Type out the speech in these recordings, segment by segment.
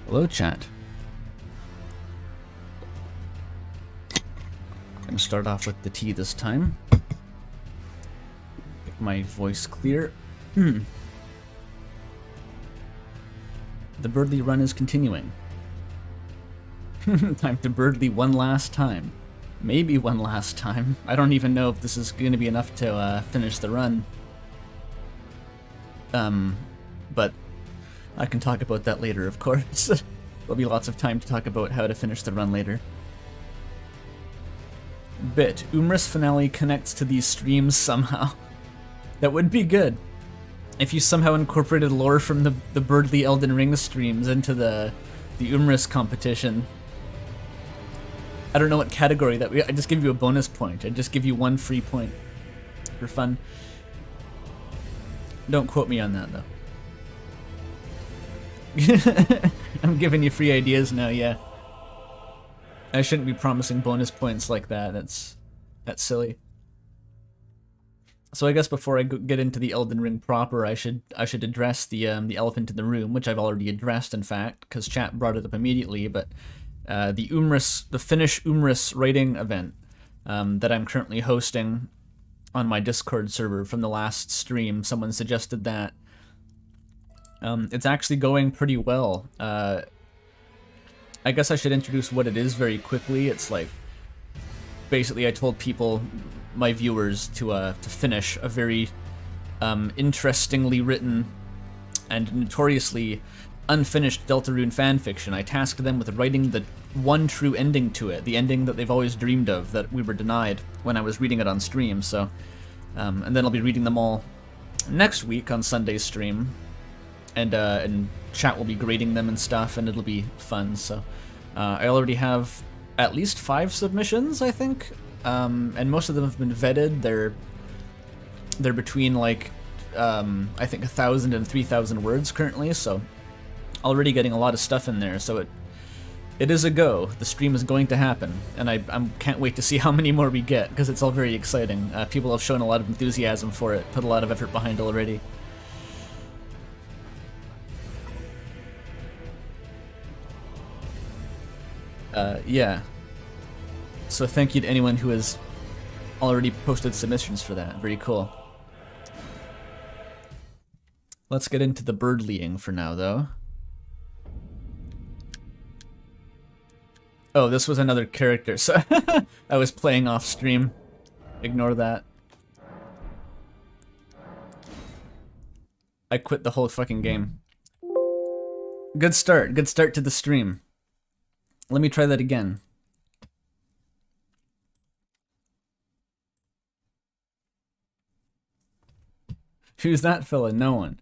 Hello, chat. Gonna start off with the tea this time. Get my voice clear. The Berdly run is continuing. Time to Berdly one last time. Maybe one last time. I don't even know if this is going to be enough to finish the run. But I can talk about that later, of course. There'll be lots of time to talk about how to finish the run later. Bit. Umris finale connects to these streams somehow. That would be good. If you somehow incorporated lore from the Berdly Elden Ring streams into the Umris competition. I don't know what category that I just give you a bonus point. I just give you one free point for fun. Don't quote me on that though. I'm giving you free ideas now, yeah. I shouldn't be promising bonus points like that. That's silly. So I guess before I get into the Elden Ring proper, I should address the elephant in the room, which I've already addressed, in fact, because chat brought it up immediately. But the Finnish Umris writing event that I'm currently hosting on my Discord server from the last stream, someone suggested that. It's actually going pretty well. I guess I should introduce what it is very quickly. It's like, basically I told people, my viewers, to finish a very interestingly written and notoriously unfinished Deltarune fanfiction. I tasked them with writing the one true ending to it, the ending that they've always dreamed of, that we were denied when I was reading it on stream. So, and then I'll be reading them all next week on Sunday's stream, and chat will be grading them and stuff, and it'll be fun. So, I already have at least 5 submissions, I think, and most of them have been vetted. They're between like I think 1,000 and 3,000 words currently, so already getting a lot of stuff in there. So it is a go. The stream is going to happen, and I can't wait to see how many more we get, because it's all very exciting. People have shown a lot of enthusiasm for it, put a lot of effort behind it already. Yeah. So thank you to anyone who has already posted submissions for that. Very cool. Let's get into the Berdlying for now, though. Oh, this was another character, so I was playing off stream. Ignore that. I quit the whole fucking game. Good start to the stream. Let me try that again. Who's that fella? No one.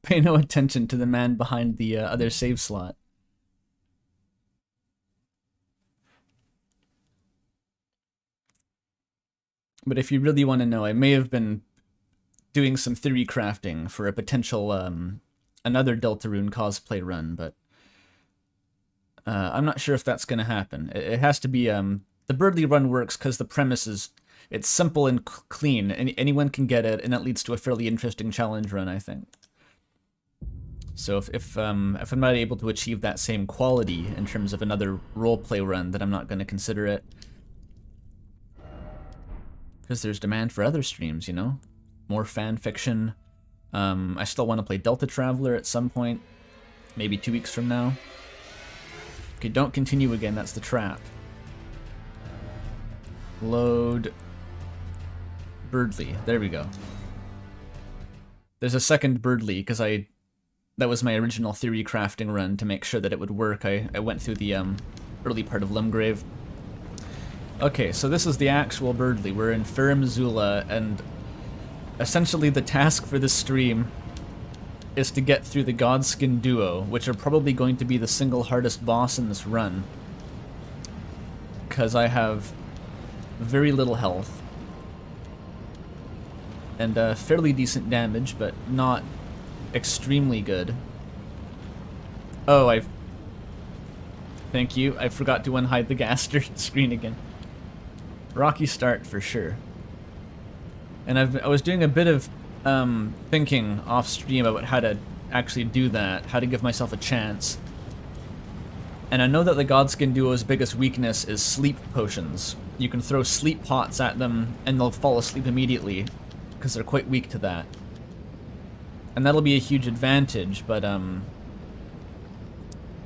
Pay no attention to the man behind the other save slot. But if you really want to know, I may have been doing some theory crafting for a potential another Deltarune cosplay run, but I'm not sure if that's going to happen. It has to be the Berdly run works because the premise is it's simple and clean, and anyone can get it, and that leads to a fairly interesting challenge run, I think. So if I'm not able to achieve that same quality in terms of another roleplay run, then I'm not going to consider it. Because there's demand for other streams, you know? More fan fiction. I still want to play Delta Traveler at some point. Maybe 2 weeks from now. Okay, don't continue again, that's the trap. Load Berdly. There we go. There's a second Berdly, because that was my original theory crafting run to make sure that it would work. I went through the early part of Limgrave. Okay, so this is the actual Berdly. We're in Fair Missoula, and essentially the task for this stream is to get through the Godskin Duo, which are probably going to be the single hardest boss in this run. Because I have very little health. And fairly decent damage, but not extremely good. Oh, thank you. I forgot to unhide the Gaster screen again. Rocky start for sure. And I was doing a bit of thinking off stream about how to actually do that, how to give myself a chance. And I know that the Godskin Duo's biggest weakness is sleep potions. You can throw sleep pots at them and they'll fall asleep immediately, because they're quite weak to that. And that'll be a huge advantage, but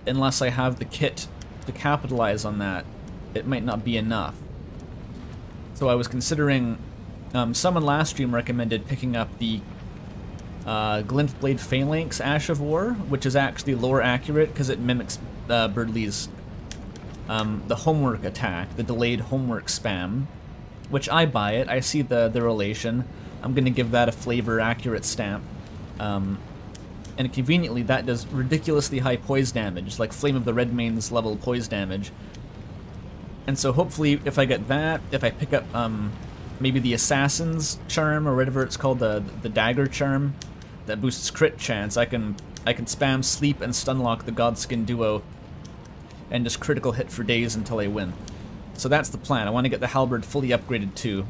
unless I have the kit to capitalize on that, it might not be enough. So I was considering, someone last stream recommended picking up the Glintblade Phalanx Ash of War, which is actually lore accurate because it mimics Berdly's the homework attack, the delayed homework spam, which I buy it. I see the relation. I'm going to give that a flavor accurate stamp. And conveniently that does ridiculously high poise damage, like Flame of the Redmane's level poise damage. And so hopefully if I get that, if I pick up maybe the Assassin's Charm or whatever it's called, the Dagger Charm that boosts crit chance, I can spam sleep and stunlock the Godskin Duo and just critical hit for days until I win. So that's the plan. I want to get the halberd fully upgraded too.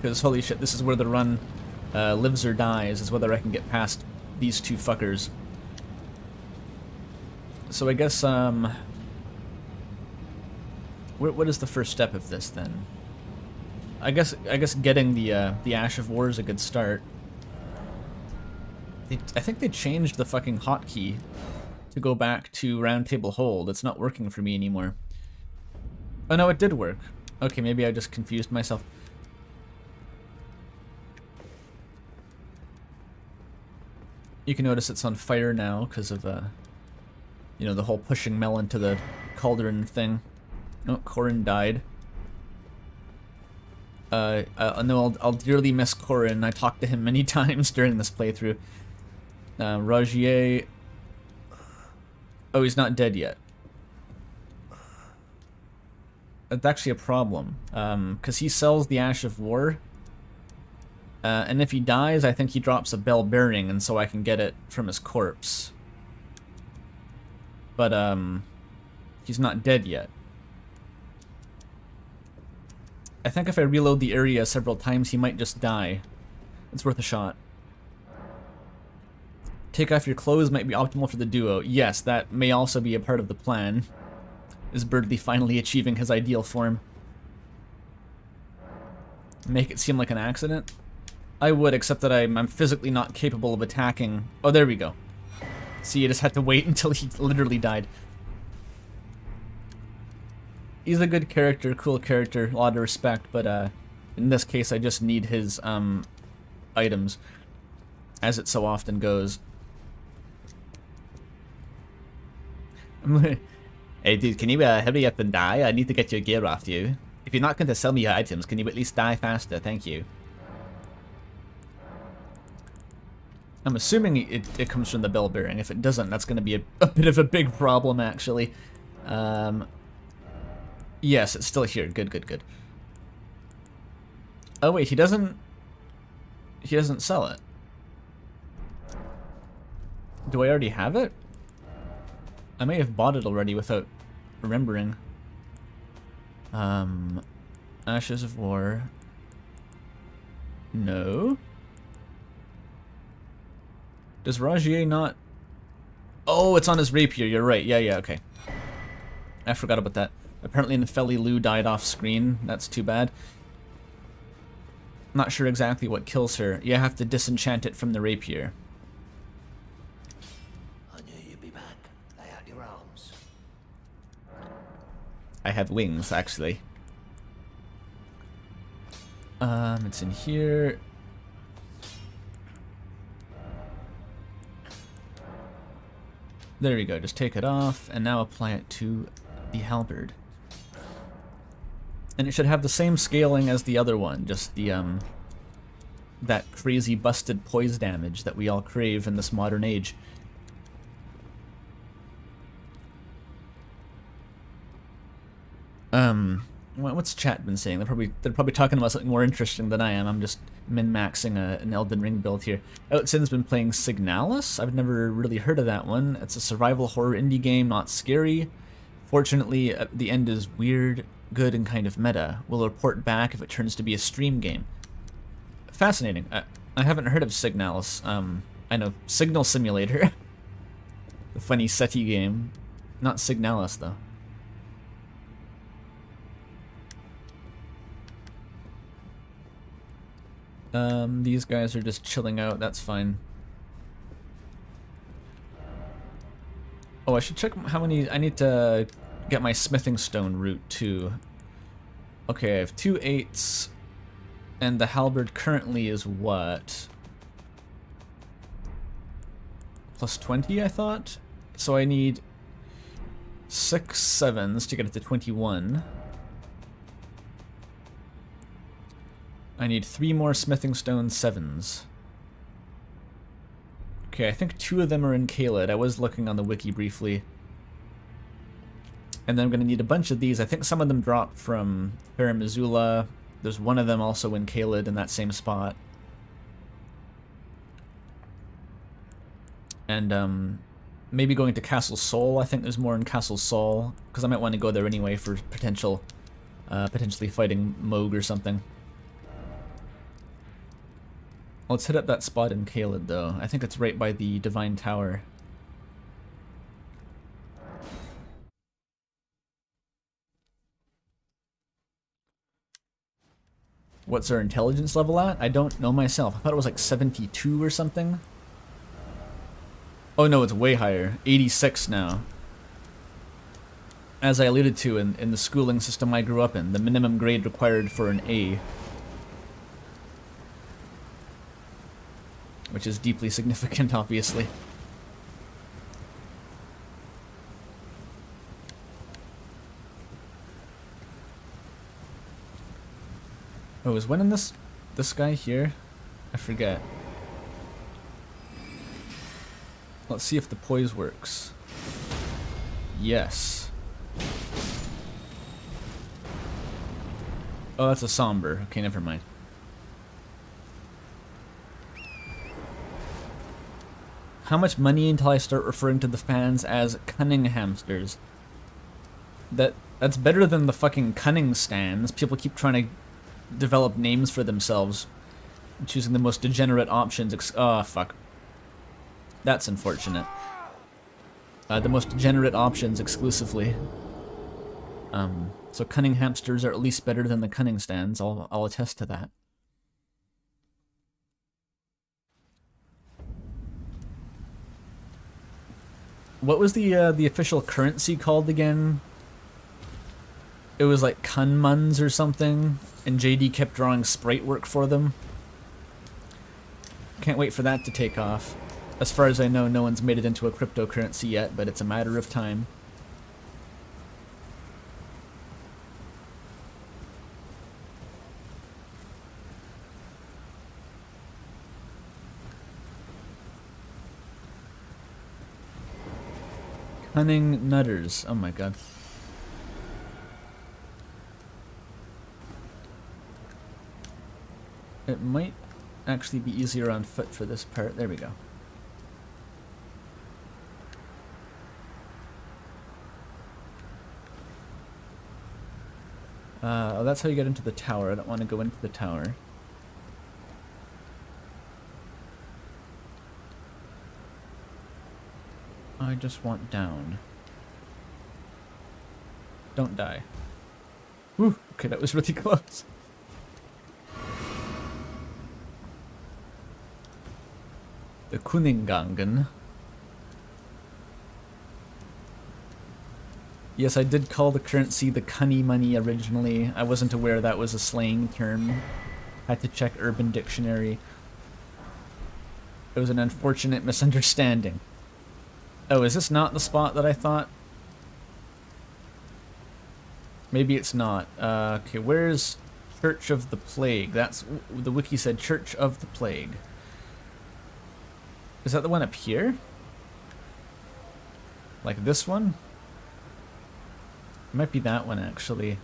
Because holy shit, this is where the run lives or dies, is whether I can get past these two fuckers. So I guess, what is the first step of this then? I guess getting the Ash of War is a good start. I think they changed the fucking hotkey to go back to Round Table Hold. It's not working for me anymore. Oh no, it did work. Okay, maybe I just confused myself. You can notice it's on fire now because of, you know, the whole pushing Mel into the cauldron thing. Oh, Corin died. No, I'll dearly miss Corin. I talked to him many times during this playthrough. Rogier... Oh, he's not dead yet. That's actually a problem, because he sells the Ash of War. And if he dies, I think he drops a bell bearing, and so I can get it from his corpse. But, he's not dead yet. I think if I reload the area several times, he might just die. It's worth a shot. Take off your clothes might be optimal for the duo. Yes, that may also be a part of the plan. Is Berdly finally achieving his ideal form? Make it seem like an accident? I would, except that I'm physically not capable of attacking. Oh, there we go. See, you just had to wait until he literally died. He's a good character, cool character, a lot of respect, but in this case I just need his items, as it so often goes. Hey dude, can you hurry up and die? I need to get your gear off you. If you're not going to sell me your items, can you at least die faster? Thank you. I'm assuming it comes from the bell bearing. If it doesn't, that's going to be a bit of a big problem, actually. Yes, it's still here. Good, good, good. Oh wait, he doesn't sell it. Do I already have it? I may have bought it already without remembering. Ashes of War. No. Does Rogier not... Oh, it's on his rapier. You're right. Yeah, yeah, okay. I forgot about that. Apparently Nefeli Lu died off screen. That's too bad. Not sure exactly what kills her. You have to disenchant it from the rapier. I knew you'd be back. Lay out your arms. I have wings, actually. It's in here. There we go. Just take it off, and now apply it to the halberd. And it should have the same scaling as the other one, just the, that crazy busted poise damage that we all crave in this modern age. What's chat been saying? They're probably talking about something more interesting than I am. I'm just min-maxing an Elden Ring build here. Outsin's been playing Signalis. I've never really heard of that one. It's a survival horror indie game, not scary. Fortunately, the end is weird, good, and kind of meta. We'll report back if it turns to be a stream game. Fascinating. I haven't heard of Signalis. I know, Signal Simulator. The funny SETI game. Not Signalis, though. These guys are just chilling out, that's fine. Oh, I should check how many... I need to get my smithing stone route, too. Okay, I have 2 8s, and the halberd currently is what? Plus 20, I thought? So I need 6 7s to get it to 21. I need 3 more smithing stone 7s. Okay, I think 2 of them are in Caelid. I was looking on the wiki briefly. And then I'm going to need a bunch of these. I think some of them dropped from Fair Missoula. There's one of them also in Caelid in that same spot. And maybe going to Castle Sol. I think there's more in Castle Sol, because I might want to go there anyway for potentially fighting Moog or something. Let's hit up that spot in Caelid, though. I think it's right by the Divine Tower. What's our intelligence level at? I don't know myself. I thought it was like 72 or something. Oh no, it's way higher. 86 now. As I alluded to in the schooling system I grew up in, the minimum grade required for an A. Which is deeply significant, obviously. Oh, is when in this guy here? I forget. Let's see if the poise works. Yes. Oh, that's a somber. Okay, never mind. How much money until I start referring to the fans as cunning hamsters? That's better than the fucking cunning stands. People keep trying to develop names for themselves, choosing the most degenerate options. Oh, fuck. That's unfortunate. The most degenerate options exclusively. So cunning hamsters are at least better than the cunning stands. I'll attest to that. What was the official currency called again? It was like Kunmuns or something, and JD kept drawing sprite work for them. Can't wait for that to take off. As far as I know, no one's made it into a cryptocurrency yet, but it's a matter of time. Cunning nutters. Oh my god. It might actually be easier on foot for this part. There we go. Oh, that's how you get into the tower. I don't want to go into the tower. I just want down. Don't die. Whew, okay, that was really close. The Kuningangen. Yes, I did call the currency the Cunny Money originally. I wasn't aware that was a slang term. Had to check Urban Dictionary. It was an unfortunate misunderstanding. Oh, is this not the spot that I thought? Maybe it's not. Okay, where's Church of the Plague? That's... the wiki said Church of the Plague. Is that the one up here? Like this one? It might be that one, actually.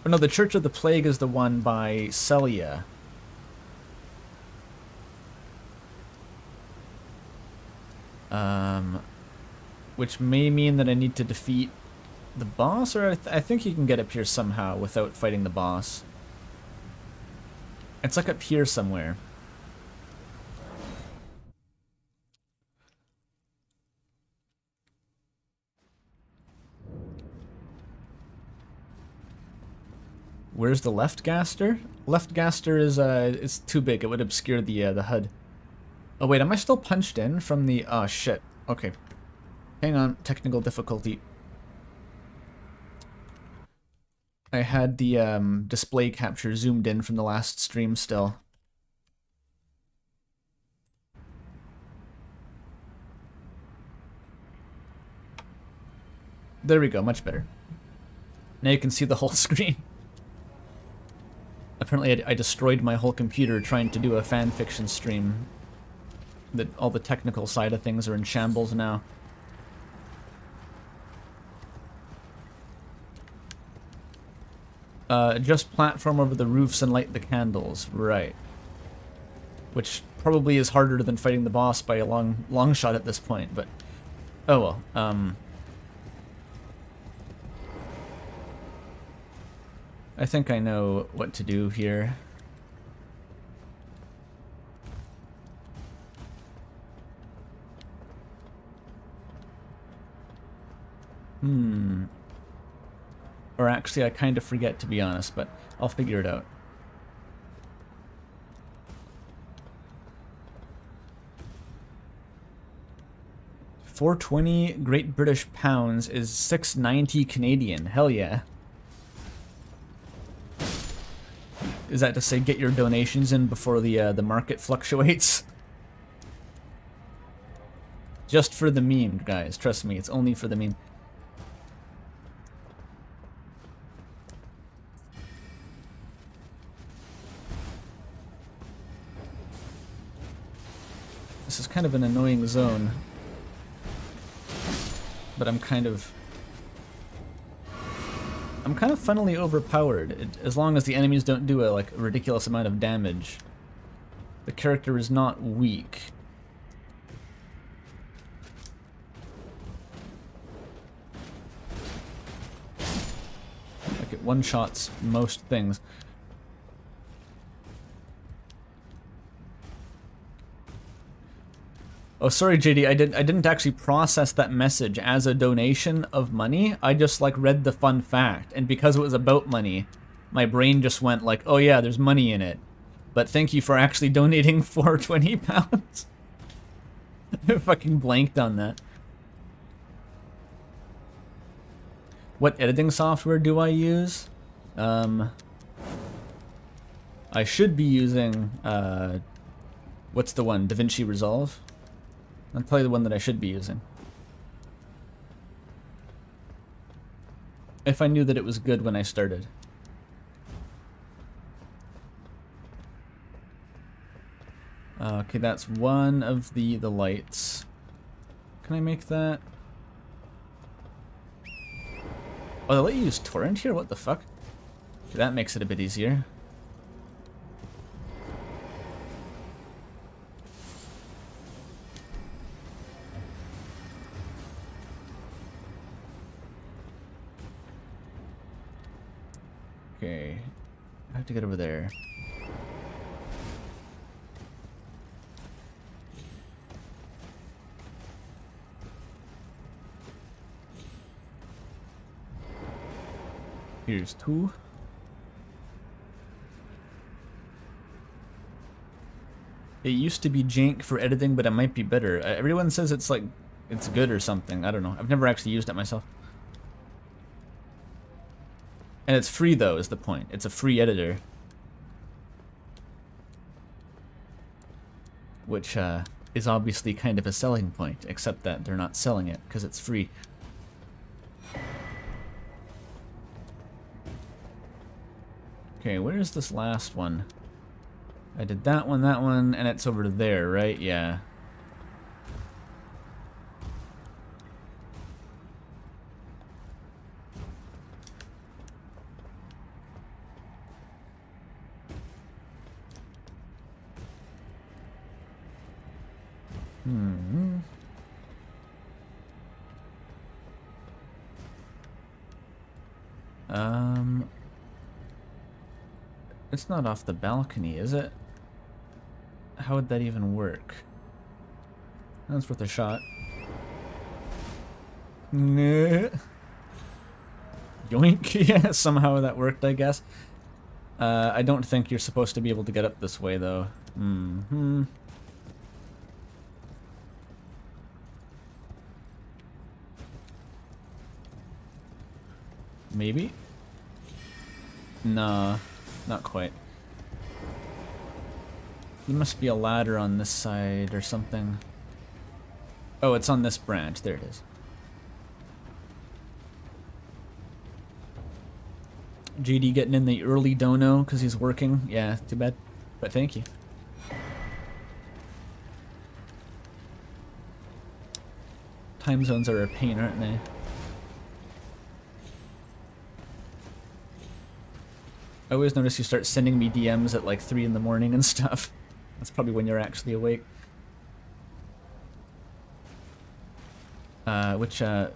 Oh no, the Church of the Plague is the one by Celia. Which may mean that I need to defeat the boss, or I think you can get up here somehow without fighting the boss. It's like up here somewhere. Where's the left gaster? Left gaster is too big. It would obscure the HUD. Oh wait, am I still punched in from the? Oh shit. Okay, hang on. Technical difficulty. I had the display capture zoomed in from the last stream still. There we go, much better. Now you can see the whole screen. Apparently I destroyed my whole computer trying to do a fanfiction stream. All the technical side of things are in shambles now. Just platform over the roofs and light the candles. Right. Which probably is harder than fighting the boss by a long shot at this point, but... Oh well. I think I know what to do here. Or actually, I kind of forget, to be honest, but I'll figure it out. $4.20 Great British Pounds is $6.90 Canadian. Hell yeah. Is that to say get your donations in before the market fluctuates? Just for the meme, guys. Trust me, it's only for the meme. This is kind of an annoying zone. But I'm kind of funnily overpowered, as long as the enemies don't do a ridiculous amount of damage. The character is not weak. Like it one-shots most things. Oh, sorry, JD. I didn't actually process that message as a donation of money. I just read the fun fact, and because it was about money, my brain just went like, "Oh yeah, there's money in it." But thank you for actually donating £4.20. I fucking blanked on that. What editing software do I use? I should be using what's the one? DaVinci Resolve. That's probably the one that I should be using. If I knew that it was good when I started. Okay, that's one of the lights. Can I make that? Oh, they let you use torrent here? What the fuck? Okay, that makes it a bit easier. Okay, I have to get over there. Here's two. It used to be jank for editing, but it might be better. Everyone says it's good or something. I don't know. I've never actually used it myself. And it's free, though, is the point. It's a free editor. Which is obviously kind of a selling point, except that they're not selling it, because it's free. Okay, where's this last one? I did that one, and it's over there, right? Yeah. It's not off the balcony, is it? How would that even work? That's worth a shot. Yoink! Yeah, somehow that worked, I guess. I don't think you're supposed to be able to get up this way, though. Mm-hmm. Maybe? Nah, not quite. There must be a ladder on this side or something. Oh, it's on this branch. There it is. JD getting in the early dono because he's working. Yeah, too bad. But thank you. Time zones are a pain, aren't they? I always notice you start sending me DMs at like 3 in the morning and stuff. That's probably when you're actually awake. A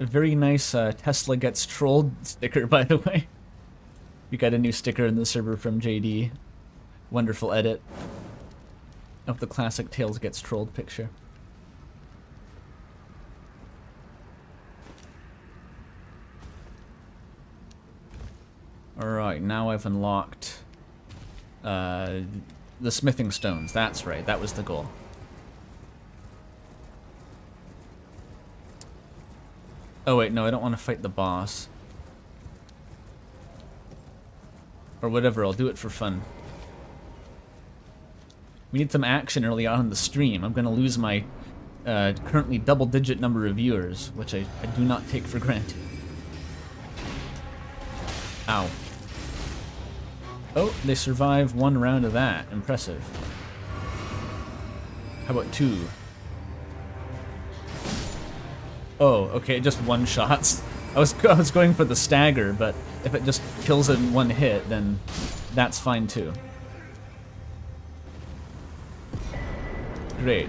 very nice Tesla gets trolled sticker, by the way. We got a new sticker in the server from JD. Wonderful edit of the classic Tails gets trolled picture. Alright, now I've unlocked the smithing stones. That's right, that was the goal. Oh wait, no, I don't want to fight the boss. Or whatever, I'll do it for fun. We need some action early on in the stream. I'm gonna lose my currently double-digit number of viewers, which I do not take for granted. Ow. Oh, they survived 1 round of that. Impressive. How about 2? Oh, okay, just 1-shots. I was going for the stagger, but if it just kills in 1 hit, then that's fine too. Great.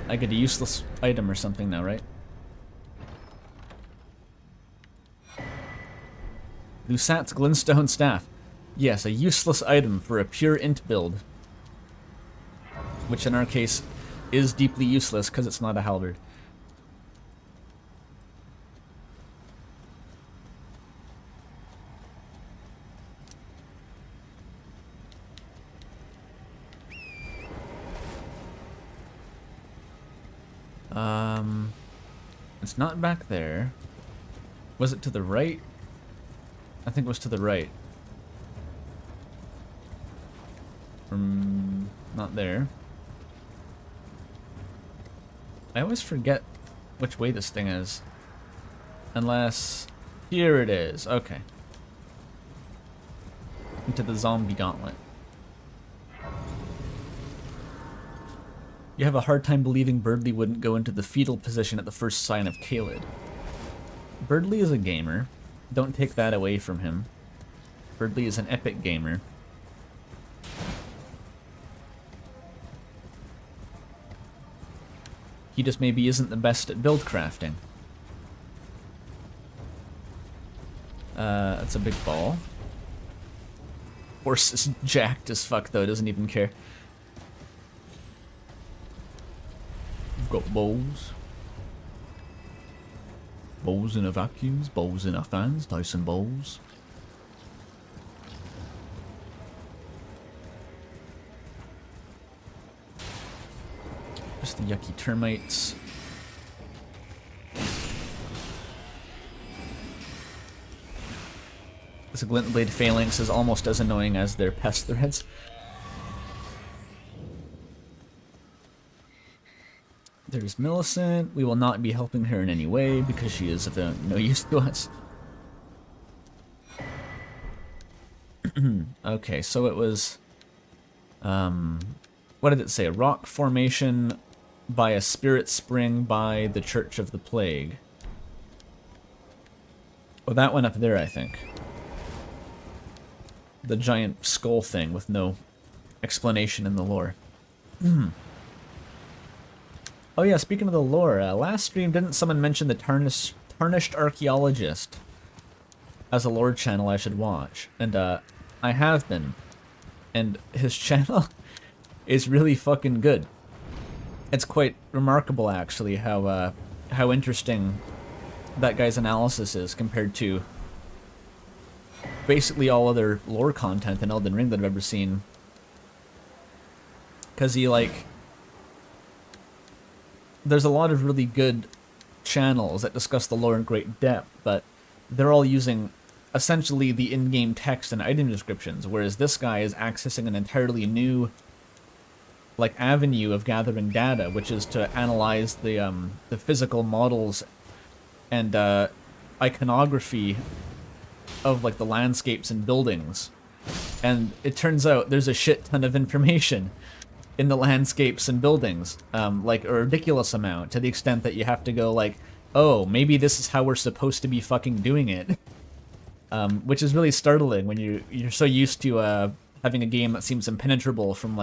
I get a useless item or something now, right? Lusat's Glintstone Staff. Yes, a useless item for a pure int build. Which in our case is deeply useless because it's not a halberd. It's not back there. Was it to the right? I think it was to the right. Not there. I always forget which way this thing is. Unless... Here it is. Okay. Into the zombie gauntlet. You have a hard time believing Berdly wouldn't go into the fetal position at the first sign of Kaled. Berdly is a gamer. Don't take that away from him. Berdly is an epic gamer. He just maybe isn't the best at build crafting. That's a big ball. Horse is jacked as fuck though, doesn't even care. We've got bowls. Bowls in our vacuums, bowls in our fans, Dyson bowls. Just the yucky termites. This Glintblade Phalanx is almost as annoying as their pest threads. There's Millicent. We will not be helping her in any way because she is of no use to us. Okay, so it was... what did it say? A rock formation by a spirit spring by the Church of the Plague. Oh, that one up there, I think. The giant skull thing with no explanation in the lore. Oh yeah, speaking of the lore, last stream didn't someone mention the Tarnished Archaeologist as a lore channel I should watch? And I have been. And his channel is really fucking good. It's quite remarkable actually how interesting that guy's analysis is compared to basically all other lore content in Elden Ring that I've ever seen. Because there's a lot of really good channels that discuss the lore in great depth, but they're all using essentially the in-game text and item descriptions, whereas this guy is accessing an entirely new avenue of gathering data, which is to analyze the physical models and iconography of the landscapes and buildings. And it turns out there's a shit ton of information in the landscapes and buildings, a ridiculous amount, to the extent that you have to go oh, maybe this is how we're supposed to be fucking doing it. Which is really startling when you're so used to having a game that seems impenetrable from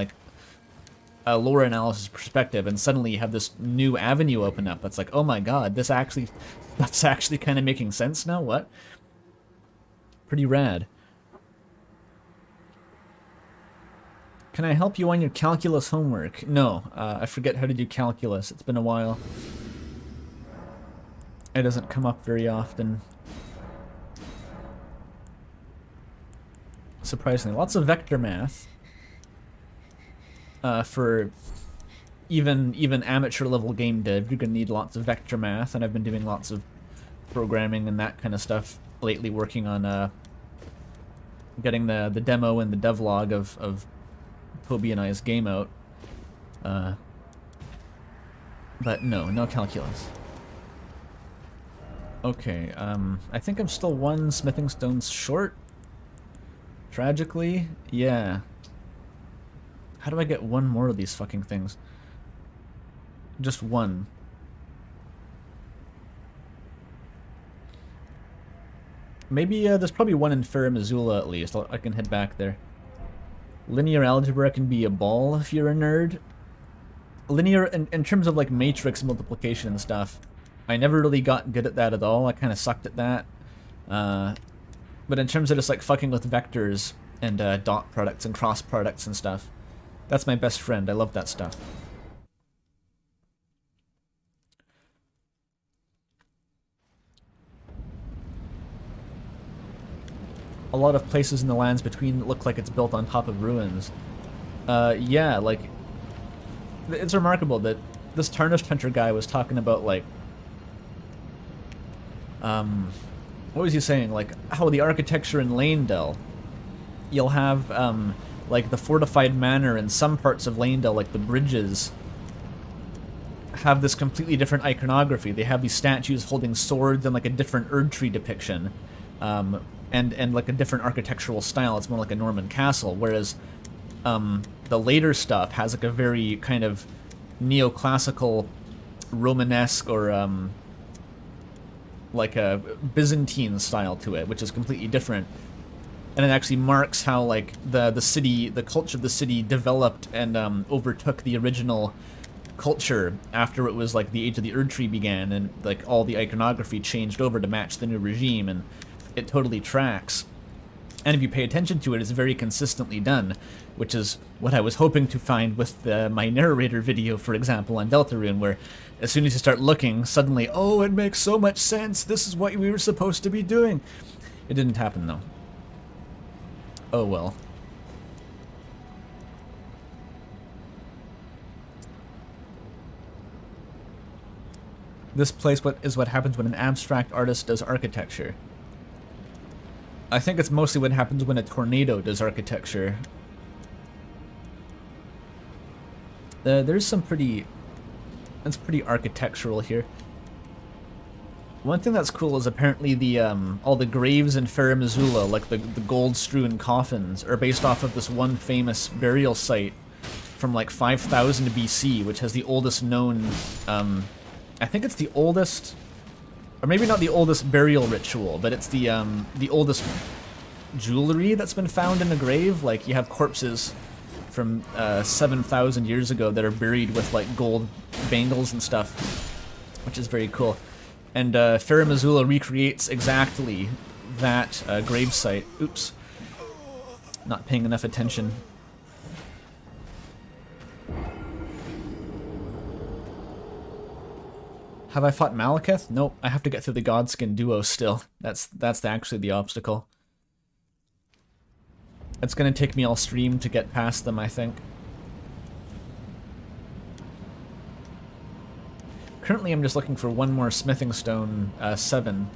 a lore analysis perspective, and suddenly you have this new avenue open up. It's like, oh my god, that's actually kind of making sense now. What? Pretty rad. Can I help you on your calculus homework? No, I forget how to do calculus. It's been a while. It doesn't come up very often. Surprisingly, lots of vector math. For even amateur level game dev, you're gonna need lots of vector math, and I've been doing lots of programming and that kind of stuff lately, working on getting the demo and the devlog of Toby and I's game out. But no calculus. Okay, I think I'm still one smithing stones short. Tragically, yeah. How do I get one more of these fucking things? Just one. Maybe there's probably one in Fair Missoula at least. I can head back there. Linear algebra can be a ball if you're a nerd. Linear, in terms of matrix multiplication and stuff, I never really got good at that at all. I kind of sucked at that. But in terms of just fucking with vectors and dot products and cross products and stuff, that's my best friend. I love that stuff. A lot of places in the lands between look like it's built on top of ruins. Yeah, it's remarkable that this Tarnished Hunter guy was talking about what was he saying? How the architecture in Lanedell, you'll have the fortified manor in some parts of Lanedell, the bridges, have this completely different iconography. They have these statues holding swords and a different Erdtree depiction, and a different architectural style. It's more like a Norman castle, whereas the later stuff has a very kind of neoclassical, Romanesque, or a Byzantine style to it, which is completely different. And it actually marks how the city, the culture of the city developed and overtook the original culture after it was the Age of the Erdtree began, and all the iconography changed over to match the new regime, and it totally tracks. And if you pay attention to it, it's very consistently done, which is what I was hoping to find with my narrator video, for example, on Deltarune, where as soon as you start looking, suddenly, oh, it makes so much sense, this is what we were supposed to be doing. It didn't happen, though. Oh well. This place is what happens when an abstract artist does architecture. I think it's mostly what happens when a tornado does architecture. There's some that's pretty architectural here. One thing that's cool is apparently the all the graves in Fair Missoula, the gold-strewn coffins, are based off of this one famous burial site from 5000 BC, which has the oldest known, I think it's the oldest, or maybe not the oldest burial ritual, but it's the oldest jewelry that's been found in a grave. You have corpses from 7,000 years ago that are buried with gold bangles and stuff, which is very cool. And Fair Missoula recreates exactly that gravesite. Oops. Not paying enough attention. Have I fought Malekith? Nope, I have to get through the Godskin duo still. That's actually the obstacle. It's gonna take me all stream to get past them, I think. Currently, I'm just looking for one more smithing stone, 7.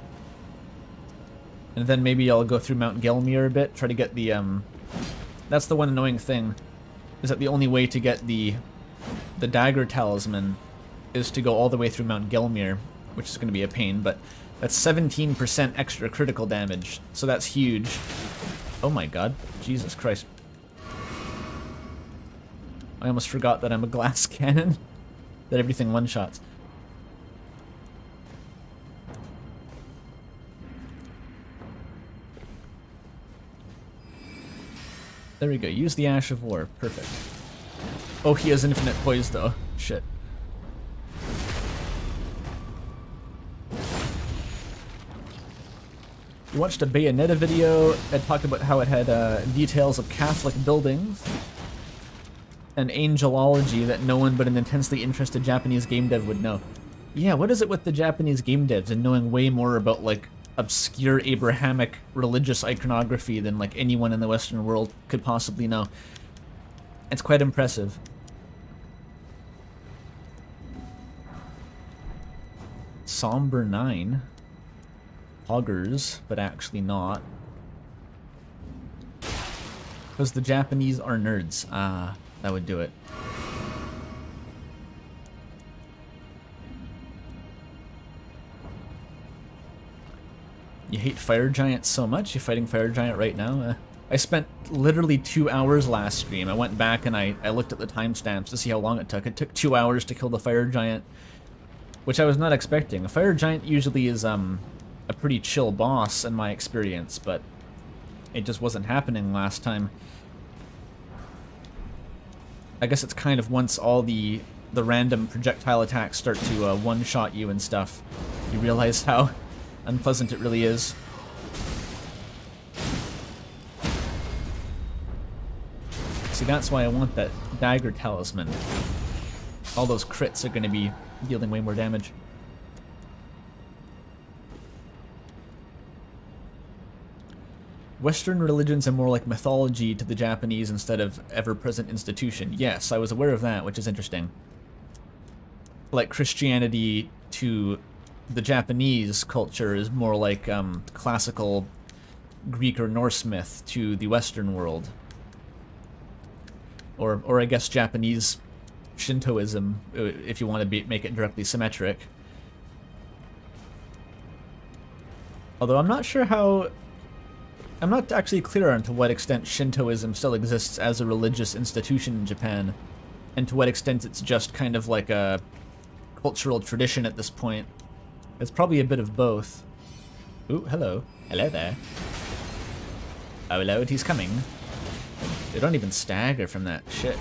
And then maybe I'll go through Mount Gelmir a bit, try to get the, That's the one annoying thing, is that the only way to get the dagger talisman is to go all the way through Mount Gelmir, which is going to be a pain, but that's 17% extra critical damage, so that's huge. Oh my god, Jesus Christ. I almost forgot that I'm a glass cannon, that everything one-shots. There we go, use the Ash of War, perfect. Oh, he has infinite poise though, shit. We watched a Bayonetta video that talked about how it had details of Catholic buildings and angelology that no one but an intensely interested Japanese game dev would know. Yeah, what is it with the Japanese game devs and knowing way more about, like, obscure Abrahamic religious iconography than, like, anyone in the Western world could possibly know? It's quite impressive. Somber 9. Hoggers, but actually not. Because the Japanese are nerds. Ah, that would do it. You hate Fire Giant so much? You're fighting Fire Giant right now? I spent literally 2 hours last stream. I went back and I looked at the timestamps to see how long it took. It took 2 hours to kill the Fire Giant, which I was not expecting. A Fire Giant usually is a pretty chill boss in my experience, but it just wasn't happening last time. I guess it's kind of once all the random projectile attacks start to one-shot you and stuff, you realize how unpleasant it really is. See, that's why I want that dagger talisman. All those crits are going to be dealing way more damage. Western religions are more like mythology to the Japanese instead of ever-present institution. Yes, I was aware of that, which is interesting. Like Christianity to the Japanese culture is more like classical Greek or Norse myth to the Western world. Or I guess Japanese Shintoism, if you want to make it directly symmetric. Although I'm not sure how... I'm not actually clear on to what extent Shintoism still exists as a religious institution in Japan, and to what extent it's just kind of like a cultural tradition at this point. It's probably a bit of both. Ooh, hello. Hello there. Oh, hello, he's coming. They don't even stagger from that shit.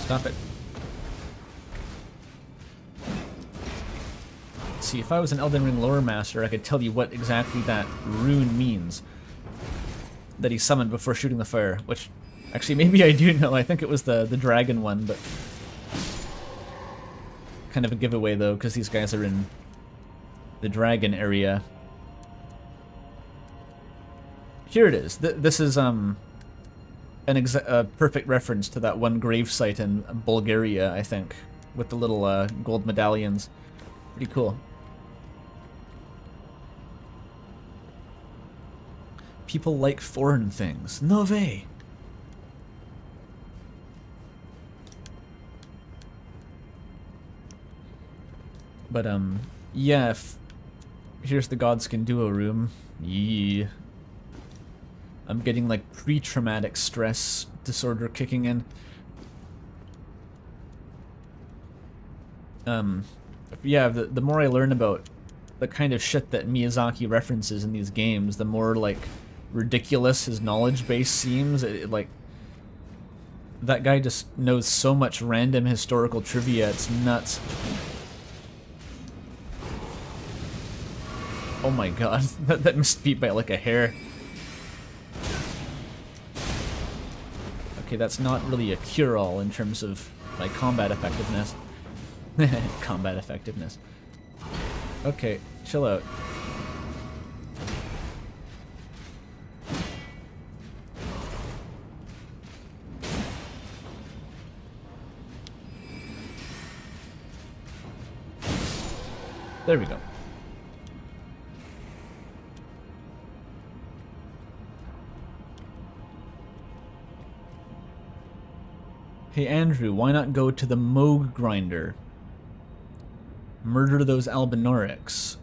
Stop it. See, if I was an Elden Ring lore master, I could tell you what exactly that rune means that he summoned before shooting the fire, which actually maybe I do know. I think it was the dragon one, but kind of a giveaway though, because these guys are in the dragon area. Here it is. This is a perfect reference to that one gravesite in Bulgaria, I think, with the little gold medallions. Pretty cool. People like foreign things. No way. But, yeah, here's the Godskin Duo room. Yeah. I'm getting, like, pre-traumatic stress disorder kicking in. Yeah, the more I learn about the kind of shit that Miyazaki references in these games, the more, like, ridiculous his knowledge base seems. Like, that guy just knows so much random historical trivia, it's nuts. Oh my god, that missed beat by like a hair. Okay, that's not really a cure-all in terms of my combat effectiveness. Combat effectiveness. Okay, chill out. There we go. Hey Andrew, why not go to the Moog grinder? Murder those Albinorics.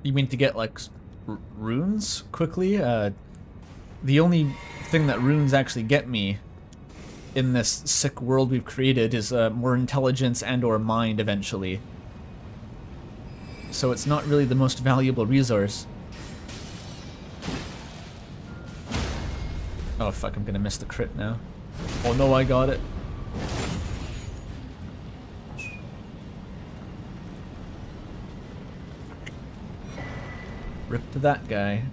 You mean to get, like, runes quickly? The only thing that runes actually get me in this sick world we've created is more intelligence and or mind eventually. So it's not really the most valuable resource. Oh fuck, I'm gonna miss the crit now. Oh no, I got it. Rip to that guy.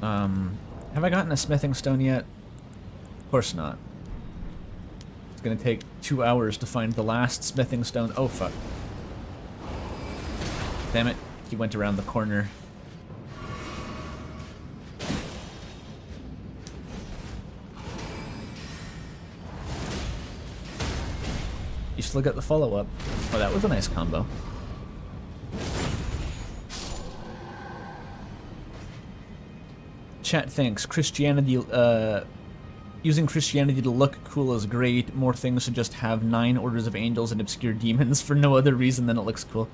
Have I gotten a smithing stone yet? Of course not. It's gonna take 2 hours to find the last smithing stone. Oh fuck. Damn it, he went around the corner. You still got the follow-up. Oh, that was a nice combo. Chat thinks Christianity, using Christianity to look cool is great. More things should just have 9 orders of angels and obscure demons for no other reason than it looks cool.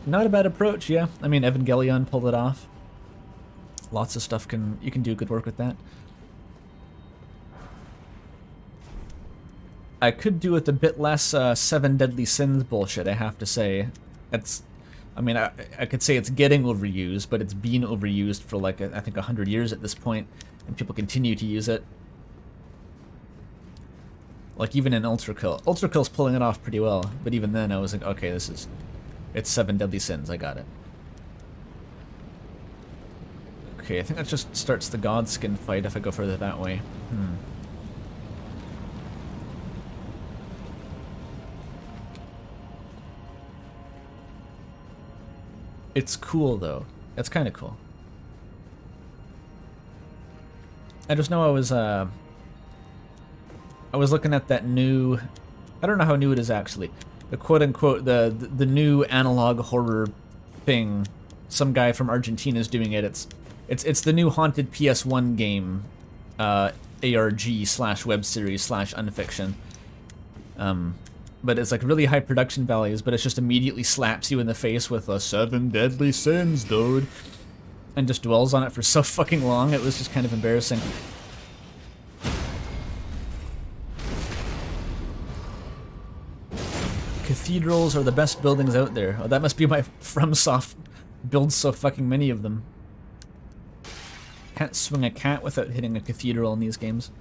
Not a bad approach, yeah. I mean, Evangelion pulled it off. Lots of stuff you can do good work with that. I could do with a bit less 7 deadly sins bullshit, I have to say. I mean, I could say it's getting overused, but it's been overused for like, I think 100 years at this point, and people continue to use it. Like even in Ultra Kill. Ultra Kill's pulling it off pretty well, but even then I was like, okay, it's 7 deadly sins, I got it. Okay, I think that just starts the Godskin fight if I go further that way. It's cool, though. It's kind of cool. I just know I was looking at that new... I don't know how new it is, actually. The quote-unquote, the new analog horror thing. Some guy from Argentina is doing it. It's the new haunted PS1 game, ARG/web series/unfiction. But it's like really high production values, but it just immediately slaps you in the face with a 7 deadly sins, dude. And just dwells on it for so fucking long, it was just kind of embarrassing. Cathedrals are the best buildings out there. Oh, that must be why FromSoft builds so fucking many of them. Can't swing a cat without hitting a cathedral in these games.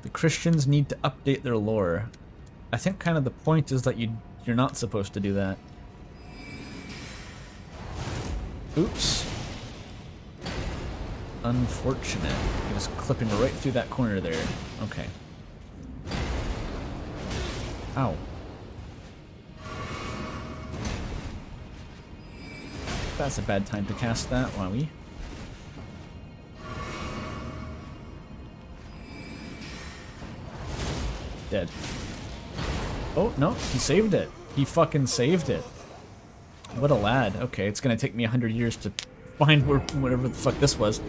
The Christians need to update their lore. I think kind of the point is that you're not supposed to do that. Oops. Unfortunate. He was clipping right through that corner there. Okay. Ow. That's a bad time to cast that, wowie. Dead. Oh, no, he saved it. He fucking saved it. What a lad. Okay, it's gonna take me 100 years to find whatever the fuck this was.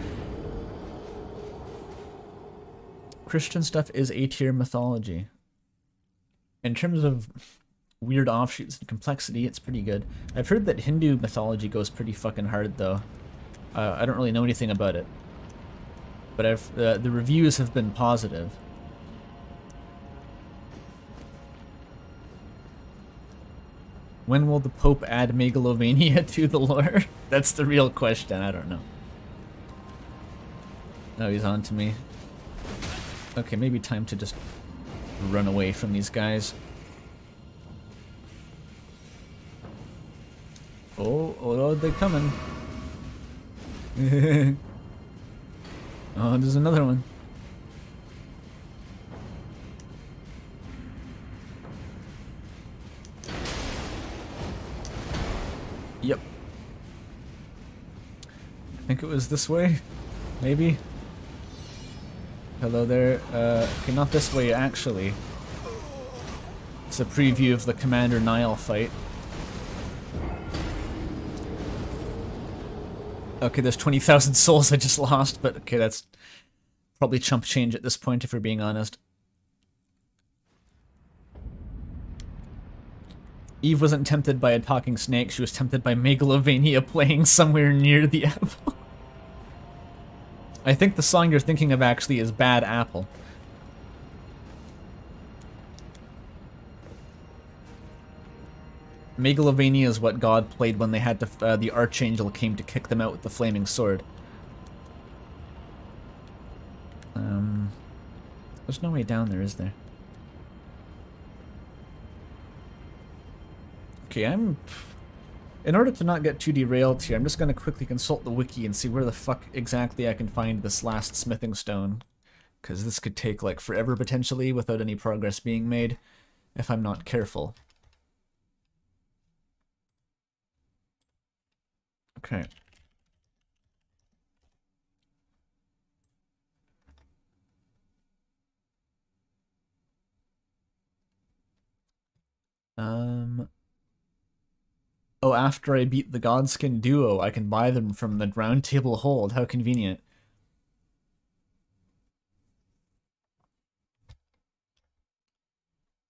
Christian stuff is A-tier mythology. In terms of weird offshoots and complexity, it's pretty good. I've heard that Hindu mythology goes pretty fucking hard, though. I don't really know anything about it. But the reviews have been positive. When will the Pope add Megalovania to the lore? That's the real question, I don't know. Oh, he's on to me. Okay, maybe time to just run away from these guys. Oh, they're coming. Oh, there's another one. Yep. I think it was this way. Maybe. Hello there. Okay, not this way, actually. It's a preview of the Commander Nile fight. Okay, there's 20,000 souls I just lost, but okay, that's probably chump change at this point, if we're being honest. Eve wasn't tempted by a talking snake, she was tempted by Megalovania playing somewhere near the apple. I think the song you're thinking of actually is Bad Apple. Megalovania is what God played when they had to, the Archangel came to kick them out with the flaming sword. There's no way down there, is there? Okay, in order to not get too derailed here, I'm just going to quickly consult the wiki and see where the fuck exactly I can find this last smithing stone. Because this could take, like, forever, potentially, without any progress being made, if I'm not careful. Okay. Oh, after I beat the Godskin duo, I can buy them from the Round Table Hold. How convenient.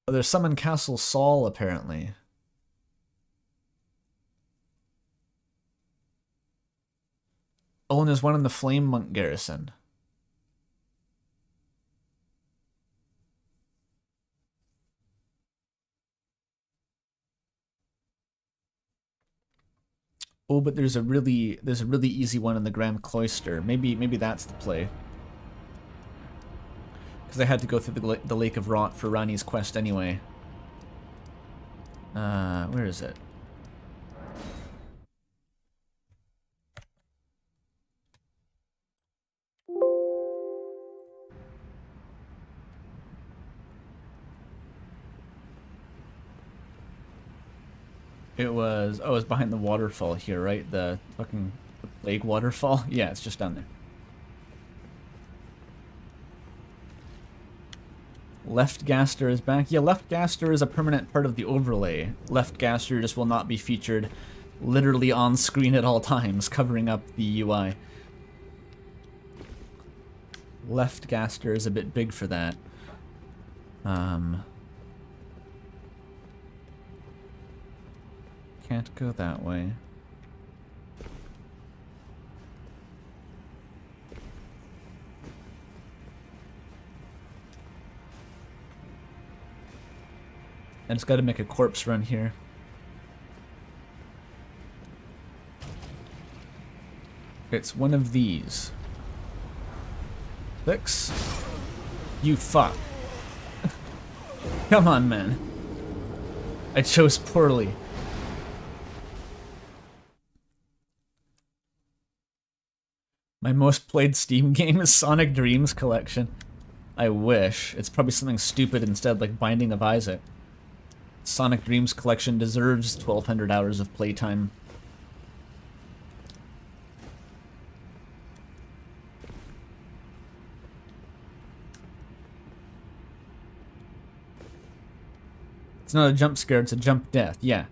Oh, there's some in Castle Saul, apparently. Oh, and there's one in the Flame Monk Garrison. Oh, but there's a really easy one in the Grand Cloister. Maybe that's the play. Because I had to go through the Lake of Rot for Ranni's quest anyway. Where is it? It was, oh, it was behind the waterfall here, right? The fucking plague waterfall? Yeah, it's just down there. Left Gaster is back. Yeah, Left Gaster is a permanent part of the overlay. Left Gaster just will not be featured literally on screen at all times, covering up the UI. Left Gaster is a bit big for that. Can't go that way. I just gotta make a corpse run here. It's one of these. 6. You fuck. Come on, man. I chose poorly. My most played Steam game is Sonic Dreams Collection. I wish. It's probably something stupid instead, like Binding of Isaac. Sonic Dreams Collection deserves 1,200 hours of playtime. It's not a jump scare, it's a jump death, yeah.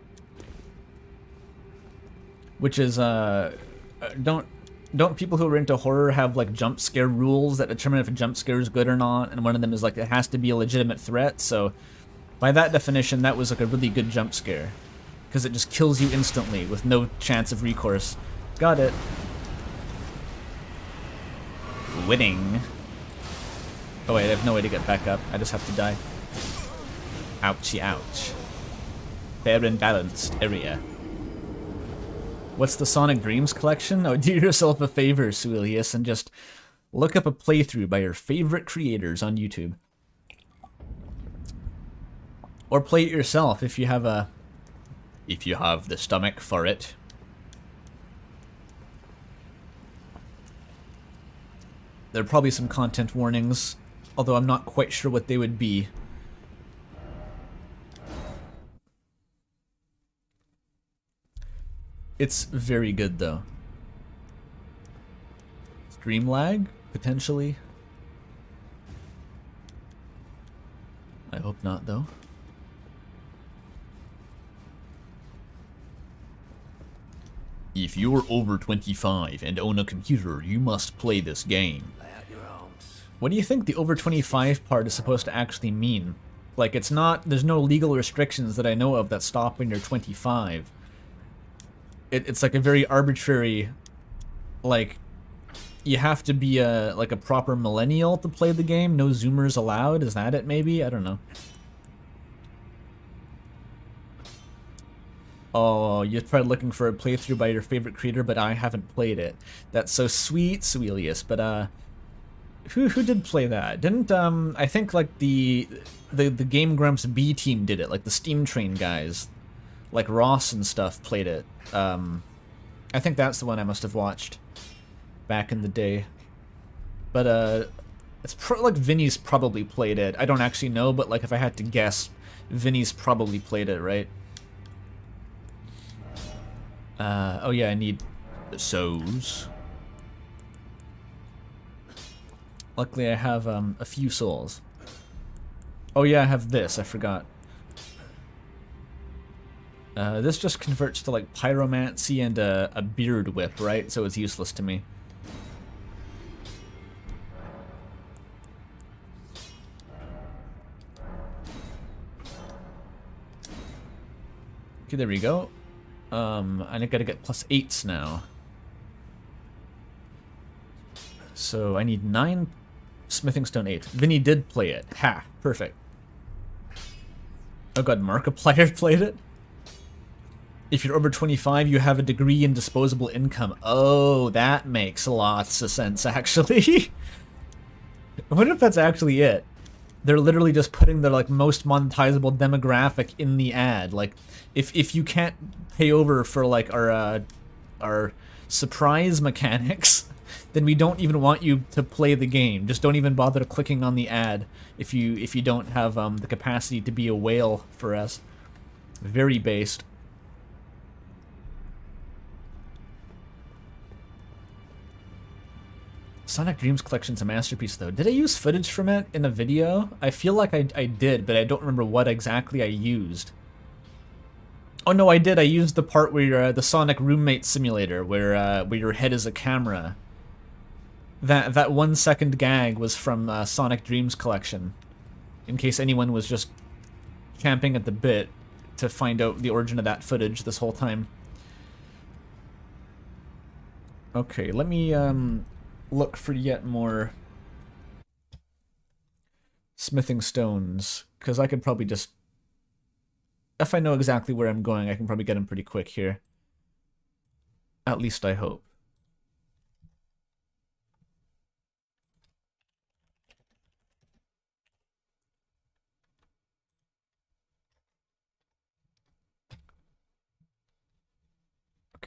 Which is, Don't people who are into horror have, like, jump scare rules that determine if a jump scare is good or not? And one of them is, like, it has to be a legitimate threat, so by that definition, that was, like, a really good jump scare. Because it just kills you instantly with no chance of recourse. Got it. Winning. Oh wait, I have no way to get back up. I just have to die. Ouchie ouch. Fair and balanced area. What's the Sonic Dreams collection? Oh, do yourself a favor, Suilius, and just look up a playthrough by your favorite creators on YouTube. Or play it yourself if you have the stomach for it. There are probably some content warnings, although I'm not quite sure what they would be. It's very good, though. Stream lag? Potentially. I hope not, though. If you're over 25 and own a computer, you must play this game. Lay out your arms. What do you think the over 25 part is supposed to actually mean? Like, it's not, there's no legal restrictions that I know of that stop when you're 25. It's like a very arbitrary, like, you have to be like a proper millennial to play the game, no zoomers allowed, is that it maybe? I don't know. Oh, you're probably looking for a playthrough by your favorite creator, but I haven't played it. That's so sweet, Suelius. But who did play that? Didn't I think like the Game Grumps B team did it, like the Steam Train guys, like Ross and stuff played it. I think that's the one I must have watched back in the day. But it's like Vinny's probably played it. I don't actually know, but like if I had to guess, Vinny's probably played it, right? Oh yeah, I need souls. Luckily I have a few souls. Oh yeah, I have this, I forgot. This just converts to like pyromancy and a beard whip, right? So it's useless to me. Okay, there we go. And I gotta get +8s now. So I need 9 smithing stone 8. Vinny did play it. Ha! Perfect. Oh god, Markiplier played it? If you're over 25, you have a degree in disposable income. Oh, that makes lots of sense, actually. I wonder if that's actually it. They're literally just putting the like most monetizable demographic in the ad. Like, if you can't pay over for like our surprise mechanics, then we don't even want you to play the game. Just don't even bother clicking on the ad if you don't have the capacity to be a whale for us. Very based. Sonic Dreams Collection's a masterpiece, though. Did I use footage from it in a video? I feel like I did, but I don't remember what exactly I used. Oh no, I did. I used the part where you're the Sonic roommate simulator, where your head is a camera. That 1 second gag was from Sonic Dreams Collection. In case anyone was just camping at the bit to find out the origin of that footage this whole time. Okay, let me look for yet more smithing stones, because I could probably just, if I know exactly where I'm going, I can probably get them pretty quick here. At least I hope.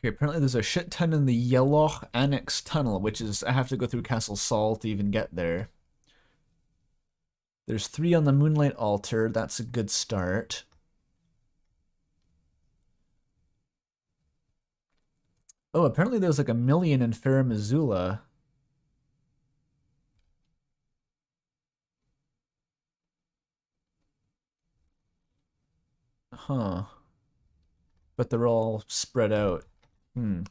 Okay, apparently there's a shit ton in the Yellow Annex Tunnel, which is, I have to go through Castle Sol to even get there. There's 3 on the Moonlight Altar, that's a good start. Oh, apparently there's like 1 million in Fair Missoula. Huh. But they're all spread out. Hmm.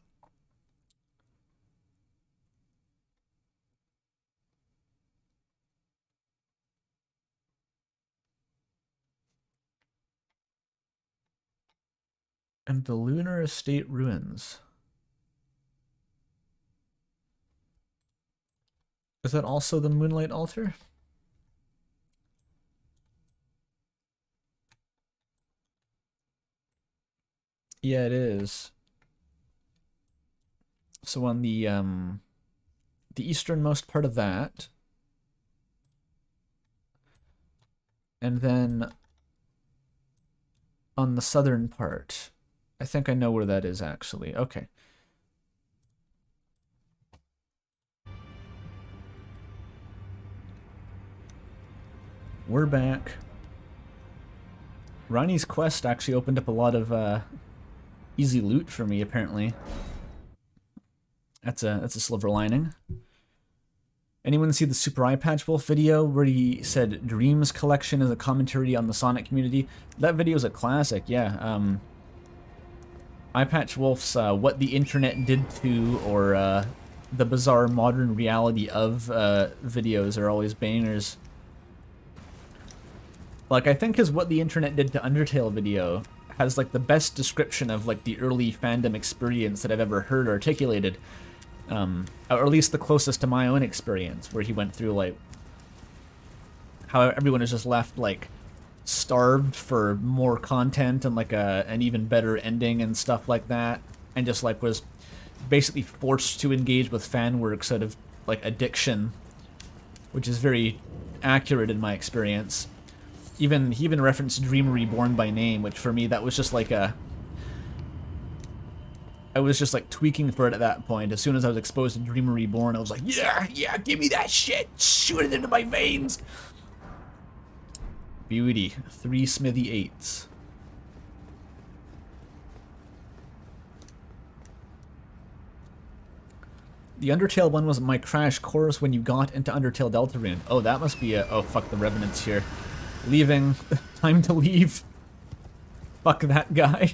And the Lunar Estate Ruins. Is that also the Moonlight Altar? Yeah, it is. So on the easternmost part of that, and then on the southern part, I think I know where that is actually. Okay. We're back. Ranni's quest actually opened up a lot of easy loot for me, apparently. That's a silver lining. Anyone see the Super Eye Patch Wolf video where he said Dreams Collection is a commentary on the Sonic community? That video is a classic, yeah. Eye Patch Wolf's What the Internet Did To, or the bizarre modern reality of videos are always bangers. Like, I think his What the Internet Did to Undertale video has, like, the best description of, like, the early fandom experience that I've ever heard articulated. Or at least the closest to my own experience, where he went through, like, how everyone is just left, like, starved for more content and, like, an even better ending and stuff like that, and just, like, was basically forced to engage with fan works out of, like, addiction, which is very accurate in my experience. He even referenced Dream Reborn by name, which for me, that was just like I was just like tweaking for it at that point. As soon as I was exposed to Dream Reborn, I was like, yeah, give me that shit! Shoot it into my veins! Beauty. 3 Smithy 8s. The Undertale one was my crash course when you got into Undertale Deltarune. Oh, that must be a... Oh, fuck, the Revenant's here. Leaving. Time to leave. Fuck that guy.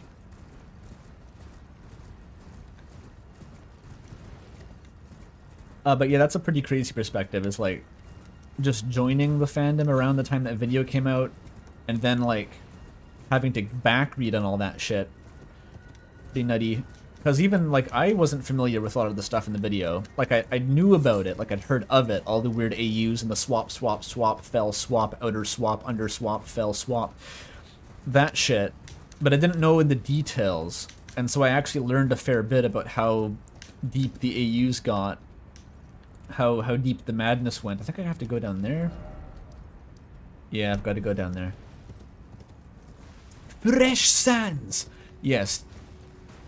But yeah, that's a pretty crazy perspective. It's like just joining the fandom around the time that video came out, and then like having to back read on all that shit. Pretty nutty. Because even like I wasn't familiar with a lot of the stuff in the video. Like I knew about it, like I'd heard of it, all the weird AUs and the swap, swap, swap, fell, swap, outer swap, under swap, fell, swap. That shit. But I didn't know the details. And so I actually learned a fair bit about how deep the AUs got. How deep the madness went. I think I have to go down there. Yeah, I've got to go down there. Fresh sands! Yes.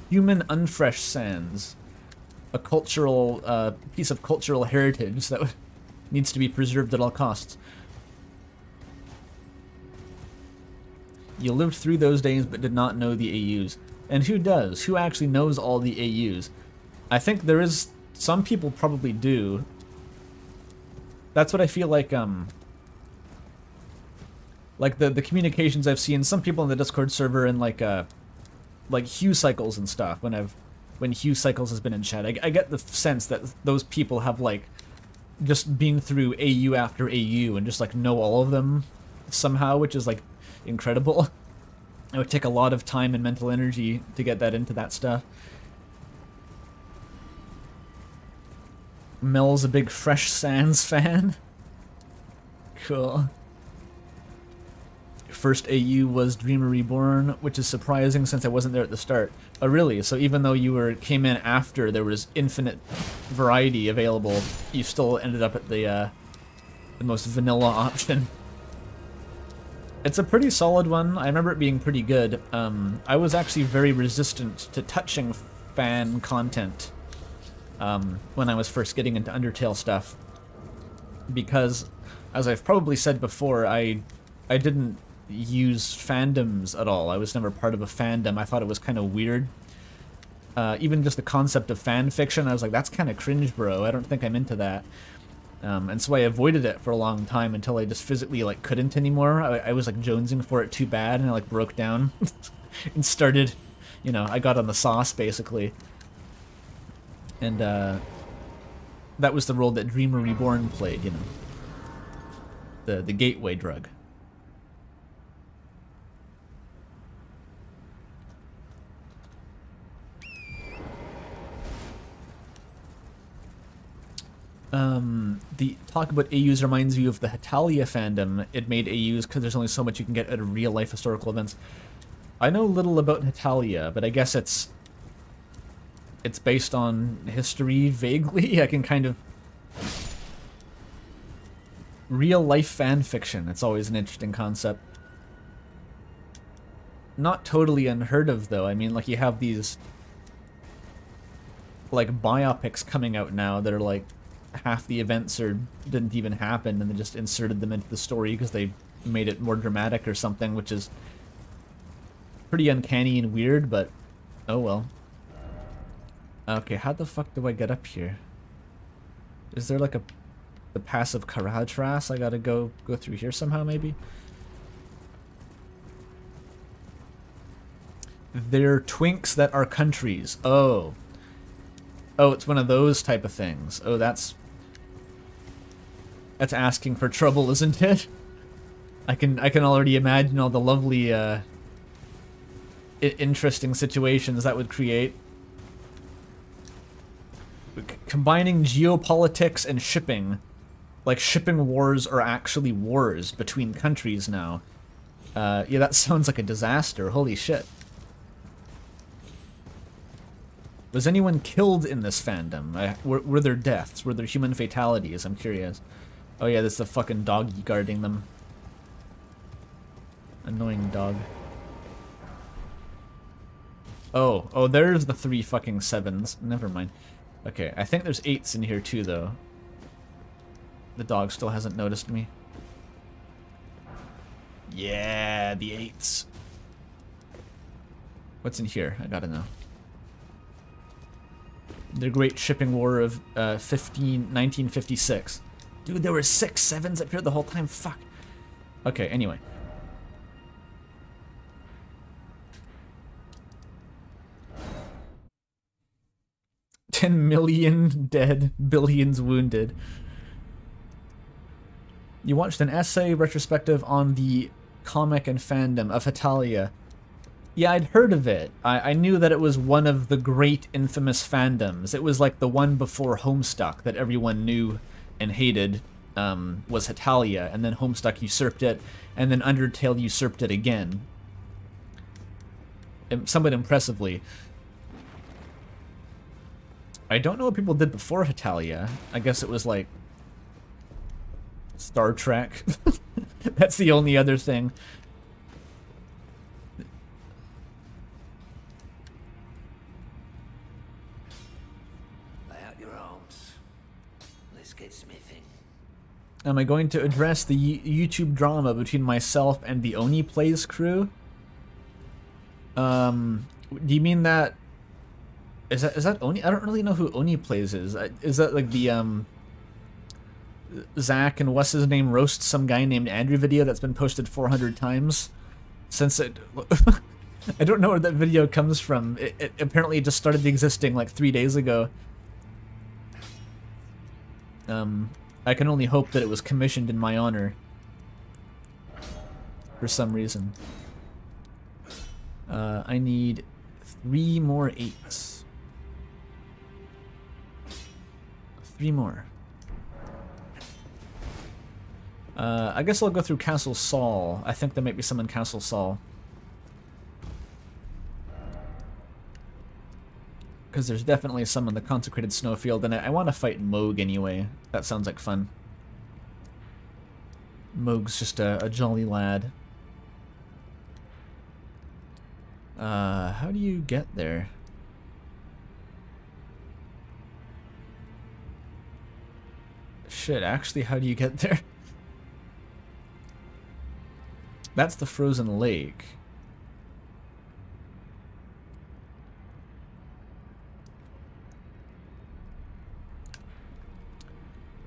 Human unfresh sands. A cultural, piece of cultural heritage that needs to be preserved at all costs. You lived through those days but did not know the AUs. And who does? Who actually knows all the AUs? I think there is... Some people probably do. That's what I feel like the communications I've seen, some people in the Discord server and like Hue Cycles and stuff, when Hue Cycles has been in chat, I get the sense that those people have like just been through AU after AU and just like know all of them somehow, which is like incredible. It would take a lot of time and mental energy to get that into that stuff. Mel's a big Fresh Sands fan. Cool. First AU was Dreamer Reborn, which is surprising since I wasn't there at the start. Oh really? So even though you came in after there was infinite variety available, you still ended up at the most vanilla option. It's a pretty solid one. I remember it being pretty good. I was actually very resistant to touching fan content when I was first getting into Undertale stuff, because, as I've probably said before, I didn't use fandoms at all. I was never part of a fandom. I thought it was kind of weird. Even just the concept of fan fiction, I was like, that's kind of cringe, bro. I don't think I'm into that. And so I avoided it for a long time until I just physically like couldn't anymore. I was like jonesing for it too bad, and I like broke down and started, you know, I got on the sauce basically. And that was the role that Dreamer Reborn played, you know. The gateway drug. The talk about AUs reminds you of the Hetalia fandom. It made AUs because there's only so much you can get out of real-life historical events. I know little about Hetalia, but I guess it's based on history, vaguely. I can kind of... Real-life fan fiction. It's always an interesting concept. Not totally unheard of, though. I mean, like, you have these... like, biopics coming out now that are, like, half the events didn't even happen, and they just inserted them into the story because they made it more dramatic or something, which is pretty uncanny and weird, but oh well. Okay, how the fuck do I get up here? Is there like the pass of Karatras? I gotta go through here somehow, maybe? They're twinks that are countries. Oh. Oh, it's one of those type of things. Oh, that's asking for trouble, isn't it? I can already imagine all the lovely interesting situations that would create. Combining geopolitics and shipping. Like, shipping wars are actually wars between countries now. Yeah, that sounds like a disaster. Holy shit. Was anyone killed in this fandom? Were there deaths? Were there human fatalities? I'm curious. Oh yeah, there's the fucking doggy guarding them. Annoying dog. Oh, there's the 3 fucking 7s. Never mind. Okay, I think there's 8s in here too, though. The dog still hasn't noticed me. Yeah, the 8s. What's in here? I gotta know. The Great Shipping War of 1956. Dude, there were 6 7s up here the whole time? Fuck. Okay, anyway. $10 million dead, billions wounded. You watched an essay retrospective on the comic and fandom of Hetalia. Yeah, I'd heard of it. I knew that it was one of the great infamous fandoms. It was like the one before Homestuck that everyone knew and hated was Hetalia, and then Homestuck usurped it, and then Undertale usurped it again. Somewhat impressively. I don't know what people did before Hetalia. I guess it was like Star Trek. That's the only other thing. Lay out your arms. Let's get smithing. Am I going to address the YouTube drama between myself and the Oni Plays crew? Do you mean that? Is that Oni? I don't really know who Oni Plays is. Is that like the Zach and what's his name roast some guy named Andrew video that's been posted 400 times since it? I don't know where that video comes from. It apparently just started existing like 3 days ago. I can only hope that it was commissioned in my honor for some reason. I need 3 more 8s. 3 more. I guess I'll go through Castle Saul. I think there might be some in Castle Saul. Because there's definitely some in the Consecrated Snowfield, and I want to fight Moog anyway. That sounds like fun. Moog's just a jolly lad. How do you get there? Shit, actually, how do you get there? That's the frozen lake.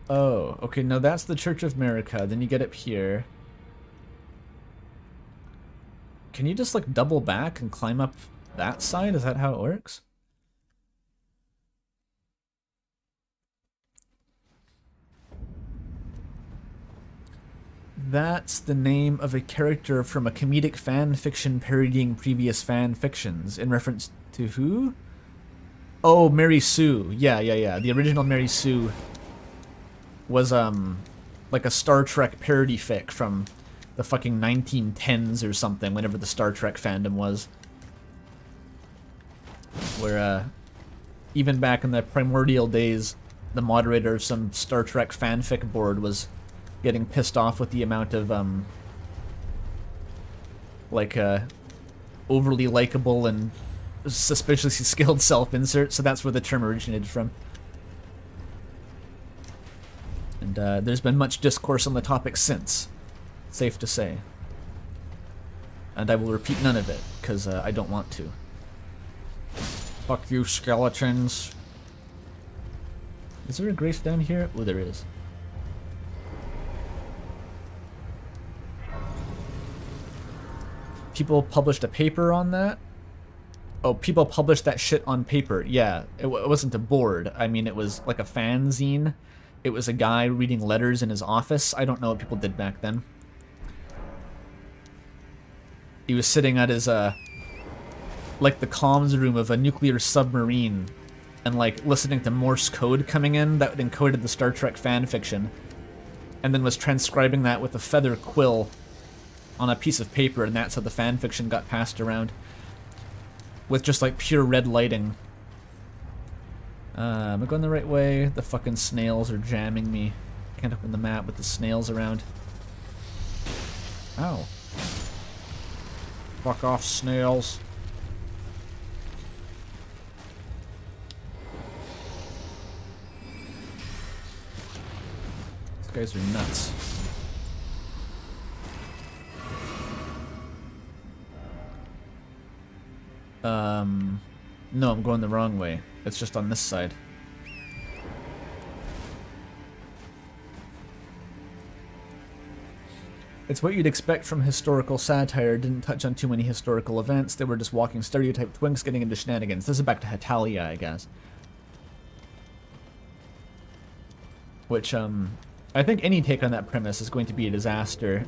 Oh, okay, no, that's the Church of America. Then you get up here. Can you just, like, double back and climb up that side? Is that how it works? That's the name of a character from a comedic fan fiction parodying previous fan fictions. In reference to who? Oh, Mary Sue. Yeah. The original Mary Sue was, like a Star Trek parody fic from the fucking 1910s or something, whenever the Star Trek fandom was. Where, even back in the primordial days, the moderator of some Star Trek fanfic board was getting pissed off with the amount of, like, overly likable and suspiciously skilled self-insert, so that's where the term originated from. And there's been much discourse on the topic since. Safe to say. And I will repeat none of it, because I don't want to. Fuck you, skeletons. Is there a grace down here? Oh, there is. People published a paper on that? Oh, people published that shit on paper. Yeah, it wasn't a board. I mean, it was like a fanzine. It was a guy reading letters in his office. I don't know what people did back then. He was sitting at his, like the comms room of a nuclear submarine and, like, listening to Morse code coming in that encoded the Star Trek fanfiction, and then was transcribing that with a feather quill on a piece of paper, and that's how the fanfiction got passed around. With just, like, pure red lighting. Am I going the right way? The fucking snails are jamming me. Can't open the map with the snails around. Ow. Fuck off, snails. These guys are nuts. No, I'm going the wrong way. It's just on this side. It's what you'd expect from historical satire. Didn't touch on too many historical events. They were just walking stereotype twinks getting into shenanigans. This is back to Hetalia, I guess. Which, I think any take on that premise is going to be a disaster.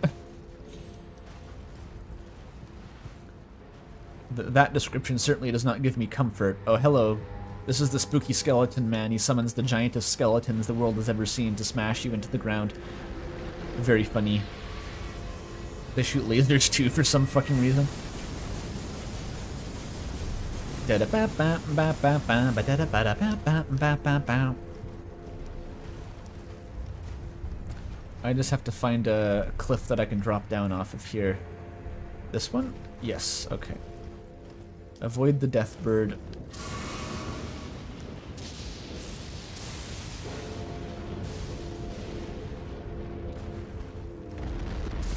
That description certainly does not give me comfort. Oh, hello. This is the spooky skeleton man. He summons the giantest skeletons the world has ever seen to smash you into the ground. Very funny. They shoot lasers too for some fucking reason. I just have to find a cliff that I can drop down off of here. This one? Yes, okay. Avoid the death bird.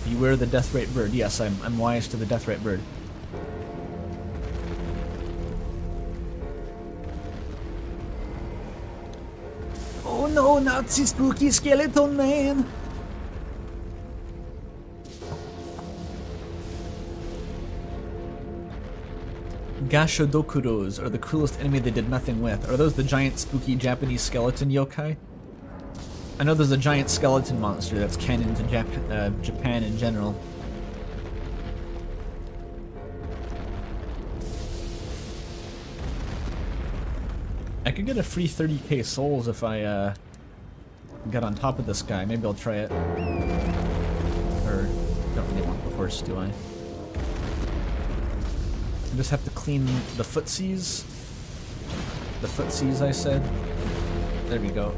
Beware the death rate bird. Yes, I'm wise to the death rate bird. Oh no, Nazi spooky skeleton man! Gashodokuros are the cruelest enemy they did nothing with. Are those the giant spooky Japanese skeleton yokai? I know there's a giant skeleton monster that's canon to Japan in general. I could get a free 30k souls if I get on top of this guy. Maybe I'll try it. Or don't really want the horse, do I? I just have to clean the footsies. The footsies, I said. There we go.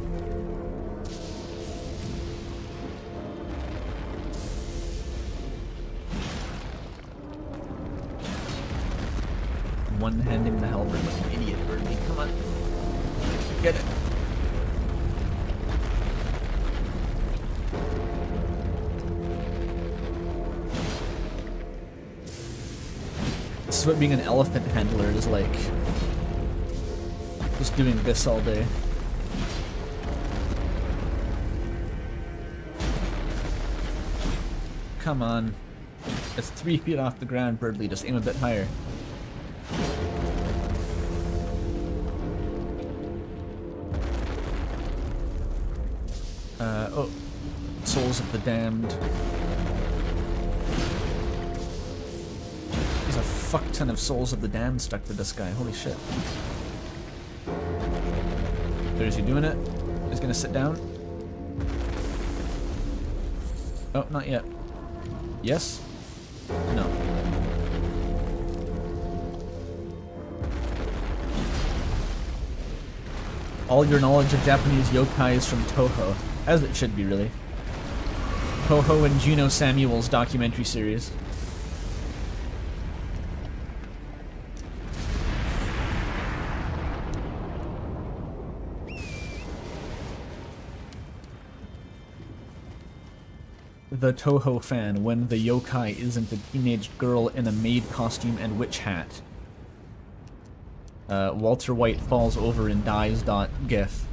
One-handing the halberd like an idiot, Berdly. Come on. Get it. This is what being an elephant handler is like. Just doing this all day. Come on. It's 3 feet off the ground, Berdly. Just aim a bit higher. Oh. Souls of the Damned. There's a fuck ton of Souls of the Damned stuck to this guy. Holy shit. There's he doing it. He's gonna sit down. Oh, not yet. Yes? No. All your knowledge of Japanese yokai is from Toho. As it should be, really. Toho and Juno Samuel's documentary series. the Toho fan when the yokai isn't a teenage girl in a maid costume and witch hat. Walter White falls over and dies. GIF.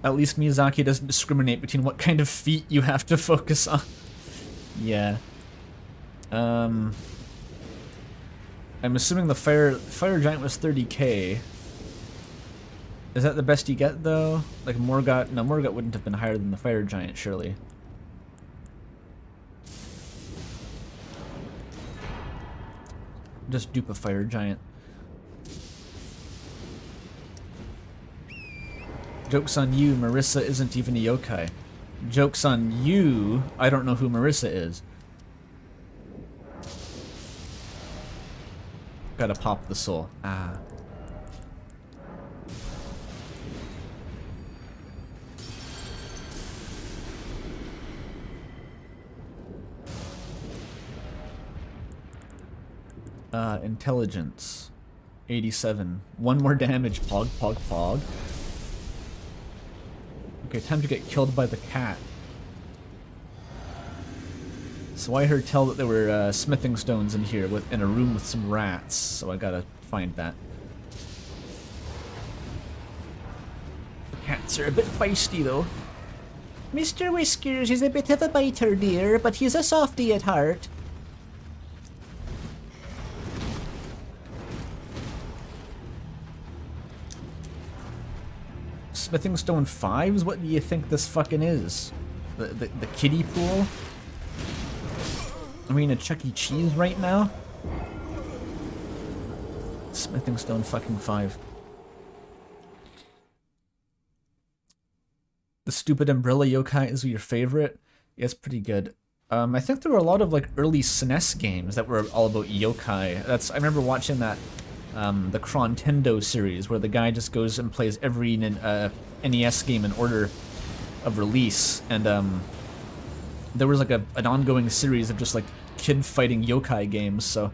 At least Miyazaki doesn't discriminate between what kind of feat you have to focus on. Yeah. I'm assuming the fire giant was 30k. Is that the best you get though? Like Morgott? No, Morgott wouldn't have been higher than the fire giant, surely. Just dupe a fire giant. Joke's on you, Marissa isn't even a yokai. Joke's on you, I don't know who Marissa is. Gotta pop the soul. Ah. Intelligence. 87. One more damage, pog, pog, pog. Okay, time to get killed by the cat. So I heard tell that there were smithing stones in here in a room with some rats, so I gotta find that. The cats are a bit feisty though. Mr. Whiskers is a bit of a biter, dear, but he's a softie at heart. Smithing Stone 5s? What do you think this fucking is? The kiddie pool? Are we in a Chuck E. Cheese right now? Smithing Stone fucking 5. The stupid umbrella yokai is your favorite? Yeah, it's pretty good. I think there were a lot of like early SNES games that were all about yokai. I remember watching that the Crontendo series, where the guy just goes and plays every NES game in order of release, and there was like an ongoing series of just like kid fighting yokai games. So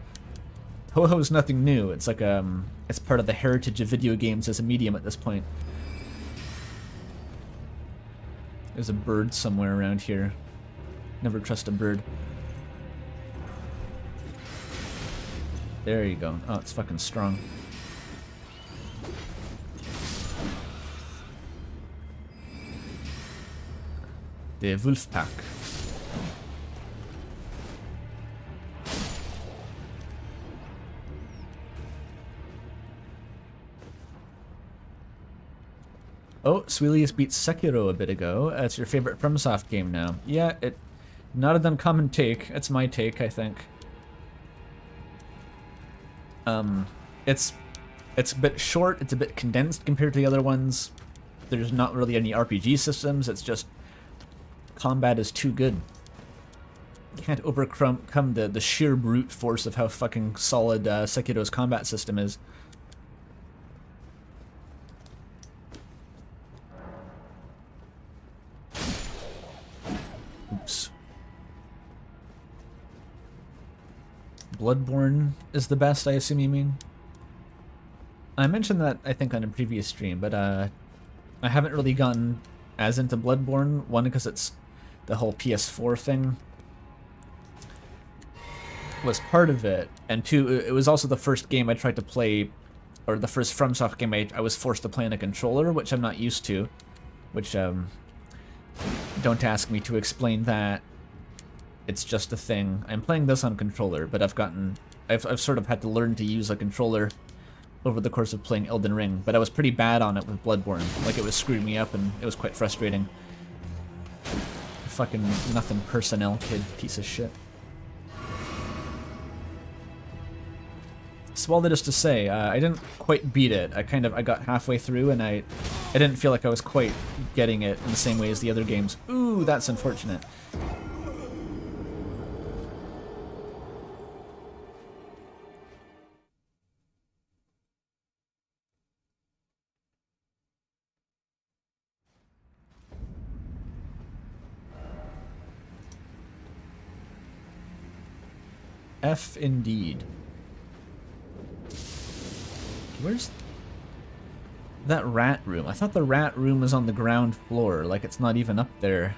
Toho's nothing new. It's like it's part of the heritage of video games as a medium at this point. There's a bird somewhere around here. Never trust a bird. There you go. Oh, it's fucking strong. The wolf pack. Oh, Swelius beat Sekiro a bit ago. It's your favorite FromSoft game now. Yeah, not an uncommon take. It's my take, I think. It's a bit short, it's a bit condensed compared to the other ones. There's not really any RPG systems, it's just combat is too good. You can't overcome the sheer brute force of how fucking solid Sekiro's combat system is. Oops. Bloodborne is the best, I assume you mean? I mentioned that, I think, on a previous stream, but I haven't really gotten as into Bloodborne. One, because it's the whole PS4 thing was part of it, and two, it was also the first game I tried to play, or the first FromSoft game I was forced to play on a controller, which I'm not used to, which, don't ask me to explain that. It's just a thing. I'm playing this on controller, but I've sort of had to learn to use a controller over the course of playing Elden Ring, but I was pretty bad on it with Bloodborne. Like, it was screwing me up, and it was quite frustrating. Fucking nothing personnel kid, piece of shit. Swallowed is to say, I didn't quite beat it. I got halfway through, and I didn't feel like I was quite getting it in the same way as the other games. Ooh, that's unfortunate. F indeed. Where's that rat room? I thought the rat room was on the ground floor, like it's not even up there.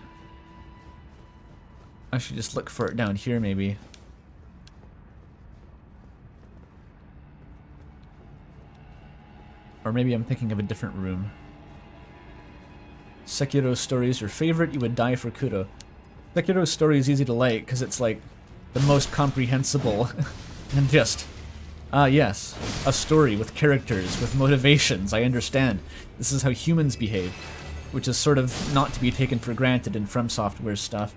I should just look for it down here, maybe. Or maybe I'm thinking of a different room. Sekiro's story is your favorite, you would die for Kuro. Sekiro's story is easy to like, because it's like the most comprehensible and just... Ah, yes. A story with characters, with motivations, I understand. This is how humans behave, which is sort of not to be taken for granted in From Software's stuff.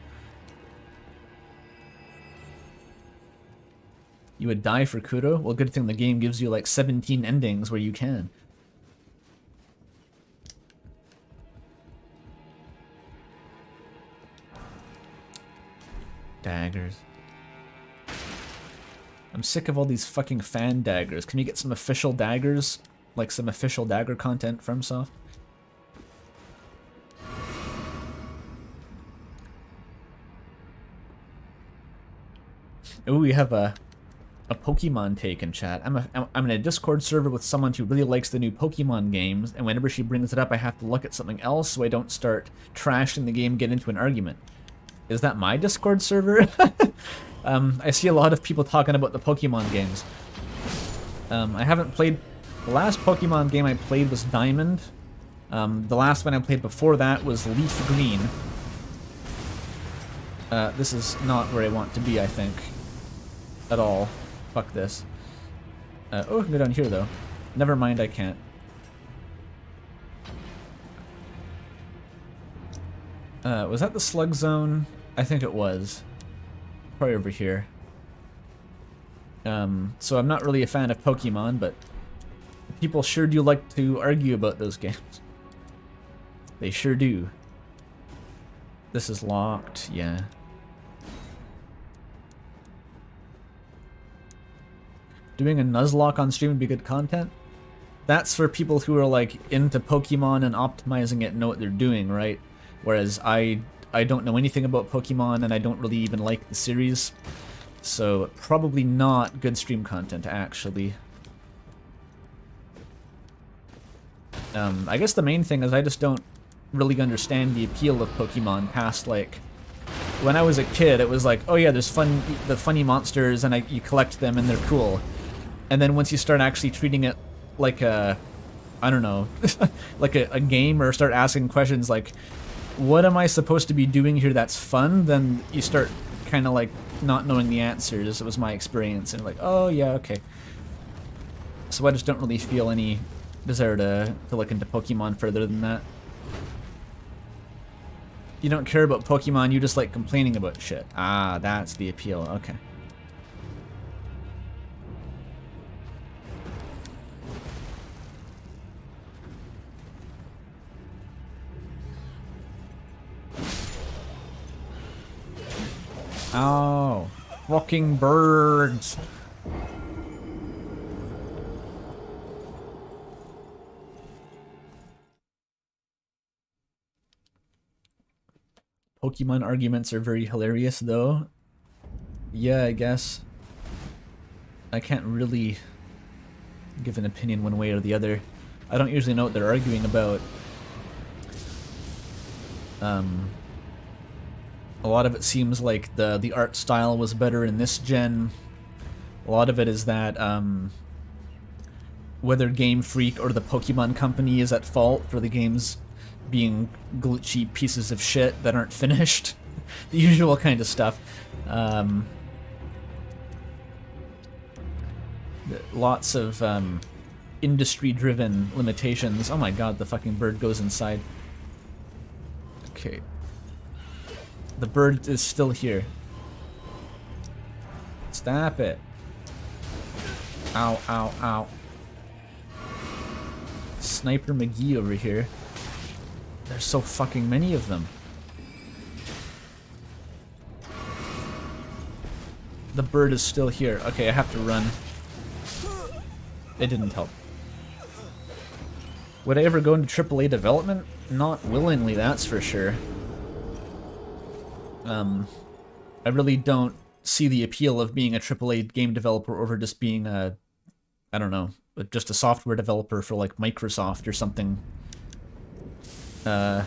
You would die for Kuro? Well, good thing the game gives you like 17 endings where you can. Daggers. I'm sick of all these fucking fan daggers. Can we get some official daggers? Like some official dagger content from Soft? Oh, we have a Pokemon take in chat. I'm in a Discord server with someone who really likes the new Pokemon games, and whenever she brings it up, I have to look at something else so I don't start trashing the game and get into an argument. Is that my Discord server? I see a lot of people talking about the Pokemon games. I haven't played... The last Pokemon game I played was Diamond. The last one I played before that was Leaf Green. This is not where I want to be, I think. At all. Fuck this. Oh, I can go down here, though. Never mind, I can't. Was that the Slug Zone? I think it was. Probably over here. So I'm not really a fan of Pokemon, but people sure do like to argue about those games. They sure do. This is locked, yeah. Doing a Nuzlocke on stream would be good content? That's for people who are like into Pokemon and optimizing it and know what they're doing, right? Whereas I don't know anything about Pokemon and I don't really even like the series. So probably not good stream content, actually. I guess the main thing is I just don't really understand the appeal of Pokemon past, like, when I was a kid it was like, oh yeah, there's the funny monsters and you collect them and they're cool. And then once you start actually treating it like a, I don't know, like a game, or start asking questions like, what am I supposed to be doing here that's fun? Then you start kind of like not knowing the answers. It was my experience, and like, oh yeah, okay. So I just don't really feel any desire to look into Pokemon further than that. You don't care about Pokemon, you just like complaining about shit. Ah, that's the appeal, okay. Oh, fucking birds. Pokemon arguments are very hilarious, though. Yeah, I guess. I can't really give an opinion one way or the other. I don't usually know what they're arguing about. A lot of it seems like the art style was better in this gen. A lot of it is that whether Game Freak or the Pokemon Company is at fault for the games being glitchy pieces of shit that aren't finished. The usual kind of stuff. Lots of industry-driven limitations. Oh my god, the fucking bird goes inside. Okay. The bird is still here. Stop it. Ow, ow, ow. Sniper McGee over here. There's so fucking many of them. The bird is still here. Okay, I have to run. It didn't help. Would I ever go into AAA development? Not willingly, that's for sure. I really don't see the appeal of being a AAA game developer over just being a, I don't know, just a software developer for like Microsoft or something. Because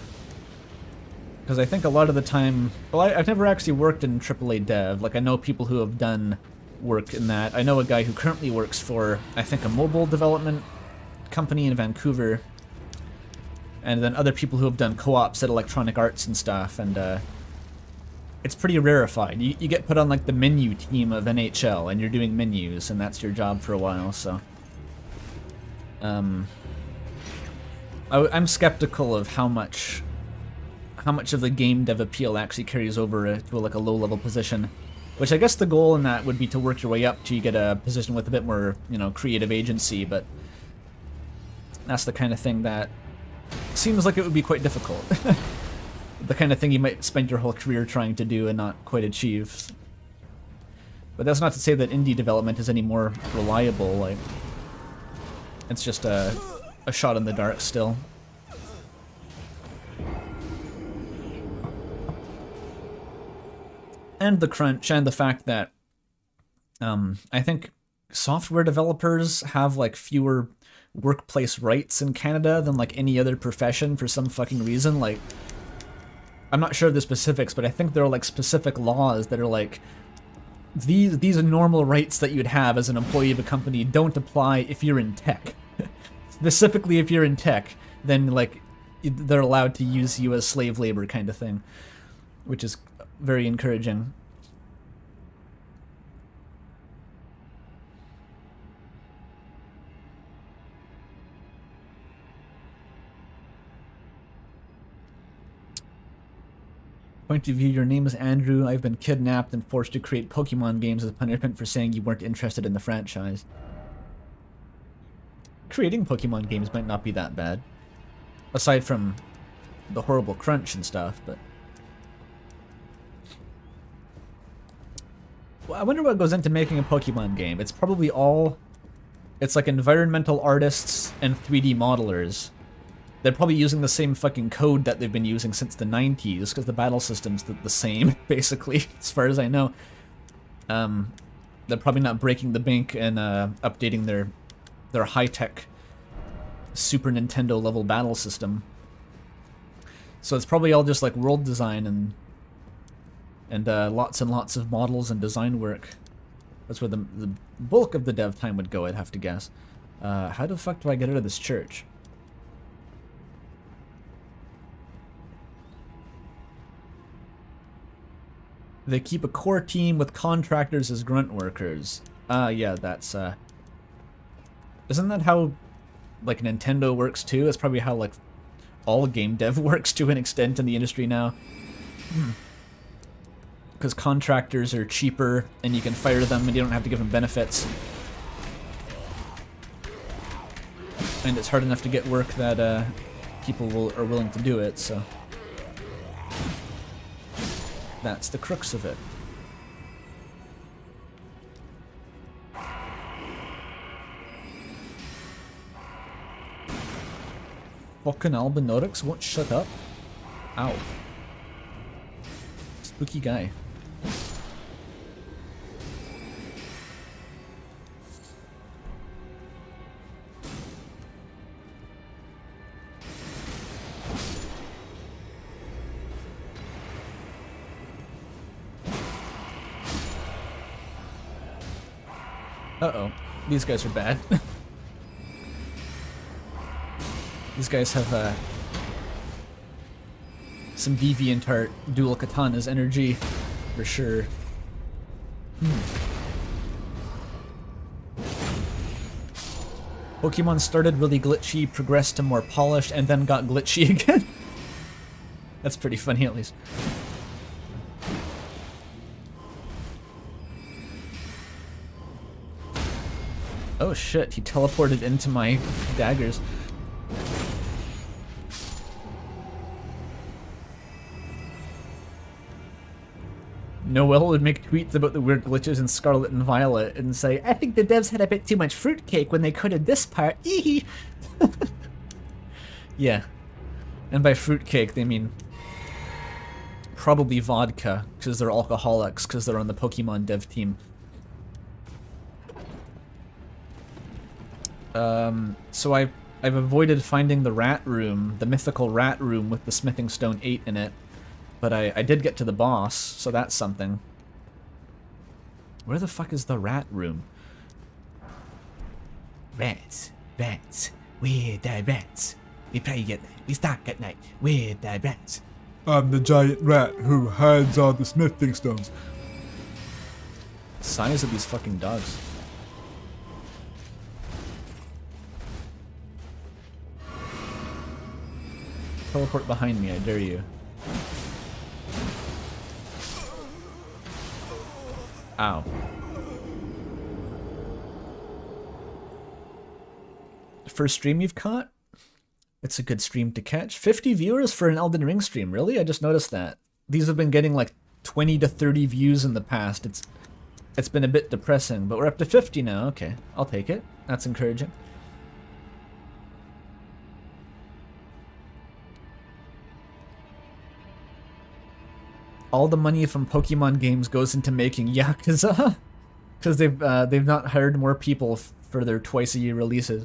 I think a lot of the time, well, I've never actually worked in AAA dev. Like, I know people who have done work in that. I know a guy who currently works for, I think, a mobile development company in Vancouver, and then other people who have done co-ops at Electronic Arts and stuff, and it's pretty rarefied. You get put on like the menu team of NHL, and you're doing menus, and that's your job for a while, so... I'm skeptical of how much of the game dev appeal actually carries over to like a low-level position. Which I guess the goal in that would be to work your way up till you get a position with a bit more, you know, creative agency, but that's the kind of thing that seems like it would be quite difficult. The kind of thing you might spend your whole career trying to do and not quite achieve. But that's not to say that indie development is any more reliable, like, it's just a shot in the dark still. And the crunch, and the fact that I think software developers have like fewer workplace rights in Canada than like any other profession for some fucking reason. Like, I'm not sure of the specifics, but I think there are like specific laws that are like, these normal rights that you'd have as an employee of a company don't apply if you're in tech. Specifically if you're in tech, then like they're allowed to use you as slave labor kind of thing, which is very encouraging. Point of view, your name is Andrew. I've been kidnapped and forced to create Pokemon games as punishment for saying you weren't interested in the franchise. Creating Pokemon games might not be that bad. Aside from the horrible crunch and stuff, but... Well, I wonder what goes into making a Pokemon game. It's probably all... It's like environmental artists and 3D modelers. They're probably using the same fucking code that they've been using since the 90s, because the battle system's the same, basically, as far as I know. They're probably not breaking the bank and updating their high-tech Super Nintendo level battle system. So it's probably all just like world design and lots and lots of models and design work. That's where the bulk of the dev time would go, I'd have to guess. How the fuck do I get out of this church? They keep a core team with contractors as grunt workers. Yeah, that's, isn't that how, like, Nintendo works too? That's probably how, like, all game dev works to an extent in the industry now. Because contractors are cheaper, and you can fire them, and you don't have to give them benefits. And it's hard enough to get work that, people are willing to do it, so... That's the crux of it. Fucking Albinotics won't shut up. Ow. Spooky guy. Uh-oh. These guys are bad. These guys have, some DeviantArt dual katanas energy, for sure. Pokemon started really glitchy, progressed to more polished, and then got glitchy again. That's pretty funny, at least. Oh shit, he teleported into my daggers. Noelle would make tweets about the weird glitches in Scarlet and Violet and say, I think the devs had a bit too much fruitcake when they coded this part. Eehee. Yeah. And by fruitcake, they mean probably vodka, because they're alcoholics, because they're on the Pokemon dev team. So I've avoided finding the rat room, the mythical rat room with the smithing stone 8 in it, but I did get to the boss, so that's something. Where the fuck is the rat room? Rats, rats, where the rats? We play at night, we stalk at night, where the rats? I'm the giant rat who hides all the smithing stones. Size of these fucking dogs. Teleport behind me, I dare you. Ow. First stream you've caught? It's a good stream to catch. 50 viewers for an Elden Ring stream, really? I just noticed that. These have been getting like 20 to 30 views in the past. It's been a bit depressing, but we're up to 50 now. Okay, I'll take it. That's encouraging. All the money from Pokemon games goes into making Yakuza, because they've not hired more people for their twice-a-year releases.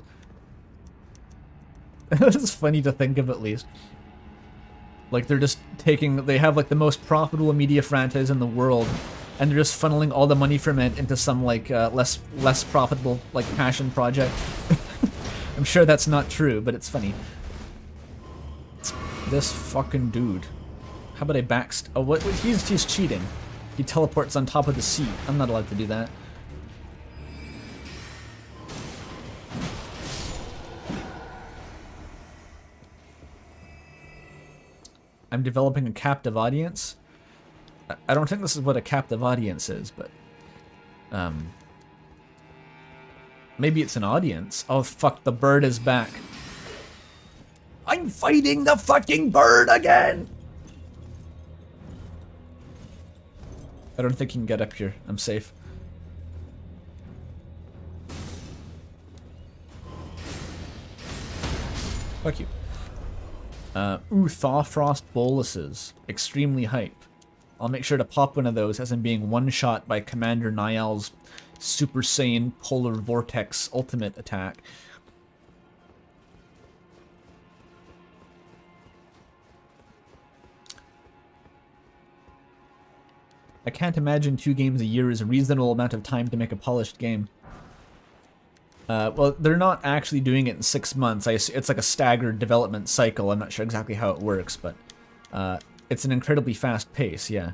It's funny to think of, at least. Like, they're just they have like the most profitable media franchise in the world, and they're just funneling all the money from it into some like less profitable like passion project. I'm sure that's not true, but it's funny. This fucking dude. How about I backst? Oh, what? He's cheating. He teleports on top of the seat. I'm not allowed to do that. I'm developing a captive audience. I don't think this is what a captive audience is, but maybe it's an audience. Oh fuck, the bird is back. I'm fighting the fucking bird again! I don't think he can get up here. I'm safe. Fuck you. Ooh, Thawfrost boluses. Extremely hype. I'll make sure to pop one of those as I'm being one-shot by Commander Niall's Super Saiyan Polar Vortex ultimate attack. I can't imagine 2 games a year is a reasonable amount of time to make a polished game. Well, they're not actually doing it in 6 months. It's like a staggered development cycle. I'm not sure exactly how it works, but it's an incredibly fast pace, yeah.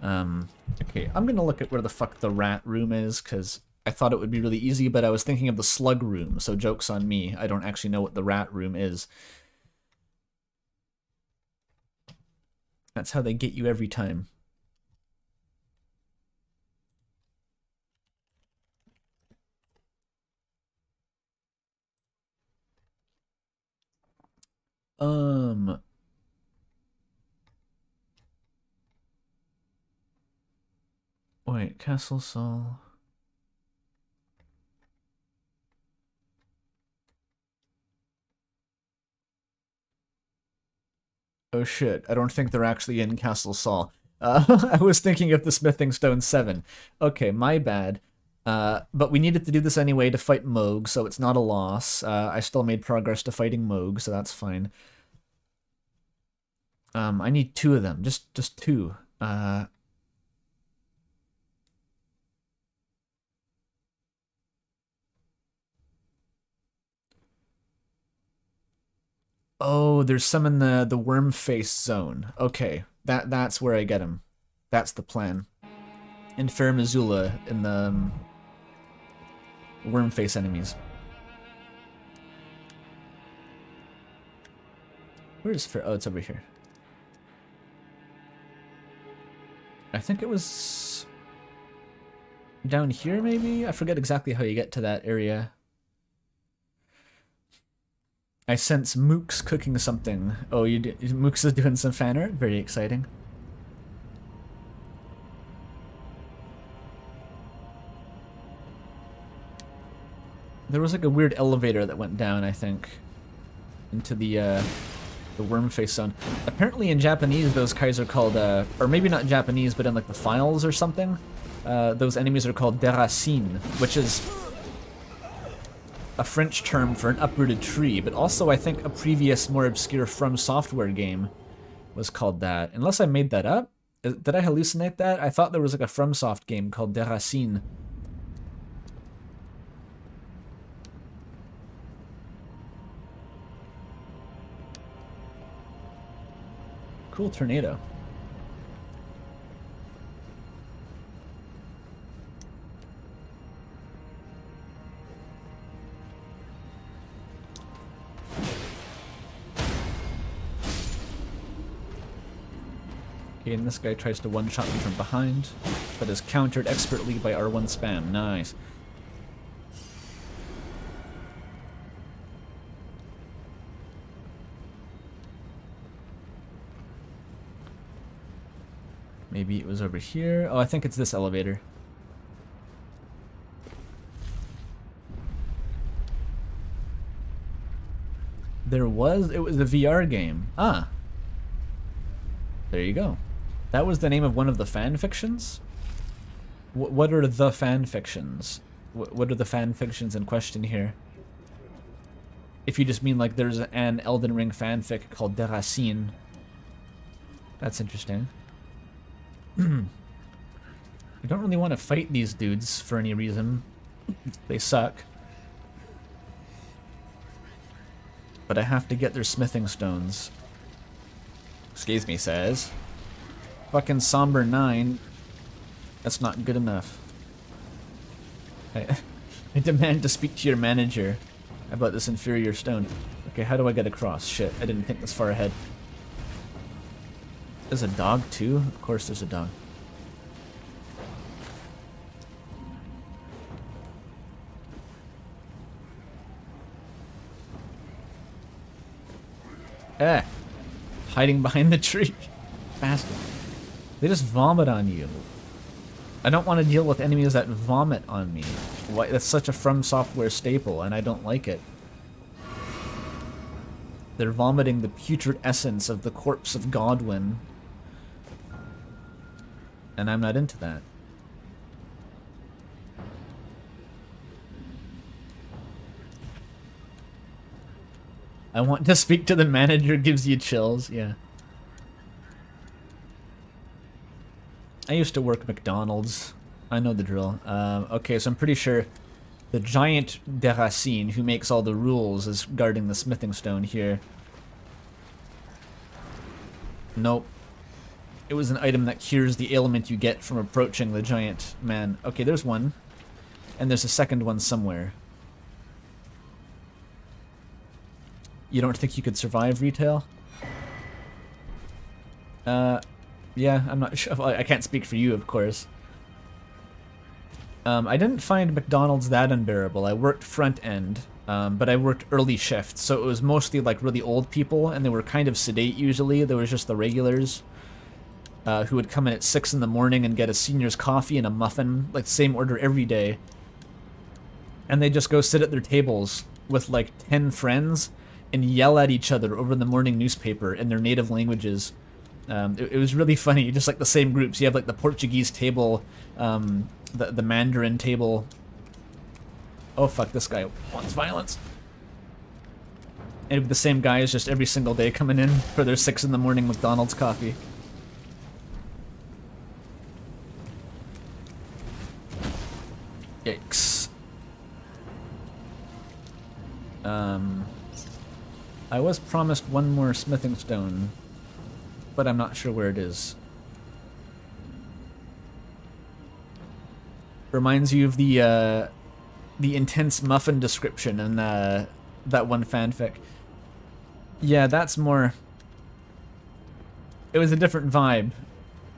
Okay, I'm gonna look at where the fuck the rat room is, because I thought it would be really easy, but I was thinking of the slug room, so joke's on me. I don't actually know what the rat room is. That's how they get you every time. Wait, Castle Sol. Oh shit, I don't think they're actually in Castle Sol. I was thinking of the Smithing Stone 7. Okay, my bad. But we needed to do this anyway to fight Moog, so it's not a loss. I still made progress to fighting Moog, so that's fine. I need 2 of them, just 2. Oh, there's some in the worm face zone. Okay, that's where I get him. That's the plan. In Fair Missoula, in the worm face enemies. Where is Fair? Oh, it's over here. I think it was down here, maybe? I forget exactly how you get to that area. I sense Mook's cooking something. Oh, Mook's is doing some fan art? Very exciting. There was like a weird elevator that went down, I think, into the The worm face zone. Apparently in Japanese those guys are called, or maybe not Japanese, but in like the files or something, those enemies are called deracines, which is a French term for an uprooted tree, but also I think a previous more obscure From Software game was called that. Unless I made that up? Did I hallucinate that? I thought there was like a FromSoft game called Deracines. Cool tornado. Okay, and this guy tries to one-shot me from behind, but is countered expertly by R1 spam. Nice. Maybe it was over here. Oh, I think it's this elevator. It was a VR game. Ah. There you go. That was the name of one of the fan fictions? What are the fan fictions? What are the fan fictions in question here? If you just mean like there's an Elden Ring fanfic called Deracines. That's interesting. I don't really want to fight these dudes for any reason. They suck. But I have to get their smithing stones. Excuse me, says. Fucking Somber 9. That's not good enough. I demand to speak to your manager about this inferior stone. Okay, how do I get across? Shit, I didn't think this far ahead. There's a dog too? Of course there's a dog. Hiding behind the tree. Bastard. They just vomit on you. I don't want to deal with enemies that vomit on me. Why? That's such a From Software staple, and I don't like it. They're vomiting the putrid essence of the corpse of Godwin. And I'm not into that. I want to speak to the manager, gives you chills, yeah. I used to work at McDonald's. I know the drill. Okay, so I'm pretty sure the giant Deracines, who makes all the rules, is guarding the smithing stone here. Nope. It was an item that cures the ailment you get from approaching the giant man. Okay, there's one. And there's a second one somewhere. You don't think you could survive retail? Yeah, I'm not sure. Well, I can't speak for you, of course. I didn't find McDonald's that unbearable. I worked front end, but I worked early shift, so it was mostly like really old people, and they were kind of sedate usually. There was just the regulars who would come in at 6 in the morning and get a senior's coffee and a muffin, like same order every day. And they just go sit at their tables with like 10 friends and yell at each other over the morning newspaper in their native languages. It was really funny, just like the same groups. You have like the Portuguese table, the Mandarin table. Oh fuck, this guy wants violence. And the same guys just every single day coming in for their 6 in the morning McDonald's coffee. Yikes. I was promised one more smithing stone, but I'm not sure where it is. Reminds you of the intense muffin description in that one fanfic. Yeah, that's more... It was a different vibe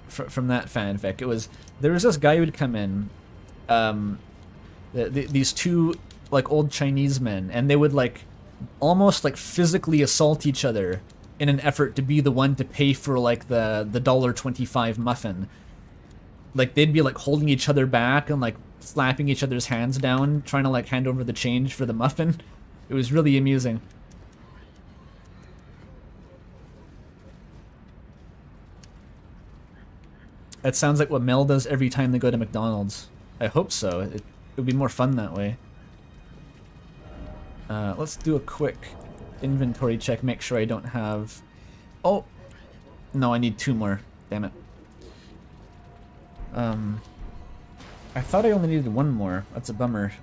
from that fanfic. There was this guy who'd come in, these two like old Chinese men, and they would like almost like physically assault each other in an effort to be the one to pay for like the $1.25 muffin. Like they'd be like holding each other back and like slapping each other's hands down, trying to like hand over the change for the muffin. It was really amusing. That sounds like what Mel does every time they go to McDonald's. I hope so. It would be more fun that way. Let's do a quick inventory check, make sure I don't have... Oh! No, I need 2 more. Damn it. I thought I only needed 1 more. That's a bummer.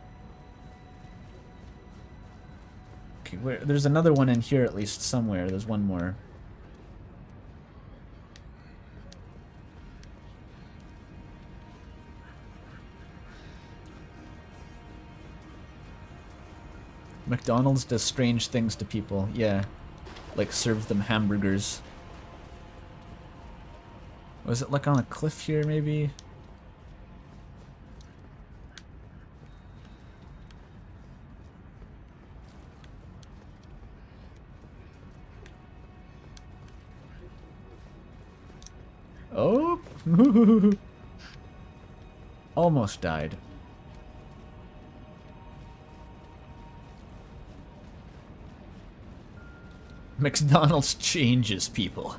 Okay, there's another one in here at least somewhere. There's 1 more. McDonald's does strange things to people, yeah. Like serves them hamburgers. Was it like on a cliff here, maybe? Oh! Almost died. McDonald's changes people.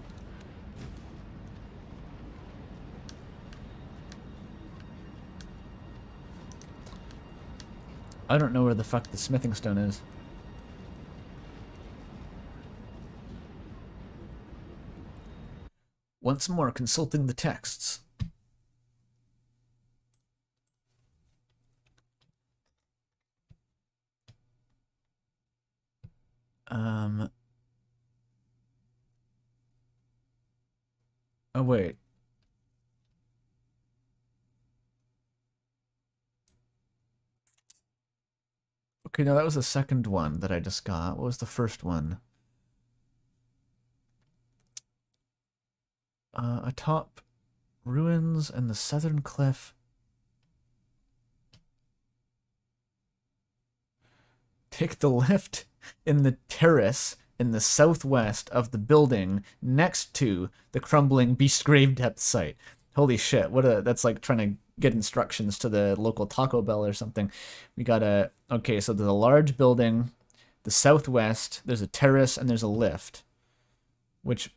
I don't know where the fuck the smithing stone is. Once more consulting the texts. Oh, wait. Okay, no, that was the second one that I just got. What was the first one? Atop ruins and the southern cliff. Take the lift in the terrace in the southwest of the building next to the crumbling Beast Grave Depth site. Holy shit, that's like trying to get instructions to the local Taco Bell or something. We got okay, so there's a large building, the southwest, there's a terrace, and there's a lift. Which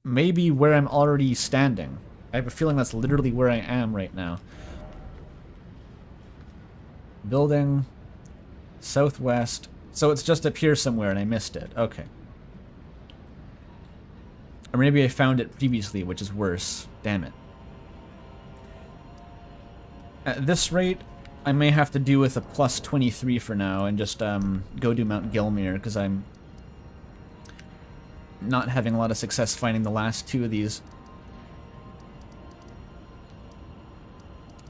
may be where I'm already standing. I have a feeling that's literally where I am right now. Building, southwest. So it's just up here somewhere and I missed it. Okay. Or maybe I found it previously, which is worse. Damn it. At this rate, I may have to do with a plus 23 for now and just go do Mount Gelmir, because I'm not having a lot of success finding the last 2 of these.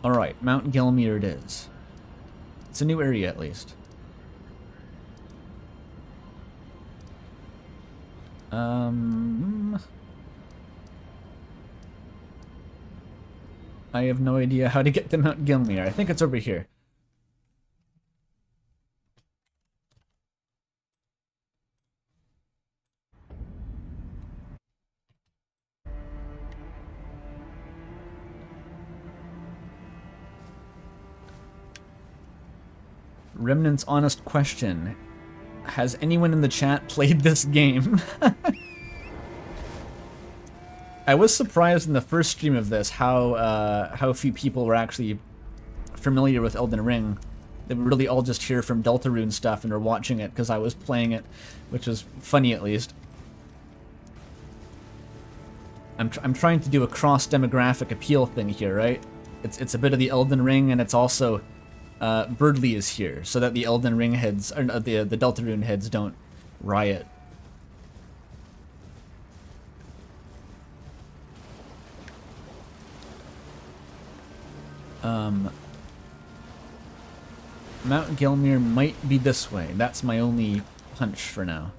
Alright, Mount Gelmir it is. It's a new area at least. I have no idea how to get to Mount Gelmir. I think it's over here. Remnant's honest question. Has anyone in the chat played this game? I was surprised in the first stream of this how few people were actually familiar with Elden Ring. They were really all just here from Deltarune stuff and were watching it because I was playing it, which was funny at least. I'm trying to do a cross-demographic appeal thing here, right? It's a bit of the Elden Ring, and it's also Berdly is here, so that the Elden Ring heads, or the Deltarune heads don't riot. Mount Gelmir might be this way. That's my only hunch for now.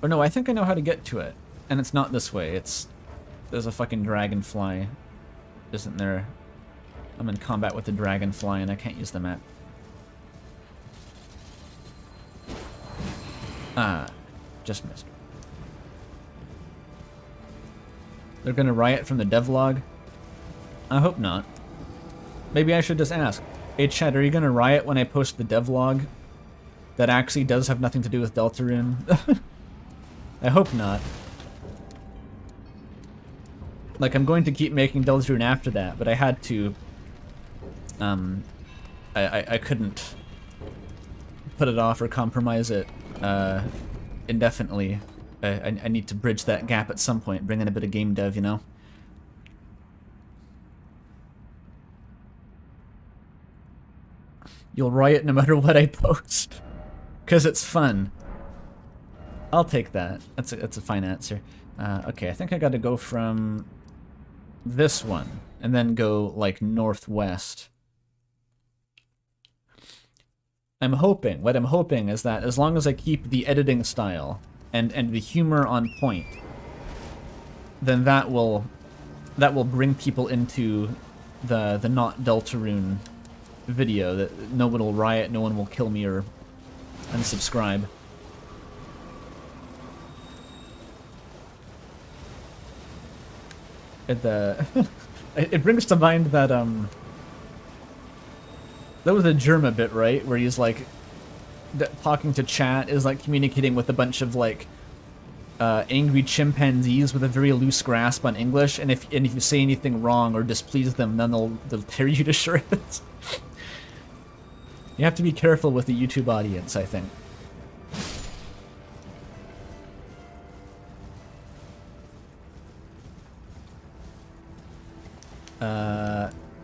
Oh no, I think I know how to get to it. And it's not this way. There's a fucking dragonfly. Isn't there? I'm in combat with the dragonfly and I can't use the map. Ah, just missed. They're gonna riot from the devlog? I hope not. Maybe I should just ask. Hey chat, are you gonna riot when I post the devlog? That actually does have nothing to do with Deltarune? I hope not. Like, I'm going to keep making Deltarune after that, but I had to... I couldn't put it off or compromise it indefinitely. I need to bridge that gap at some point, bring in a bit of game dev, you know? You'll riot no matter what I post. Because it's fun. I'll take that. That's a fine answer. Okay, I think I gotta go from this one, and then go, like, northwest. What I'm hoping is that as long as I keep the editing style and the humor on point, then that will bring people into the not Deltarune video. That no one will riot, no one will kill me or unsubscribe. It brings to mind that that was a Germa bit, right? Where he's like talking to chat is like communicating with a bunch of like angry chimpanzees with a very loose grasp on English, and if you say anything wrong or displease them, then they'll tear you to shreds. You have to be careful with the YouTube audience, I think.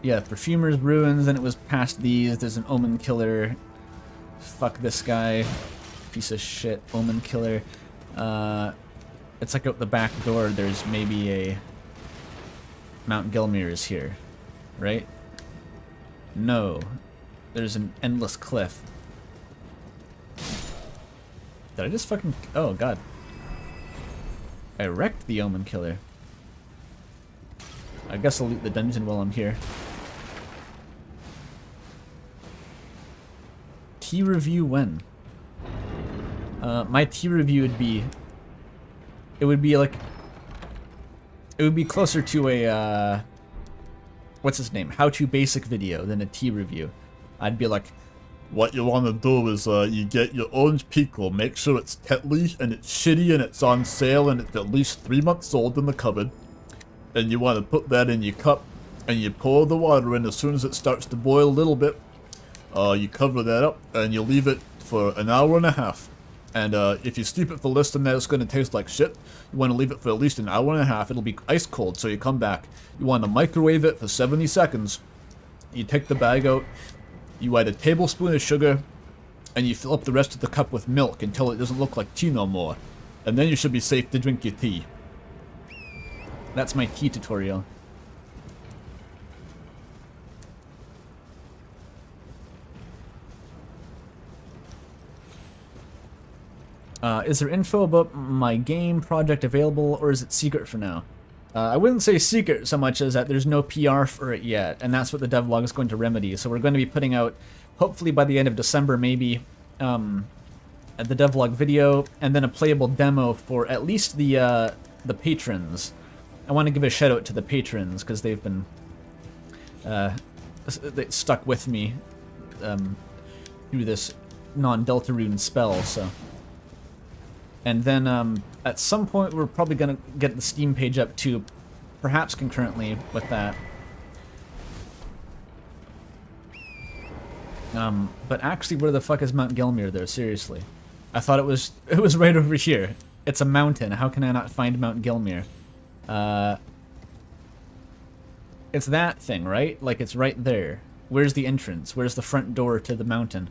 Yeah, Perfumer's Ruins, and it was past these. There's an Omen Killer. Fuck this guy. Piece of shit. Omen Killer. It's like out the back door, there's maybe a... Mount Gelmir is here, right? No. There's an endless cliff. Did I just fucking... Oh, God. I wrecked the Omen Killer. I guess I'll loot the dungeon while I'm here. Tea review when? My tea review would be... It would be like... It would be closer to a, what's his name? How-to basic video than a tea review. I'd be like, What you want to do is you get your orange pickle, make sure it's Tetley and it's shitty and it's on sale and it's at least 3 months old in the cupboard. And you want to put that in your cup and you pour the water in as soon as it starts to boil a little bit. You cover that up and you leave it for an hour and a half. And if you steep it for less than that, it's going to taste like shit. You want to leave it for at least an hour and a half. It'll be ice cold, so you come back. You want to microwave it for 70 seconds. You take the bag out. You add a tablespoon of sugar. And you fill up the rest of the cup with milk until it doesn't look like tea no more. And then you should be safe to drink your tea. That's my tea tutorial. Is there info about my game project available, or is it secret for now? I wouldn't say secret so much as that there's no PR for it yet, and that's what the devlog is going to remedy. So we're going to be putting out, hopefully by the end of December maybe, the devlog video, and then a playable demo for at least the patrons. I want to give a shout out to the patrons, because they've been they stuck with me through this non-Deltarune spell, so... And then at some point we're probably going to get the Steam page up too, perhaps concurrently with that. But actually, where the fuck is Mount Gelmir there? Seriously. I thought it was right over here. It's a mountain. How can I not find Mount Gelmir? It's that thing, right? Like, it's right there. Where's the entrance? Where's the front door to the mountain?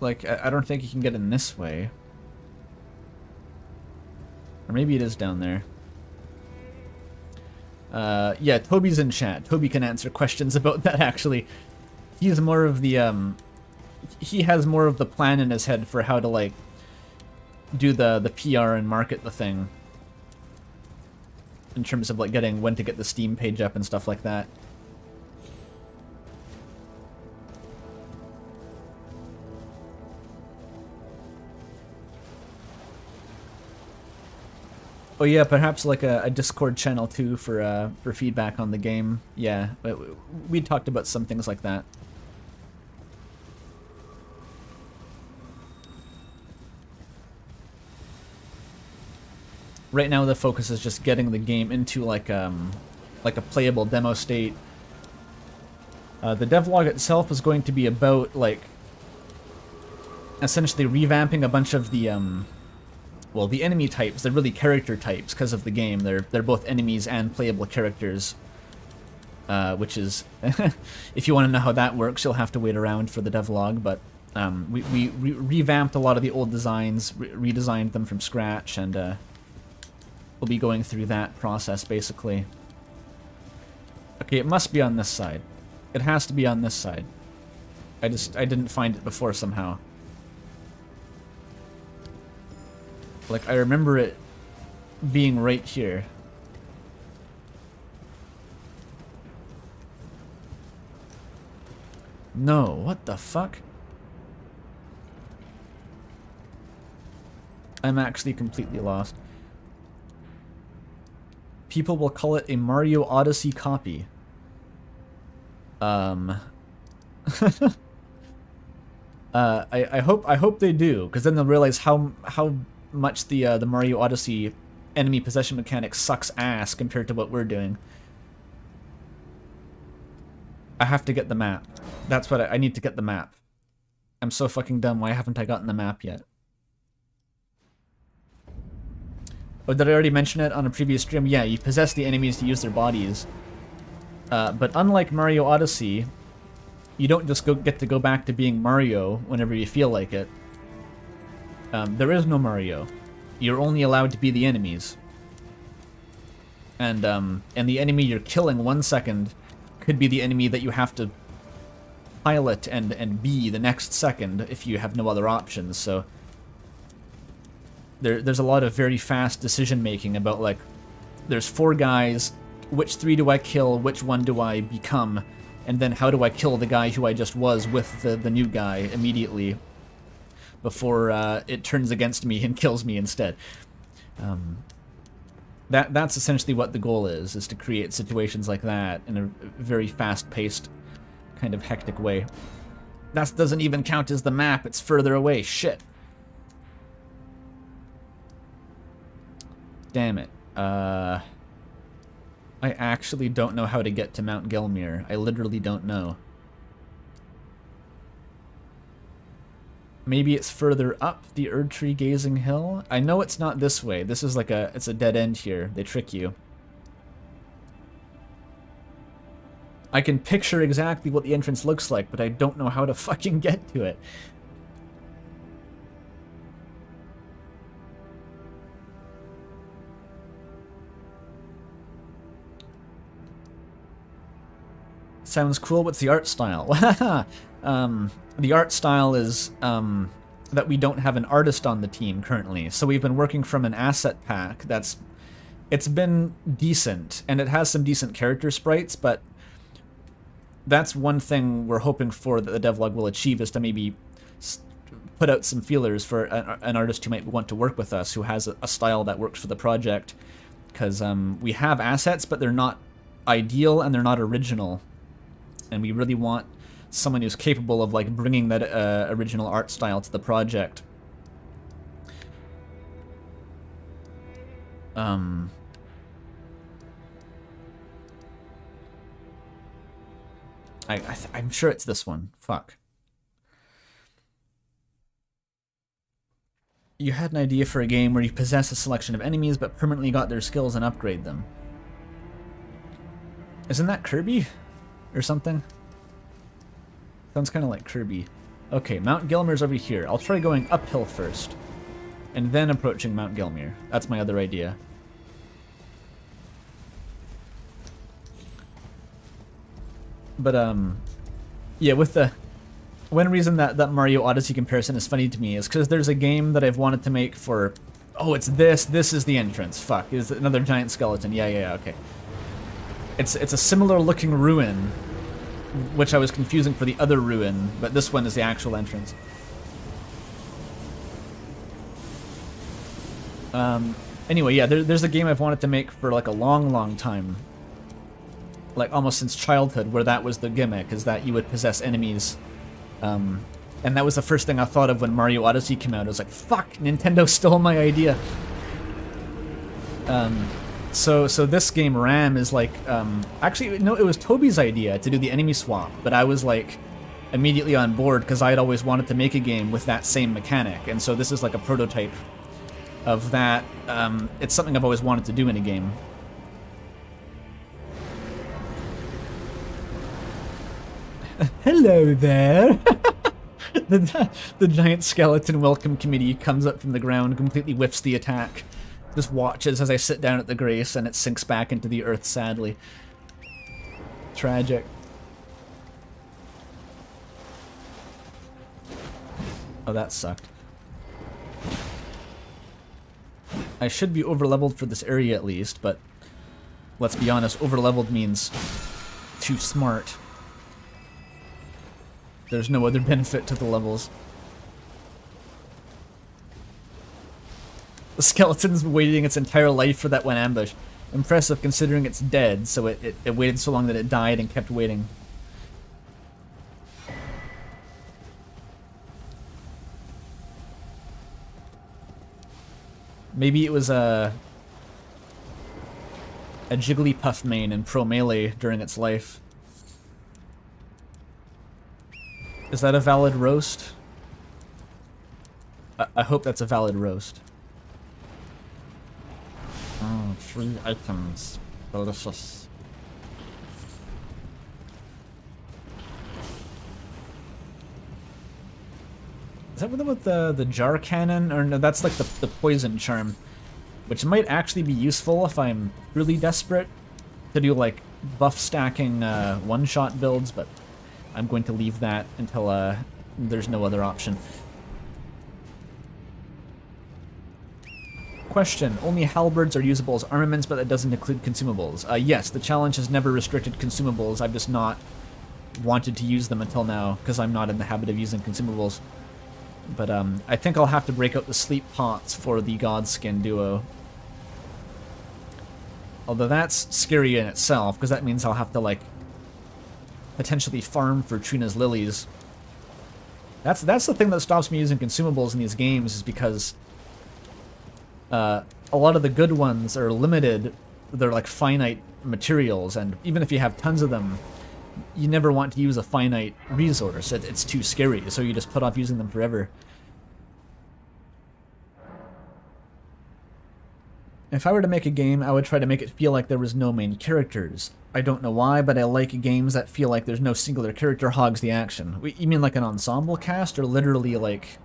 Like, I don't think you can get in this way. Or maybe it is down there. Yeah, Toby's in chat. Toby can answer questions about that, actually. He's more of the, he has more of the plan in his head for how to, like, do the PR and market the thing. In terms of, like, getting when to get the Steam page up and stuff like that. Oh yeah, perhaps like a Discord channel too for feedback on the game. Yeah, we talked about some things like that. Right now the focus is just getting the game into like a playable demo state. The devlog itself is going to be about like essentially revamping a bunch of the well, the enemy types. They're really character types because of the game. They're both enemies and playable characters, which is if you want to know how that works, you'll have to wait around for the devlog. But we revamped a lot of the old designs, redesigned them from scratch, and we'll be going through that process basically. Okay, it must be on this side. It has to be on this side. I didn't find it before somehow. Like, I remember it being right here. No, what the fuck? I'm actually completely lost. People will call it a Mario Odyssey copy. I hope they do, because then they'll realize how much the Mario Odyssey enemy possession mechanic sucks ass compared to what we're doing. I have to get the map. That's what I need to get the map. I'm so fucking dumb. Why haven't I gotten the map yet? Oh, did I already mention it on a previous stream? Yeah, you possess the enemies to use their bodies. But unlike Mario Odyssey, you don't just get to go back to being Mario whenever you feel like it. There is no Mario. You're only allowed to be the enemies. And the enemy you're killing 1 second could be the enemy that you have to pilot and be the next second if you have no other options. So there's a lot of very fast decision making about, like, there's 4 guys, which 3 do I kill, which one do I become, and then how do I kill the guy who I just was with the new guy immediately before it turns against me and kills me instead. That's essentially what the goal is to create situations like that in a very fast-paced, kind of hectic way. That doesn't even count as the map, it's further away, shit. Damn it. I actually don't know how to get to Mount Gelmir. I literally don't know. Maybe it's further up the Erdtree Gazing Hill? I know it's not this way. This is like it's a dead end here. They trick you. I can picture exactly what the entrance looks like, but I don't know how to fucking get to it. Sounds cool. What's the art style? The art style is that we don't have an artist on the team currently. So we've been working from an asset pack it's been decent, and it has some decent character sprites, but that's one thing we're hoping for that the devlog will achieve, is to maybe put out some feelers for an artist who might want to work with us, who has a style that works for the project. Because we have assets, but they're not ideal and they're not original. And we really want someone who's capable of, like, bringing that original art style to the project. I'm sure it's this one. Fuck. You had an idea for a game where you possess a selection of enemies but permanently got their skills and upgrade them. Isn't that Kirby? Or something? Sounds kind of like Kirby. Okay, Mount Gelmir's over here. I'll try going uphill first, and then approaching Mount Gelmir. That's my other idea. But, yeah, with the... One reason that Mario Odyssey comparison is funny to me is because there's a game that I've wanted to make for... Oh, it's this. This is the entrance. Fuck. Is another giant skeleton. Yeah, okay. It's a similar looking ruin, which I was confusing for the other ruin, but this one is the actual entrance. Anyway, yeah, there's a game I've wanted to make for like a long time. Like almost since childhood, where that was the gimmick, is that you would possess enemies. And that was the first thing I thought of when Mario Odyssey came out. I was like, fuck, Nintendo stole my idea. So this game, RAM, is like, actually, no, it was Toby's idea to do the enemy swap, but I was like immediately on board because I had always wanted to make a game with that same mechanic, and so this is like a prototype of that. It's something I've always wanted to do in a game. Hello there! the giant skeleton welcome committee comes up from the ground, completely whiffs the attack. Just watches as I sit down at the grace and it sinks back into the earth sadly. Tragic. Oh, that sucked. I should be overleveled for this area at least, but let's be honest, overleveled means too smart. There's no other benefit to the levels. The skeleton's been waiting its entire life for that one ambush. Impressive considering it's dead, so it waited so long that it died and kept waiting. Maybe it was a Jigglypuff main in Pro Melee during its life. Is that a valid roast? I hope that's a valid roast. Oh, 3 items. Delicious. Is that the one with the jar cannon? Or no, that's like the poison charm. Which might actually be useful if I'm really desperate to do like buff stacking one-shot builds, but I'm going to leave that until there's no other option. Question, only halberds are usable as armaments, but that doesn't include consumables. Yes, the challenge has never restricted consumables. I've just not wanted to use them until now, because I'm not in the habit of using consumables. But I think I'll have to break out the sleep pots for the Godskin duo. Although that's scary in itself, because that means I'll have to, like, potentially farm for Trina's lilies. That's the thing that stops me using consumables in these games, is because a lot of the good ones are limited. They're like finite materials, and even if you have tons of them, you never want to use a finite resource. It's too scary, so you just put off using them forever. If I were to make a game, I would try to make it feel like there was no main characters. I don't know why, but I like games that feel like there's no singular character hogs the action. You mean like an ensemble cast, or literally like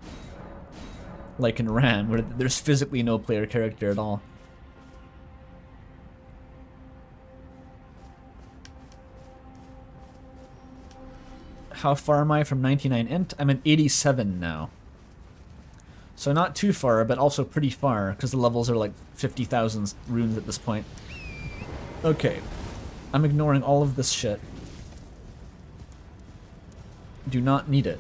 in RAM, where there's physically no player character at all? How far am I from 99 int? I'm at 87 now. So not too far, but also pretty far, because the levels are like 50,000 runes at this point. Okay. I'm ignoring all of this shit. Do not need it.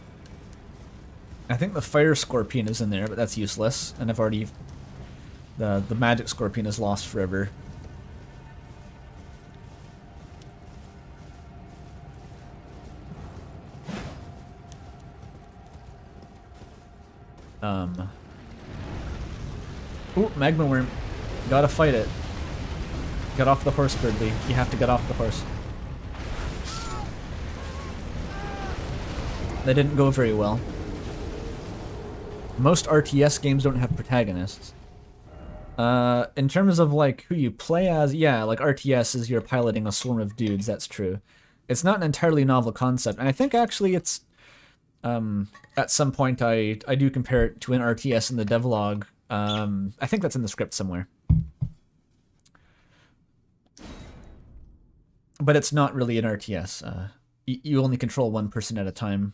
I think the fire scorpion is in there, but that's useless, and I've already... The magic scorpion is lost forever. Ooh, magma worm. Gotta fight it. Get off the horse, Berdly. You have to get off the horse. That didn't go very well. Most RTS games don't have protagonists. In terms of like who you play as, yeah, like RTS is you're piloting a swarm of dudes, that's true. It's not an entirely novel concept, and I think actually it's at some point I do compare it to an RTS in the devlog. I think that's in the script somewhere. But it's not really an RTS. You only control one person at a time.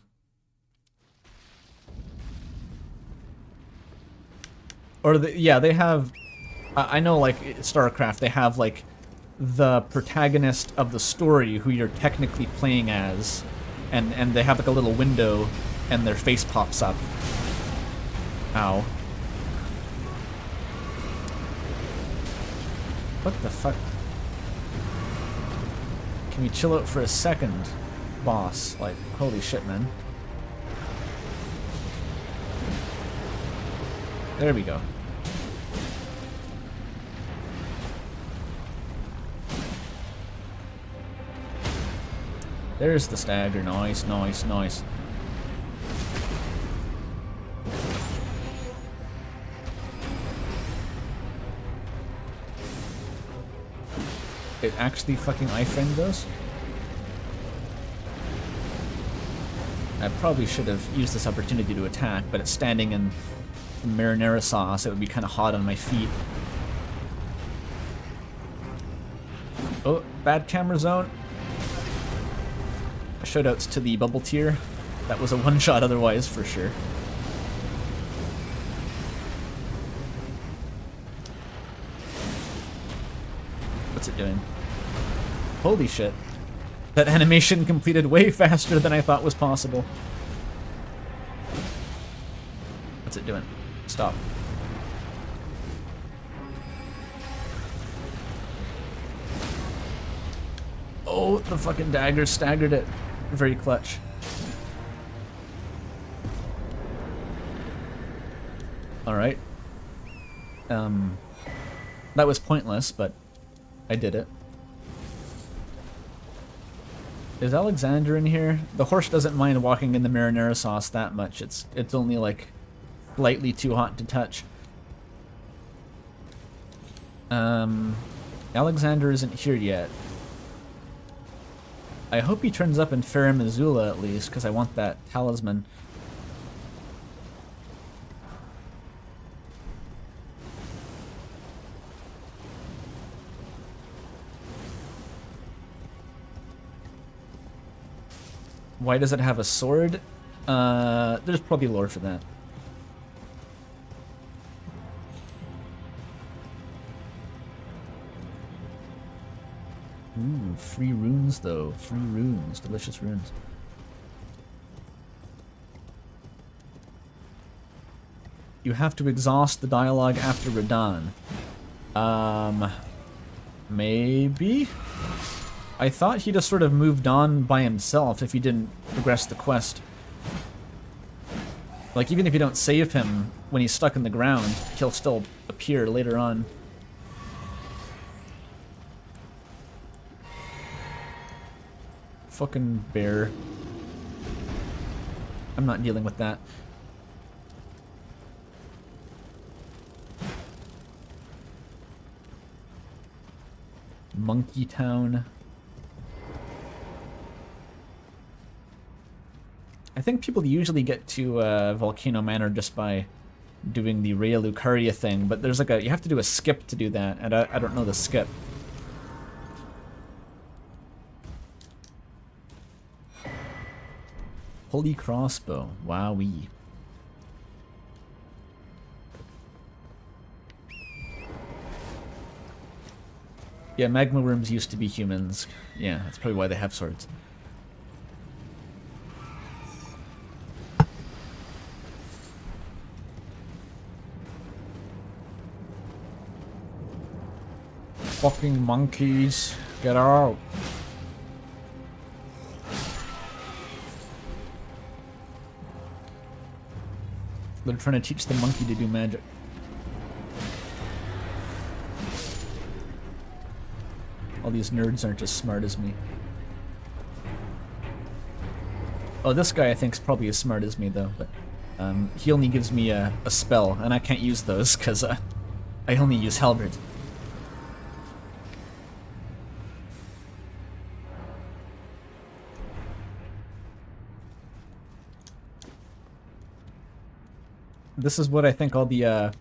Or yeah, they have... I know, like, StarCraft, they have, like, the protagonist of the story who you're technically playing as, and they have, like, a little window, and their face pops up. Ow. What the fuck? Can we chill out for a second, boss? Like, holy shit, man. There we go. There's the stagger. Nice, nice, nice. It actually fucking iframed those? I probably should have used this opportunity to attack, but it's standing in marinara sauce. It would be kind of hot on my feet. Oh, bad camera zone. Shoutouts to the bubble tier. That was a one-shot otherwise, for sure. What's it doing? Holy shit. That animation completed way faster than I thought was possible. What's it doing? Stop. Oh, the fucking dagger staggered it. Very clutch. Alright. That was pointless, but I did it. Is Alexander in here? The horse doesn't mind walking in the marinara sauce that much. It's only like slightly too hot to touch. Alexander isn't here yet. I hope he turns up in Farum Azula at least, because I want that talisman. Why does it have a sword? There's probably lore for that. Ooh, free runes though. Free runes. Delicious runes. You have to exhaust the dialogue after Radahn. Maybe? I thought he just sort of moved on by himself if he didn't progress the quest. Like, even if you don't save him when he's stuck in the ground, he'll still appear later on. Fucking bear. I'm not dealing with that. Monkey Town. I think people usually get to Volcano Manor just by doing the Rhea Lucaria thing, but there's like you have to do a skip to do that, and I don't know the skip. Holy crossbow. Wowee. Yeah, magma worms used to be humans. Yeah, that's probably why they have swords. Fucking monkeys, get out. They're trying to teach the monkey to do magic. All these nerds aren't as smart as me. Oh, this guy I think is probably as smart as me though, but he only gives me a spell, and I can't use those because I only use halberds. This is what I think all the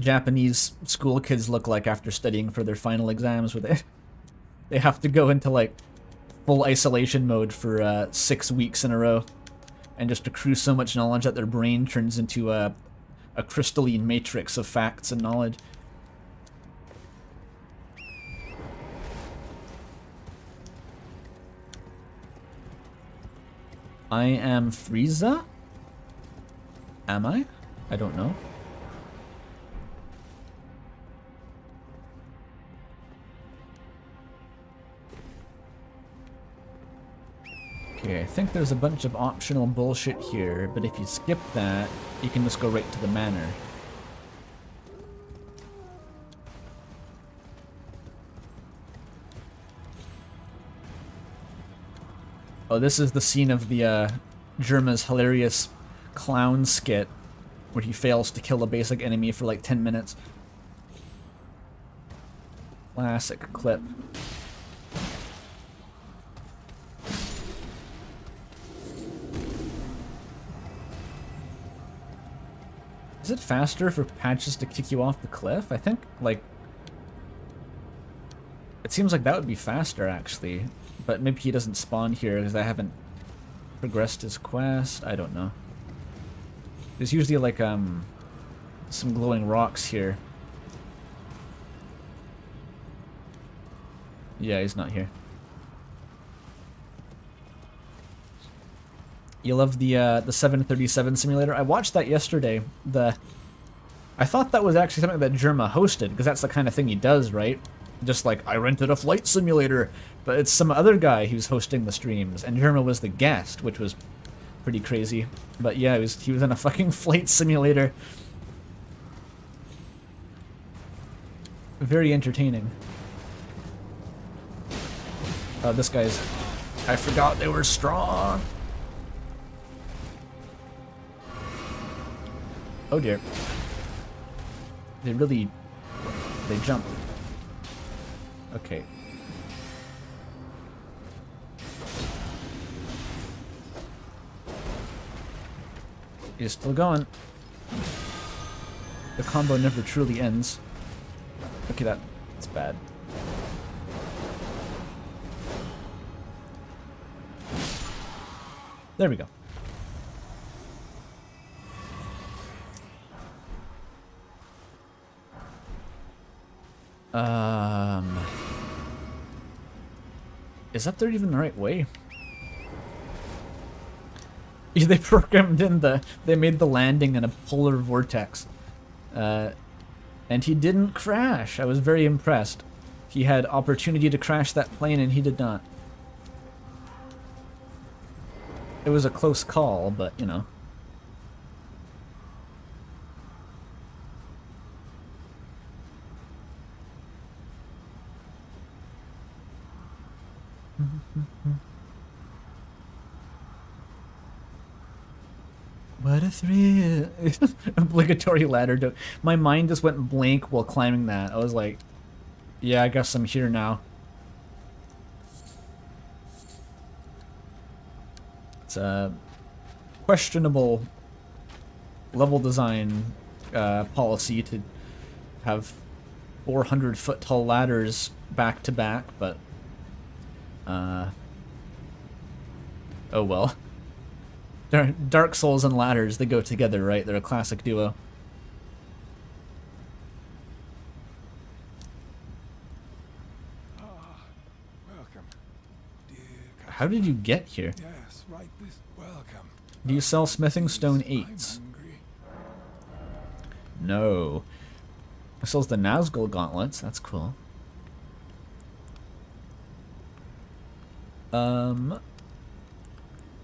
Japanese school kids look like after studying for their final exams, where they have to go into like full isolation mode for 6 weeks in a row, and just accrue so much knowledge that their brain turns into a crystalline matrix of facts and knowledge. I am Frieza? Am I? I don't know. Okay, I think there's a bunch of optional bullshit here, but if you skip that, you can just go right to the manor. Oh, this is the scene of the Germa's hilarious clown skit where he fails to kill a basic enemy for like 10 minutes. Classic clip. Is it faster for patches to kick you off the cliff? I think, like... It seems like that would be faster, actually. But maybe he doesn't spawn here because I haven't progressed his quest. I don't know. There's usually, like, some glowing rocks here. Yeah, he's not here. You love the 737 simulator? I watched that yesterday. I thought that was actually something that Germa hosted, because that's the kind of thing he does, right? Just like, I rented a flight simulator, but it's some other guy who's hosting the streams, and Germa was the guest, which was pretty crazy. But yeah, he was in a fucking flight simulator. Very entertaining. Oh, this guy's... I forgot they were strong! Oh dear. They jump. Okay. He's still going. The combo never truly ends. Okay, that's bad. There we go. Is up there even the right way? Yeah, they programmed in they made the landing in a polar vortex. And he didn't crash. I was very impressed. He had opportunity to crash that plane and he did not. It was a close call, but you know. What a thrill. Obligatory ladder. My mind just went blank while climbing that. I was like, yeah, I guess I'm here now. It's a questionable level design policy to have 400-foot tall ladders back to back, but oh well. Dark Souls and ladders, they go together, right? They're a classic duo. Welcome. How did you get here? Yes, right this welcome. Do you sell smithing stone 8s? No. It sells the Nazgul gauntlets, that's cool.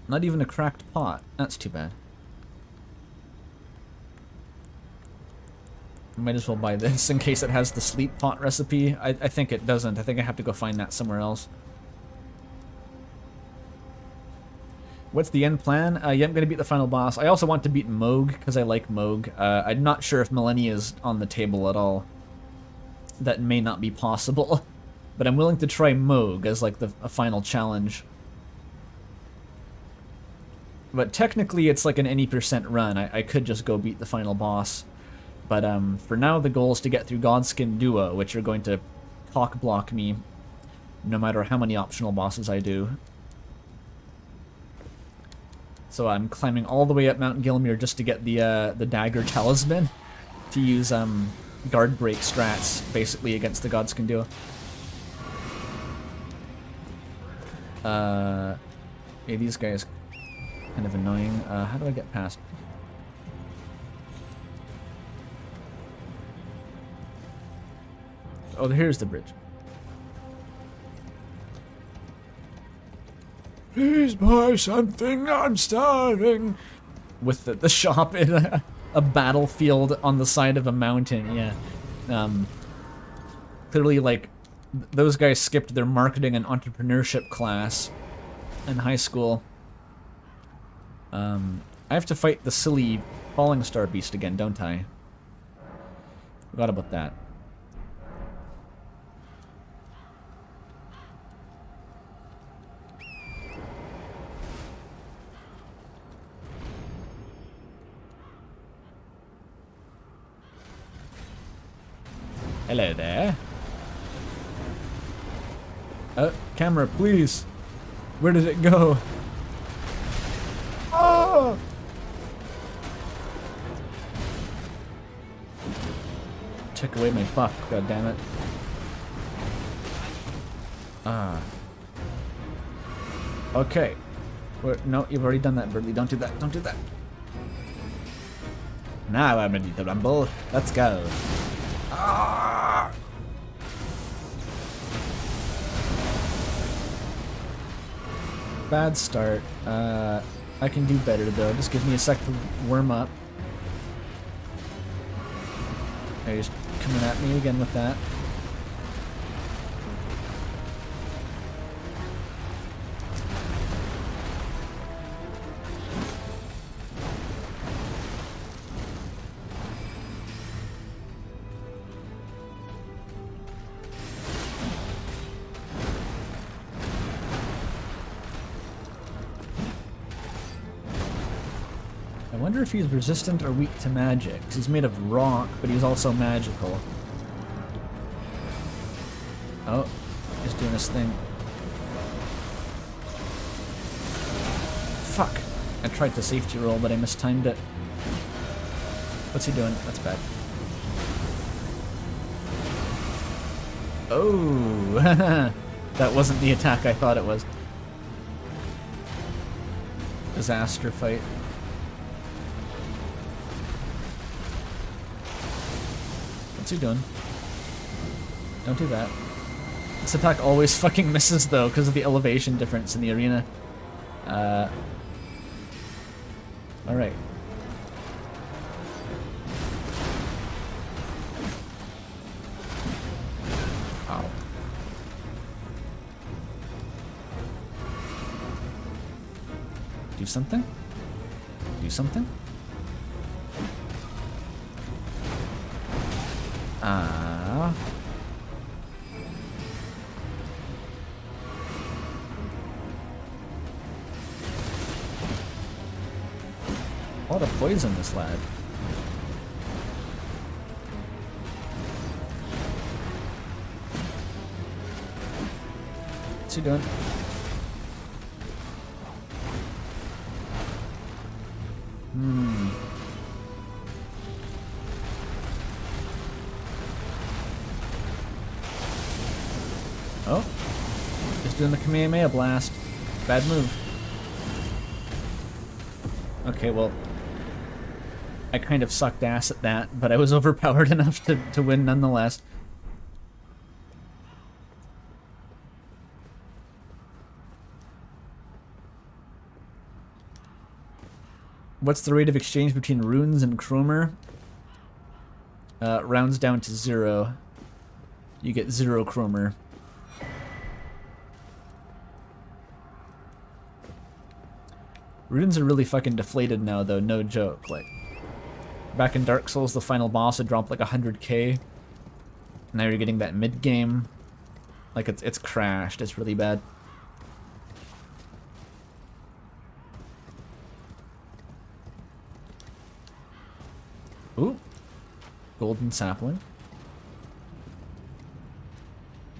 Not even a cracked pot. That's too bad. Might as well buy this in case it has the sleep pot recipe. I think it doesn't. I think I have to go find that somewhere else. What's the end plan? Yeah, I'm going to beat the final boss. I also want to beat Moog, because I like Moog. I'm not sure if Millennia is on the table at all. That may not be possible. But I'm willing to try Moog as like a final challenge. But technically it's like an any % run. I could just go beat the final boss. But for now the goal is to get through Godskin Duo, which are going to cock block me no matter how many optional bosses I do. So I'm climbing all the way up Mount Gilmere just to get the Dagger Talisman to use guard break strats basically against the Godskin Duo. Yeah, these guys kind of annoying. How do I get past? Oh, here's the bridge. Please buy something, I'm starving. With the shop in a battlefield on the side of a mountain, yeah. Clearly, like, those guys skipped their marketing and entrepreneurship class in high school. I have to fight the silly falling star beast again, don't I? Forgot about that. Hello there. Camera, please. Where did it go? Oh! Took away my buff, god damn it. Ah. Okay. No, you've already done that, Berdly. Don't do that. Don't do that. Now I'm ready to rumble. Let's go. Ah! Bad start. I can do better though. Just give me a sec to warm up. Okay, he's coming at me again with that. I wonder if he's resistant or weak to magic, because he's made of rock, but he's also magical. Oh, he's doing his thing. Fuck! I tried to safety roll, but I mistimed it. What's he doing? That's bad. Oh! That wasn't the attack I thought it was. Disaster fight. What's he doing? Don't do that. This attack always fucking misses though, because of the elevation difference in the arena. Alright. Ow. Do something? Do something? Ah. A lot of poison, this lad. What's he doing? Oh, just doing the Kamehameha blast. Bad move. Okay, well, I kind of sucked ass at that, but I was overpowered enough to win nonetheless. What's the rate of exchange between runes and Chromer? Rounds down to 0. You get 0 Chromer. Runes are really fucking deflated now though, no joke. Like, back in Dark Souls, the final boss had dropped like 100k. Now you're getting that mid-game. Like, it's crashed, it's really bad. Ooh. Golden sapling.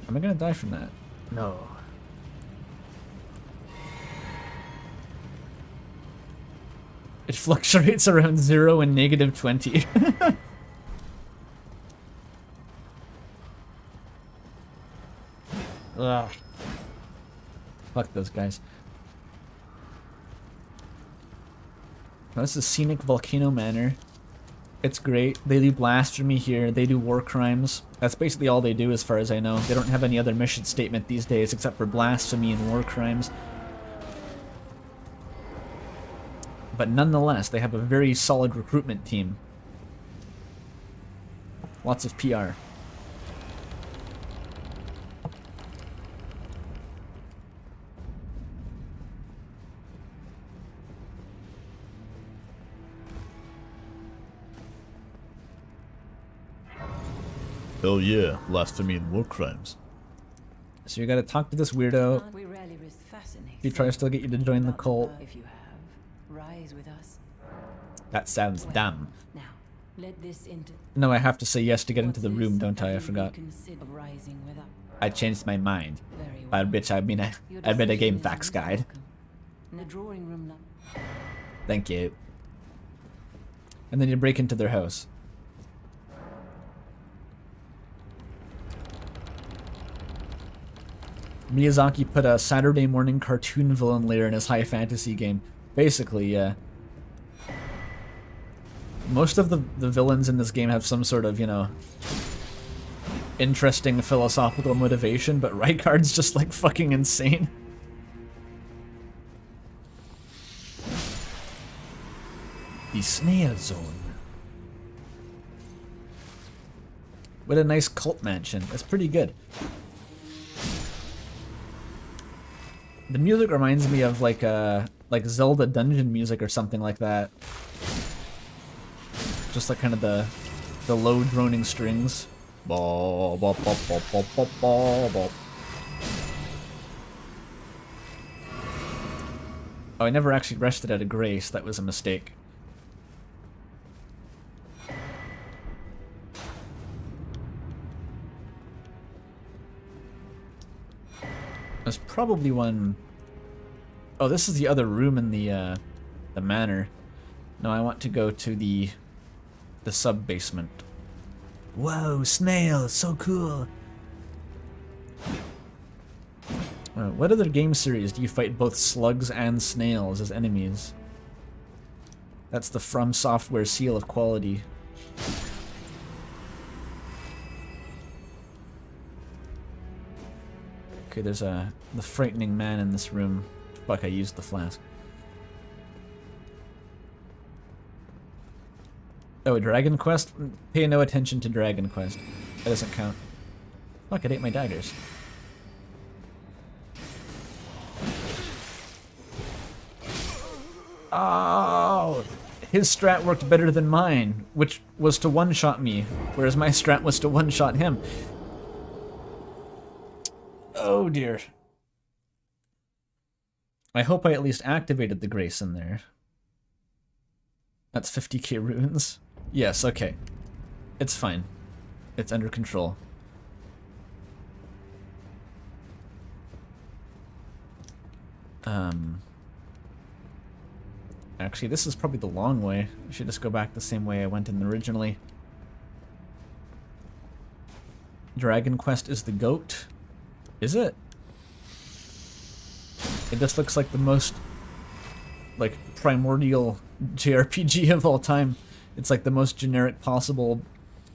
Am I gonna die from that? No. It fluctuates around 0 and -20. Ugh. Fuck those guys. Now, this is Scenic Volcano Manor. It's great. They do blasphemy here. They do war crimes. That's basically all they do as far as I know. They don't have any other mission statement these days except for blasphemy and war crimes. But nonetheless, they have a very solid recruitment team. Lots of PR. Hell yeah, blasphemy and war crimes. So you gotta talk to this weirdo. We rarely risk fascinating. He tries to get you to join the cult. If you have, rise with us. That sounds dumb. Now, let this into. No, I have to say yes to get into the room, don't I? I forgot. Consider rising with us. I changed my mind. Very By well. which I mean I read a game facts guide. In the drawing room. Thank you. And then you break into their house. Miyazaki put a Saturday morning cartoon villain layer in his high fantasy game. Basically, yeah. Most of the villains in this game have some sort of, you know, interesting philosophical motivation, but Rykard's just like fucking insane. The Snail Zone. What a nice cult mansion. That's pretty good. The music reminds me of like Zelda dungeon music or something like that. Just like kind of the low droning strings. Ba, ba, ba, ba, ba, ba, ba, ba. Oh, I never actually rested at a grace. That was a mistake. There's probably one... Oh, this is the other room in the manor. No, I want to go to the sub-basement. Whoa, snail, so cool. What other game series do you fight both slugs and snails as enemies? That's the From Software seal of quality. Okay, there's the frightening man in this room. Fuck, I used the flask. Oh, Dragon Quest? Pay no attention to Dragon Quest. That doesn't count. Fuck, it ate my daggers. Oh! His strat worked better than mine, which was to one-shot me, whereas my strat was to one-shot him. Oh dear. I hope I at least activated the grace in there. That's 50k runes. Yes, okay. It's fine. It's under control. Actually, this is probably the long way. I should just go back the same way I went in originally. Dragon Quest is the goat. Is it? It just looks like the most, like, primordial JRPG of all time. It's like the most generic possible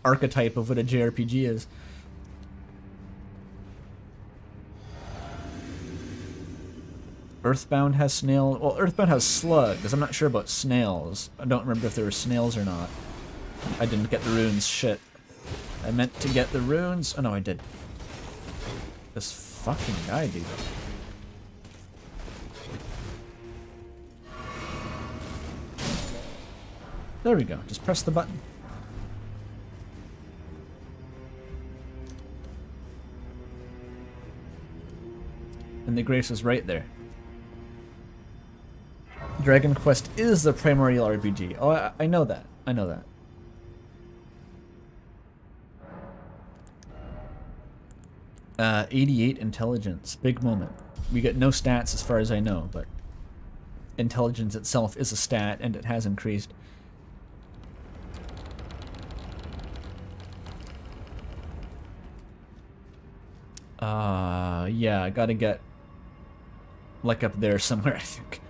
archetype of what a JRPG is. Earthbound has snail. Well, Earthbound has slugs. I'm not sure about snails. I don't remember if there were snails or not. I didn't get the runes. Shit. I meant to get the runes. Oh no, I did. This fucking guy, dude. There we go. Just press the button. And the grace is right there. Dragon Quest is the primordial RPG. Oh, I know that. I know that. Uh, 88 intelligence. Big moment. We get no stats as far as I know, but intelligence itself is a stat, and it has increased. Yeah, I gotta get, like, up there somewhere, I think.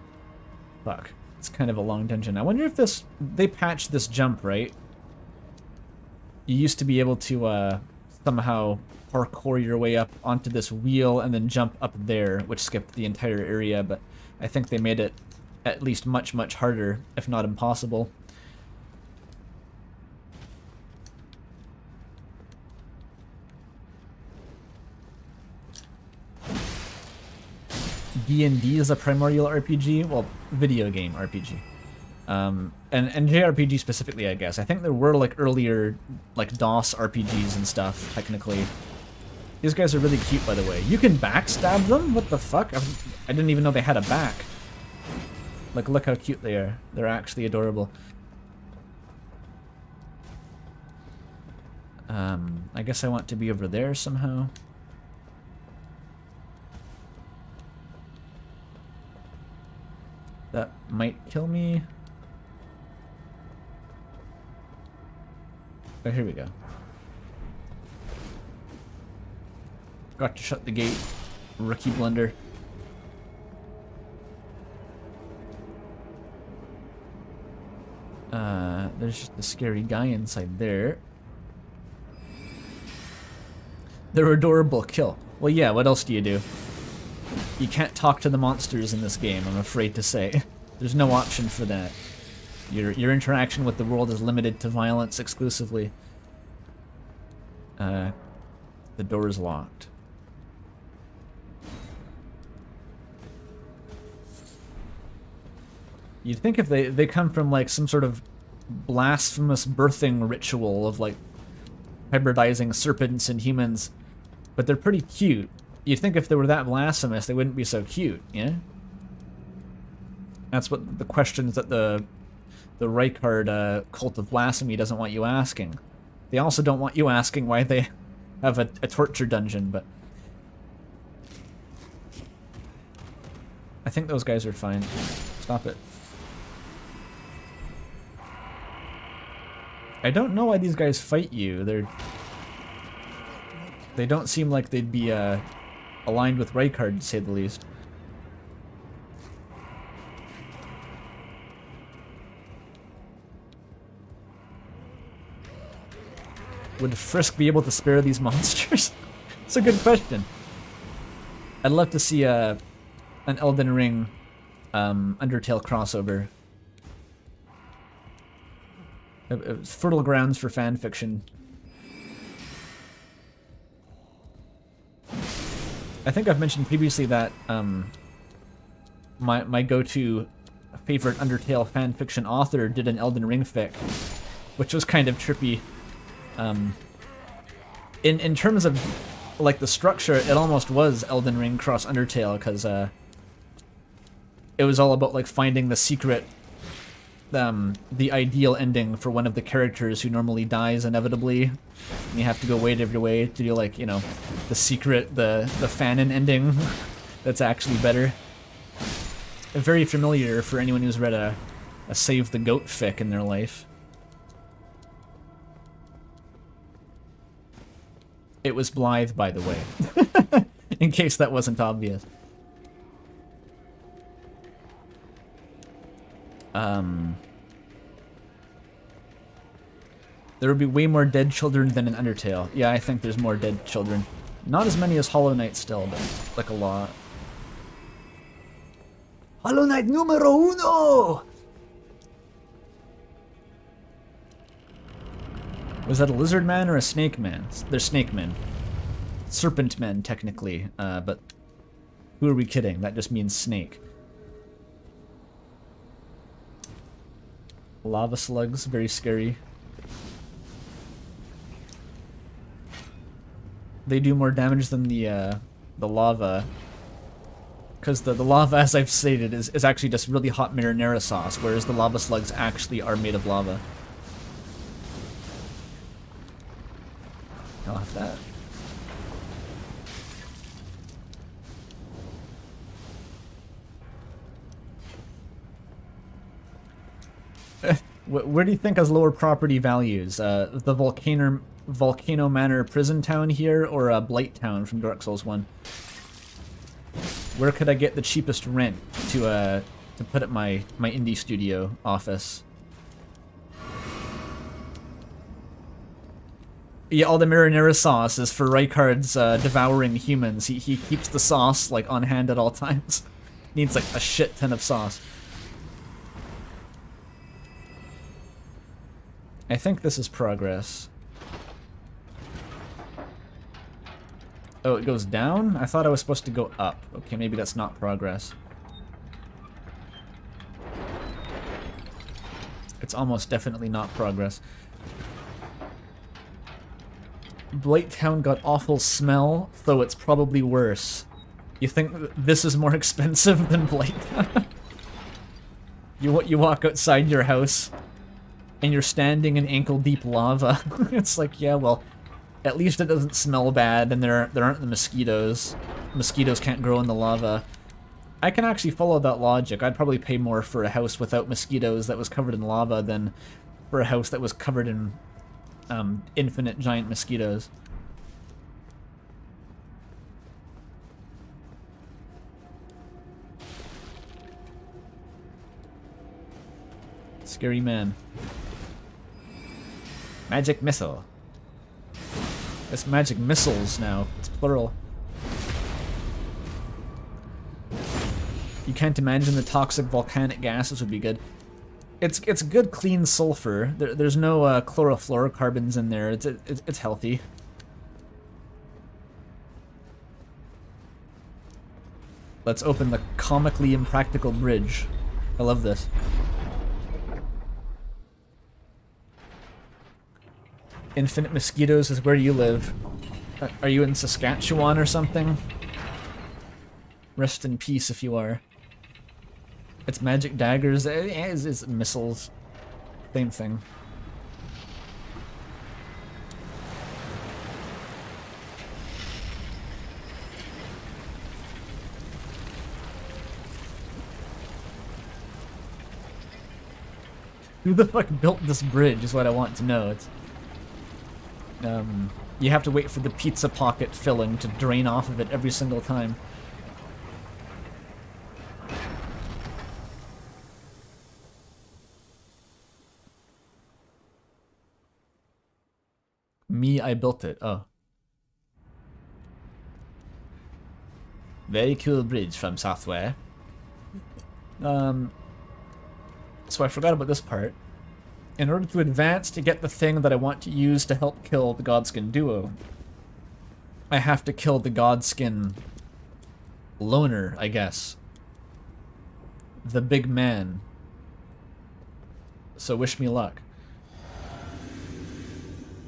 Fuck. It's kind of a long dungeon. I wonder if this... They patched this jump, right? You used to be able to, somehow parkour your way up onto this wheel and then jump up there, which skipped the entire area, but I think they made it at least much, much harder, if not impossible. D&D is a primordial RPG? Well, video game RPG. And JRPG specifically, I guess. I think there were like earlier like DOS RPGs and stuff, technically. These guys are really cute, by the way. You can backstab them? What the fuck? I didn't even know they had a back. Like, look how cute they are. They're actually adorable. I guess I want to be over there somehow. That might kill me. Oh, here we go. Got to shut the gate. Rookie blunder. There's just a scary guy inside there. They're adorable. Kill. Well, yeah, what else do you do? You can't talk to the monsters in this game, I'm afraid to say. There's no option for that. Your interaction with the world is limited to violence exclusively. The door is locked. You'd think if they come from like some sort of blasphemous birthing ritual of like hybridizing serpents and humans, but they're pretty cute. You'd think if they were that blasphemous, they wouldn't be so cute, yeah? That's what the questions that the Rykard cult of blasphemy doesn't want you asking. They also don't want you asking why they have a torture dungeon, but I think those guys are fine. Stop it. I don't know why these guys fight you. They don't seem like they'd be aligned with Rykard, to say the least. Would Frisk be able to spare these monsters? It's a good question. I'd love to see an Elden Ring Undertale crossover. Fertile grounds for fan fiction. I think I've mentioned previously that my go-to favorite Undertale fan fiction author did an Elden Ring fic, which was kind of trippy. In terms of like the structure, it almost was Elden Ring cross Undertale, because it was all about like finding the secret, the ideal ending for one of the characters who normally dies inevitably. And you have to go way out of your way to do like, you know, the secret, the fanon ending that's actually better. Very familiar for anyone who's read a Save the Goat fic in their life. It was Blythe, by the way, in case that wasn't obvious. There would be way more dead children than in Undertale. Yeah, I think there's more dead children. Not as many as Hollow Knight still, but like a lot. Hollow Knight numero uno! Was that a lizard man or a snake man? They're snake men. Serpent men, technically, but who are we kidding? That just means snake. Lava slugs, very scary. They do more damage than the lava. Because the lava, as I've stated, is actually just really hot marinara sauce, whereas the lava slugs actually are made of lava. I'll have that. Where do you think has lower property values? The Volcano Manor prison town here, or Blight Town from Dark Souls 1? Where could I get the cheapest rent to put at my indie studio office? Yeah, all the marinara sauce is for Rykard's devouring humans. He keeps the sauce like on hand at all times. Needs like a shit ton of sauce. I think this is progress. Oh, it goes down? I thought I was supposed to go up. Okay, maybe that's not progress. It's almost definitely not progress. Blight Town got awful smell, though it's probably worse. You think this is more expensive than Blight Town? You walk outside your house, and you're standing in ankle-deep lava. It's like, yeah, well, at least it doesn't smell bad, and there aren't the mosquitoes. Mosquitoes can't grow in the lava. I can actually follow that logic. I'd probably pay more for a house without mosquitoes that was covered in lava than for a house that was covered in infinite giant mosquitoes. Scary man. Magic missile. It's magic missiles now. It's plural. You can't imagine the toxic volcanic gases would be good. It's good clean sulfur. There's no chlorofluorocarbons in there. It's healthy. Let's open the comically impractical bridge. I love this. Infinite mosquitoes is where you live. Are you in Saskatchewan or something? Rest in peace if you are. It's magic daggers. It's missiles. Same thing. Who the fuck built this bridge is what I want to know. It's you have to wait for the pizza pocket filling to drain off of it every single time. Me, I built it. Oh. Very cool bridge from software. So I forgot about this part. In order to advance to get the thing that I want to use to help kill the Godskin duo, I have to kill the Godskin loner, I guess. The big man. So wish me luck.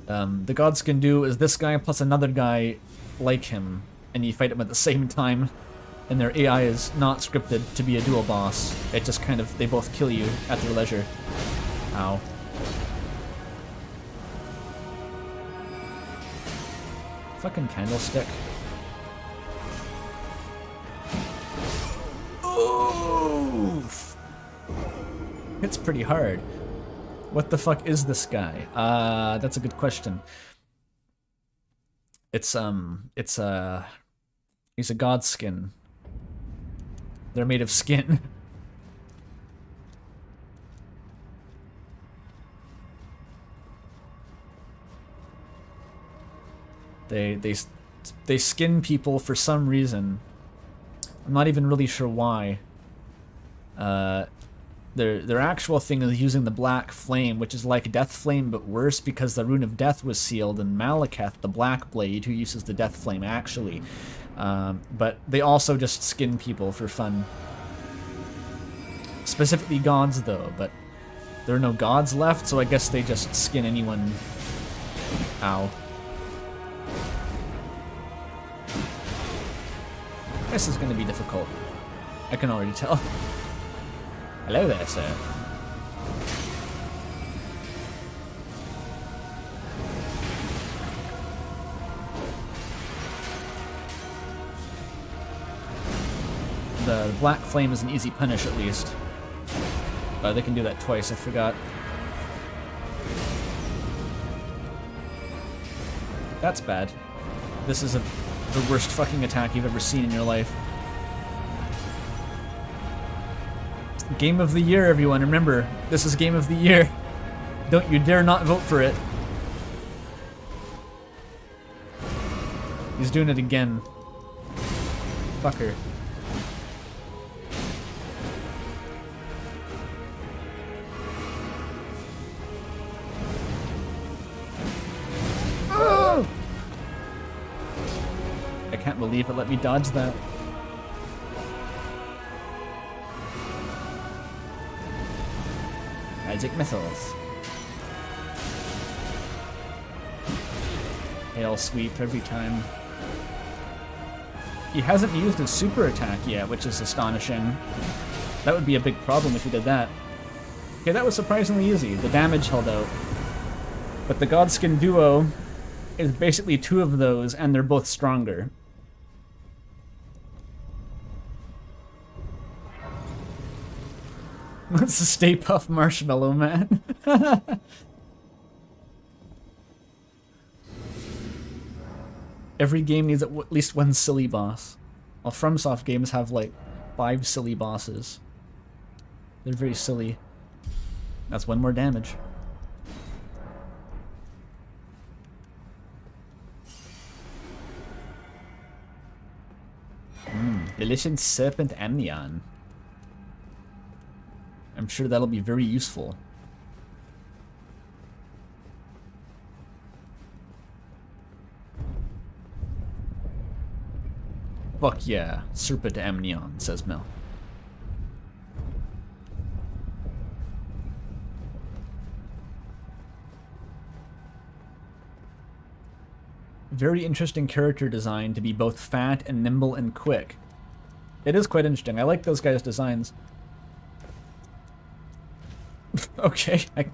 The Godskin duo is this guy plus another guy like him, and you fight them at the same time, and their AI is not scripted to be a dual boss. It just kind of, they both kill you at their leisure. Ow. Fucking candlestick. Oof! Hits pretty hard. What the fuck is this guy? That's a good question. He's a godskin. They're made of skin. They skin people for some reason. I'm not even really sure why. Their actual thing is using the black flame, which is like Death Flame but worse because the Rune of Death was sealed, and Malekith, the Black Blade, who uses the Death Flame actually. But they also just skin people for fun. Specifically gods though, but there are no gods left, so I guess they just skin anyone. Ow. This is going to be difficult. I can already tell. Hello there, sir. The black flame is an easy punish, at least. They can do that twice, I forgot. That's bad. This is the worst fucking attack you've ever seen in your life. Game of the year, everyone. Remember, this is Game of the Year. Don't you dare not vote for it. He's doing it again. Fucker. Oh! I can't believe it let me dodge that. magic missiles. Hail sweep every time. He hasn't used his super attack yet, which is astonishing. That would be a big problem if he did that. Okay, that was surprisingly easy. The damage held out. But the Godskin duo is basically two of those, and they're both stronger. What's the Stay Puft Marshmallow Man? Every game needs at least one silly boss. Well, FromSoft games have like 5 silly bosses. They're very silly. That's 1 more damage. Delicious Serpent Amnion. I'm sure that'll be very useful. Fuck yeah, Serpent Amnion, says Mel. Very interesting character design to be both fat and nimble and quick. It is quite interesting. I like those guys' designs. Okay, I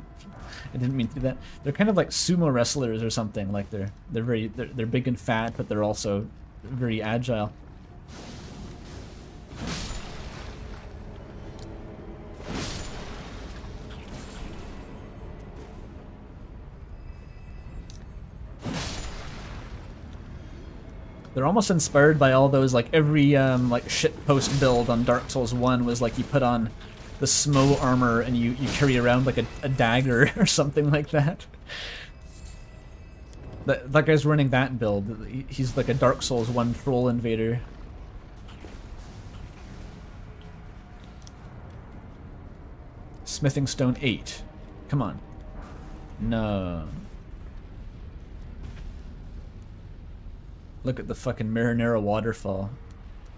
didn't mean to do that. They're kind of like sumo wrestlers or something. Like they're big and fat, but they're also very agile. They're almost inspired by all those, like, every, like, shitpost build on Dark Souls 1 was, like, you put on the Smo armor and you carry around, like, a dagger or something like that. That guy's running that build. He's, like, a Dark Souls 1 troll invader. Smithing Stone 8. Come on. No. Look at the fucking marinara waterfall.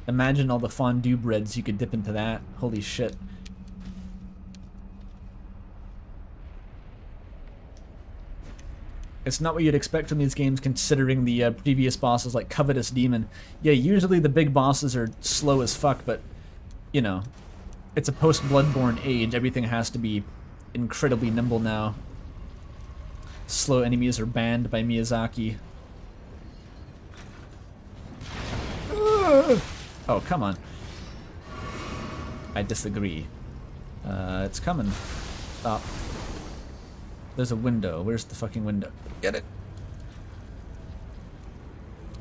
Imagine all the fondue breads you could dip into that. Holy shit. It's not what you'd expect from these games considering the previous bosses like Covetous Demon. Yeah, usually the big bosses are slow as fuck, but, you know, it's a post-Bloodborne age. Everything has to be incredibly nimble now. Slow enemies are banned by Miyazaki. Oh, come on. I disagree. It's coming. Stop. There's a window. Where's the fucking window? Get it.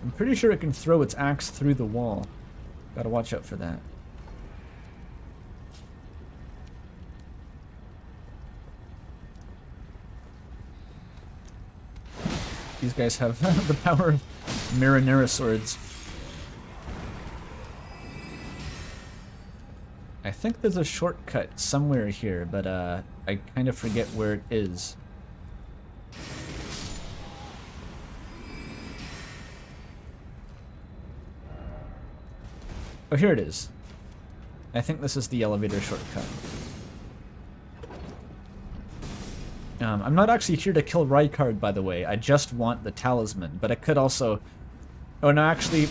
I'm pretty sure it can throw its axe through the wall. Gotta watch out for that. These guys have the power of marinara swords. I think there's a shortcut somewhere here, but I kind of forget where it is. Oh, here it is. I think this is the elevator shortcut. I'm not actually here to kill Rykard, by the way. I just want the talisman, but I could also... Oh, no, actually...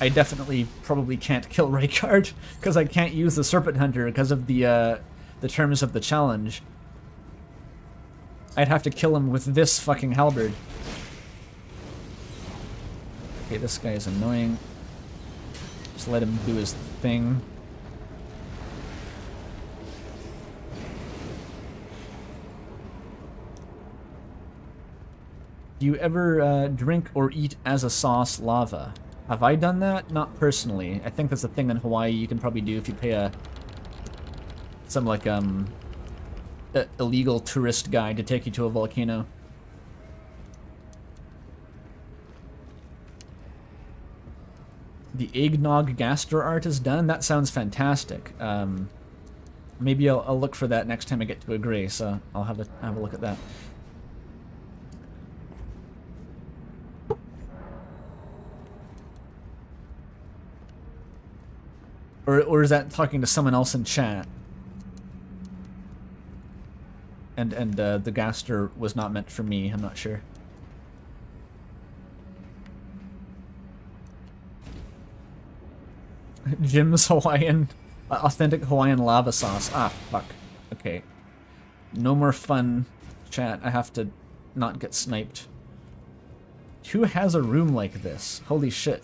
I definitely probably can't kill Rykard because I can't use the Serpent Hunter because of the terms of the challenge. I'd have to kill him with this fucking halberd. Okay, this guy is annoying. Just let him do his thing. Do you ever drink or eat as a sauce lava? Have I done that? Not personally. I think that's a thing in Hawaii you can probably do if you pay some like illegal tourist guide to take you to a volcano. The eggnog gastro art is done? That sounds fantastic. Maybe I'll look for that next time I get to a gray, so I'll have a look at that. Or is that talking to someone else in chat? And the gaster was not meant for me, I'm not sure. Jim's Hawaiian, authentic Hawaiian lava sauce. Ah, fuck. Okay. No more fun, chat. I have to not get sniped. Who has a room like this? Holy shit.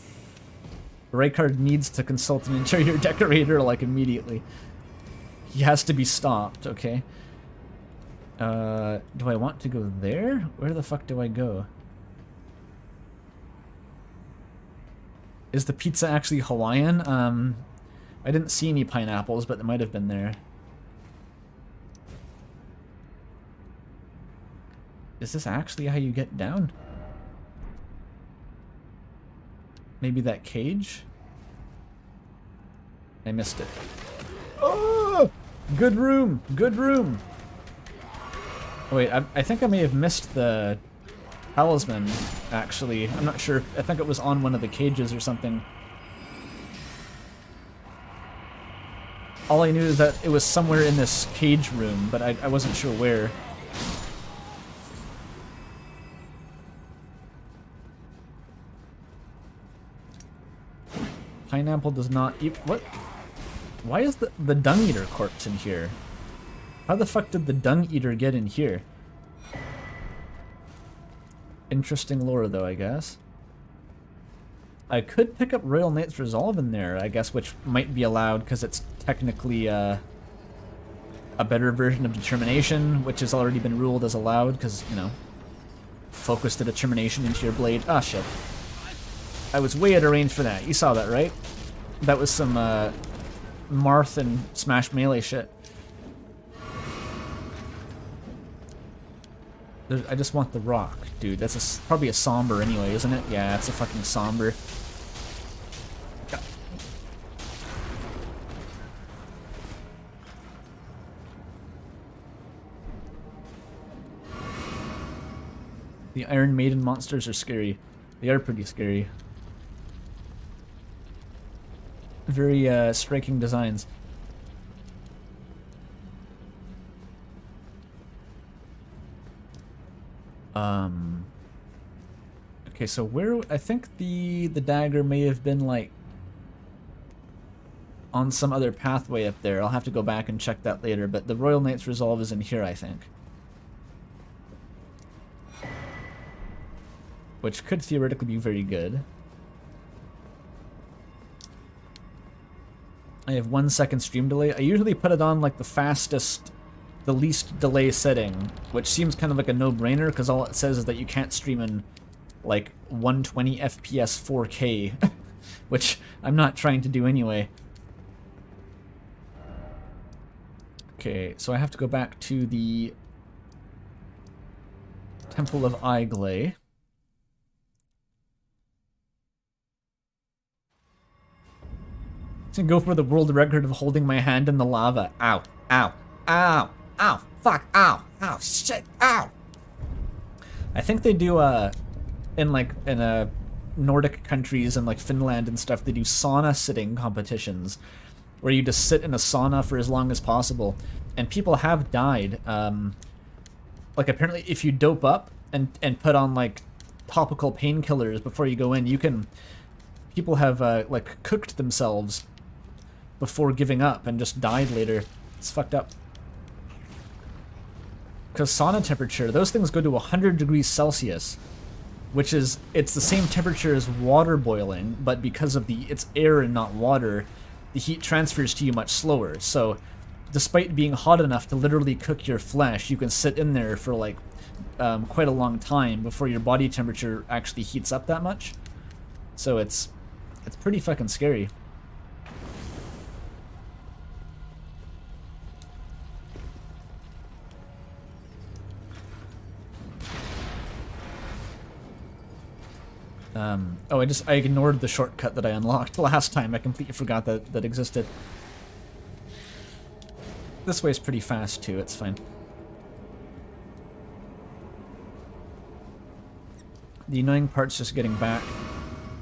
Rykard needs to consult an interior decorator, like, immediately. He has to be stopped, okay? Do I want to go there? Where the fuck do I go? Is the pizza actually Hawaiian? I didn't see any pineapples, but they might have been there. Is this actually how you get down? Maybe that cage? I missed it. Oh! Good room! Good room! Oh, wait, I think I may have missed the talisman, actually. I'm not sure. I think it was on one of the cages or something. All I knew is that it was somewhere in this cage room, but I wasn't sure where. Pineapple does not eat. What? Why is the dung eater corpse in here? How the fuck did the dung eater get in here? Interesting lore, though, I guess. I could pick up Royal Knight's Resolve in there, I guess, which might be allowed because it's technically a better version of Determination, which has already been ruled as allowed because, you know, focus the Determination into your blade. Ah, shit. I was way out of range for that. You saw that, right? That was some Marth and Smash Melee shit. I just want the rock, dude. That's probably a somber anyway, isn't it? Yeah, it's a fucking somber. The Iron Maiden monsters are scary. They are pretty scary. Very striking designs. Okay, so where I think the dagger may have been like on some other pathway up there. I'll have to go back and check that later, but the Royal Knight's Resolve is in here, I think. Which could theoretically be very good. I have 1 second stream delay. I usually put it on like the fastest, the least delay setting, which seems kind of like a no-brainer because all it says is that you can't stream in like 120 FPS 4K, which I'm not trying to do anyway. Okay, so I have to go back to the Temple of Iglay. To go for the world record of holding my hand in the lava. Ow, ow, ow, ow, fuck, ow, ow, shit, ow. I think they do in Nordic countries and like Finland and stuff, they do sauna sitting competitions where you just sit in a sauna for as long as possible, and people have died. Like apparently if you dope up and put on like topical painkillers before you go in, you can. People have like cooked themselves before giving up and just died later. It's fucked up. Because sauna temperature, those things go to 100 degrees Celsius, which is, it's the same temperature as water boiling, but because of it's air and not water, the heat transfers to you much slower. So despite being hot enough to literally cook your flesh, you can sit in there for like quite a long time before your body temperature actually heats up that much. So it's pretty fucking scary. Oh, I ignored the shortcut that I unlocked last time. I completely forgot that existed. This way's pretty fast too, it's fine. The annoying part's just getting back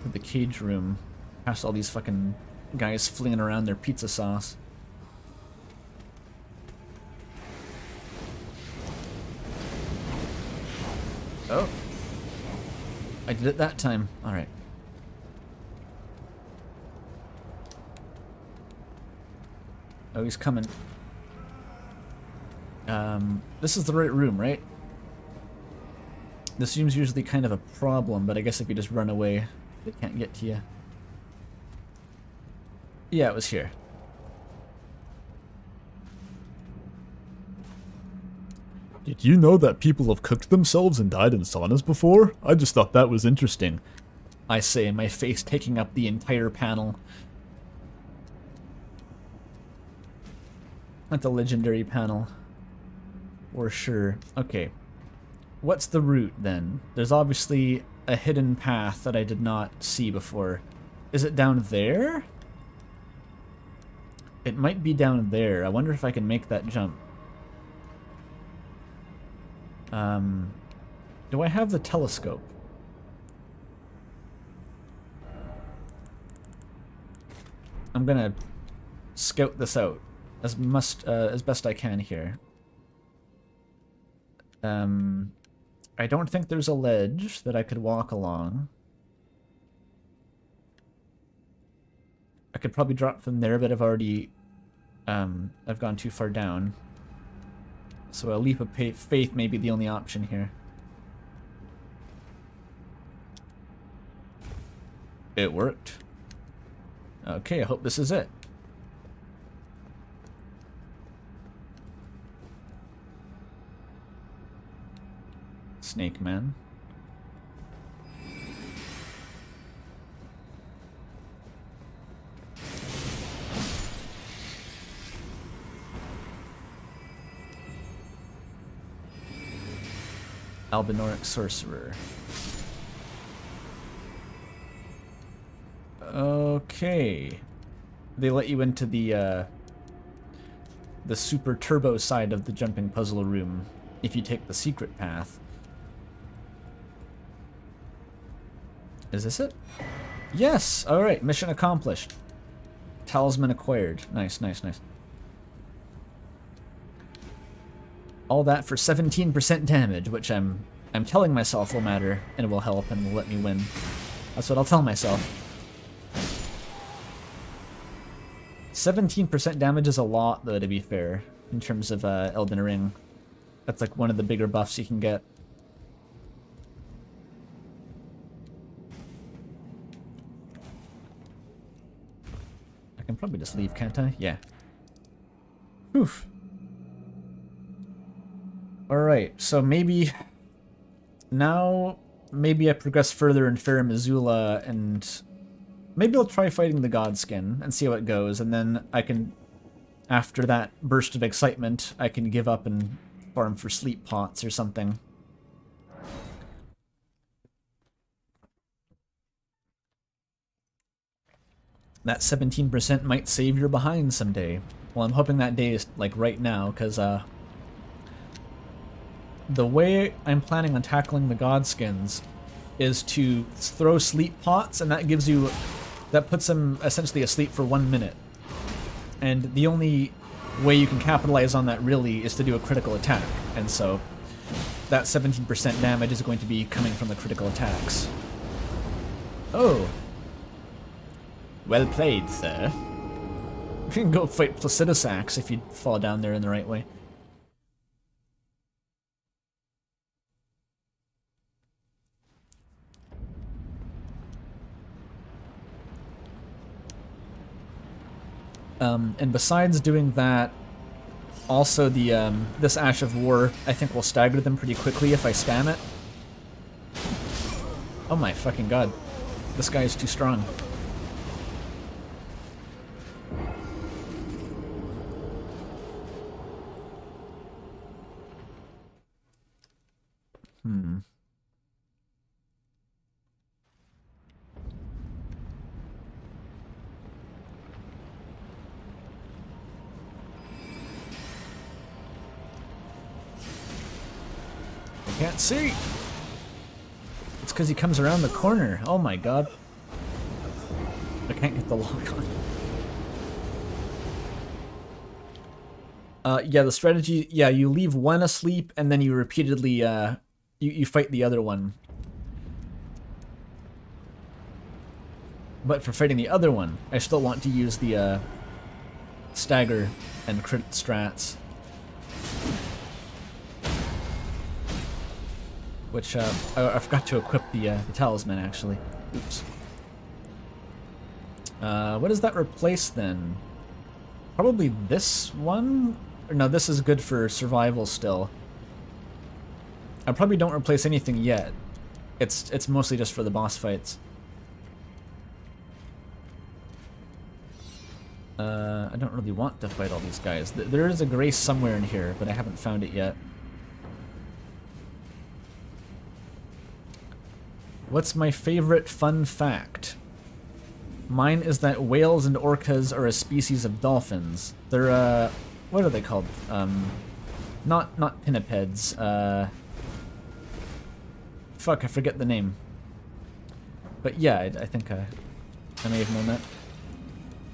to the cage room, past all these fucking guys flinging around their pizza sauce. I did it that time. Alright. Oh, he's coming. This is the right room, right? This room's usually kind of a problem, but I guess if you just run away, they can't get to you. Yeah, it was here. Did you know that people have cooked themselves and died in saunas before? I just thought that was interesting. I say, my face taking up the entire panel. That's a legendary panel. For sure. Okay. What's the route then? There's obviously a hidden path that I did not see before. Is it down there? It might be down there. I wonder if I can make that jump. Do I have the telescope? I'm gonna scout this out as best I can here. I don't think there's a ledge that I could walk along. I could probably drop from there, but I've already I've gone too far down. So a leap of faith may be the only option here. It worked. Okay, I hope this is it. Snake Man. Albinoric Sorcerer. Okay. They let you into the super turbo side of the jumping puzzle room if you take the secret path. Is this it? Yes! Alright, mission accomplished. Talisman acquired. Nice, nice, nice. All that for 17% damage, which I'm telling myself will matter and it will help and will let me win. That's what I'll tell myself. 17% damage is a lot, though, to be fair, in terms of Elden Ring. That's like one of the bigger buffs you can get. I can probably just leave, can't I? Yeah. Oof. Alright, so maybe... Now, maybe I progress further in Farum Azula, and... Maybe I'll try fighting the Godskin and see how it goes, and then I can... After that burst of excitement, I can give up and farm for sleep pots or something. That 17% might save your behind someday. Well, I'm hoping that day is, like, right now, because, the way I'm planning on tackling the Godskins is to throw sleep pots, and that gives you... That puts them essentially asleep for 1 minute. And the only way you can capitalize on that, really, is to do a critical attack. And so, that 17% damage is going to be coming from the critical attacks. Oh. Well played, sir. You can go fight Placidusax if you fall down there in the right way. And besides doing that, also the this Ash of War, I think will stagger them pretty quickly if I spam it. Oh my fucking god. This guy is too strong. Can't see. It's because he comes around the corner. Oh my god. I can't get the lock on. Yeah, the strategy, yeah, you leave one asleep and then you repeatedly, you fight the other one. But for fighting the other one, I still want to use the stagger and crit strats. Which, I forgot to equip the talisman, actually. Oops. What does that replace, then? Probably this one? Or no, this is good for survival still. I probably don't replace anything yet. It's mostly just for the boss fights. I don't really want to fight all these guys. There is a grace somewhere in here, but I haven't found it yet. What's my favorite fun fact? Mine is that whales and orcas are a species of dolphins. They're, what are they called? Not pinnipeds, fuck, I forget the name. But yeah, I think I may have known that.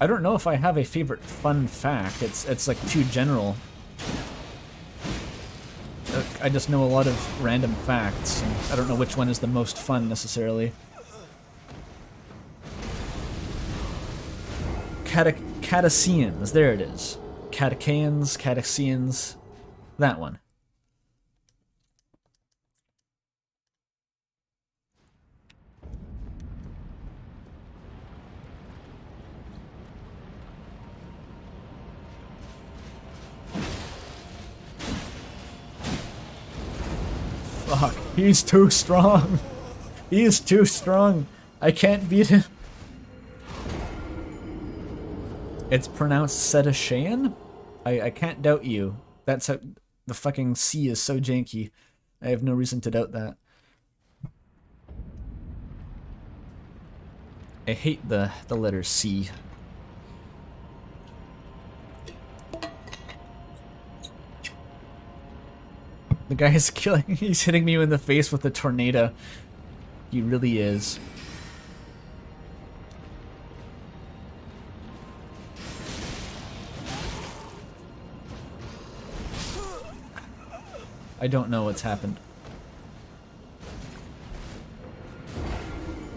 I don't know if I have a favorite fun fact. It's like too general. I just know a lot of random facts, and I don't know which one is the most fun necessarily. Cataceans, there it is. Cataceans, that one. Fuck, he's too strong. He's too strong. I can't beat him. It's pronounced Cetacean? I can't doubt you. That's how the fucking C is so janky. I have no reason to doubt that. I hate the letter C. The guy is killing. He's hitting me in the face with a tornado. He really is. I don't know what's happened.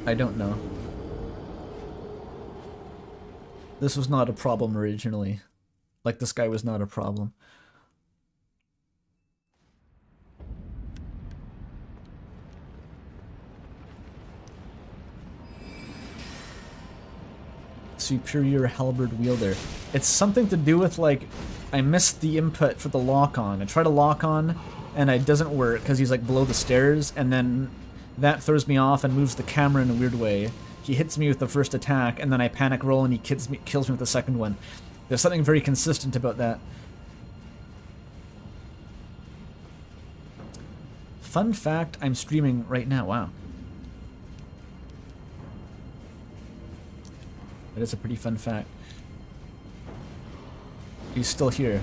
I don't know. This was not a problem originally. Like, this guy was not a problem. Superior halberd wielder. It's something to do with, like, I missed the input for the lock-on. I try to lock on, and it doesn't work because he's, like, below the stairs, and then that throws me off and moves the camera in a weird way. He hits me with the first attack, and then I panic roll, and he kills me with the second one. There's something very consistent about that. Fun fact, I'm streaming right now. Wow. That is a pretty fun fact. He's still here.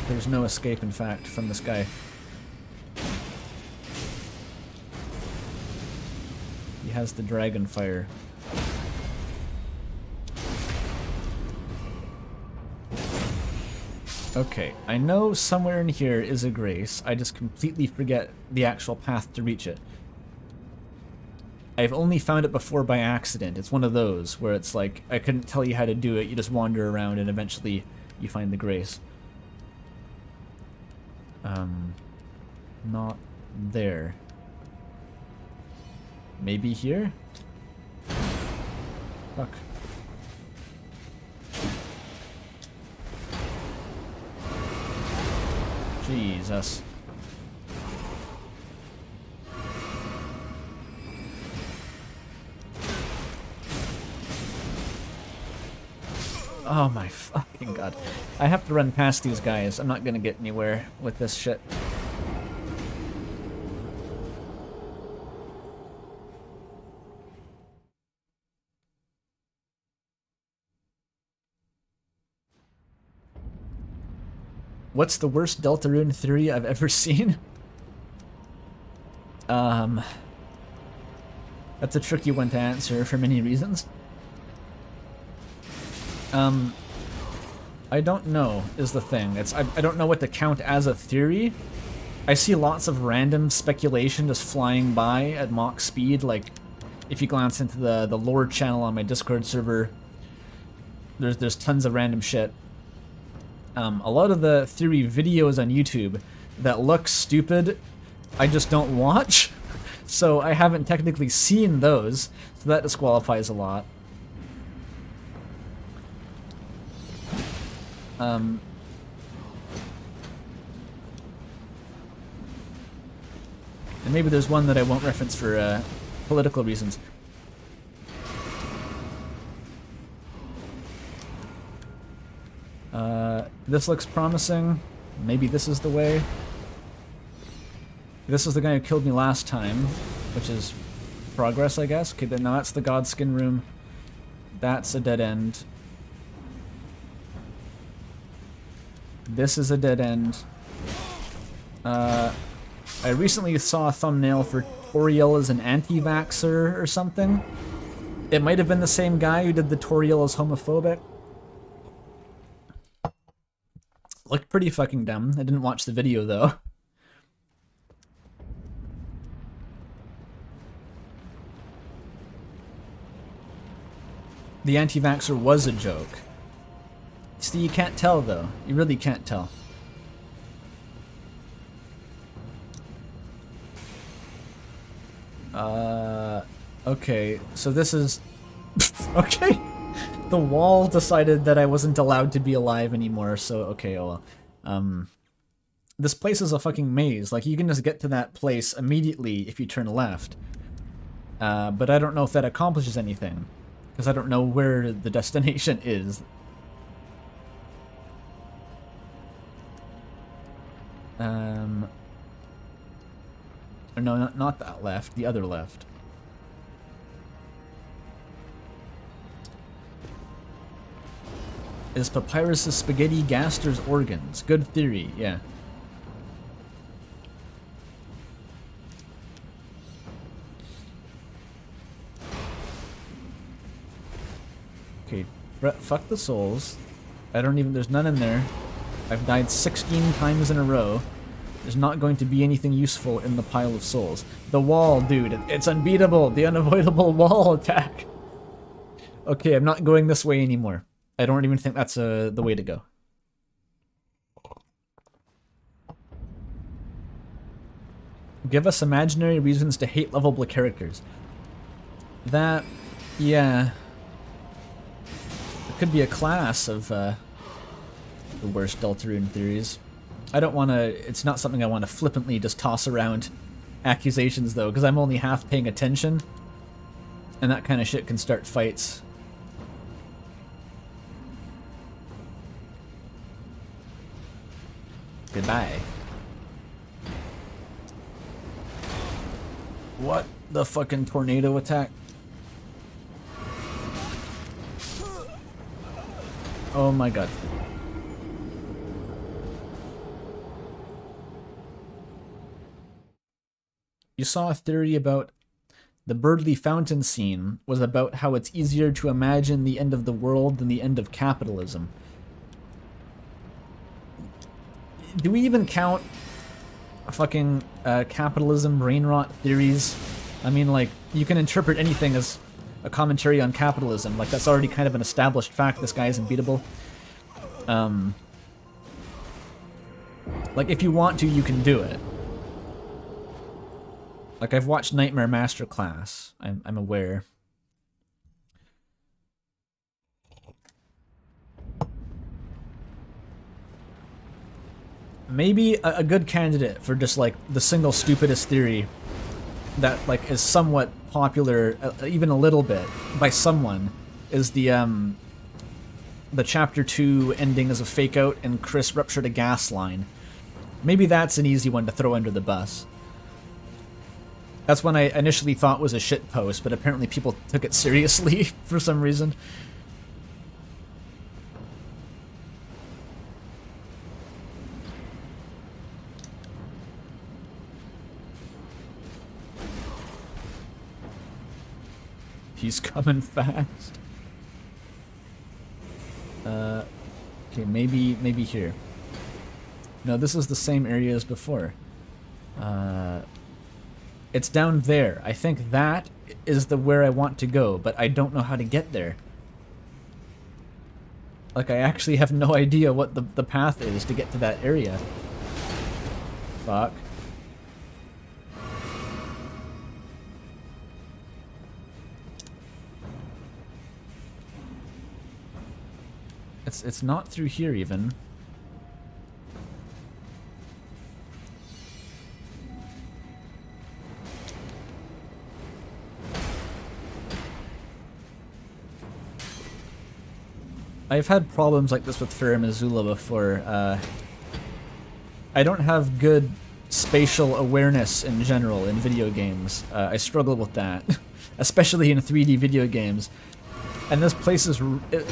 There's no escape, in fact, from this guy. He has the dragon fire. Okay, I know somewhere in here is a grace. I just completely forget the actual path to reach it. I've only found it before by accident. It's one of those where it's like, I couldn't tell you how to do it, you just wander around and eventually you find the grace. Not there. Maybe here? Fuck. Jesus. Oh my fucking god. I have to run past these guys. I'm not gonna get anywhere with this shit. What's the worst Deltarune theory I've ever seen? That's a tricky one to answer for many reasons. I don't know, is the thing. I don't know what to count as a theory. I see lots of random speculation just flying by at Mach speed, like, if you glance into the lore channel on my Discord server, there's tons of random shit. A lot of the theory videos on YouTube that look stupid, I just don't watch. So I haven't technically seen those, so that disqualifies a lot. And maybe there's one that I won't reference for political reasons. This looks promising. Maybe this is the way. This is the guy who killed me last time, which is progress, I guess. Okay, then now that's the Godskin room. That's a dead end. This is a dead end. I recently saw a thumbnail for Toriel as an anti-vaxxer or something. It might have been the same guy who did the Toriel as homophobic. Looked pretty fucking dumb. I didn't watch the video though. The anti-vaxxer was a joke. See, you can't tell though. You really can't tell. Okay, so this is... okay. The wall decided that I wasn't allowed to be alive anymore, so okay, oh well. This place is a fucking maze. Like, you can just get to that place immediately if you turn left. But I don't know if that accomplishes anything, because I don't know where the destination is. Or no, not that left, the other left. Is Papyrus' spaghetti Gaster's organs? Good theory, yeah. Okay, fuck the souls. I don't even, there's none in there. I've died 16 times in a row. There's not going to be anything useful in the pile of souls. The wall, dude, it's unbeatable. The unavoidable wall attack. Okay, I'm not going this way anymore. I don't even think that's the way to go. Give us imaginary reasons to hate lovable characters. That, yeah. It could be a class of the worst Deltarune theories. I don't want to, it's not something I want to flippantly just toss around accusations though, because I'm only half paying attention. And that kind of shit can start fights. Goodbye. What the fucking tornado attack? Oh my god. You saw a theory about the Berdly Fountain scene was about how it's easier to imagine the end of the world than the end of capitalism. Do we even count fucking capitalism brain rot theories? I mean, like, you can interpret anything as a commentary on capitalism. Like, that's already kind of an established fact. This guy is unbeatable. Like, if you want to, you can do it. Like, I've watched Nightmare Masterclass. I'm aware. Maybe a good candidate for just, like, the single stupidest theory that, like, is somewhat popular, even a little bit, by someone, is the Chapter 2 ending as a fake-out and Kris ruptured a gas line. Maybe that's an easy one to throw under the bus. That's one I initially thought was a shitpost, but apparently people took it seriously for some reason. He's coming fast. Okay, maybe here. No, this is the same area as before. It's down there. I think that is the where I want to go, but I don't know how to get there. Like, I actually have no idea what the path is to get to that area. Fuck. It's not through here even. I've had problems like this with Fair Missoula before. I don't have good spatial awareness in general in video games. I struggle with that, especially in 3D video games. And this place is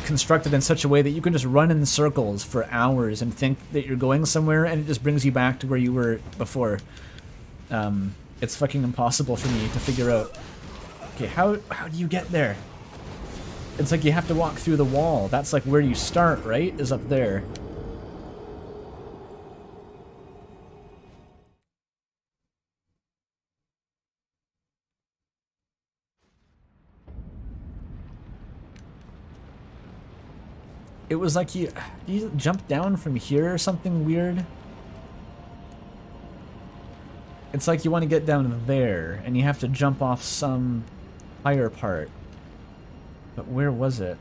constructed in such a way that you can just run in circles for hours and think that you're going somewhere, and it just brings you back to where you were before. It's fucking impossible for me to figure out. Okay, how do you get there? It's like you have to walk through the wall. That's like where you start, right? Is up there. It was like you jump down from here or something weird? It's like you want to get down there, and you have to jump off some higher part. But where was it?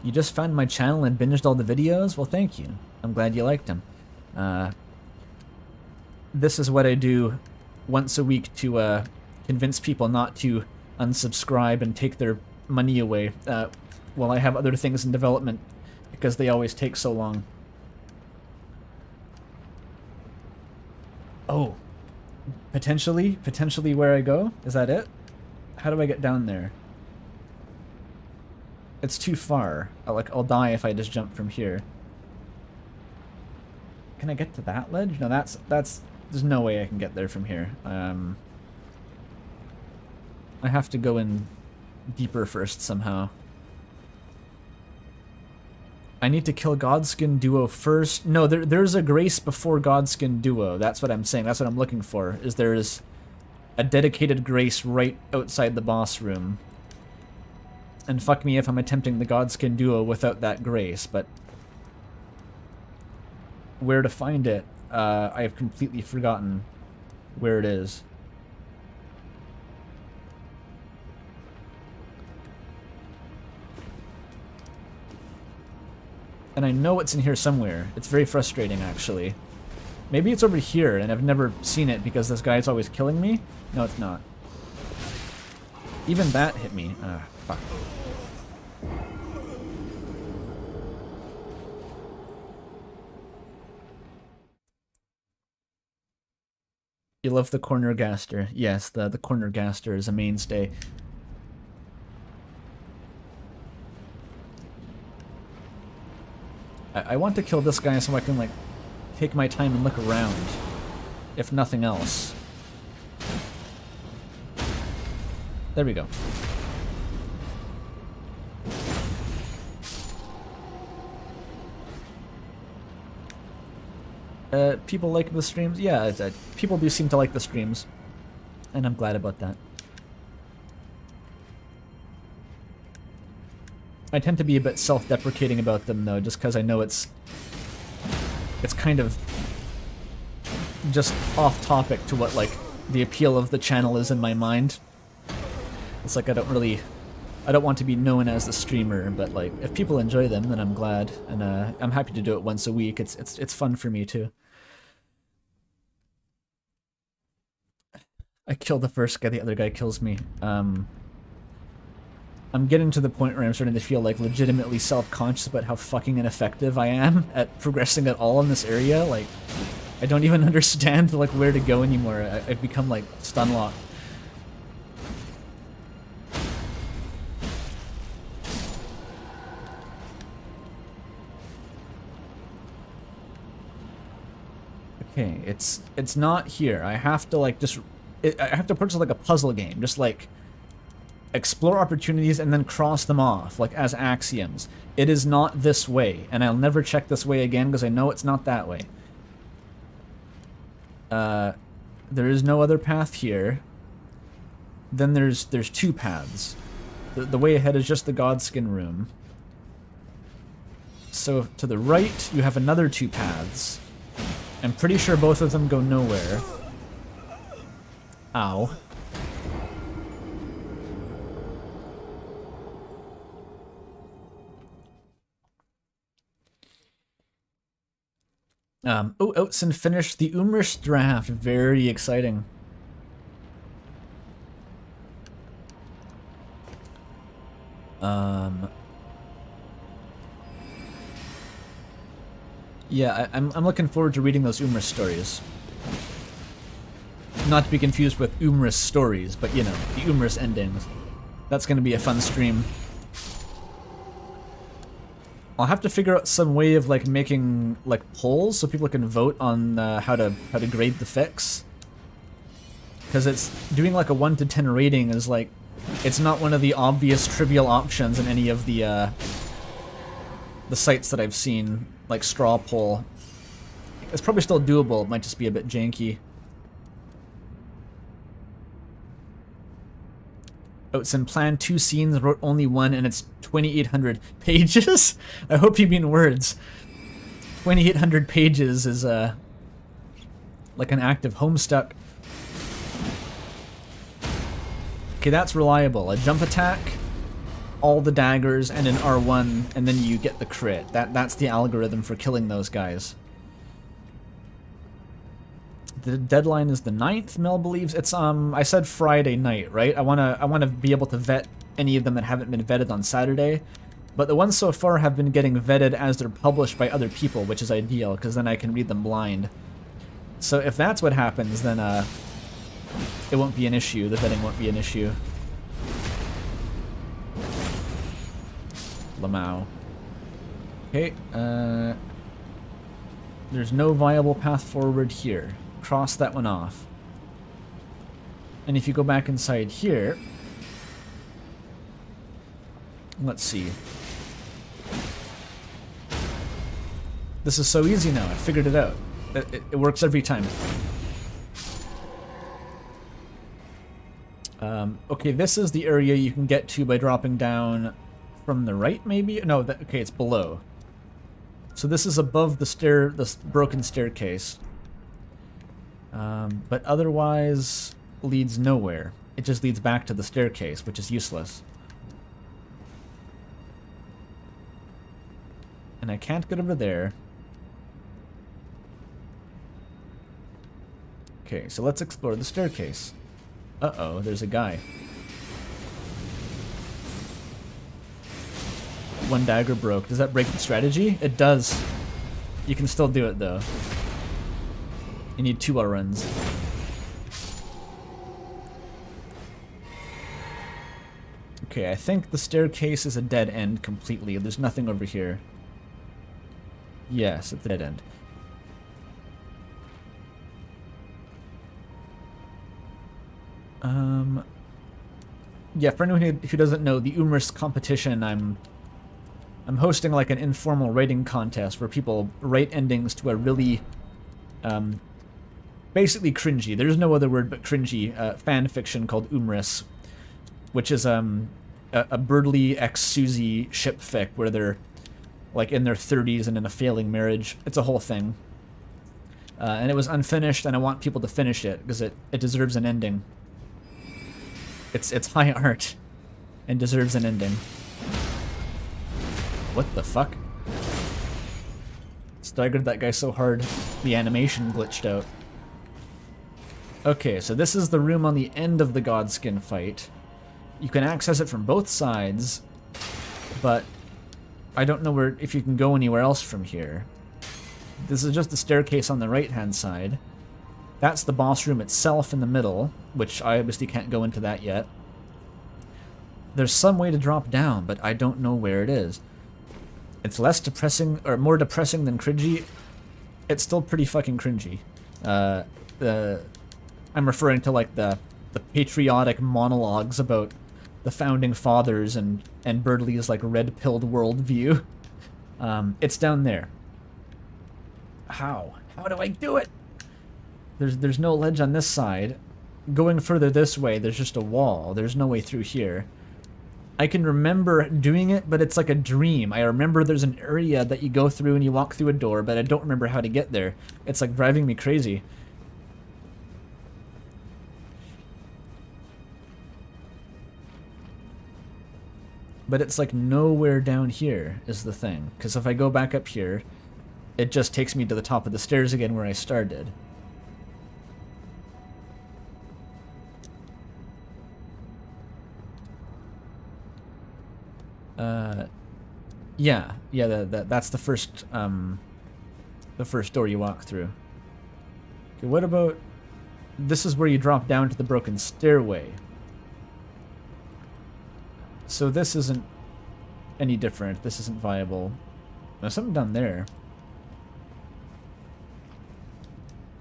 You just found my channel and binged all the videos? Well, thank you. I'm glad you liked them. This is what I do once a week to convince people not to unsubscribe and take their money away while I have other things in development, because they always take so long. Oh, potentially where I go? Is that it? How do I get down there? It's too far. I'll die if I just jump from here. Can I get to that ledge? No, that's there's no way I can get there from here. I have to go in deeper first somehow. I need to kill Godskin Duo first. No, there's a grace before Godskin Duo. That's what I'm saying. That's what I'm looking for. Is there's a dedicated grace right outside the boss room. And fuck me if I'm attempting the Godskin Duo without that grace, but where to find it, I have completely forgotten where it is. And I know it's in here somewhere. It's very frustrating, actually. Maybe it's over here, and I've never seen it because this guy's always killing me? No, it's not. Even that hit me. Fuck. You love the corner gaster. Yes, the corner gaster is a mainstay. I want to kill this guy so I can, like, take my time and look around, if nothing else. There we go. People like the streams? Yeah, people do seem to like the streams, and I'm glad about that. I tend to be a bit self-deprecating about them, though, just because I know it's kind of just off-topic to what, like, the appeal of the channel is in my mind. It's like I don't want to be known as the streamer, but, like, if people enjoy them, then I'm glad, and I'm happy to do it once a week. It's fun for me, too. I kill the first guy, the other guy kills me. I'm getting to the point where I'm starting to feel like legitimately self-conscious about how fucking ineffective I am at progressing at all in this area. Like, I don't even understand like where to go anymore. I've become like stun locked. Okay, it's not here. I have to like I have to approach it like a puzzle game. Just like explore opportunities and then cross them off, like as axioms. It is not this way, and I'll never check this way again because I know it's not that way. There is no other path here. Then there's two paths. The way ahead is just the Godskin room. So to the right, you have another two paths. I'm pretty sure both of them go nowhere. Ow. Oh, Oatson finished the Umrish draft. Very exciting. Yeah, I'm looking forward to reading those Umrish stories. Not to be confused with Umrish stories, but you know, the Umrish endings. That's gonna be a fun stream. I'll have to figure out some way of like making like polls so people can vote on how to grade the fics. Because it's doing like a 1 to 10 rating is like, it's not one of the obvious trivial options in any of the sites that I've seen, like straw poll. It's probably still doable, it might just be a bit janky. Oatson planned 2 scenes, wrote only 1, and it's 2,800 pages? I hope you mean words. 2,800 pages is like an active homestuck. Okay, that's reliable. A jump attack, all the daggers, and an R1, and then you get the crit. That's the algorithm for killing those guys. The deadline is the 9th, Mel believes. It's I said Friday night, right? I wanna be able to vet any of them that haven't been vetted on Saturday. But the ones so far have been getting vetted as they're published by other people, which is ideal, because then I can read them blind. So if that's what happens, then it won't be an issue. The vetting won't be an issue. Lamau. Okay, there's no viable path forward here. Cross that one off. And if you go back inside here, let's see. This is so easy now. I figured it out. It works every time. Okay, this is the area you can get to by dropping down from the right, maybe? No, okay, it's below. So this is above the broken staircase. But otherwise leads nowhere. It just leads back to the staircase, which is useless. And I can't get over there. Okay, so let's explore the staircase. Uh-oh, there's a guy. One dagger broke. Does that break the strategy? It does. You can still do it, though. You need 2 runs. Okay, I think the staircase is a dead end completely. There's nothing over here. Yes, it's a dead end. Yeah, for anyone who doesn't know, the Umrish competition, I'm hosting like an informal writing contest where people write endings to a really, basically cringy, there's no other word but cringy, fan fiction called Umrish, which is a Berdly x Susie ship fic where they're like in their 30s and in a failing marriage. It's a whole thing. And it was unfinished, and I want people to finish it because it deserves an ending. It's high art and deserves an ending. What the fuck? Staggered that guy so hard, the animation glitched out. Okay, so this is the room on the end of the Godskin fight. You can access it from both sides, but I don't know if you can go anywhere else from here. This is just the staircase on the right-hand side. That's the boss room itself in the middle, which I obviously can't go into that yet. There's some way to drop down, but I don't know where it is. It's less depressing, or more depressing than cringy. It's still pretty fucking cringy. I'm referring to like the patriotic monologues about the founding fathers and Berdly's like red-pilled worldview. It's down there. How? How do I do it? There's no ledge on this side. Going further this way, there's just a wall. There's no way through here. I can remember doing it, but it's like a dream. I remember there's an area that you go through and you walk through a door, but I don't remember how to get there. It's like driving me crazy. But it's like nowhere down here is the thing. Because if I go back up here, it just takes me to the top of the stairs again where I started. Yeah, that's the first door you walk through. Okay, what about... This is where you drop down to the broken stairway. So this isn't any different. This isn't viable. There's something down there.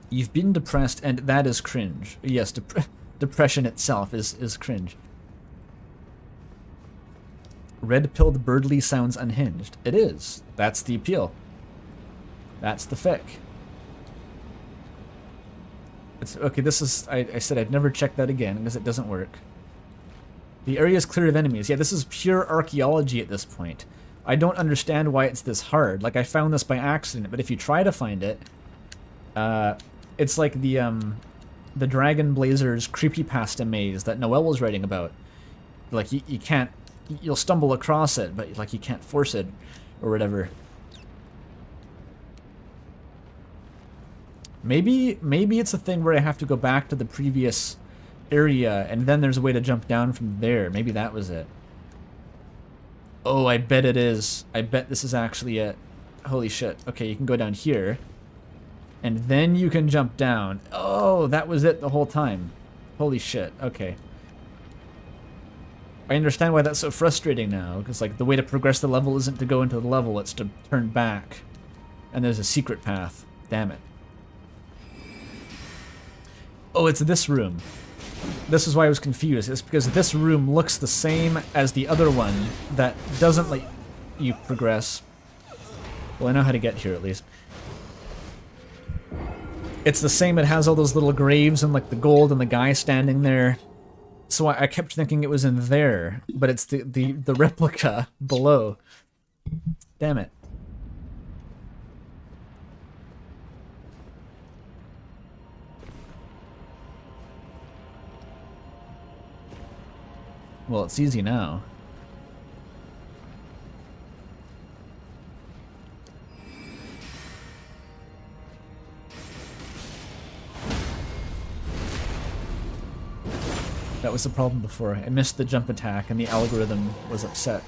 You've been depressed, and that is cringe. Yes, depression itself is cringe. Red-pilled Berdly sounds unhinged. It is. That's the appeal. That's the fic. It's, okay, this is... I said I'd never check that again, because it doesn't work. The area is clear of enemies. Yeah, this is pure archaeology at this point. I don't understand why it's this hard. Like, I found this by accident, but if you try to find it, it's like the Dragon Blazers creepypasta maze that Noelle was writing about. Like, you can't... You'll stumble across it, but like you can't force it or whatever. Maybe it's a thing where I have to go back to the previous area and then there's a way to jump down from there. Maybe that was it. Oh, I bet it is. I bet this is actually it. Holy shit. Okay, you can go down here and then you can jump down. Oh, that was it the whole time. Holy shit. Okay. I understand why that's so frustrating now, because like the way to progress the level isn't to go into the level, it's to turn back. And there's a secret path. Damn it. Oh, it's this room. This is why I was confused. It's because this room looks the same as the other one that doesn't let you progress. Well, I know how to get here at least. It's the same, it has all those little graves and like the gold and the guy standing there. So I kept thinking it was in there, but it's the replica below. Damn it. Well, it's easy now. That was the problem before. I missed the jump attack and the algorithm was upset.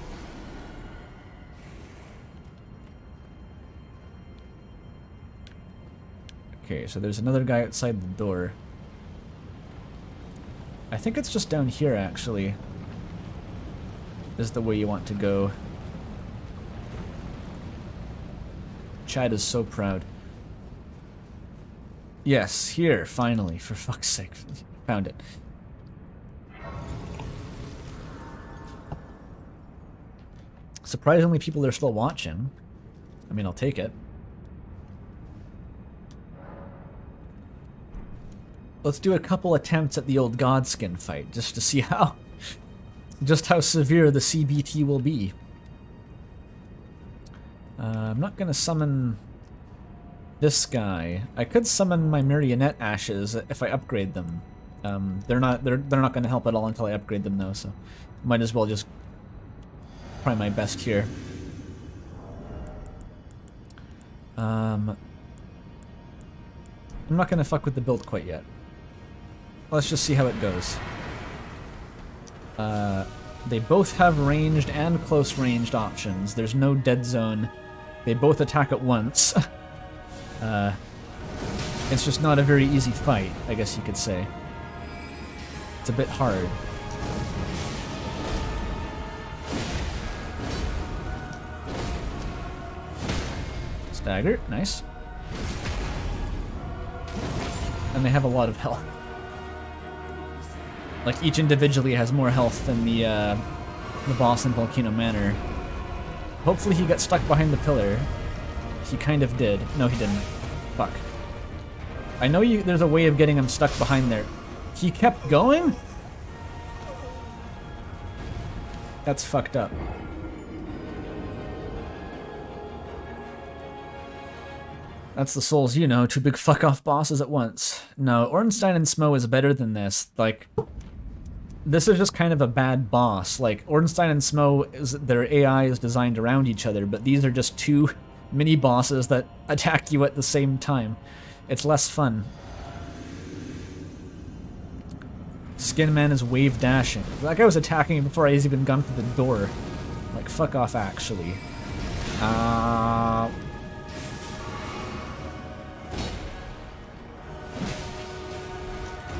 Okay, so there's another guy outside the door. I think it's just down here, actually. Is the way you want to go. Chad is so proud. Yes, here, finally, for fuck's sake. Found it. Surprisingly, people are still watching. I mean, I'll take it. Let's do a couple attempts at the old Godskin fight, just to see how... just how severe the CBT will be. I'm not gonna summon this guy. I could summon my marionette ashes if I upgrade them. They're not gonna help at all until I upgrade them though, so might as well just try my best here. I'm not gonna fuck with the build quite yet. Let's just see how it goes. They both have ranged and close ranged options. There's no dead zone. They both attack at once. It's just not a very easy fight, I guess you could say. It's a bit hard. Stagger, nice. And they have a lot of health. Like, each individually has more health than the boss in Volcano Manor. Hopefully he got stuck behind the pillar. He kind of did. No, he didn't. Fuck. I know there's a way of getting him stuck behind there. He kept going? That's fucked up. That's the souls you know, two big fuck-off bosses at once. No, Ornstein and Smo is better than this. Like, this is just kind of a bad boss. Like, Ornstein and Smo, their AI is designed around each other, but these are just two mini-bosses that attack you at the same time. It's less fun. Skin Man is wave dashing. That guy was attacking me before I even gone through the door. Like, fuck off, actually.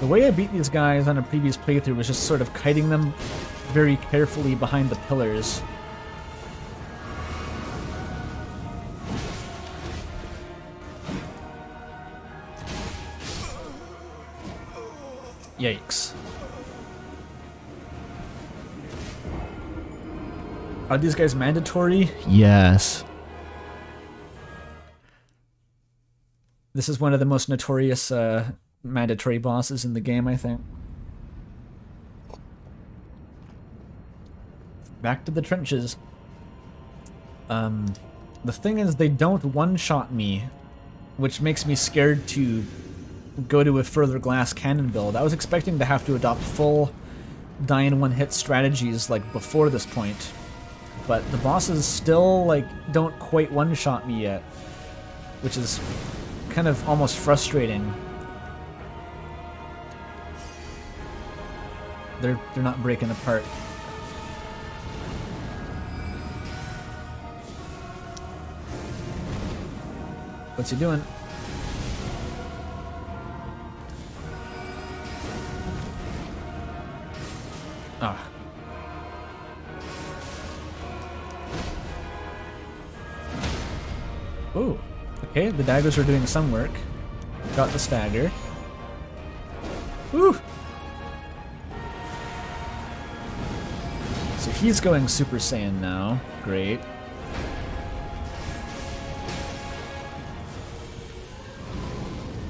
The way I beat these guys on a previous playthrough was just sort of kiting them very carefully behind the pillars. Yikes. Are these guys mandatory? Yes. This is one of the most notorious mandatory bosses in the game, I think. Back to the trenches. The thing is, they don't one-shot me, which makes me scared to go to a further glass cannon build. I was expecting to have to adopt full die-in-one-hit strategies like before this point, but the bosses still like don't quite one-shot me yet, which is kind of almost frustrating. They're not breaking apart. What's he doing? Ah. Ooh. Okay, the daggers are doing some work. Got the stagger. Woo! So he's going Super Saiyan now. Great.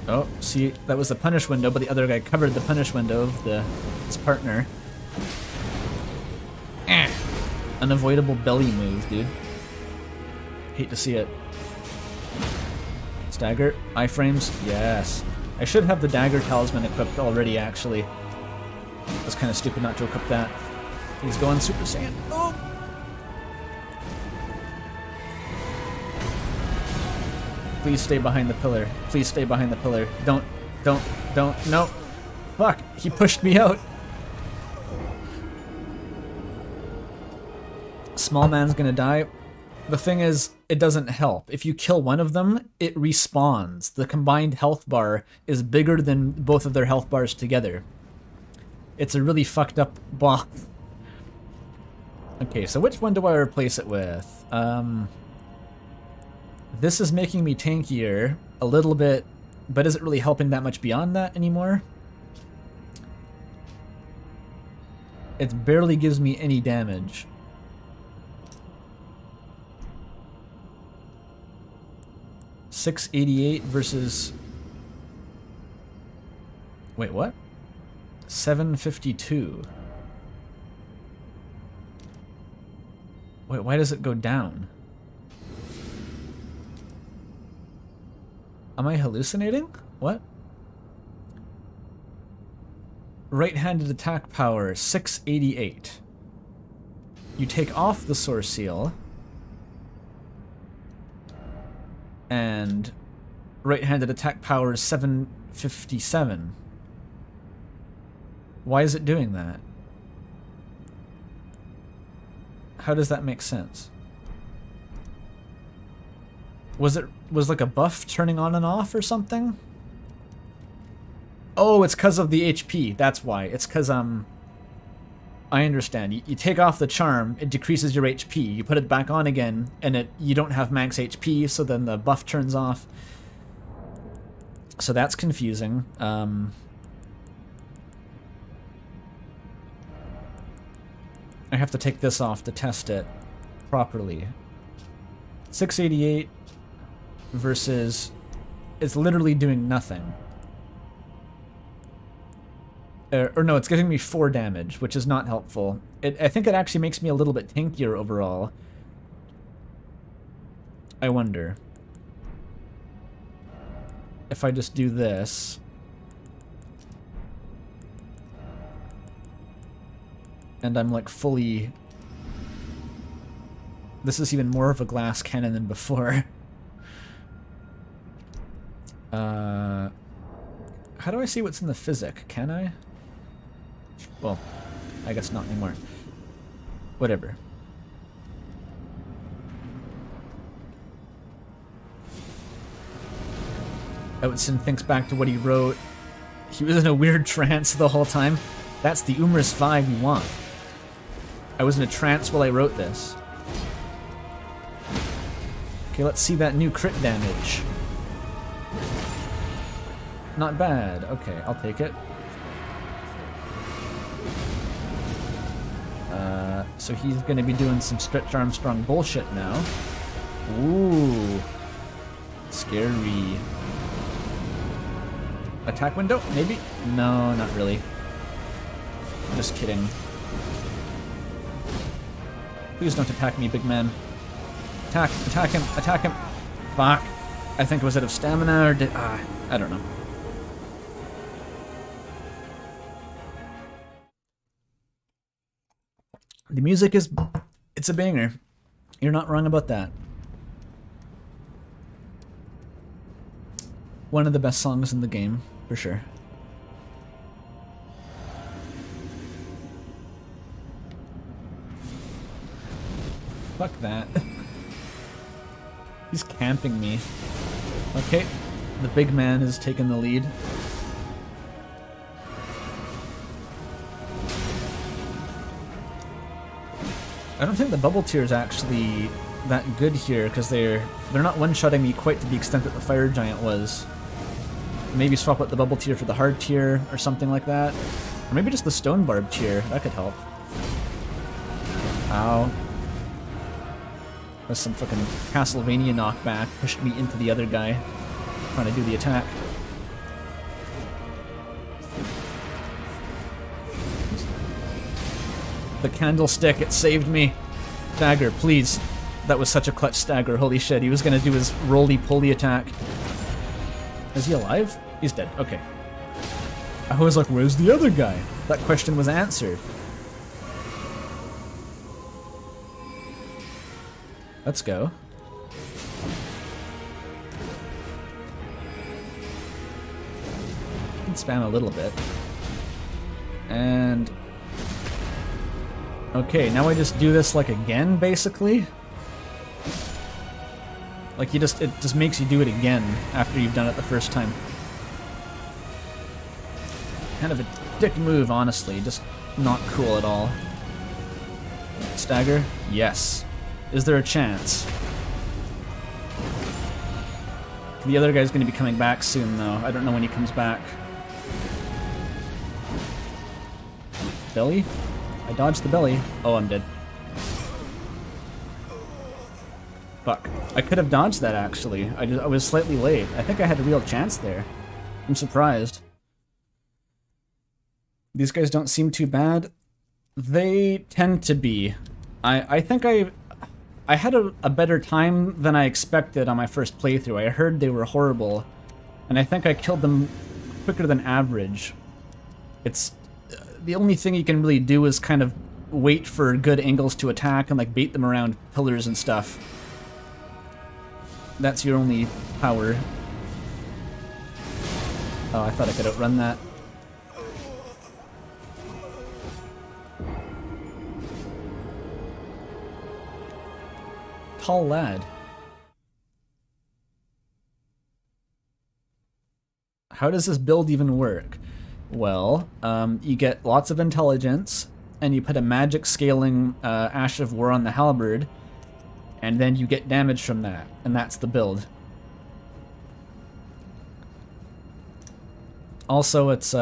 Oh, see, that was the punish window, but the other guy covered the punish window of his partner. Unavoidable belly move, dude. Hate to see it. Stagger, iframes, yes. I should have the dagger talisman equipped already, actually. That's kind of stupid not to equip that. He's going Super Saiyan. Oh! Please stay behind the pillar. Please stay behind the pillar. Don't, no. Fuck, he pushed me out. Small man's gonna die. The thing is, it doesn't help. If you kill one of them, it respawns. The combined health bar is bigger than both of their health bars together. It's a really fucked up boss. Okay, so which one do I replace it with? This is making me tankier a little bit, but is it really helping that much beyond that anymore? It barely gives me any damage. $688 versus... Wait, what? $752. Wait, why does it go down? Am I hallucinating? What? Right-handed attack power, 688. You take off the source seal, and right-handed attack power is 757. Why is it doing that? How does that make sense? Was like a buff turning on and off or something? Oh, it's because of the HP. That's why. It's because, I understand. You take off the charm, it decreases your HP. You put it back on again, and you don't have max HP, so then the buff turns off. So that's confusing. I have to take this off to test it properly. 688 versus... It's literally doing nothing. Or no, it's giving me 4 damage, which is not helpful. I think it actually makes me a little bit tankier overall. I wonder if I just do this. And I'm like fully... This is even more of a glass cannon than before. How do I see what's in the physic? Can I? Well, I guess not anymore. Whatever. Outson thinks back to what he wrote. He was in a weird trance the whole time. That's the Umris vibe we want. I was in a trance while I wrote this. Okay, let's see that new crit damage. Not bad. Okay, I'll take it. So he's gonna be doing some Stretch Armstrong bullshit now. Ooh. Scary. Attack window? Maybe? No, not really. Just kidding. Please don't attack me, big man. Attack him, attack him. Fuck. I think it was out of stamina or did... I don't know. The music is... It's a banger. You're not wrong about that. One of the best songs in the game, for sure. Fuck that. He's camping me. Okay, the big man is taking the lead. I don't think the bubble tier is actually that good here because they're not one-shotting me quite to the extent that the fire giant was. Maybe swap out the bubble tier for the hard tier or something like that. Or maybe just the stone barb tier. That could help. Ow. That's some fucking Castlevania knockback. Pushed me into the other guy. Trying to do the attack. The candlestick, it saved me. Stagger, please. That was such a clutch stagger. Holy shit, he was gonna do his roly-poly attack. Is he alive? He's dead. Okay. I was like, where's the other guy? That question was answered. Let's go. I can spam a little bit. And... okay, now I just do this like again, basically. Like it just makes you do it again after you've done it the first time. Kind of a dick move, honestly. Just not cool at all. Stagger? Yes. Is there a chance? The other guy's going to be coming back soon, though. I don't know when he comes back. Belly? I dodged the belly. Oh, I'm dead. Fuck. I could have dodged that, actually. I was slightly late. I think I had a real chance there. I'm surprised. These guys don't seem too bad. They tend to be. I think I had a better time than I expected on my first playthrough. I heard they were horrible, and I think I killed them quicker than average. It's... the only thing you can really do is kind of wait for good angles to attack and like bait them around pillars and stuff. That's your only power. Oh, I thought I could outrun that. Tall lad. How does this build even work? Well, you get lots of intelligence, and you put a magic scaling Ash of War on the halberd, and then you get damage from that, and that's the build. Also, it's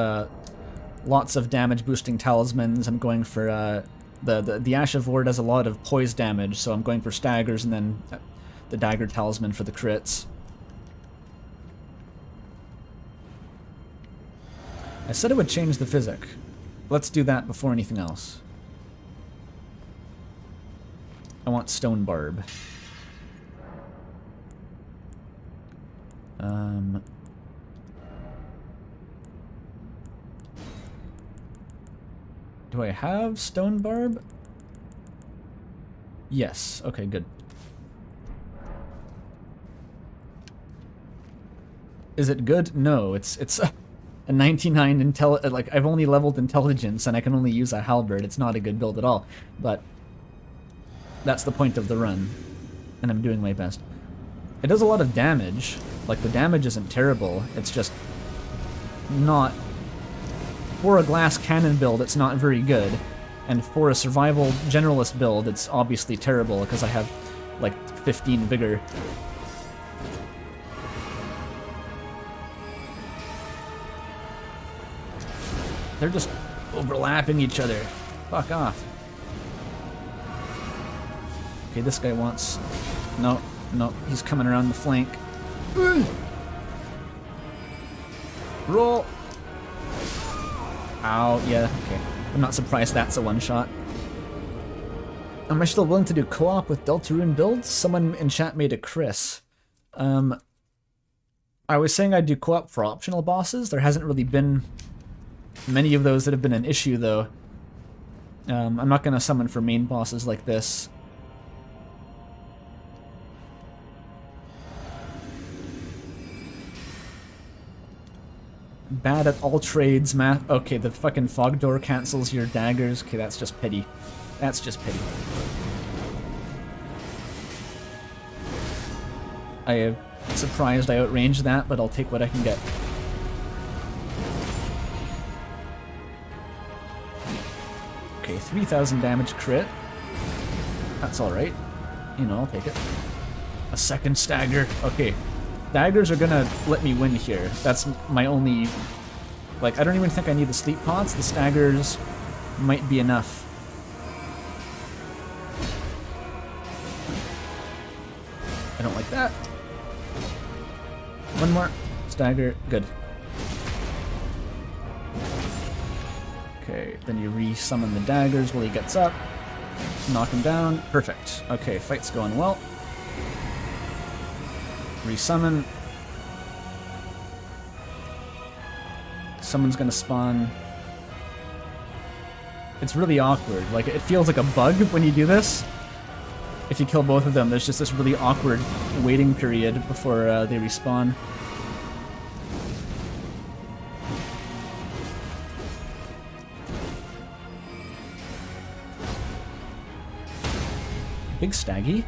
lots of damage boosting talismans. I'm going for the Ash of War does a lot of poise damage, so I'm going for staggers and then the dagger talisman for the crits. I said it would change the physic. Let's do that before anything else. I want stone barb. Do I have stone barb? Yes. Okay, good. Is it good? No, it's a 99 like I've only leveled intelligence and I can only use a halberd. It's not a good build at all, but that's the point of the run, and I'm doing my best. It does a lot of damage. Like, the damage isn't terrible. It's just not... For a glass cannon build, it's not very good. And for a survival generalist build, it's obviously terrible because I have, like, 15 vigor. They're just overlapping each other. Fuck off. Okay, this guy wants... No, no, he's coming around the flank. Roll! Ow, yeah, okay. I'm not surprised that's a one-shot. Am I still willing to do co-op with Deltarune builds? Someone in chat made a Kris. I was saying I'd do co-op for optional bosses. There hasn't really been many of those that have been an issue, though. I'm not going to summon for main bosses like this. Bad at all trades, math. Okay, the fucking fog door cancels your daggers. Okay, that's just petty. That's just petty. I am surprised I outranged that, but I'll take what I can get. Okay, 3,000 damage crit. That's alright. You know, I'll take it. A second stagger. Okay. Daggers are gonna let me win here. That's my only... Like, I don't even think I need the sleep pots. The staggers might be enough. I don't like that. One more. Stagger. Good. Okay, then you re-summon the daggers while he gets up. Knock him down. Perfect. Okay, fight's going well. Resummon. Someone's gonna spawn. It's really awkward. Like, it feels like a bug when you do this. If you kill both of them, there's just this really awkward waiting period before they respawn. Big staggy.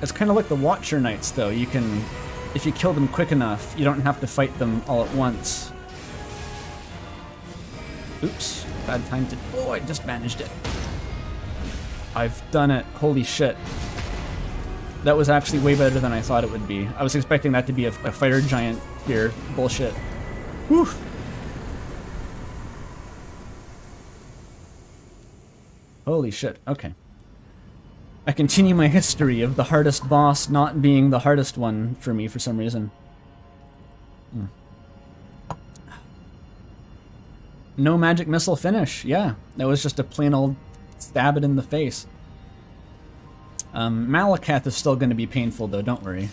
It's kind of like the Watcher Knights, though. You can, if you kill them quick enough, you don't have to fight them all at once. Oops, bad time to... Oh, I just managed it. I've done it. Holy shit. That was actually way better than I thought it would be. I was expecting that to be a fire giant here. Bullshit. Whew. Holy shit, okay. I continue my history of the hardest boss not being the hardest one for me for some reason. No magic missile finish, yeah. That was just a plain old stab it in the face. Malekith is still going to be painful though, don't worry.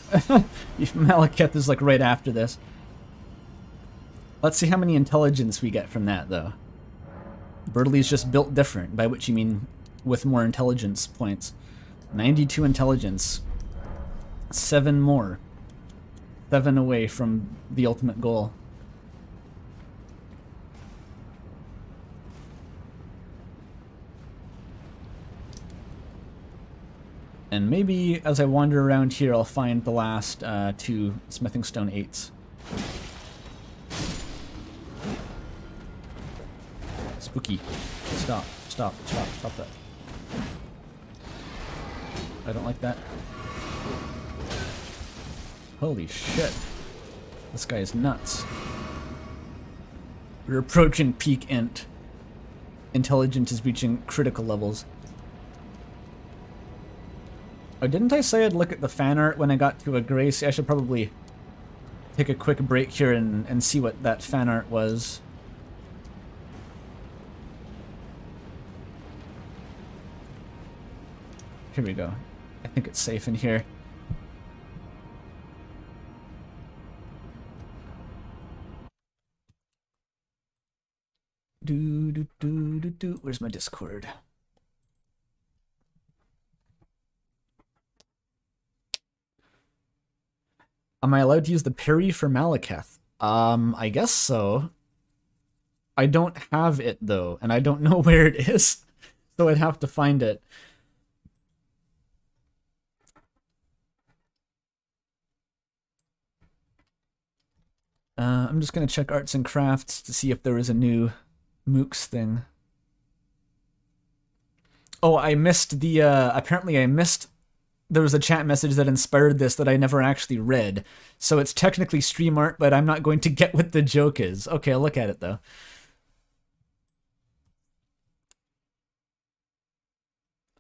Malekith is like right after this. Let's see how many intelligence we get from that though. Berdly's just built different, by which you mean with more intelligence points. 92 intelligence. 7 more. 7 away from the ultimate goal. And maybe as I wander around here, I'll find the last 2 smithing stone 8s. Spooky. Stop. Stop. Stop. Stop that. I don't like that. Holy shit. This guy is nuts. We're approaching peak int. Intelligence is reaching critical levels. Oh, didn't I say I'd look at the fan art when I got to a Grace? I should probably take a quick break here and see what that fan art was. Here we go. I think it's safe in here. Where's my Discord? Am I allowed to use the parry for Malekith? I guess so. I don't have it though, and I don't know where it is, so I'd have to find it. I'm just gonna check arts and crafts to see if there was a new Mooks thing. Oh, I missed the, apparently I missed, there was a chat message that inspired this that I never actually read. So it's technically stream art, but I'm not going to get what the joke is. Okay, I'll look at it though.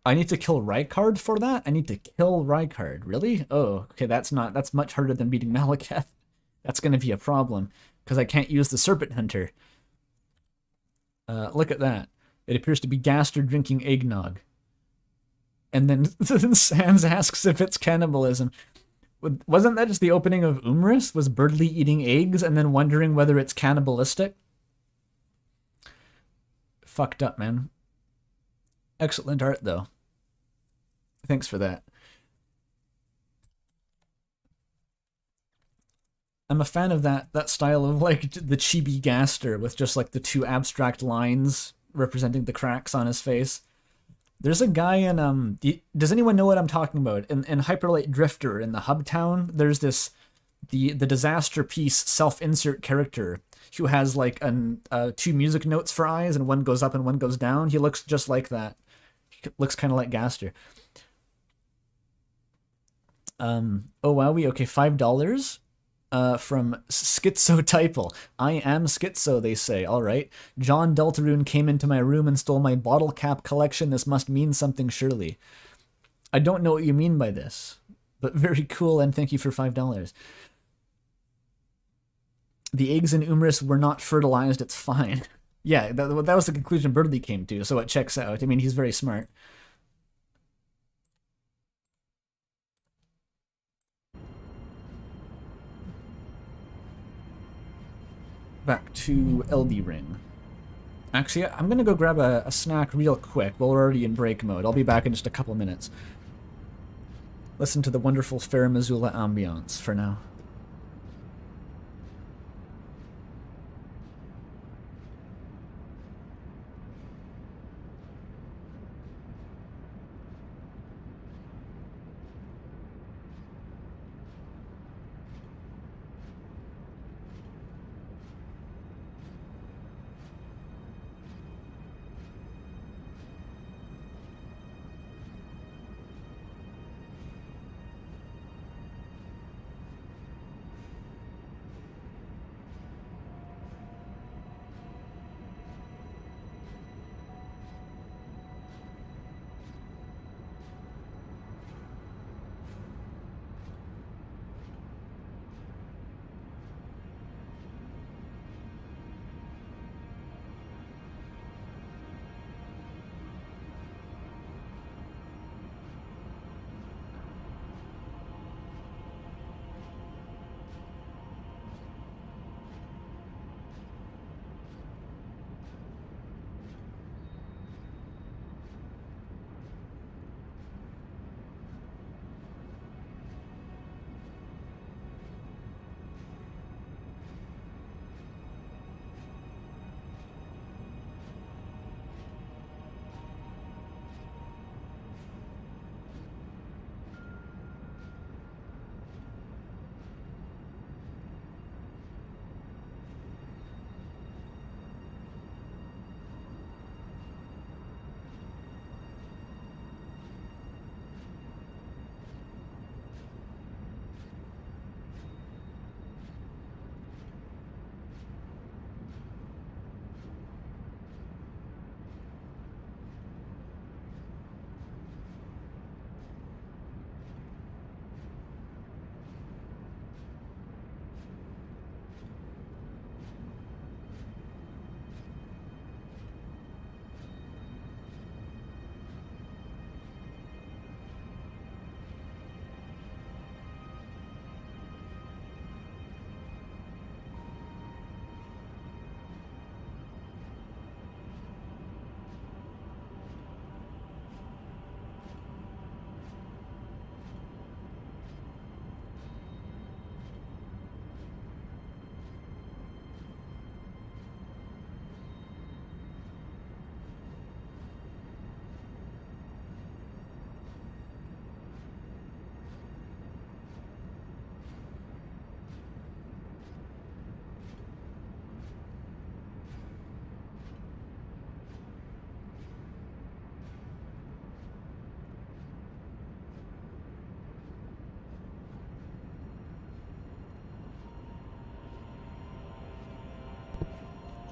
I need to kill Rykard for that? I need to kill Rykard. Really? Oh, okay, that's much harder than beating Malekith. That's gonna be a problem, because I can't use the Serpent Hunter. Look at that. It appears to be Gaster drinking eggnog. And then Sans asks if it's cannibalism. Wasn't that just the opening of Umris? Was Berdly eating eggs and then wondering whether it's cannibalistic? Fucked up, man. Excellent art, though. Thanks for that. I'm a fan of that style of, like, the chibi Gaster with just, like, the two abstract lines representing the cracks on his face. There's a guy in, does anyone know what I'm talking about? In Hyperlight Drifter, in the hub town, there's this, the Disaster Piece self-insert character who has, like, two music notes for eyes, and one goes up and one goes down. He looks just like that. He looks kind of like Gaster. Oh, wowie, okay, $5. From Schizotypal. I am Schizo, they say. Alright. John Deltarune came into my room and stole my bottle cap collection. This must mean something, surely. I don't know what you mean by this, but very cool, and thank you for $5. The eggs in Umris were not fertilized, it's fine. Yeah, that was the conclusion Berdly came to, so it checks out. I mean, he's very smart. Back to LD Ring. Actually, I'm gonna go grab a snack real quick while we're already in break mode. I'll be back in just a couple minutes. Listen to the wonderful Fair Missoula ambiance for now.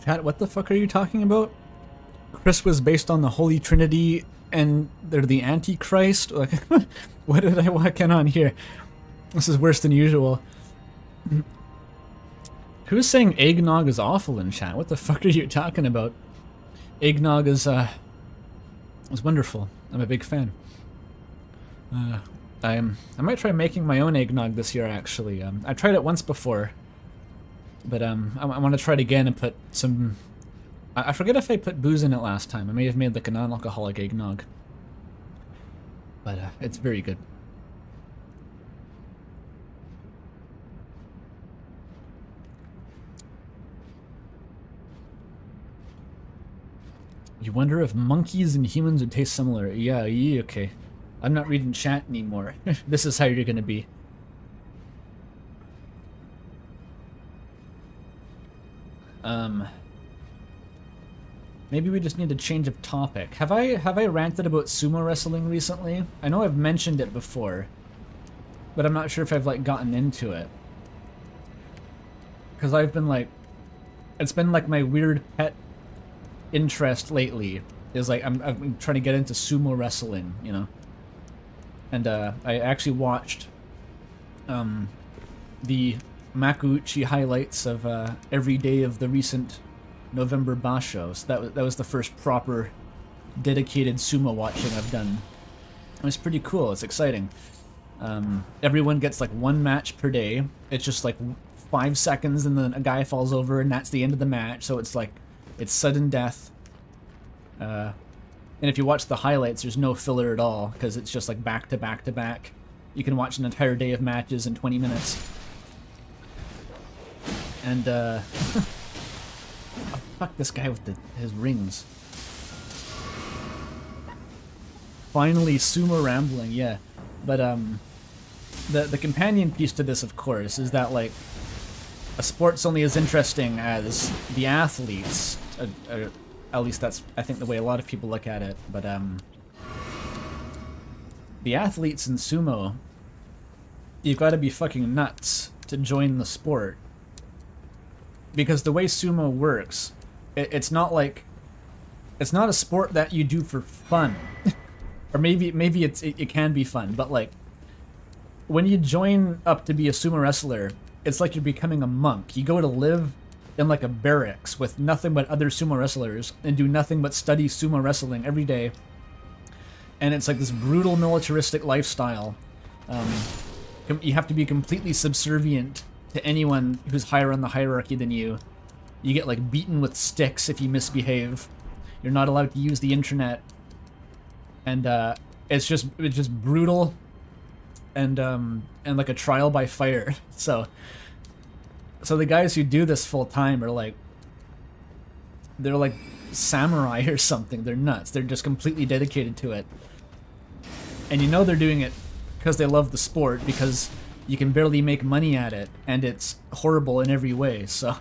Chat, what the fuck are you talking about? Kris was based on the Holy Trinity and they're the Antichrist? Like, what did I walk in on here? This is worse than usual. Who's saying eggnog is awful in chat? What the fuck are you talking about? Eggnog is wonderful. I'm a big fan. I might try making my own eggnog this year, actually. I tried it once before, but I want to try it again and put some... I forget if I put booze in it last time. I may have made like a non-alcoholic eggnog. But it's very good. You wonder if monkeys and humans would taste similar. Yeah, okay. I'm not reading chat anymore. This is how you're gonna be. Maybe we just need a change of topic. Have I ranted about sumo wrestling recently? I know I've mentioned it before, but I'm not sure if I've like gotten into it. Because I've been like, it's been like my weird pet interest lately. Is like I'm trying to get into sumo wrestling, you know. And I actually watched the Makuuchi highlights of every day of the recent November Basho. So that was the first proper dedicated sumo watching I've done. It was pretty cool. It's exciting. Everyone gets like one match per day. It's just like 5 seconds and then a guy falls over and that's the end of the match. So it's like, it's sudden death. And if you watch the highlights, there's no filler at all because it's just like back to back to back. You can watch an entire day of matches in 20 minutes. And oh, fuck this guy with his rings. Finally, sumo rambling, yeah. But the companion piece to this, of course, is that like a sport's only as interesting as the athletes. At least that's, I think, the way a lot of people look at it. But the athletes in sumo, you've got to be fucking nuts to join the sport. Because the way sumo works, it's not like, it's not a sport that you do for fun. Or maybe it can be fun, but like, when you join up to be a sumo wrestler, it's like you're becoming a monk. You go to live in like a barracks with nothing but other sumo wrestlers and do nothing but study sumo wrestling every day. And it's like this brutal militaristic lifestyle. You have to be completely subservient to anyone who's higher on the hierarchy than you. You get like beaten with sticks if you misbehave. You're not allowed to use the internet. And it's just brutal and like a trial by fire. So the guys who do this full time are like, they're like samurai or something. They're nuts. They're just completely dedicated to it. And you know they're doing it because they love the sport, because you can barely make money at it and it's horrible in every way. So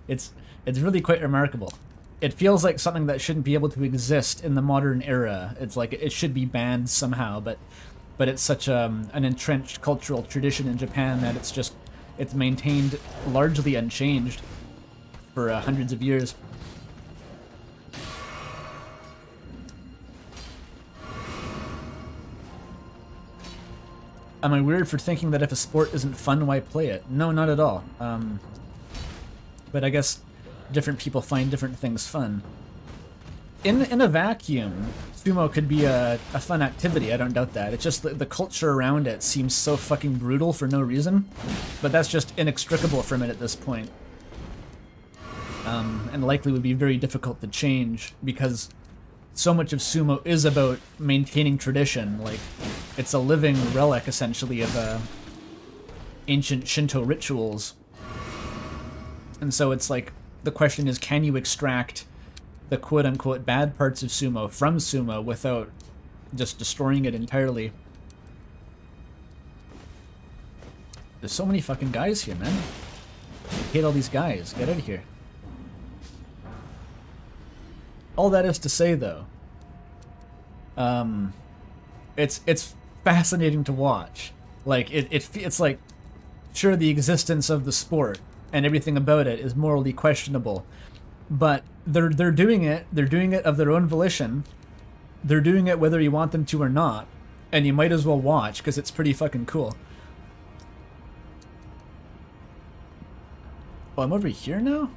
it's really quite remarkable. It feels like something that shouldn't be able to exist in the modern era. It's like it should be banned somehow, but it's such an entrenched cultural tradition in Japan that it's maintained largely unchanged for hundreds of years. Am I weird for thinking that if a sport isn't fun, why play it? No, not at all. But I guess different people find different things fun. In a vacuum, sumo could be a fun activity, I don't doubt that. It's just the culture around it seems so fucking brutal for no reason, but that's just inextricable from it at this point. And likely would be very difficult to change, because so much of sumo is about maintaining tradition. Like, it's a living relic, essentially, of ancient Shinto rituals. And so it's like, the question is, can you extract the quote-unquote bad parts of sumo from sumo without just destroying it entirely? There's so many fucking guys here, man. I hate all these guys. Get out of here. All that is to say, though, it's fascinating to watch. Like, it's like, sure, the existence of the sport and everything about it is morally questionable, but they're doing it. They're doing it of their own volition. They're doing it whether you want them to or not, and you might as well watch because it's pretty fucking cool. Oh, I'm over here now?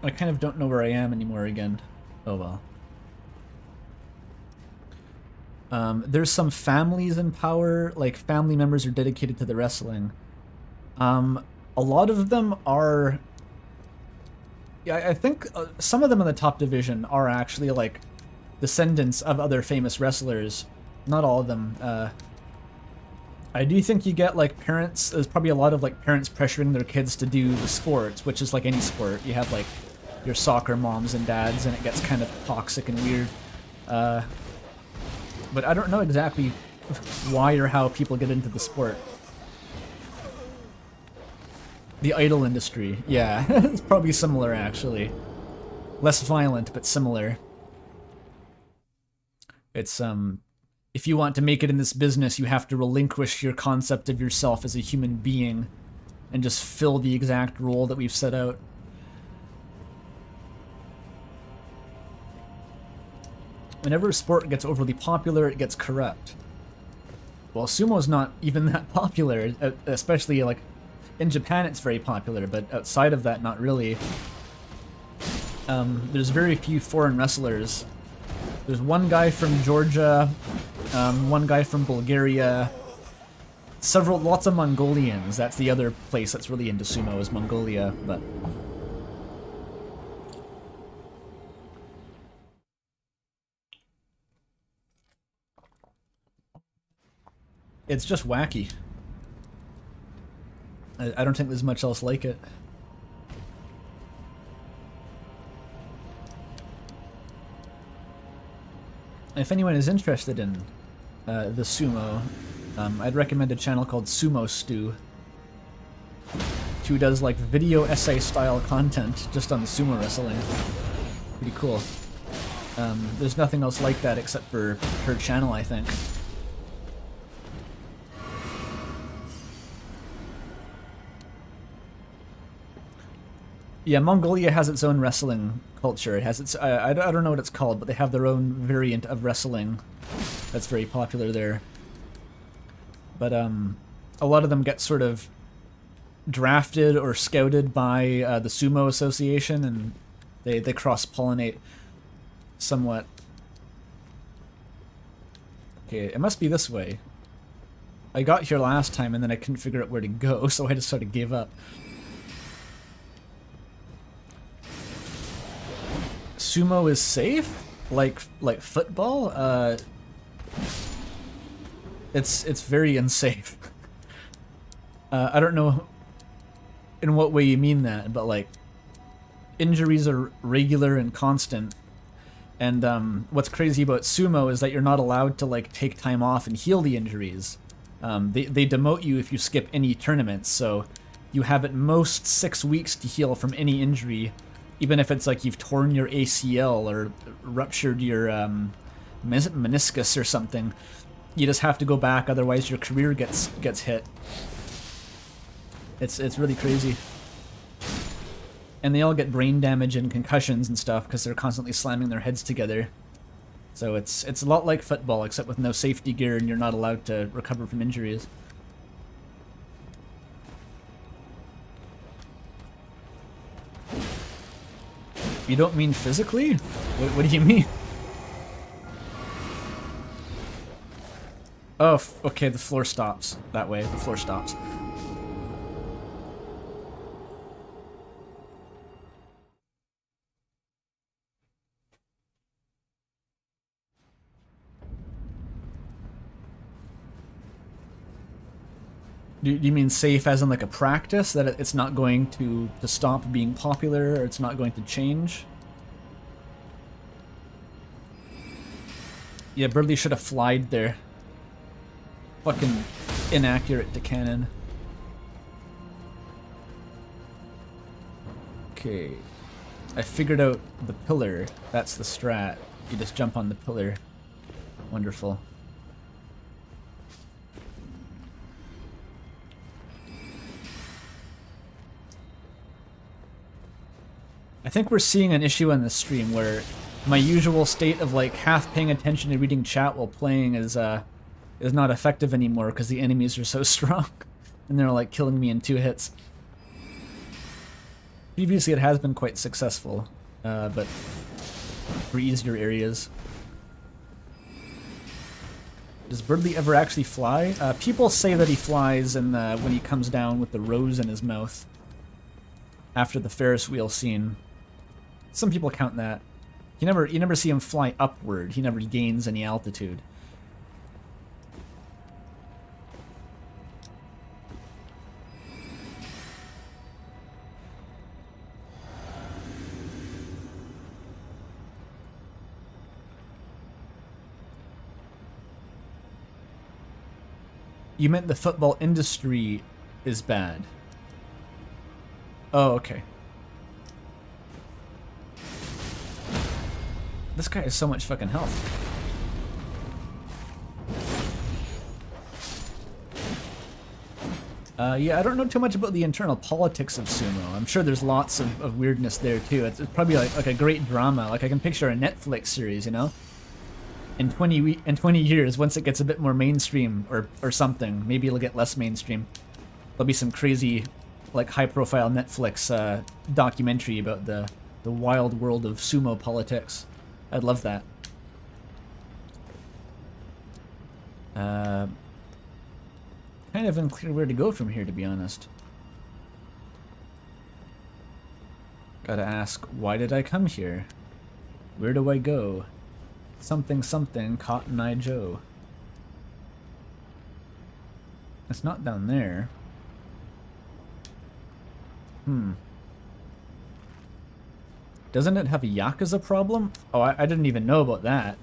I kind of don't know where I am anymore again. Oh well. There's some families in power, like family members are dedicated to the wrestling. A lot of them are... Yeah, I think some of them in the top division are actually like descendants of other famous wrestlers. Not all of them. I do think you get like parents, there's probably a lot of like parents pressuring their kids to do the sports, which is like any sport. You have like your soccer moms and dads and it gets kind of toxic and weird. But I don't know exactly why or how people get into the sport. The idol industry, yeah, it's probably similar actually. Less violent, but similar. It's, if you want to make it in this business, you have to relinquish your concept of yourself as a human being and just fill the exact role that we've set out. Whenever a sport gets overly popular, it gets corrupt. Well, sumo's not even that popular, especially like in Japan it's very popular, but outside of that, not really. There's very few foreign wrestlers. There's one guy from Georgia, one guy from Bulgaria, lots of Mongolians. That's the other place that's really into sumo, is Mongolia, but... It's just wacky. I don't think there's much else like it. If anyone is interested in the sumo, I'd recommend a channel called Sumo Stew, who does like video essay style content just on the sumo wrestling. Pretty cool. There's nothing else like that except for her channel, I think. Yeah, Mongolia has its own wrestling culture. It has its... I don't know what it's called, but they have their own variant of wrestling that's very popular there. But a lot of them get sort of drafted or scouted by the Sumo Association, and they cross-pollinate somewhat. Okay, it must be this way. I got here last time, and then I couldn't figure out where to go, so I just sort of gave up. Sumo is safe? Like football? It's very unsafe. I don't know in what way you mean that, but like injuries are regular and constant. And what's crazy about sumo is that you're not allowed to like take time off and heal the injuries. They demote you if you skip any tournaments, so you have at most 6 weeks to heal from any injury. Even if it's like you've torn your ACL or ruptured your meniscus or something, you just have to go back, otherwise your career gets hit. It's really crazy. And they all get brain damage and concussions and stuff because they're constantly slamming their heads together. So it's a lot like football, except with no safety gear and you're not allowed to recover from injuries. You don't mean physically? What do you mean? Oh, okay, the floor stops. That way, the floor stops. Do you mean safe as in like a practice, that it's not going to stop being popular, or it's not going to change? Yeah, Berdly should have flied there. Fucking inaccurate to canon. Okay. I figured out the pillar. That's the strat. You just jump on the pillar. Wonderful. think we're seeing an issue on this stream where my usual state of like half paying attention and reading chat while playing is not effective anymore because the enemies are so strong and they're like killing me in 2 hits. Previously it has been quite successful, but for easier areas. Does Berdly ever actually fly? People say that he flies when he comes down with the rose in his mouth after the Ferris wheel scene. Some people count that. You never see him fly upward. He never gains any altitude. You meant the football industry is bad. Oh, okay. This guy has so much fucking health. Yeah, I don't know too much about the internal politics of sumo. I'm sure there's lots of weirdness there too. It's probably like a great drama. Like I can picture a Netflix series, you know? In 20 years, once it gets a bit more mainstream or something, maybe it'll get less mainstream. There'll be some crazy, like high-profile Netflix documentary about the wild world of sumo politics. I'd love that. Kind of unclear where to go from here, to be honest. Gotta ask, why did I come here? Where do I go? Something something, Cotton Eye Joe. It's not down there. Doesn't it have a Yakuza problem? Oh, I didn't even know about that.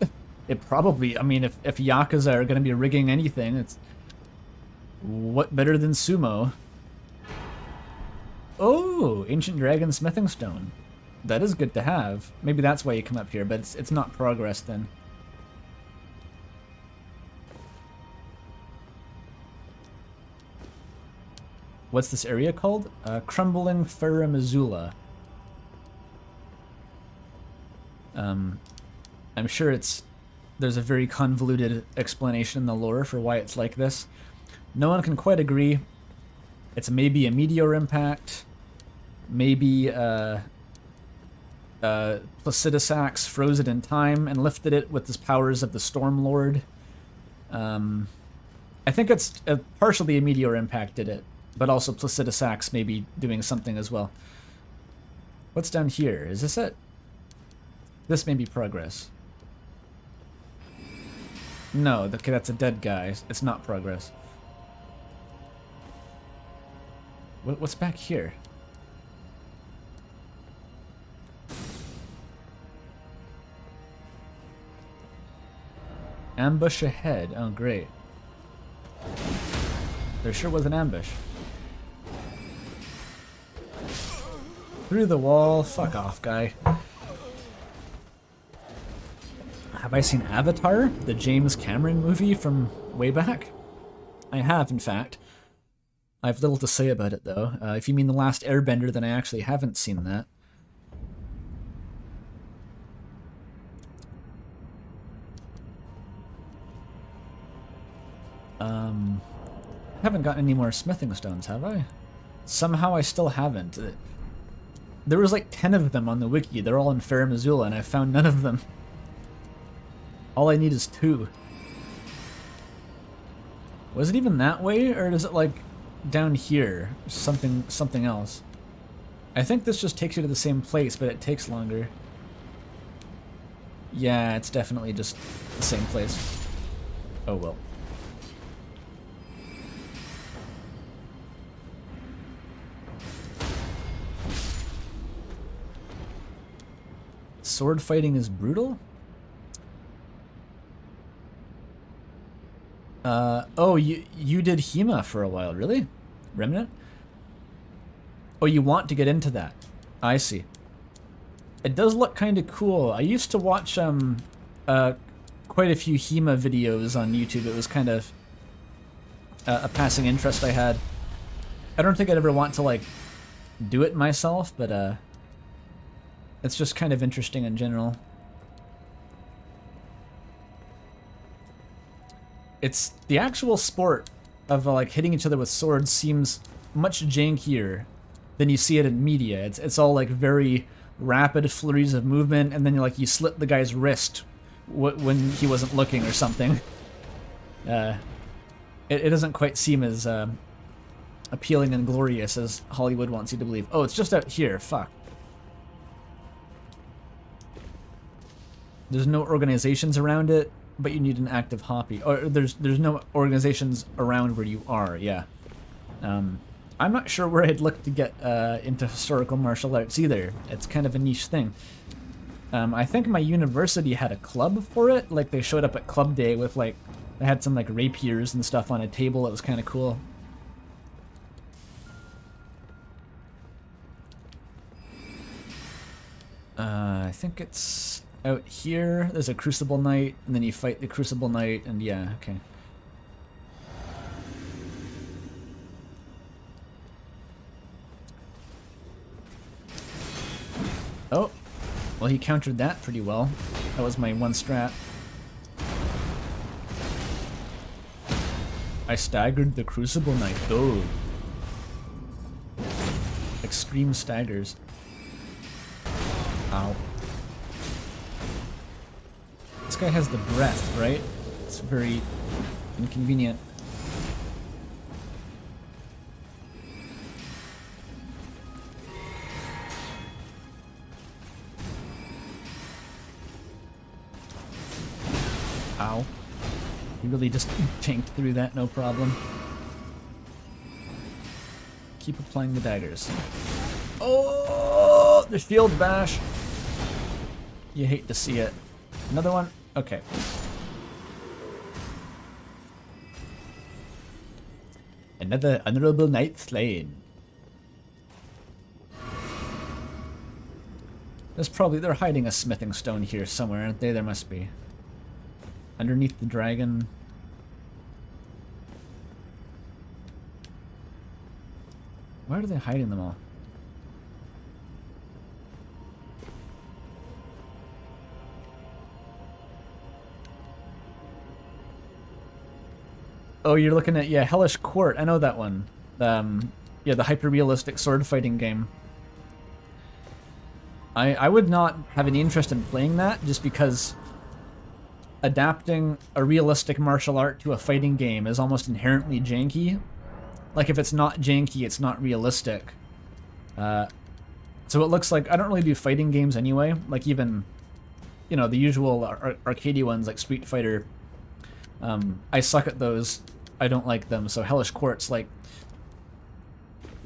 It probably, I mean, if Yakuza are going to be rigging anything, it's... What better than sumo? Oh, Ancient Dragon Smithing Stone. That is good to have. Maybe that's why you come up here, but it's not progress then. What's this area called? Crumbling Faramazula. I'm sure there's a very convoluted explanation in the lore for why it's like this. No one can quite agree. It's maybe a meteor impact, maybe Placidusax froze it in time and lifted it with the powers of the Storm Lord. I think it's partially a meteor impact did it, but also Placidusax maybe doing something as well. What's down here? Is this it? This may be progress. No, okay, that's a dead guy. It's not progress. What's back here? Ambush ahead. Oh, great. There sure was an ambush. Through the wall. Fuck off, guy. Have I seen Avatar, the James Cameron movie from way back? I have, in fact. I have little to say about it, though. If you mean The Last Airbender, then I actually haven't seen that. Haven't gotten any more smithing stones, have I? Somehow I still haven't. There was like 10 of them on the wiki. They're all in Faramazula, and I found none of them. All I need is 2. Was it even that way, or is it like down here? Something else. I think this just takes you to the same place, but it takes longer. Yeah, it's definitely just the same place. Oh well. Sword fighting is brutal? Oh, you did HEMA for a while, really? Remnant? Oh, you want to get into that. I see. It does look kind of cool. I used to watch quite a few HEMA videos on YouTube. It was kind of a passing interest I had. I don't think I'd ever want to, like, do it myself, but It's just kind of interesting in general. It's the actual sport of like hitting each other with swords seems much jankier than you see it in media. It's all like very rapid flurries of movement, and then you slit the guy's wrist when he wasn't looking or something. It doesn't quite seem as appealing and glorious as Hollywood wants you to believe. Oh, it's just out here. Fuck. There's no organizations around it, but you need an active hobby. Or there's no organizations around where you are. Yeah. I'm not sure where I'd look to get into historical martial arts either. It's kind of a niche thing. I think my university had a club for it. Like, they showed up at club day with, like, they had some, like, rapiers and stuff on a table. It was kind of cool. I think it's out here. There's a Crucible Knight, and then you fight the Crucible Knight, and yeah, okay. Oh, well, he countered that pretty well. That was my one strat. I staggered the Crucible Knight, though. Extreme staggers. Ow. This guy has the breath, right? It's very inconvenient. Ow. He really just tanked through that, no problem. Keep applying the daggers. Oh, the field bash. You hate to see it. Another one? Okay. Another honorable knight slain. They're hiding a smithing stone here somewhere, aren't they? There must be. Underneath the dragon. Why are they hiding them all? Oh, you're looking at, yeah, Hellish Court. I know that one. Yeah, the hyper-realistic sword fighting game. I would not have any interest in playing that, just because adapting a realistic martial art to a fighting game is almost inherently janky. Like, if it's not janky, it's not realistic. So it looks like I don't really do fighting games anyway. Like, even, you know, the usual arcadey ones like Street Fighter. I suck at those. I don't like them. So Hellish Court's like,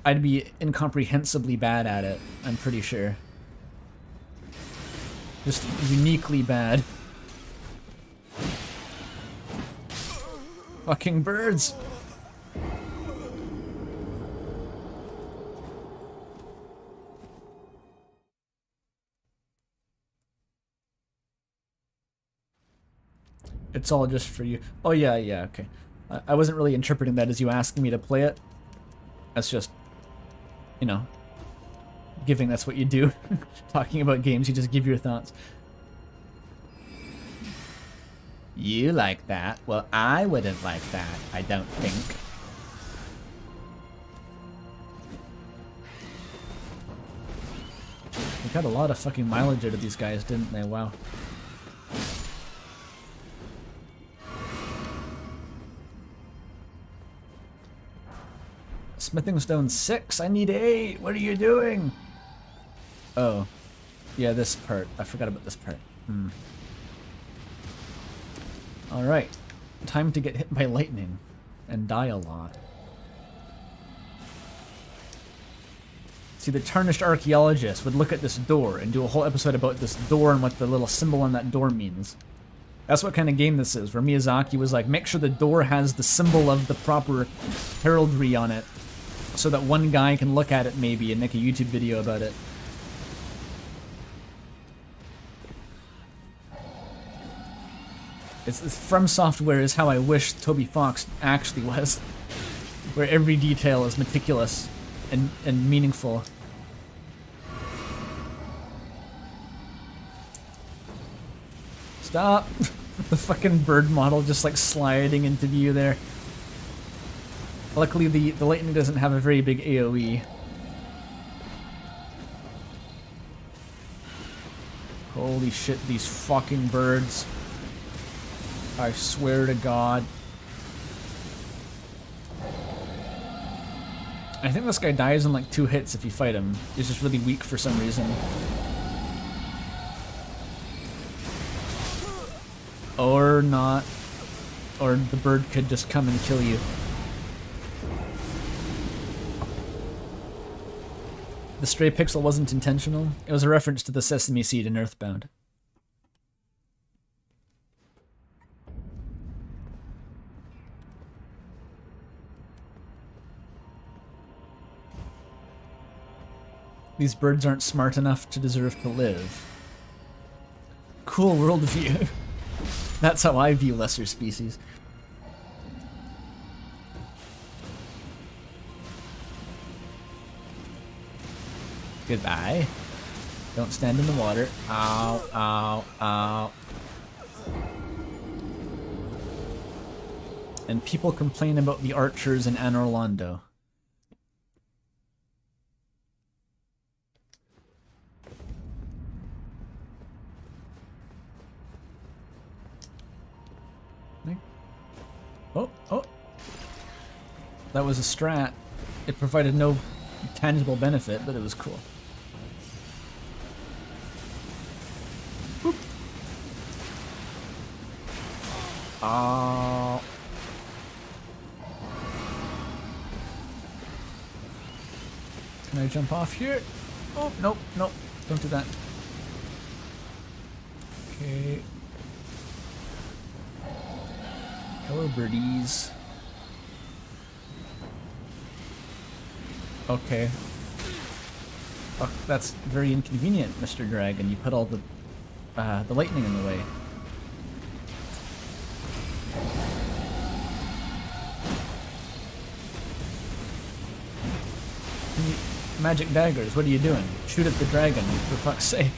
I'd be incomprehensibly bad at it, I'm pretty sure. Just uniquely bad. Fucking birds! It's all just for you. Oh yeah, yeah, okay. I wasn't really interpreting that as you asking me to play it. That's just, you know, giving, that's what you do. Talking about games, you just give your thoughts. You like that? Well, I wouldn't like that, I don't think. They got a lot of fucking mileage out of these guys, didn't they? Wow. Smithing stone 6, I need 8. What are you doing? Oh. Yeah, this part. I forgot about this part. Alright. Time to get hit by lightning and die a lot. See, the Tarnished Archaeologist would look at this door and do a whole episode about this door and what the little symbol on that door means. That's what kind of game this is, where Miyazaki was like, make sure the door has the symbol of the proper heraldry on it, so that one guy can look at it maybe and make a YouTube video about it. It's From Software is how I wish Toby Fox actually was, where every detail is meticulous and meaningful. Stop! The fucking bird model just like sliding into view there. Luckily the lightning doesn't have a very big AoE. Holy shit, these fucking birds. I swear to God. I think this guy dies in like 2 hits if you fight him. He's just really weak for some reason. Or not. Or the bird could just come and kill you. The stray pixel wasn't intentional. It was a reference to the sesame seed in Earthbound. These birds aren't smart enough to deserve to live. Cool worldview. That's how I view lesser species. Goodbye. Don't stand in the water. Ow, ow, ow. And people complain about the archers in Anor Londo. Oh, oh. That was a strat. It provided no tangible benefit, but it was cool. Whoop. Oh. Can I jump off here? Oh, nope, nope. Don't do that. Okay. Hello, birdies. Okay. Fuck, that's very inconvenient, Mr. Dragon. You put all the lightning in the way. Magic daggers, what are you doing? Shoot at the dragon, for fuck's sake.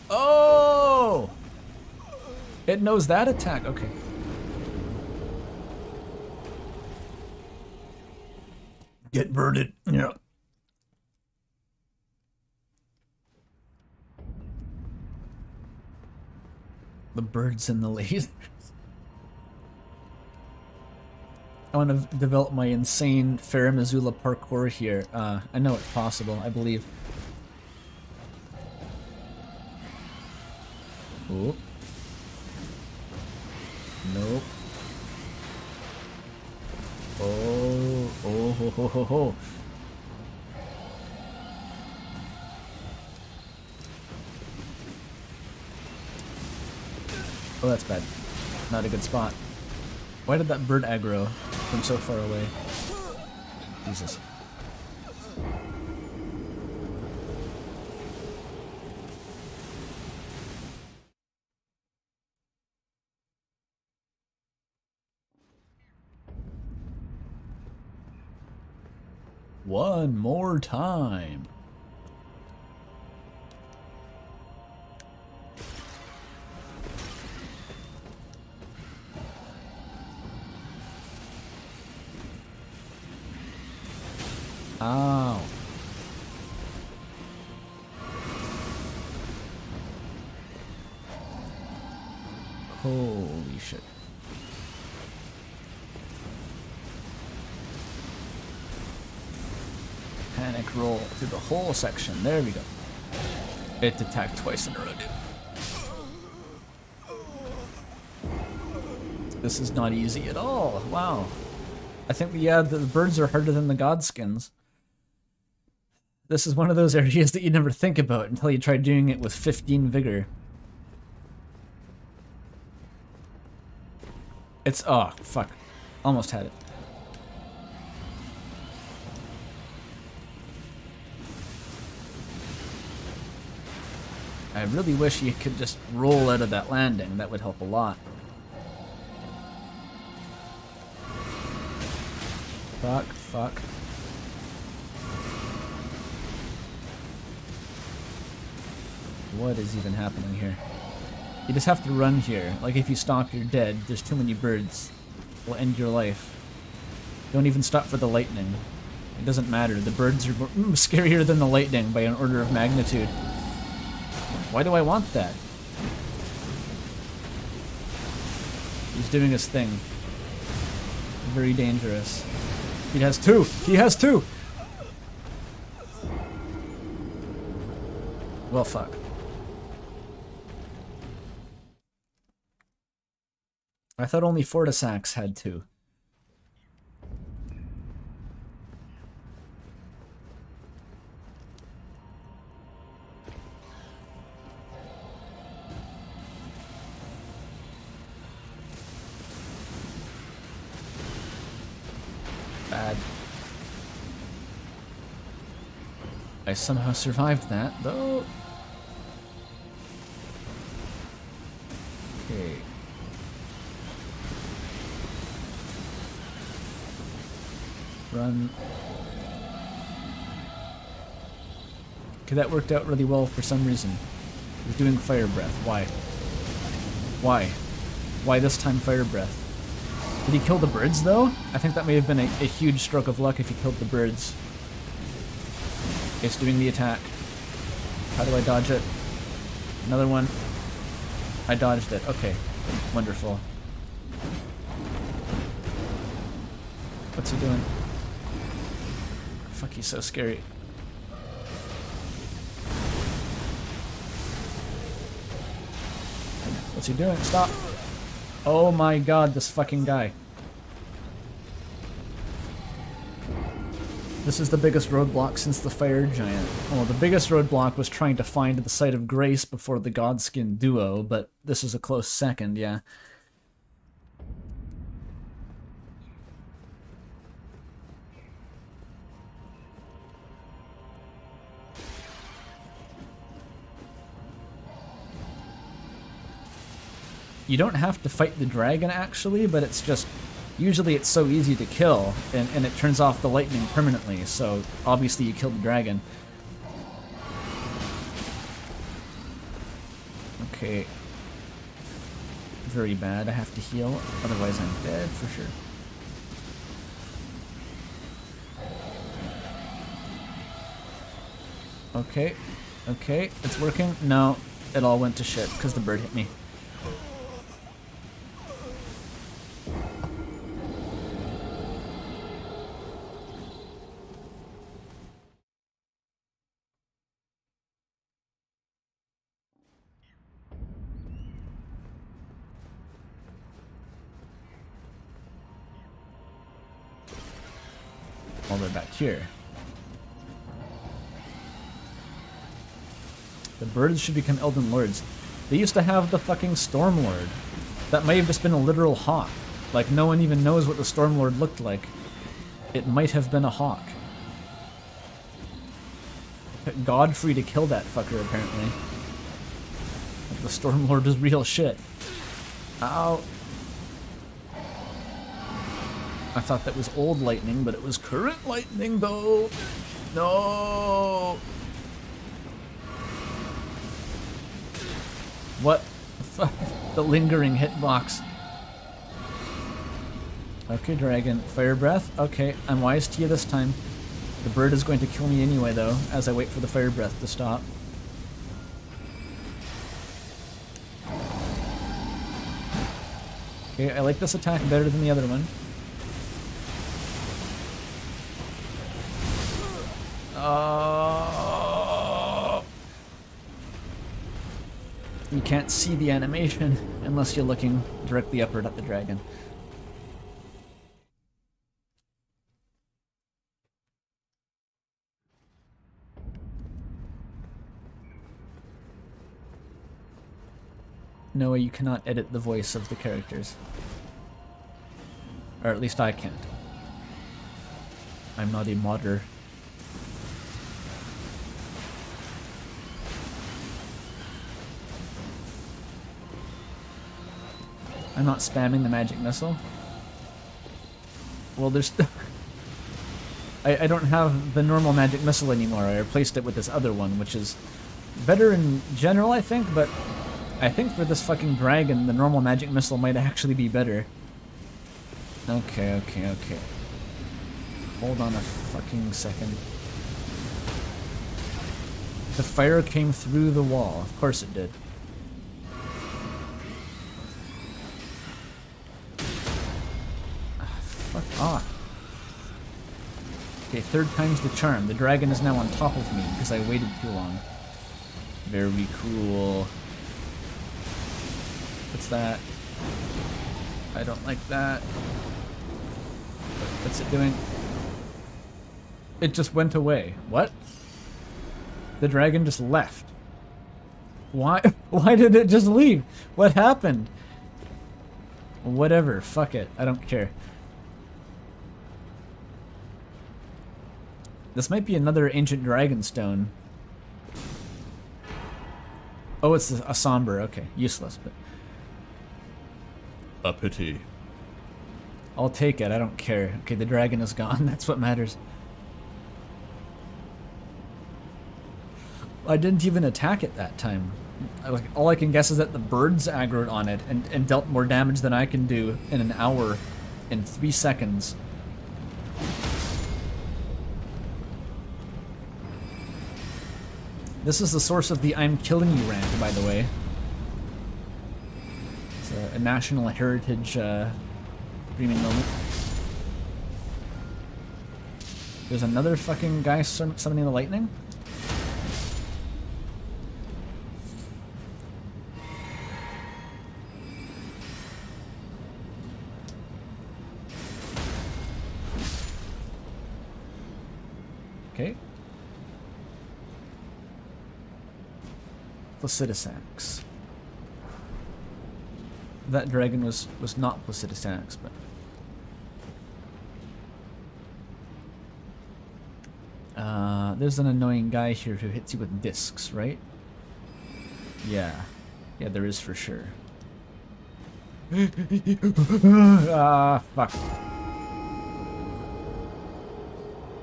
Oh! It knows that attack, okay. Get birded, yeah. The birds and the lasers. I want to develop my insane Faramazula parkour here. I know it's possible, I believe. Oh. Nope. Oh, oh, ho, ho, ho, ho. Oh, that's bad. Not a good spot. Why did that bird aggro from so far away? Jesus. One more time. Ow. Holy shit. Panic roll through the whole section. There we go. It attacked twice in a row, dude. This is not easy at all. Wow. I think, yeah, the birds are harder than the godskins. This is one of those areas that you never think about until you try doing it with 15 vigor. It's, oh, fuck. Almost had it. I really wish you could just roll out of that landing. That would help a lot. Fuck, fuck. What is even happening here? You just have to run here. Like, if you stop, you're dead. There's too many birds. Will end your life. Don't even stop for the lightning. It doesn't matter. The birds are scarier than the lightning by an order of magnitude. Why do I want that? He's doing his thing. Very dangerous. He has two! He has two! Well, fuck. I thought only Fortisax had two. Bad. I somehow survived that, though. Okay. Run. Okay, that worked out really well for some reason. He was doing fire breath. Why? Why? Why this time fire breath? Did he kill the birds, though? I think that may have been a huge stroke of luck if he killed the birds. It's doing the attack. How do I dodge it? Another one. I dodged it. Okay. Wonderful. What's he doing? Fuck, he's so scary. What's he doing? Stop! Oh my god, this fucking guy. This is the biggest roadblock since the fire giant. Well, the biggest roadblock was trying to find the site of grace before the Godskin duo, but this is a close second, yeah. You don't have to fight the dragon, actually, but it's just... Usually it's so easy to kill, and it turns off the lightning permanently, so obviously you killed the dragon. Okay. Very bad, I have to heal, otherwise I'm dead for sure. Okay, okay, it's working. No, it all went to shit, because the bird hit me. All the way back here. The birds should become Elden Lords. They used to have the fucking Stormlord. That might have just been a literal hawk. Like, no one even knows what the Stormlord looked like. It might have been a hawk. Godfrey to kill that fucker, apparently. The Stormlord is real shit. Ow. I thought that was old lightning, but it was current lightning, though. No. What the fuck? The lingering hitbox. Okay, dragon. Fire breath. Okay, I'm wise to you this time. The bird is going to kill me anyway, though, as I wait for the fire breath to stop. Okay, I like this attack better than the other one. You can't see the animation unless you're looking directly upward at the dragon. Noah, you cannot edit the voice of the characters. Or at least I can't. I'm not a modder. I'm not spamming the magic missile. Well, there's... I don't have the normal magic missile anymore. I replaced it with this other one, which is better in general, I think, but I think for this fucking dragon, the normal magic missile might actually be better. Okay. Hold on a fucking second. The fire came through the wall. Of course it did. Fuck off. Okay, third time's the charm. The dragon is now on top of me because I waited too long. Very cool. What's that? I don't like that. What's it doing? It just went away. What? The dragon just left. Why? Why did it just leave? What happened? Whatever. Fuck it. I don't care. This might be another ancient dragon stone. Oh, it's a somber. Okay, useless, but A pity. I'll take it. I don't care. Okay, the dragon is gone. That's what matters. I didn't even attack it that time. All I can guess is that the birds aggroed on it and dealt more damage than I can do in an hour in 3 seconds. This is the source of the "I'm killing you" rant, by the way. It's a national heritage streaming moment. There's another fucking guy summoning the lightning? Okay. Placidusax. That dragon was not Placidusax, but there's an annoying guy here who hits you with discs, right? Yeah, there is for sure. Ah, fuck.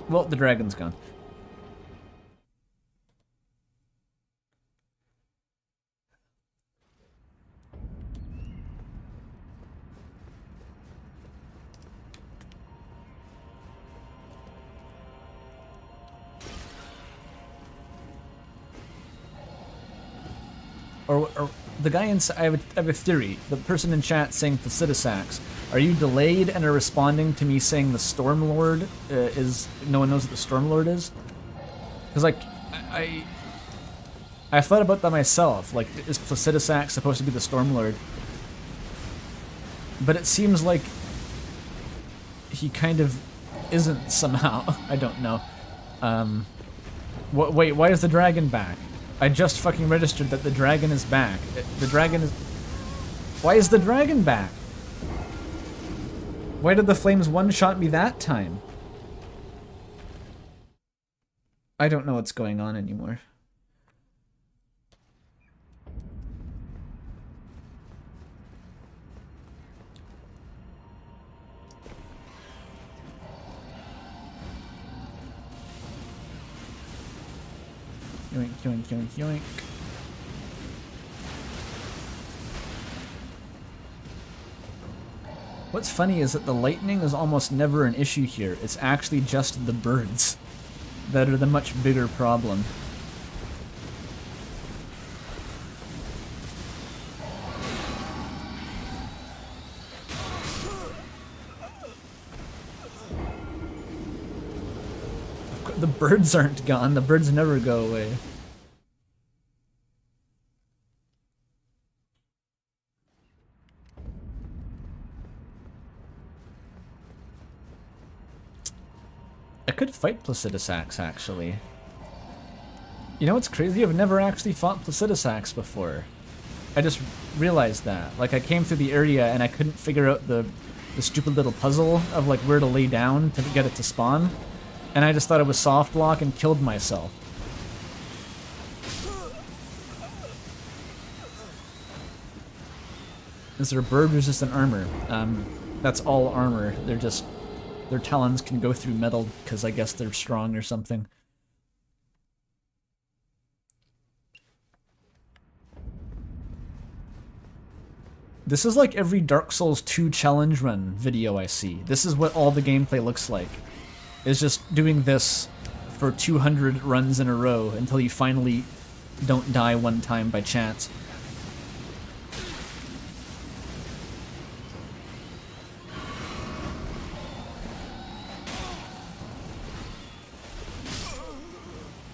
Well, the dragon's gone. Or the guy inside, I have a theory. The person in chat saying Placidusax. Are you delayed and are responding to me saying the Stormlord is... No one knows what the Stormlord is? Because, like, I thought about that myself. Like, is Placidusax supposed to be the Stormlord? But it seems like he kind of isn't somehow. I don't know. Wait, why is the dragon back? I just fucking registered that the dragon is back. The dragon is... Why is the dragon back? Why did the flames one-shot me that time? I don't know what's going on anymore. Yoink, yoink, yoink, yoink. What's funny is that the lightning is almost never an issue here. It's actually just the birds that are the much bigger problem. The birds aren't gone. The birds never go away. I could fight Placidusax, actually. You know what's crazy? I've never actually fought Placidusax before. I just realized that. Like, I came through the area and I couldn't figure out the stupid little puzzle of, like, where to lay down to get it to spawn. And I just thought it was soft lock and killed myself. Is there bird resistant armor? That's all armor. They're just... Their talons can go through metal because I guess they're strong or something. This is like every Dark Souls 2 challenge run video I see. This is what all the gameplay looks like. It's just doing this for 200 runs in a row until you finally don't die one time by chance.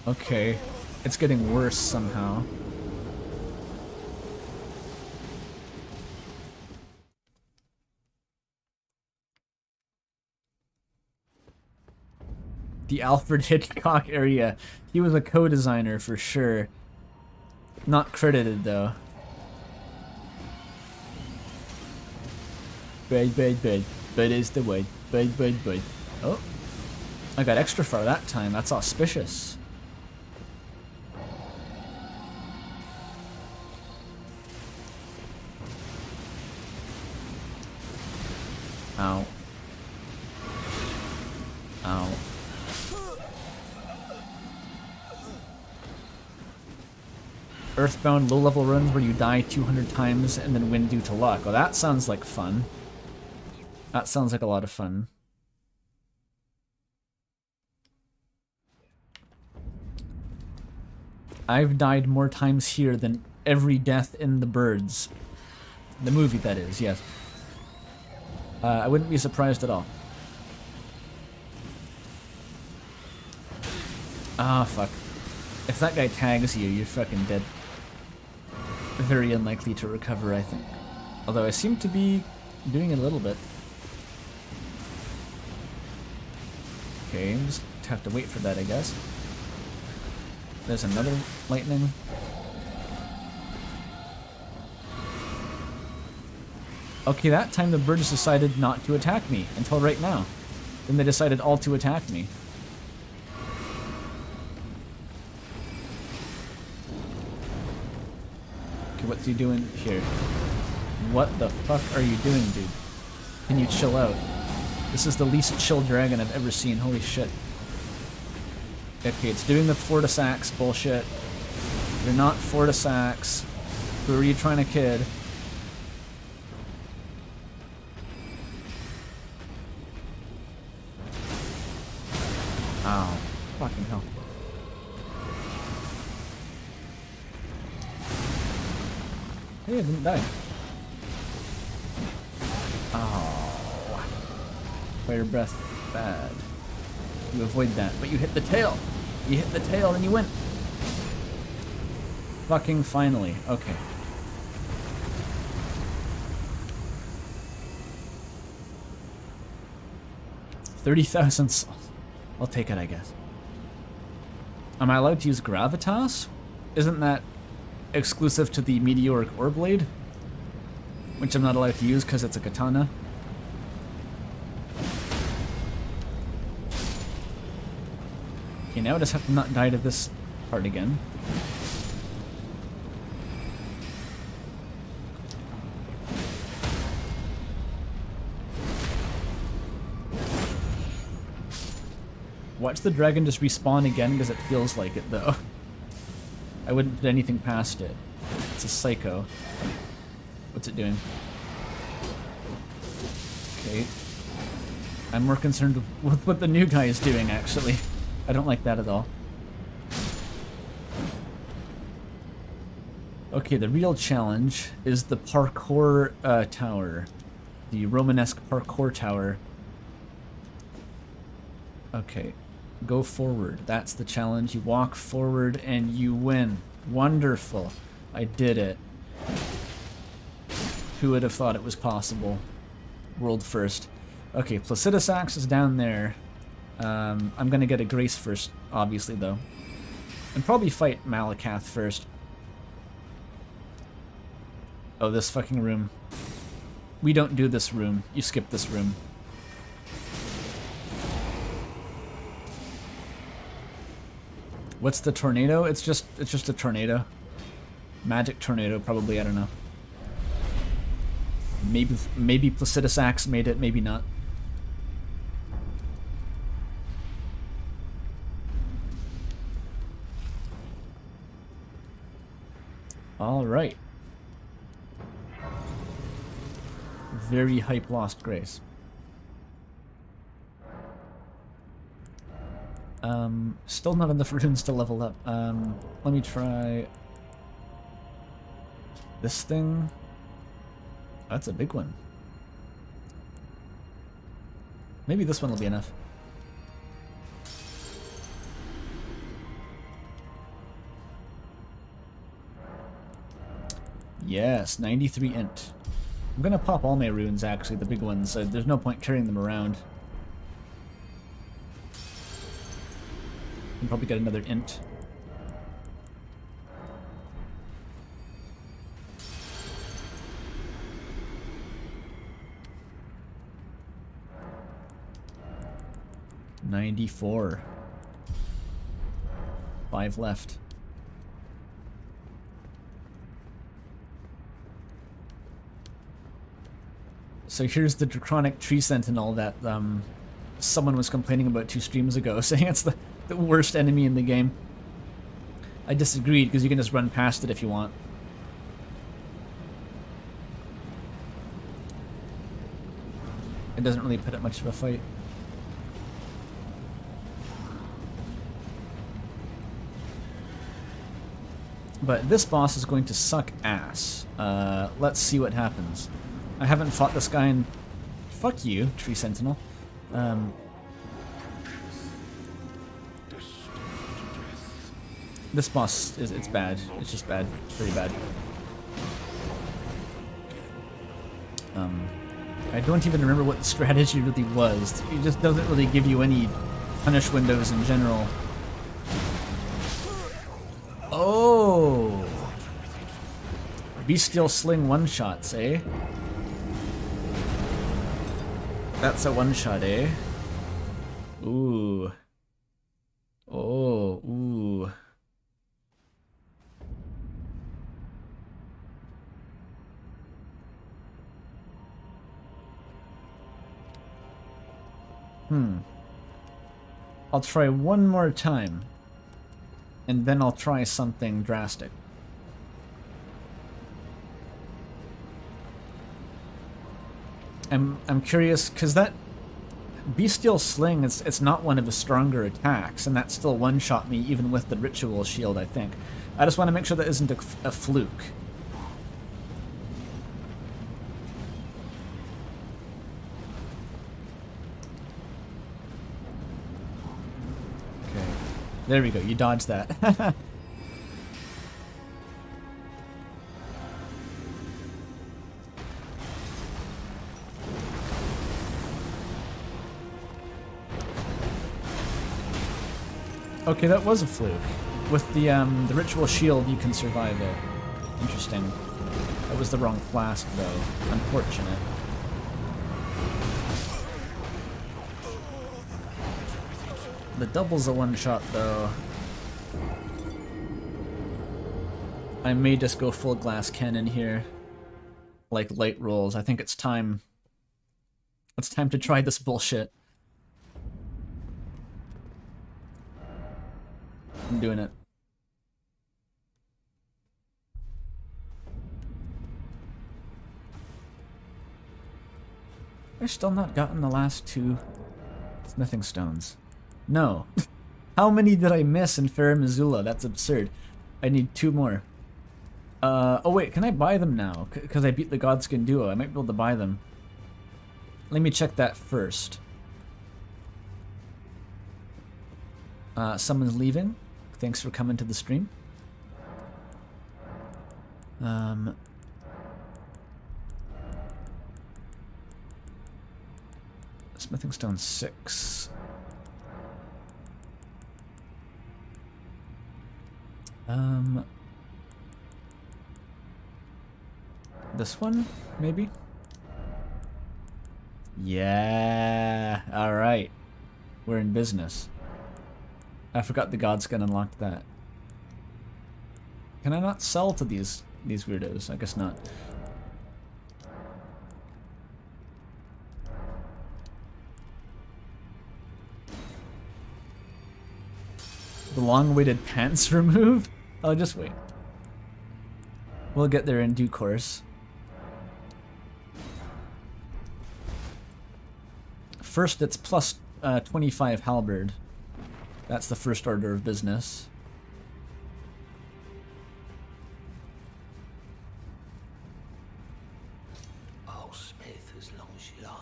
Okay, it's getting worse somehow. The Alfred Hitchcock area. He was a co-designer for sure. Not credited though. Bud, bud, bud. Bud is the word. Bud, bud, bud. Oh. I got extra far that time. That's auspicious. Ow. Ow. Earthbound low-level runs where you die 200 times and then win due to luck. Well, that sounds like fun. That sounds like a lot of fun. I've died more times here than every death in the Birds. The movie, that is, yes. I wouldn't be surprised at all. Ah, fuck. If that guy tags you, you're fucking dead. Very unlikely to recover, I think. Although I seem to be doing it a little bit. Okay, just have to wait for that, I guess. There's another lightning. Okay, that time the birds decided not to attack me until right now. Then they decided all to attack me. Okay, what's he doing here? What the fuck are you doing, dude? Can you chill out? This is the least chill dragon I've ever seen, holy shit. Okay, it's doing the Fortisax bullshit. You're not Fortisax. Who are you trying to kid? Ow. Fucking hell. Hey, I didn't die. Oh. Fire breath, bad. You avoid that, but you hit the tail. You hit the tail and you win. Fucking finally. Okay. $30,000 souls. I'll take it, I guess. Am I allowed to use Gravitas? Isn't that exclusive to the Meteoric Oreblade? Which I'm not allowed to use because it's a katana. Okay, now I just have to not die to this part again. Watch the dragon just respawn again because it feels like it, though. I wouldn't put anything past it. It's a psycho. What's it doing? Okay. I'm more concerned with what the new guy is doing, actually. I don't like that at all. Okay, the real challenge is the parkour tower. The Romanesque parkour tower. Okay. Go forward. That's the challenge. You walk forward and you win. Wonderful. I did it. Who would have thought it was possible? World first. Okay, Placidusax is down there. I'm gonna get a Grace first, obviously, though. And probably fight Malakath first. Oh, this fucking room. We don't do this room. You skip this room. What's the tornado? It's just a tornado. Magic tornado, probably, I don't know. Maybe Placidusax made it, maybe not. All right. very hype Lost Grace. Still not enough runes to level up. Let me try this thing. That's a big one. Maybe this one will be enough. Yes, 93 int. I'm gonna pop all my runes, actually, the big ones. There's no point carrying them around. Can probably get another int. $94. 5 left. So here's the Draconic Tree Sentinel that someone was complaining about 2 streams ago, saying it's the worst enemy in the game. I disagreed, because you can just run past it if you want. It doesn't really put up much of a fight. But this boss is going to suck ass. Let's see what happens. I haven't fought this guy in... Fuck you, Tree Sentinel. This boss it's bad. It's just bad. Pretty bad. I don't even remember what the strategy really was. It just doesn't really give you any punish windows in general. Oh! Bestial Sling one-shots, eh? That's a one-shot, eh? Ooh. Oh, ooh. I'll try one more time. And then I'll try something drastic. I'm curious, because that Bestial Sling, it's not one of his stronger attacks, and that still one-shot me even with the Ritual Shield, I think. I just want to make sure that isn't a fluke. Okay, there we go, you dodged that. Okay, that was a fluke. With the Ritual Shield, you can survive it. Interesting. That was the wrong flask, though. Unfortunate. The double's a one-shot, though. I may just go full glass cannon here. Like light rolls. I think it's time. It's time to try this bullshit. I'm doing it. I've still not gotten the last 2 smithing stones. No. How many did I miss in Fair Missoula? That's absurd. I need 2 more. Oh wait, can I buy them now? Because I beat the Godskin Duo. I might be able to buy them. Let me check that first. Someone's leaving. Thanks for coming to the stream. Smithing Stone 6. This one, maybe? Yeah, alright. We're in business. I forgot the Godskin unlocked that. Can I not sell to these weirdos? I guess not. The long-awaited pants removed? I'll just wait. We'll get there in due course. first it's plus 25 halberd. That's the first order of business. Oh, Smith, as long as you like.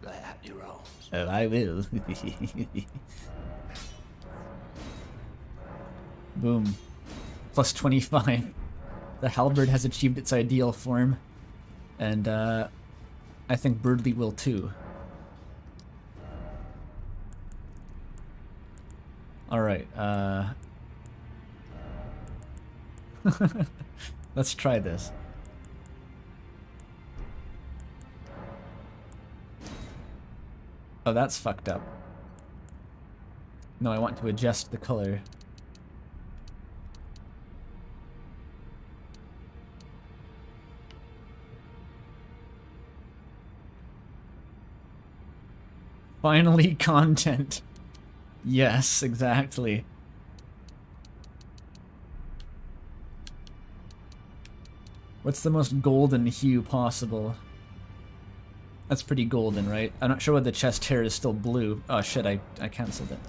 Now, lay out your arms. Oh, I will. Boom. Plus 25. The halberd has achieved its ideal form. And I think Berdly will too. Alright, let's try this. Oh, that's fucked up. No, I want to adjust the color. Finally, content. Yes, exactly. What's the most golden hue possible? That's pretty golden, right? I'm not sure why the chest hair is still blue. Oh shit, I cancelled it.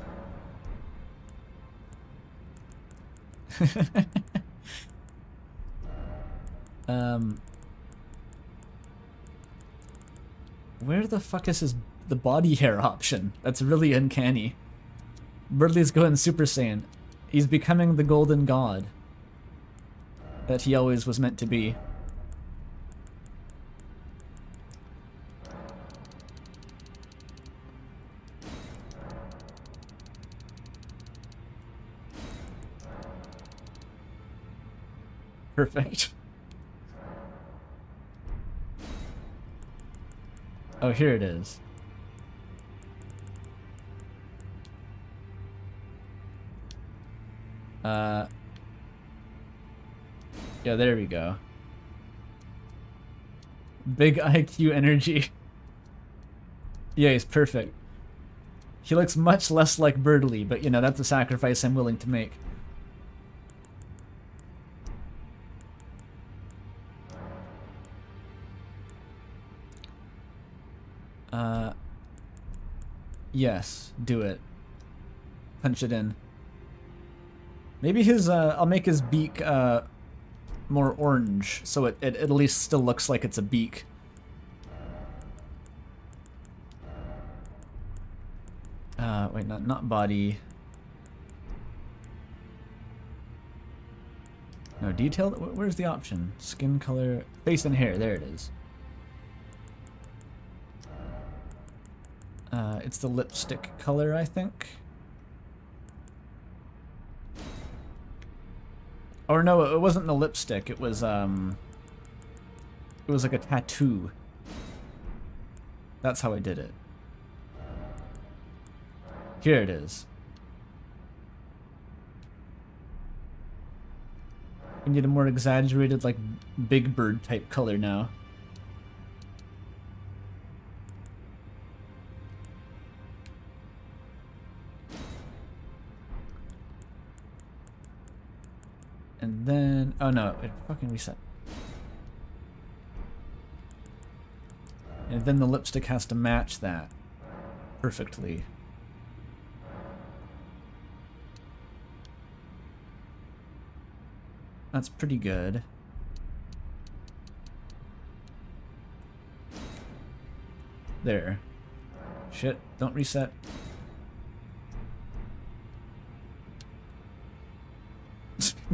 Where the fuck is the body hair option? That's really uncanny. Berdly's going Super Saiyan. He's becoming the golden god that he always was meant to be. Perfect. Oh, here it is. Yeah, there we go. Big IQ energy. Yeah, he's perfect. He looks much less like Berdly, but you know, that's a sacrifice I'm willing to make. Yes, do it. Punch it in. Maybe his, I'll make his beak, more orange, so it at least still looks like it's a beak. Wait, not body. No, detail? Where's the option? Skin color, face and hair, there it is. It's the lipstick color, I think. Or no, it wasn't the lipstick, it was like a tattoo. That's how I did it. Here it is. We need a more exaggerated, like, Big Bird type color now. And then, oh no, it fucking reset. And then the lipstick has to match that perfectly. That's pretty good. There. Shit, don't reset.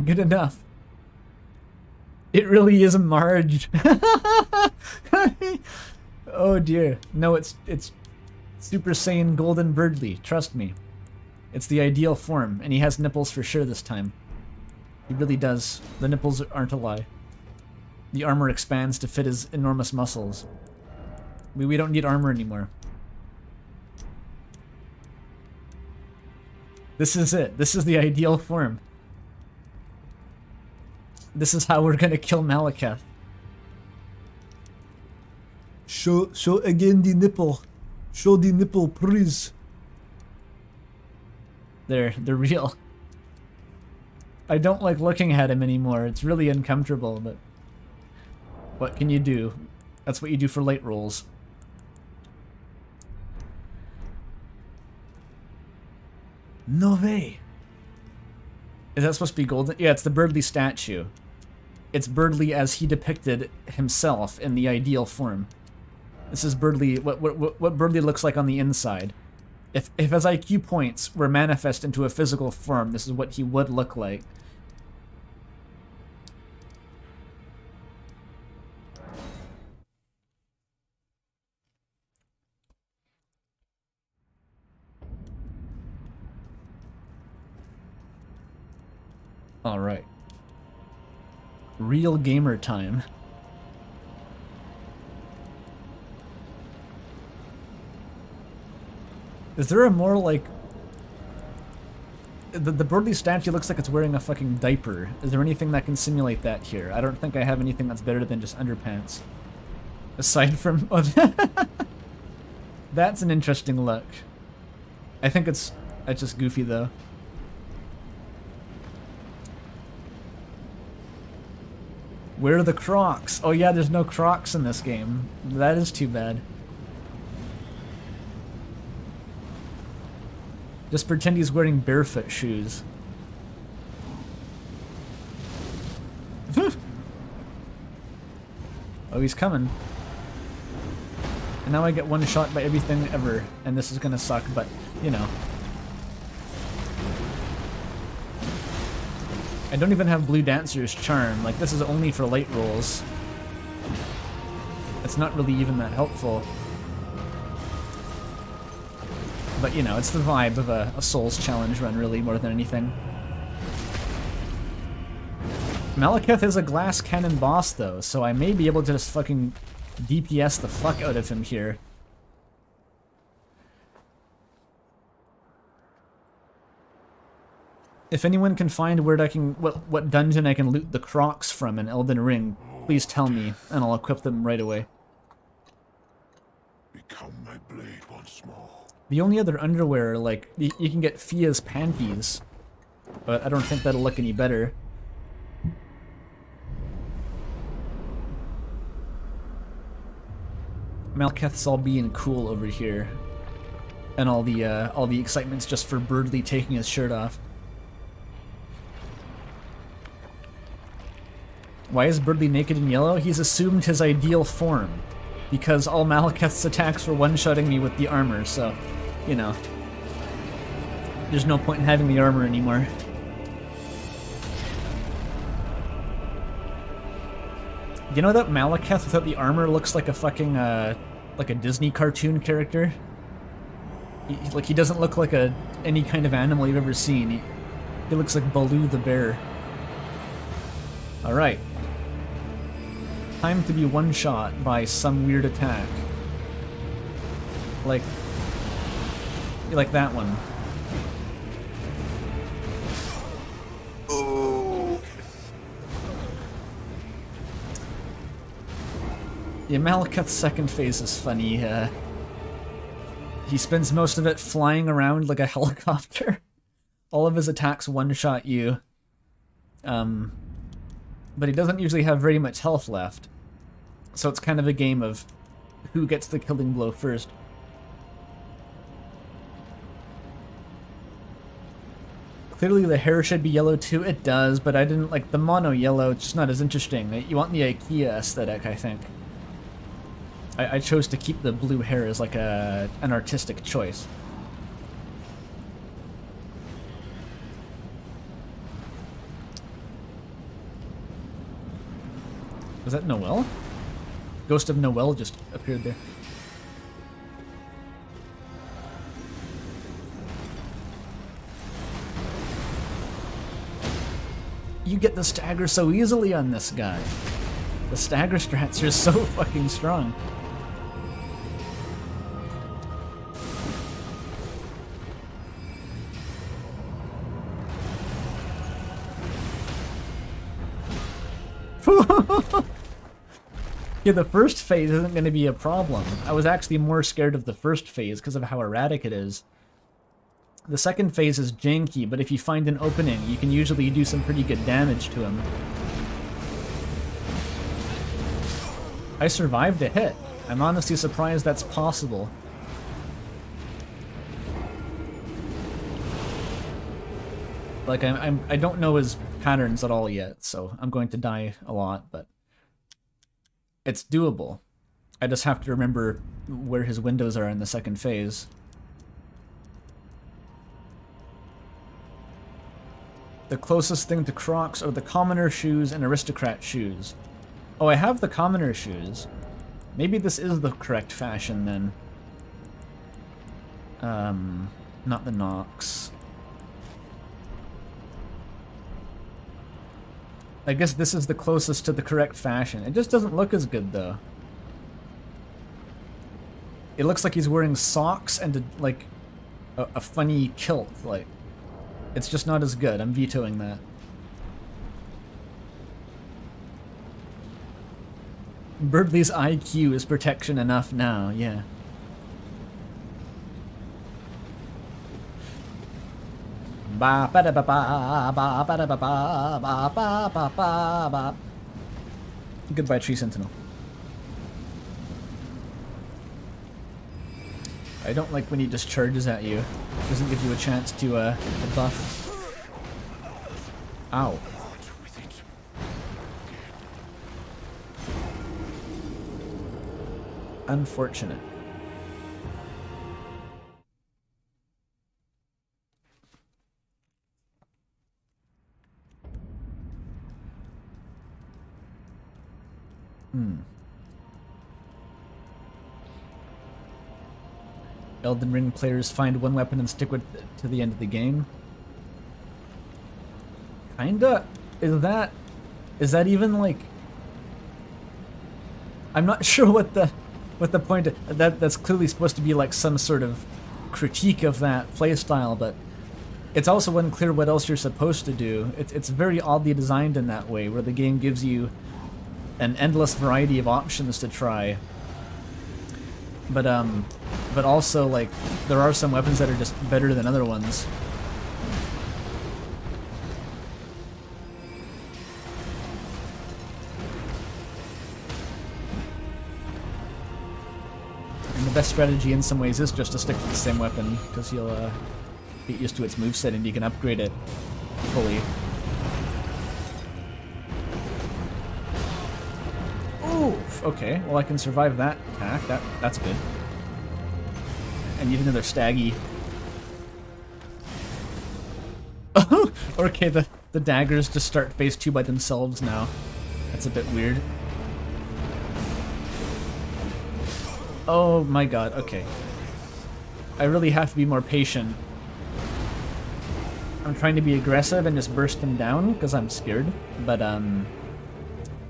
Good enough. It really is a Marge. Oh dear. No, it's Super Saiyan Golden Berdly. Trust me. It's the ideal form, and he has nipples for sure this time. He really does. The nipples aren't a lie. The armor expands to fit his enormous muscles. We don't need armor anymore. This is it. This is the ideal form. This is how we're gonna kill Malekith. Show again the nipple. Show the nipple, please. They're real. I don't like looking at him anymore. It's really uncomfortable, but what can you do? That's what you do for late rolls. No way. Is that supposed to be golden? Yeah, it's the Berdly statue. It's Berdly as he depicted himself in the ideal form. This is Berdly, what Berdly looks like on the inside. If his IQ points were manifest into a physical form, this is what he would look like. Alright. Real gamer time. Is there a more, like... The Berdly statue looks like it's wearing a fucking diaper. Is there anything that can simulate that here? I don't think I have anything that's better than just underpants. Aside from... Oh, that's an interesting look. I think it's just goofy, though. Where are the Crocs? Oh yeah, there's no Crocs in this game. That is too bad. Just pretend he's wearing barefoot shoes. Oh, he's coming. And now I get one shot by everything ever, and this is gonna suck, but, you know. I don't even have Blue Dancer's charm. Like, this is only for light rolls. It's not really even that helpful. But, you know, it's the vibe of a Souls challenge run, really, more than anything. Malekith is a glass cannon boss, though, so I may be able to just fucking DPS the fuck out of him here. If anyone can find where I can, what dungeon I can loot the Crocs from in Elden Ring, please tell me, and I'll equip them right away. Become my blade once more. The only other underwear, like, you can get Fia's panties, but I don't think that'll look any better. Malekith's all being cool over here, and all the excitement's just for Berdly taking his shirt off. Why is Berdly naked in yellow? He's assumed his ideal form, because all Malekith's attacks were one-shotting me with the armor, so, you know, there's no point in having the armor anymore. You know that Malekith without the armor looks like a fucking, like a Disney cartoon character? He doesn't look like any kind of animal you've ever seen. He looks like Baloo the bear. Alright. Time to be one-shot by some weird attack. Like that one. Oh. Yeah, Malekith's second phase is funny. He spends most of it flying around like a helicopter. All of his attacks one-shot you. But he doesn't usually have very much health left. So it's kind of a game of who gets the killing blow first. Clearly the hair should be yellow too. It does, but I didn't like the mono yellow. It's just not as interesting. You want the IKEA aesthetic, I think. I chose to keep the blue hair as like an artistic choice. Was that Noelle? Ghost of Noelle just appeared there. You get the stagger so easily on this guy. The stagger strats are so fucking strong. Yeah, the first phase isn't going to be a problem. I was actually more scared of the first phase because of how erratic it is. The second phase is janky, but if you find an opening, you can usually do some pretty good damage to him. I survived a hit. I'm honestly surprised that's possible. Like, I don't know his patterns at all yet, so I'm going to die a lot, but it's doable. I just have to remember where his windows are in the second phase. The closest thing to Crocs are the commoner shoes and aristocrat shoes. Oh, I have the commoner shoes. Maybe this is the correct fashion then. Not the Nox. I guess this is the closest to the correct fashion. It just doesn't look as good though. It looks like he's wearing socks and like a funny kilt. Like, it's just not as good. I'm vetoing that. Berdly's IQ is protection enough now, yeah. Ba ba da ba ba ba ba da ba ba ba ba ba ba ba. Goodbye, Tree Sentinel. I don't like when he just charges at you. Doesn't give you a chance to buff. Ow. Unfortunate. Elden Ring players find one weapon and stick with it to the end of the game. Kinda? Is that even like... I'm not sure what the point of, that's clearly supposed to be like some sort of critique of that playstyle, but it's also unclear what else you're supposed to do. It's very oddly designed in that way, where the game gives you an endless variety of options to try. But also, like, there are some weapons that are just better than other ones. And the best strategy in some ways is just to stick with the same weapon, because you'll get used to its moveset and you can upgrade it fully. Oof, okay, well I can survive that attack, that's good. And even another staggy. Oh, okay, the daggers just start phase 2 by themselves now. That's a bit weird. Oh my god, okay. I really have to be more patient. I'm trying to be aggressive and just burst him down because I'm scared, but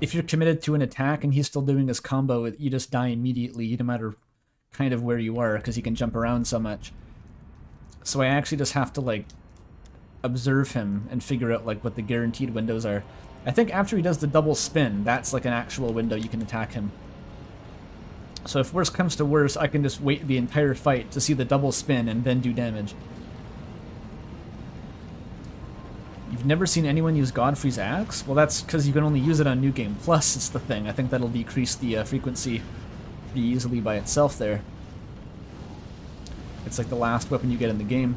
if you're committed to an attack and he's still doing his combo, you just die immediately, no matter kind of where you are, because he can jump around so much. So I actually just have to, like, observe him and figure out, like, what the guaranteed windows are. I think after he does the double spin, that's, like, an actual window you can attack him. So if worse comes to worse, I can just wait the entire fight to see the double spin and then do damage. You've never seen anyone use Godfrey's axe? Well, that's because you can only use it on New Game Plus, it's the thing. I think that'll decrease the frequency pretty easily by itself there. It's like the last weapon you get in the game.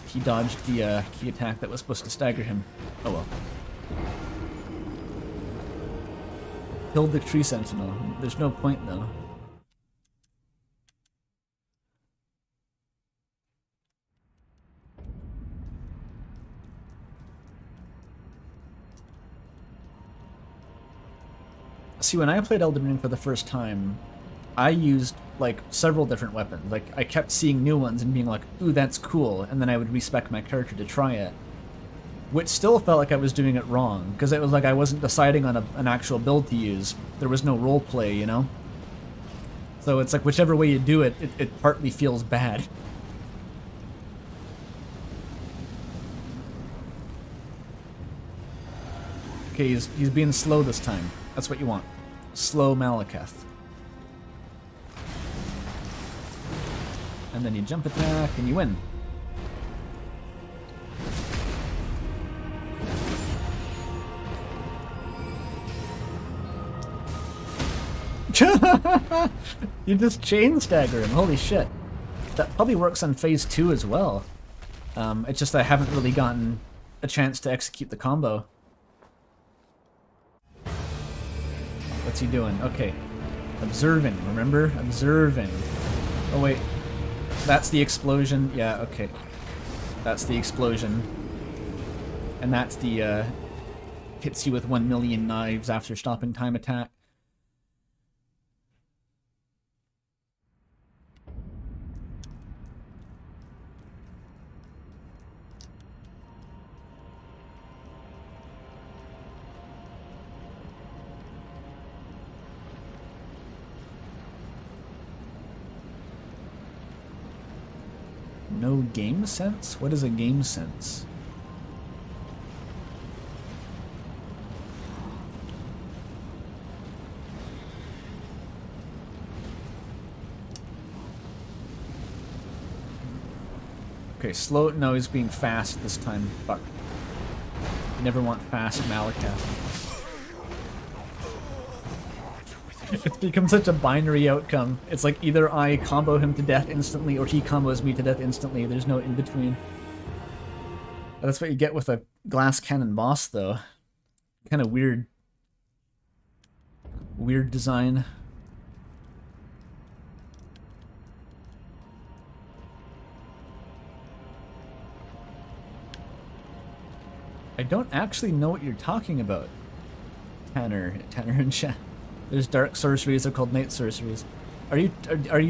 He dodged the attack that was supposed to stagger him. Oh well. Killed the Tree Sentinel. There's no point though. See, when I played Elden Ring for the first time, I used, like, several different weapons. Like, I kept seeing new ones and being like, ooh, that's cool, and then I would respec my character to try it. Which still felt like I was doing it wrong, because it was like I wasn't deciding on an actual build to use. There was no roleplay, you know? So it's like, whichever way you do it, it partly feels bad. Okay, he's being slow this time. That's what you want. Slow Malekith. And then you jump attack and you win. You just chain stagger him. Holy shit. That probably works on phase 2 as well. It's just I haven't really gotten a chance to execute the combo. What's he doing? Okay. Observing, remember? Observing. Oh wait. That's the explosion. Yeah, okay. That's the explosion. And that's the, hits you with 1 million knives after stopping time attack. No game sense? What is a game sense? Okay, slow. No, he's being fast this time. Fuck. You never want fast Malakath. It's become such a binary outcome. It's like either I combo him to death instantly or he combos me to death instantly. There's no in between. That's what you get with a glass cannon boss, though. Kind of weird. Weird design. I don't actually know what you're talking about, Tanner and chat. There's dark sorceries, they're called night sorceries. Are you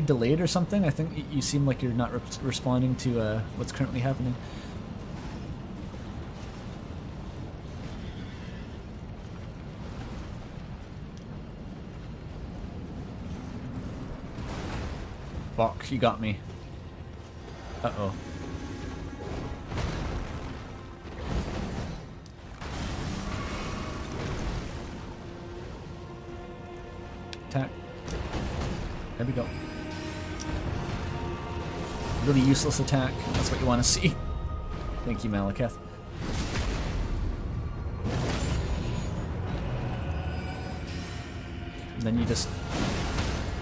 delayed or something? I think you seem like you're not responding to what's currently happening. Fuck, you got me. Uh-oh. Attack. There we go. Really useless attack. That's what you want to see. Thank you, Malakath. And then you just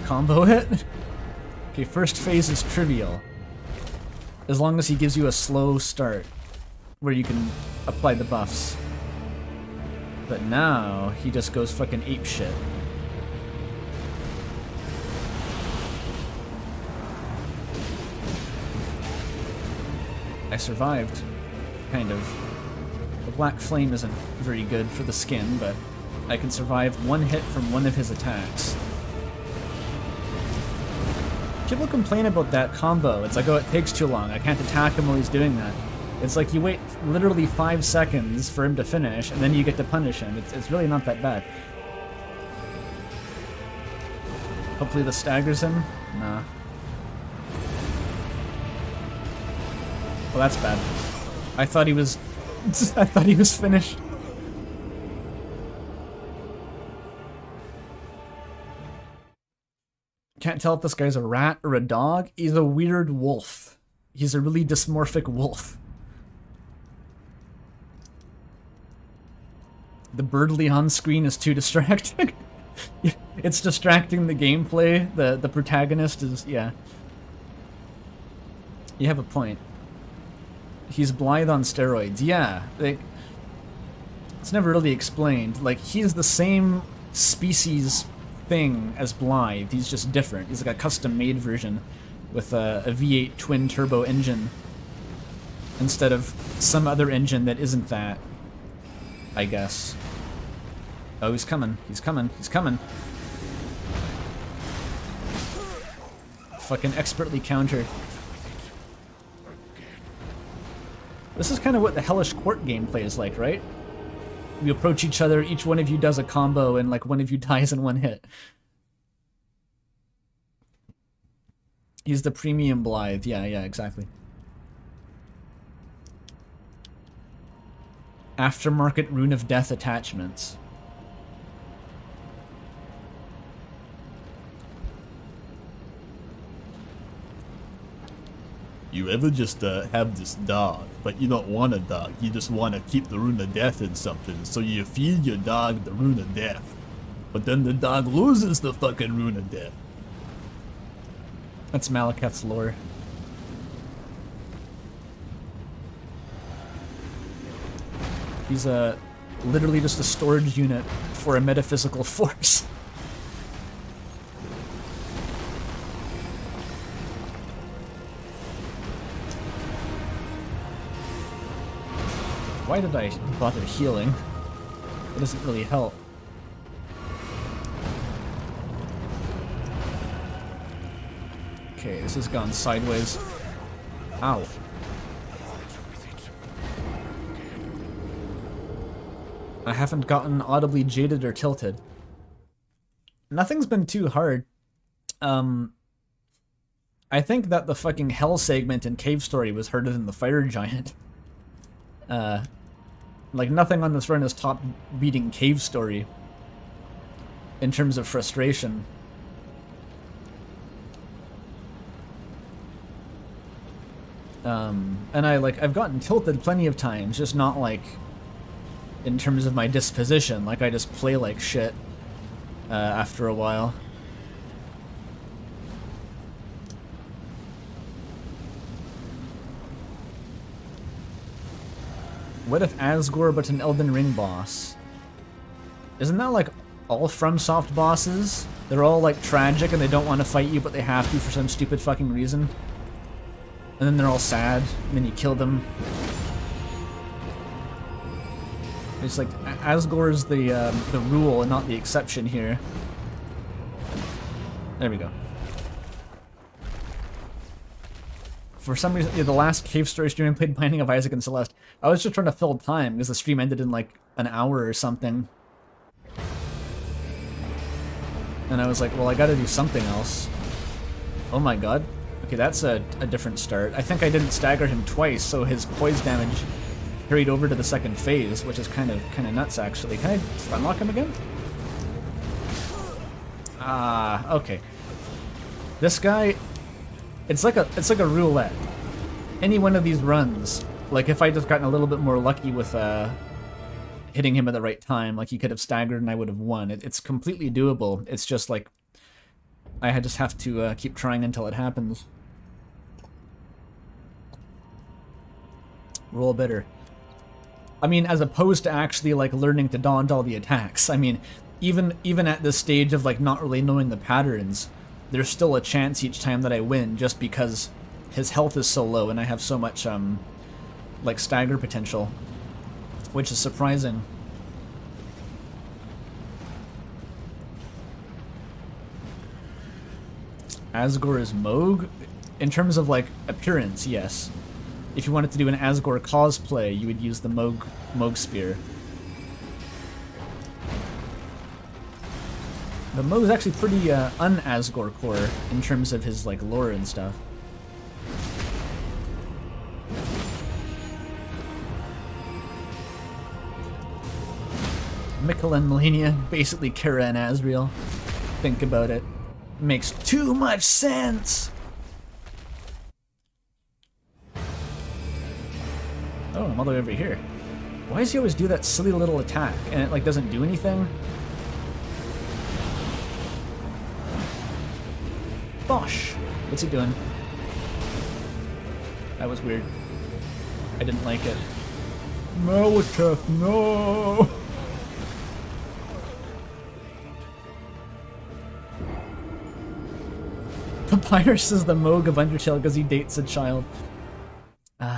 combo it. Okay, first phase is trivial. As long as he gives you a slow start where you can apply the buffs. But now he just goes fucking apeshit. I survived, kind of. The black flame isn't very good for the skin, but I can survive one hit from one of his attacks. People complain about that combo. It's like, oh, it takes too long. I can't attack him while he's doing that. It's like you wait literally 5 seconds for him to finish, and then you get to punish him. It's really not that bad. Hopefully this staggers him. Nah. Well, that's bad. I thought he was... I thought he was finished. Can't tell if this guy's a rat or a dog. He's a weird wolf. He's a really dysmorphic wolf. The Berdly on screen is too distracting. It's distracting the gameplay. The protagonist is... yeah. You have a point. He's Blythe on steroids. Yeah, like, it's never really explained. Like, he's the same species thing as Blythe. He's just different. He's like a custom-made version with a V8 twin-turbo engine instead of some other engine that isn't that, I guess. Oh, he's coming. He's coming. He's coming. Fucking expertly countered. This is kind of what the Hellish Court gameplay is like, right? You approach each other, each one of you does a combo, and like one of you dies in one hit. He's the premium Blythe. Yeah, exactly. Aftermarket Rune of Death attachments. You ever just have this dog, but you don't want a dog, you just want to keep the Rune of Death in something, so you feed your dog the Rune of Death. But then the dog loses the fucking rune of death. That's Malekith's lore. He's literally just a storage unit for a metaphysical force. Why did I bother healing? It doesn't really help. Okay, this has gone sideways. Ow. I haven't gotten audibly jaded or tilted. Nothing's been too hard. I think that the fucking hell segment in Cave Story was harder than the Fire Giant. Like, nothing on this run is top beating Cave Story in terms of frustration. And I've gotten tilted plenty of times, just not like in terms of my disposition. Like, I just play like shit after a while. What if Asgore but an Elden Ring boss? Isn't that like all FromSoft bosses? They're all like tragic and they don't want to fight you, but they have to for some stupid fucking reason. And then they're all sad, and then you kill them. It's like Asgore's the rule and not the exception here. There we go. For some reason, the last Cave Story stream I played Binding of Isaac and Celeste, I was just trying to fill time because the stream ended in like an hour or something. And I was like, well, I gotta do something else. Oh my god. Okay, that's a different start. I think I didn't stagger him twice, so his poise damage carried over to the second phase, which is kind of nuts actually. Can I stunlock him again? Ah, okay. This guy, it's like a roulette. Any one of these runs, like if I just gotten a little bit more lucky with hitting him at the right time, like he could have staggered and I would have won. It's completely doable. It's just like I just have to keep trying until it happens. Roll better. I mean, as opposed to actually like learning to dodge all the attacks. I mean, even at this stage of like not really knowing the patterns, there's still a chance each time that I win just because his health is so low and I have so much like stagger potential, which is surprising. Asgore is Moog? In terms of like appearance, yes. If you wanted to do an Asgore cosplay, you would use the Moog Spear. The Moog is actually pretty un-Asgore core in terms of his like lore and stuff. Mikkel and Melania, basically Kara and Asriel. Think about it. Makes too much sense! Oh, I'm all the way over here. Why does he always do that silly little attack and it like doesn't do anything? Bosh! What's he doing? That was weird. I didn't like it. Malekith, no! Papyrus is the Moog of Undertale because he dates a child.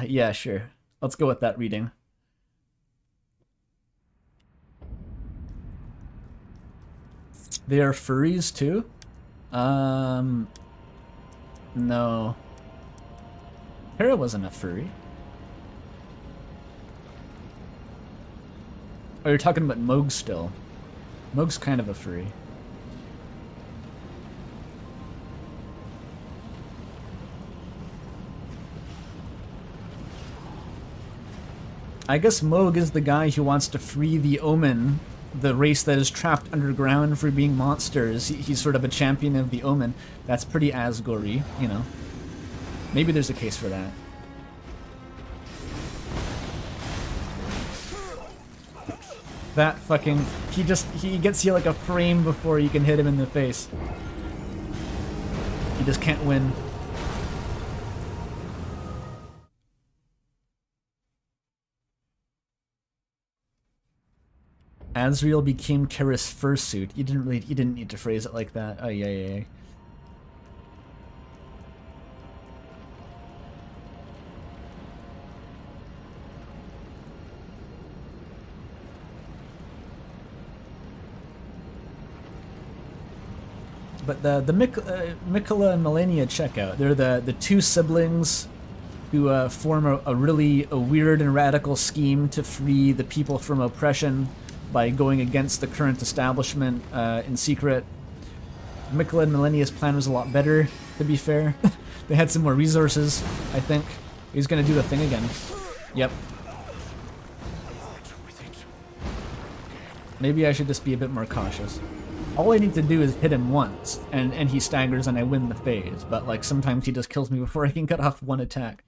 Yeah, sure. Let's go with that reading. They are furries too? No. Hera wasn't a furry. Oh, you're talking about Moog still. Moog's kind of a furry. I guess Moog is the guy who wants to free the Omen, the race that is trapped underground for being monsters. He's sort of a champion of the Omen. That's pretty Asgore-y, you know. Maybe there's a case for that. That fucking... He gets you like a frame before you can hit him in the face. He just can't win. Azrael became Kris' fursuit. You didn't need to phrase it like that. Oh yeah. But the Mikola and Melania checkout. They're the two siblings who form a really weird and radical scheme to free the people from oppression by going against the current establishment in secret. Mikola and Melania's plan was a lot better, to be fair. They had some more resources, I think. He's gonna do the thing again. Yep. Maybe I should just be a bit more cautious. All I need to do is hit him once, and he staggers and I win the phase, but like sometimes he just kills me before I can cut off one attack.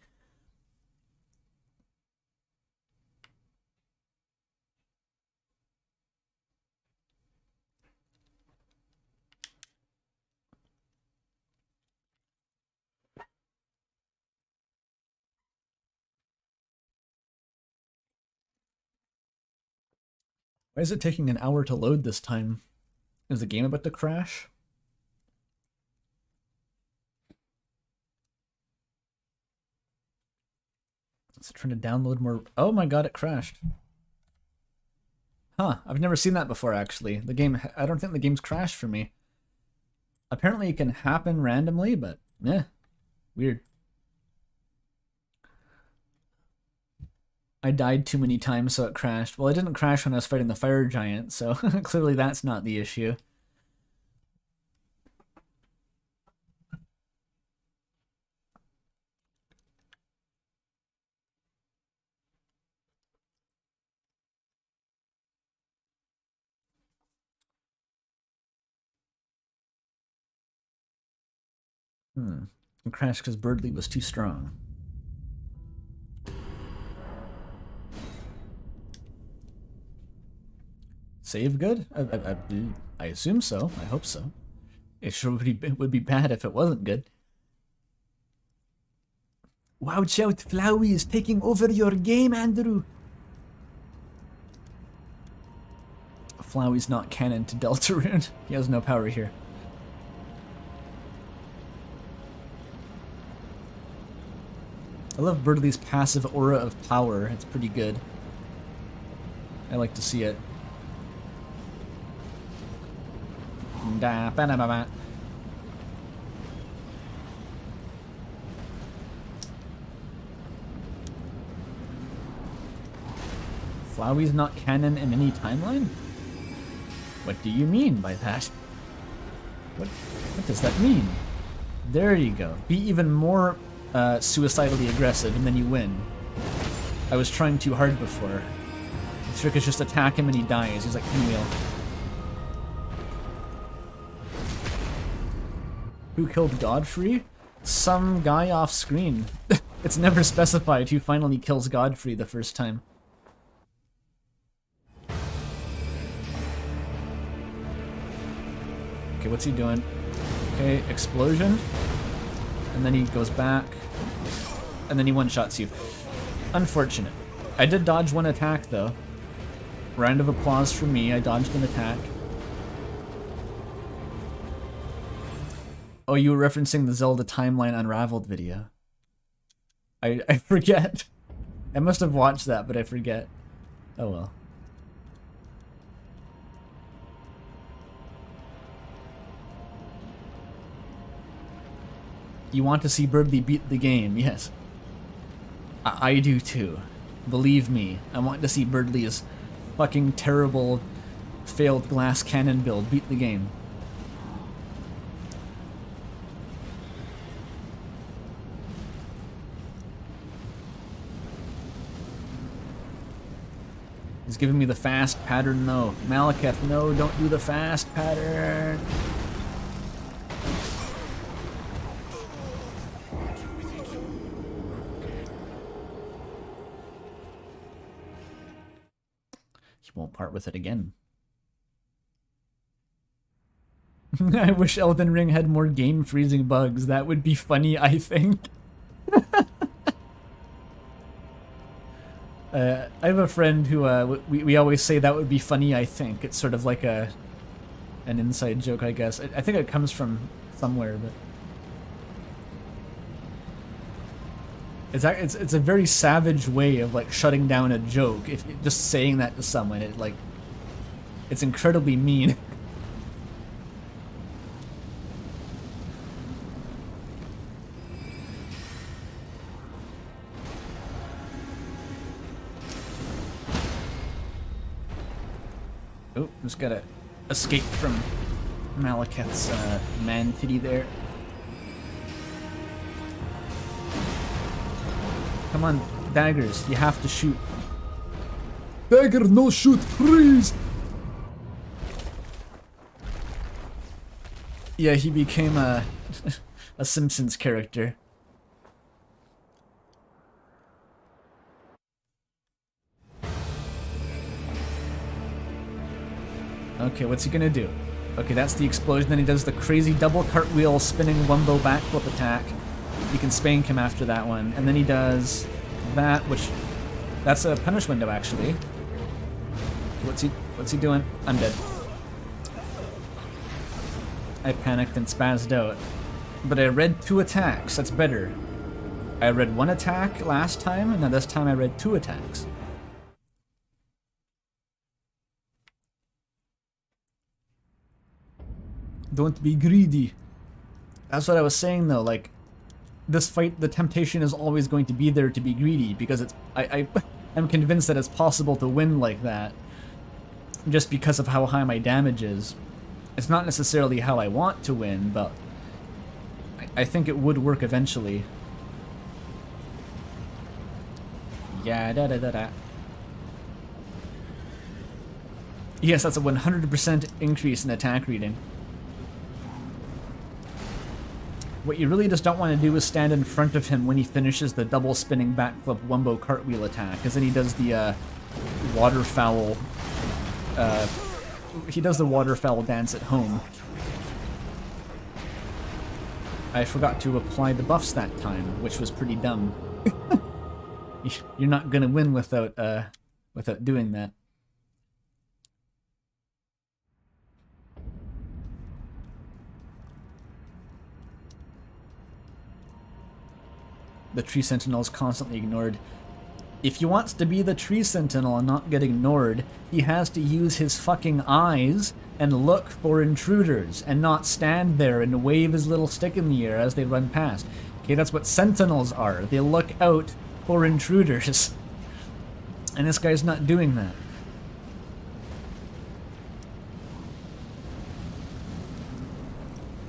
Why is it taking an hour to load this time? Is the game about to crash? Is it trying to download more? Oh my god, it crashed. Huh, I've never seen that before actually. The game, I don't think the game's crashed for me. Apparently it can happen randomly, but eh, weird. I died too many times, so it crashed. Well, it didn't crash when I was fighting the fire giant, so clearly that's not the issue. It crashed because Berdly was too strong. Save good? I assume so. I hope so. It sure would be bad if it wasn't good. Watch out, Flowey is taking over your game, Andrew. Flowey's not canon to Deltarune. He has no power here. I love Berdly's passive aura of power. It's pretty good. I like to see it. Flowey's not canon in any timeline? What do you mean by that? What does that mean? There you go. Be even more suicidally aggressive and then you win. I was trying too hard before. The trick is just attack him and he dies. He's like Pinwheel. Who killed Godfrey? Some guy off screen. It's never specified who finally kills Godfrey the first time. Okay, what's he doing? Okay, explosion. And then he goes back. And then he one-shots you. Unfortunate. I did dodge one attack, though. Round of applause for me. I dodged an attack. Oh, you were referencing the Zelda Timeline Unraveled video. I forget. I must have watched that, but I forget. Oh well. You want to see Berdly beat the game, yes. I do too. Believe me, I want to see Berdly's fucking terrible failed glass cannon build beat the game. He's giving me the fast pattern, no. Malekith, no, don't do the fast pattern. He won't part with it again. I wish Elden Ring had more game freezing bugs. That would be funny, I think. I have a friend who we always say that would be funny, I think. It's sort of like an inside joke, I guess. I think it comes from somewhere, but it's a very savage way of like shutting down a joke. If just saying that to someone, it's incredibly mean. Oh, just gotta escape from Malekith's man titty there. Come on, daggers, you have to shoot. Dagger, no shoot, please! Yeah, he became a Simpsons character. Okay, what's he gonna do? Okay, that's the explosion. Then he does the crazy double cartwheel spinning wumbo backflip attack. You can spank him after that one. And then he does that, which... That's a punish window, actually. What's he doing? I'm dead. I panicked and spazzed out. But I read 2 attacks. That's better. I read 1 attack last time, and then this time I read 2 attacks. Don't be greedy. That's what I was saying though, like, this fight, the temptation is always going to be there to be greedy, because I'm convinced that it's possible to win like that, just because of how high my damage is. It's not necessarily how I want to win, but I think it would work eventually. Yeah, da-da-da-da. Yes, that's a 100% increase in attack reading. What you really just don't want to do is stand in front of him when he finishes the double spinning backflip wumbo cartwheel attack, because then he does the waterfowl. He does the waterfowl dance at home. I forgot to apply the buffs that time, which was pretty dumb. You're not gonna win without doing that. The tree sentinel is constantly ignored. If he wants to be the tree sentinel and not get ignored, he has to use his fucking eyes and look for intruders and not stand there and wave his little stick in the air as they run past. Okay, that's what sentinels are. They look out for intruders. And this guy's not doing that.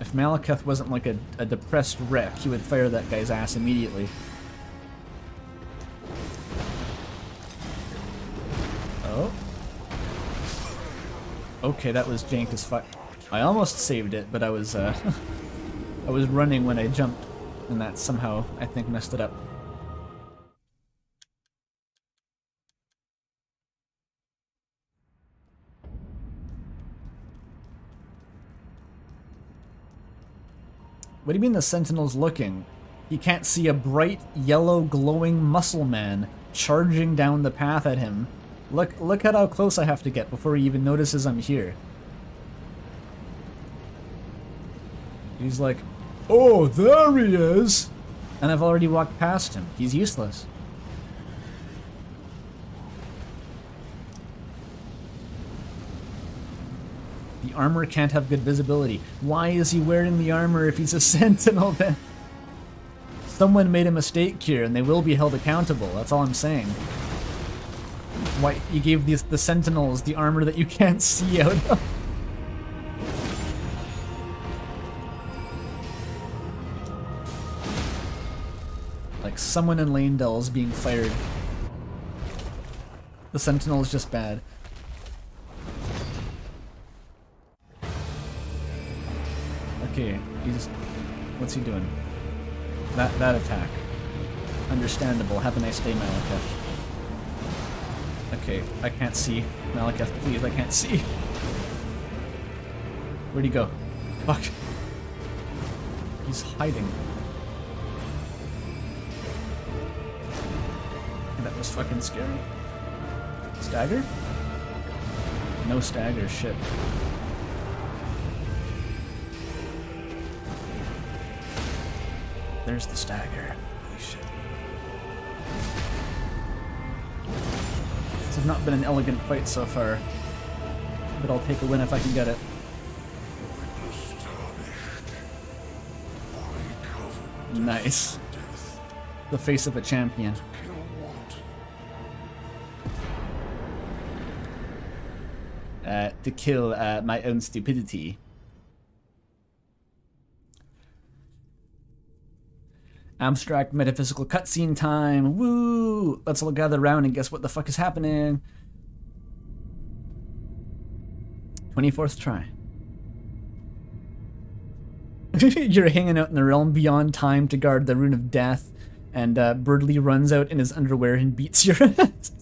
If Malekith wasn't like a depressed wreck, he would fire that guy's ass immediately. Oh. Okay, that was jank as fuck. I almost saved it, but I was I was running when I jumped, and that somehow, I think, messed it up. What do you mean the sentinel's looking? He can't see a bright, yellow, glowing muscle man charging down the path at him. Look at how close I have to get before he even notices I'm here. He's like, oh, there he is! And I've already walked past him. He's useless. The armor can't have good visibility. Why is he wearing the armor if he's a sentinel then? Someone made a mistake here and they will be held accountable, that's all I'm saying. Why, you gave the sentinels the armor that you can't see out of. Like someone in Lanedell is being fired. The sentinel is just bad. Okay, what's he doing? That attack. Understandable. Have a nice day, Malekith. Okay, I can't see. Malekith, please, I can't see. Where'd he go? Fuck. He's hiding. That was fucking scary. Stagger? No stagger, shit. There's the stagger. Holy shit. This has not been an elegant fight so far, but I'll take a win if I can get it. Nice. The face of a champion. To kill my own stupidity. Abstract metaphysical cutscene time. Woo! Let's all gather around and guess what the fuck is happening. 24th try. You're hanging out in the realm beyond time to guard the rune of death, and Berdly runs out in his underwear and beats your ass.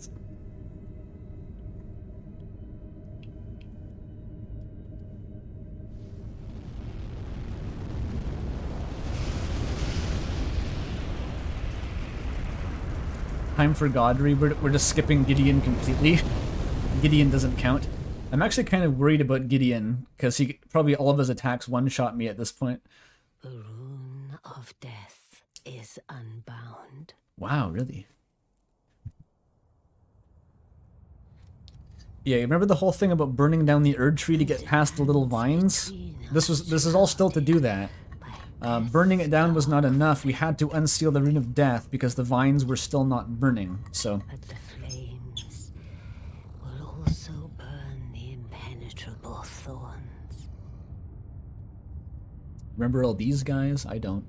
Time for Godry. We're just skipping Gideon completely. Gideon doesn't count. I'm actually kind of worried about Gideon, because he probably all of his attacks one-shot me at this point. The rune of death is unbound. Wow, really? Yeah, you remember the whole thing about burning down the Erd tree to get past the little vines? This is all still to do that. Burning it down was not enough. We had to unseal the rune of death because the vines were still not burning. So. But the flames will also burn the impenetrable thorns. Remember all these guys? I don't.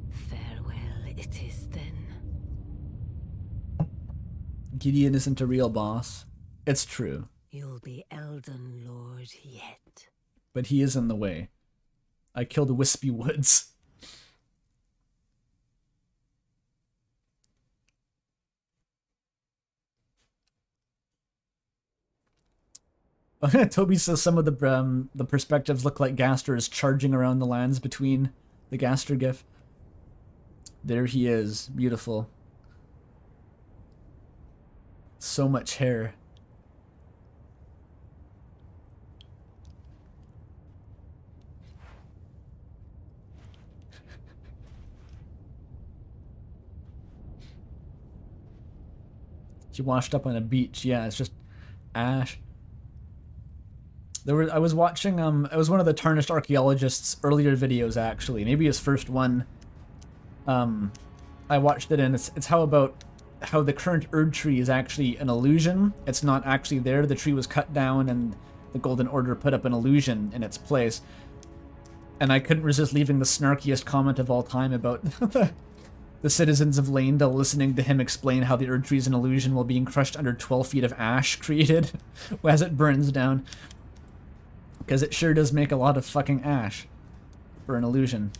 Farewell, it is then. Gideon isn't a real boss. It's true. You'll be Elden Lord yet. But he is in the way. I killed Wispy Woods. Toby says some of the perspectives look like Gaster is charging around the lands between the Gaster gif. There he is. Beautiful. So much hair. She washed up on a beach. Yeah, it's just ash. I was watching it was one of the Tarnished Archaeologist's earlier videos, actually, maybe his first one. I watched it, and it's how the current Erd tree is actually an illusion. It's not actually there. The tree was cut down and the Golden Order put up an illusion in its place. And I couldn't resist leaving the snarkiest comment of all time about the citizens of Leyndell listening to him explain how the Erd tree is an illusion while being crushed under 12 feet of ash created as it burns down. Because it sure does make a lot of fucking ash for an illusion.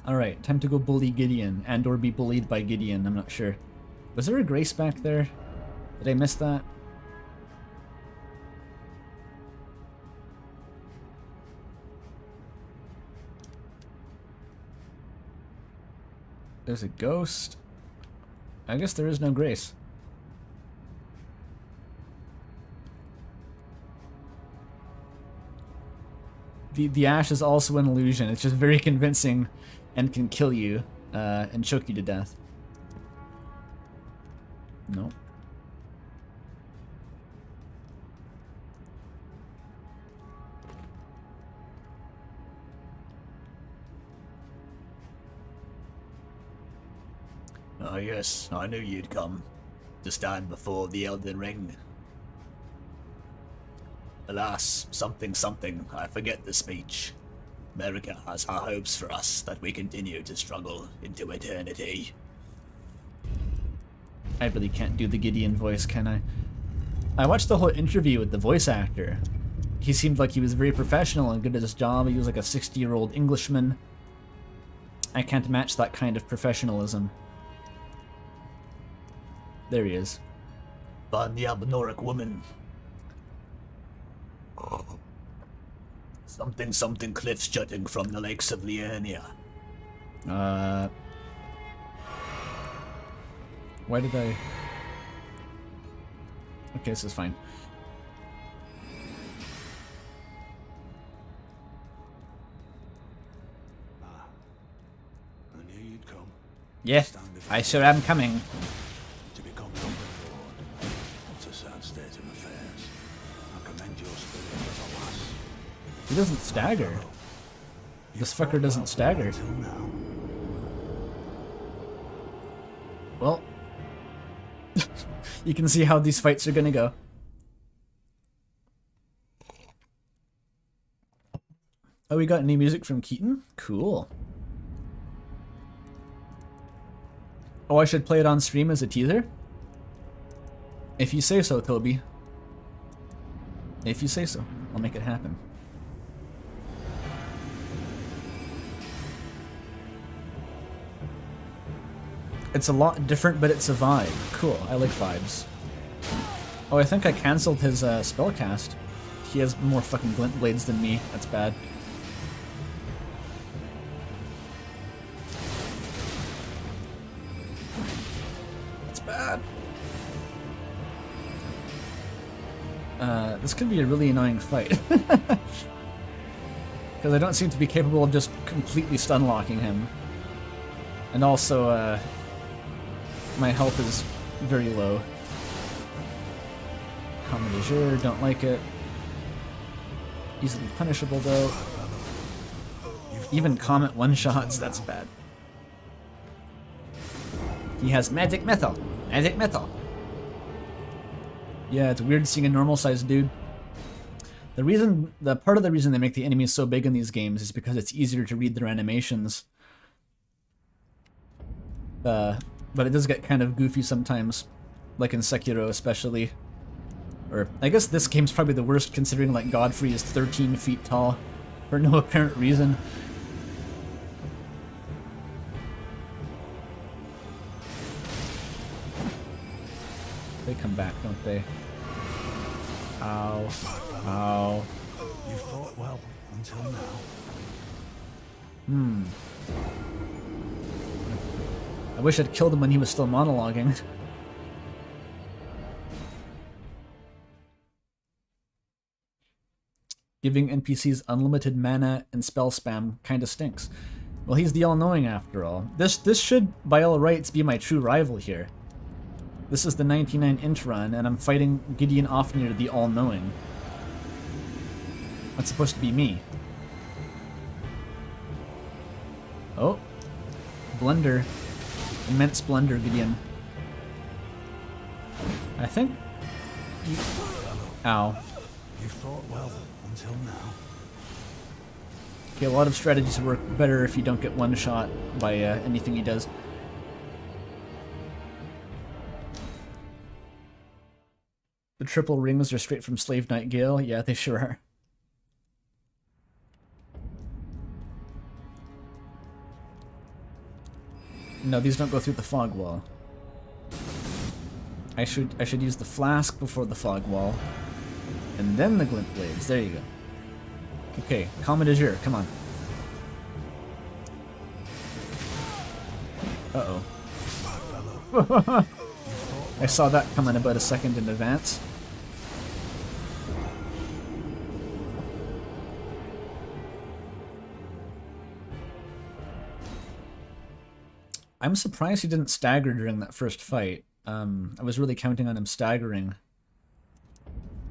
Alright, time to go bully Gideon, and or be bullied by Gideon, I'm not sure. Was there a Grace back there? Did I miss that? There's a ghost. I guess there is no Grace. The ash is also an illusion. It's just very convincing and can kill you and choke you to death. Nope. Oh yes, I knew you'd come to stand before the Elden Ring. Alas, something, I forget the speech. America has high hopes for us that we continue to struggle into eternity. I really can't do the Gideon voice, can I? I watched the whole interview with the voice actor. He seemed like he was very professional and good at his job. He was like a 60-year-old Englishman. I can't match that kind of professionalism. There he is. Von the Abnoric woman. Something something cliffs jutting from the lakes of Liurnia. Why did I... Okay, this is fine. I knew you'd come Yes, I sure am coming. to become Elden Lord. What a sad state of affairs. I commend your spirit as a lass. He doesn't stagger. This fucker doesn't stagger. Until now. Well, you can see how these fights are gonna go. Oh, we got new music from Keaton? Cool. Oh, I should play it on stream as a teaser? If you say so, Toby. If you say so, I'll make it happen. It's a lot different, but it's a vibe. Cool, I like vibes. Oh, I think I cancelled his spellcast. He has more fucking glint blades than me. That's bad. That's bad. This could be a really annoying fight. Because I don't seem to be capable of just completely stun locking him. And also, my health is very low. Common de jour, don't like it. Easily punishable though. Even Comet one-shots, that's bad. He has magic metal! Magic metal! Yeah, it's weird seeing a normal-sized dude. The part of the reason they make the enemies so big in these games is because it's easier to read their animations. But it does get kind of goofy sometimes, like in Sekiro especially. Or, I guess this game's probably the worst considering like Godfrey is 13 feet tall, for no apparent reason. They come back, don't they? Ow. Ow. You fought well until now. I wish I'd killed him when he was still monologuing. Giving NPCs unlimited mana and spell spam kinda stinks. Well, he's the all-knowing after all. This should, by all rights, be my true rival here. This is the 99 int run, and I'm fighting Gideon Ofnir, the all-knowing. That's supposed to be me. Oh. Blunder. Immense blunder, Gideon. I think... Ow. You fought well until now. Okay, a lot of strategies work better if you don't get one shot by anything he does. The triple rings are straight from Slave Nightingale. Yeah, they sure are. No, these don't go through the fog wall. I should use the flask before the fog wall, and then the glint blades. There you go. Okay, Comet de jour, come on. Uh-oh. I saw that coming about a second in advance. I'm surprised he didn't stagger during that first fight. I was really counting on him staggering.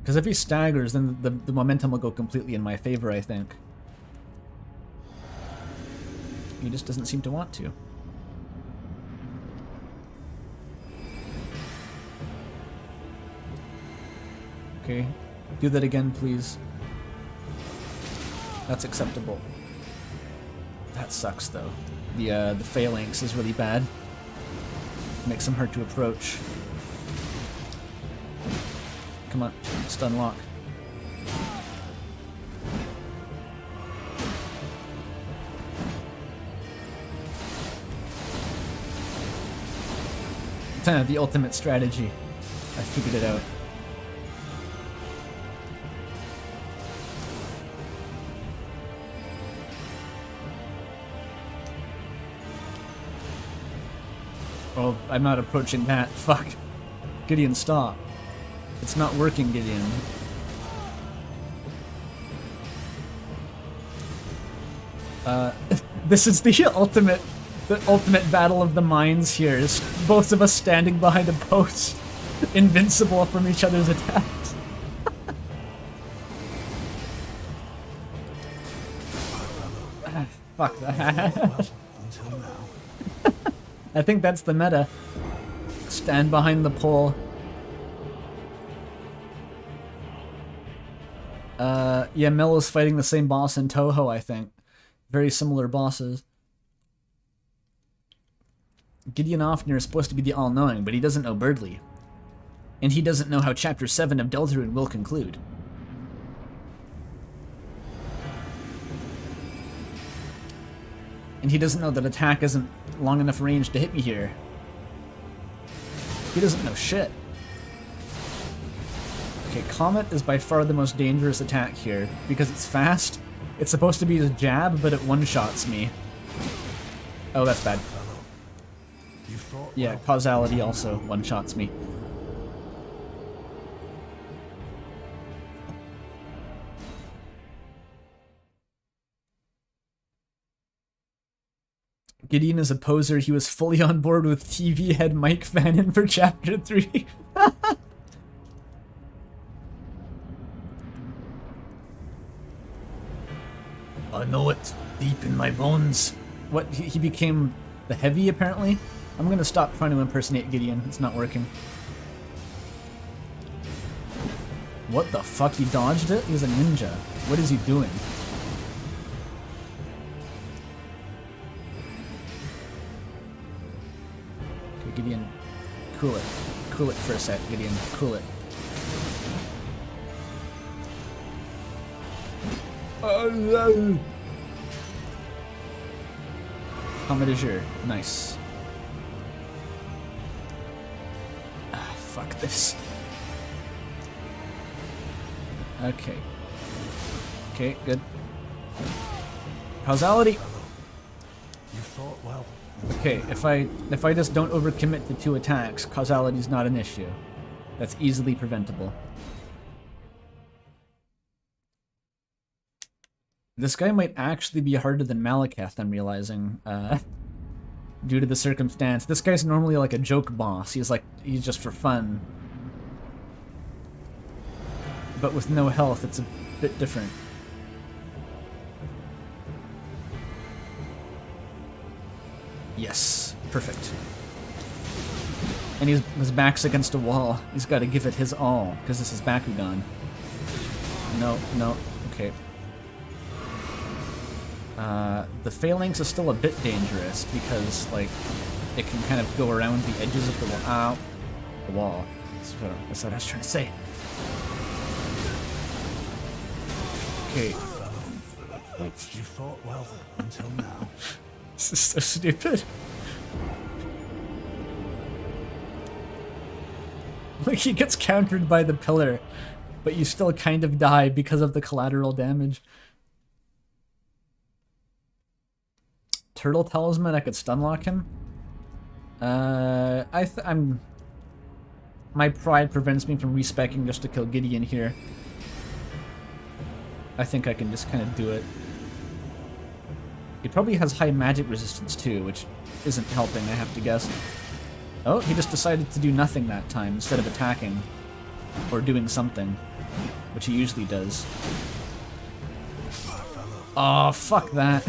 Because if he staggers, then the momentum will go completely in my favor, I think. He just doesn't seem to want to. Okay, do that again, please. That's acceptable. That sucks, though. The phalanx is really bad. Makes him hard to approach. Come on, stun lock. The ultimate strategy. I figured it out. Oh, I'm not approaching that. Fuck. Gideon, stop. It's not working, Gideon. This is the ultimate battle of the minds here. Is both of us standing behind a post, invincible from each other's attacks. Fuck that. I think that's the meta. Stand behind the pole. Yeah, Melo's fighting the same boss in Toho, I think. Very similar bosses. Gideon Offner is supposed to be the all-knowing, but he doesn't know Berdly. And he doesn't know how Chapter 7 of Deltarune will conclude. And he doesn't know that attack isn't long enough range to hit me here. He doesn't know shit. Okay, Comet is by far the most dangerous attack here, because it's fast. It's supposed to be a jab, but it one-shots me. Oh, that's bad. Yeah, Causality also one-shots me. Gideon is a poser. He was fully on board with TV head Mike Fannin for Chapter 3. I know it deep in my bones. What? He became the heavy, apparently? I'm gonna stop trying to impersonate Gideon. It's not working. What the fuck? He dodged it? He's a ninja. What is he doing? Okay, Gideon, cool it. Cool it for a sec, Gideon. Cool it. Comet is your nice. Ah, fuck this. Okay. Okay, good. Causality. You fought well. Okay, if I just don't overcommit to 2 attacks, causality is not an issue. That's easily preventable. This guy might actually be harder than Malakath, I'm realizing, due to the circumstance. This guy's normally like a joke boss. He's just for fun. But with no health, it's a bit different. Yes, perfect. And his back's against a wall. He's got to give it his all, because this is Bakugan. No, no, okay. The Phalanx is still a bit dangerous because, like, it can kind of go around the edges of the wall. Ow. The wall. That's what I was trying to say. Okay. You fought well until now. This is so stupid. Like, he gets countered by the pillar, but you still kind of die because of the collateral damage. Turtle Talisman, I could stunlock him. I'm... My pride prevents me from respeccing just to kill Gideon here. I think I can just kind of do it. He probably has high magic resistance too, which isn't helping, I have to guess. Oh, he just decided to do nothing that time instead of attacking. Or doing something. Which he usually does. Oh, fuck that.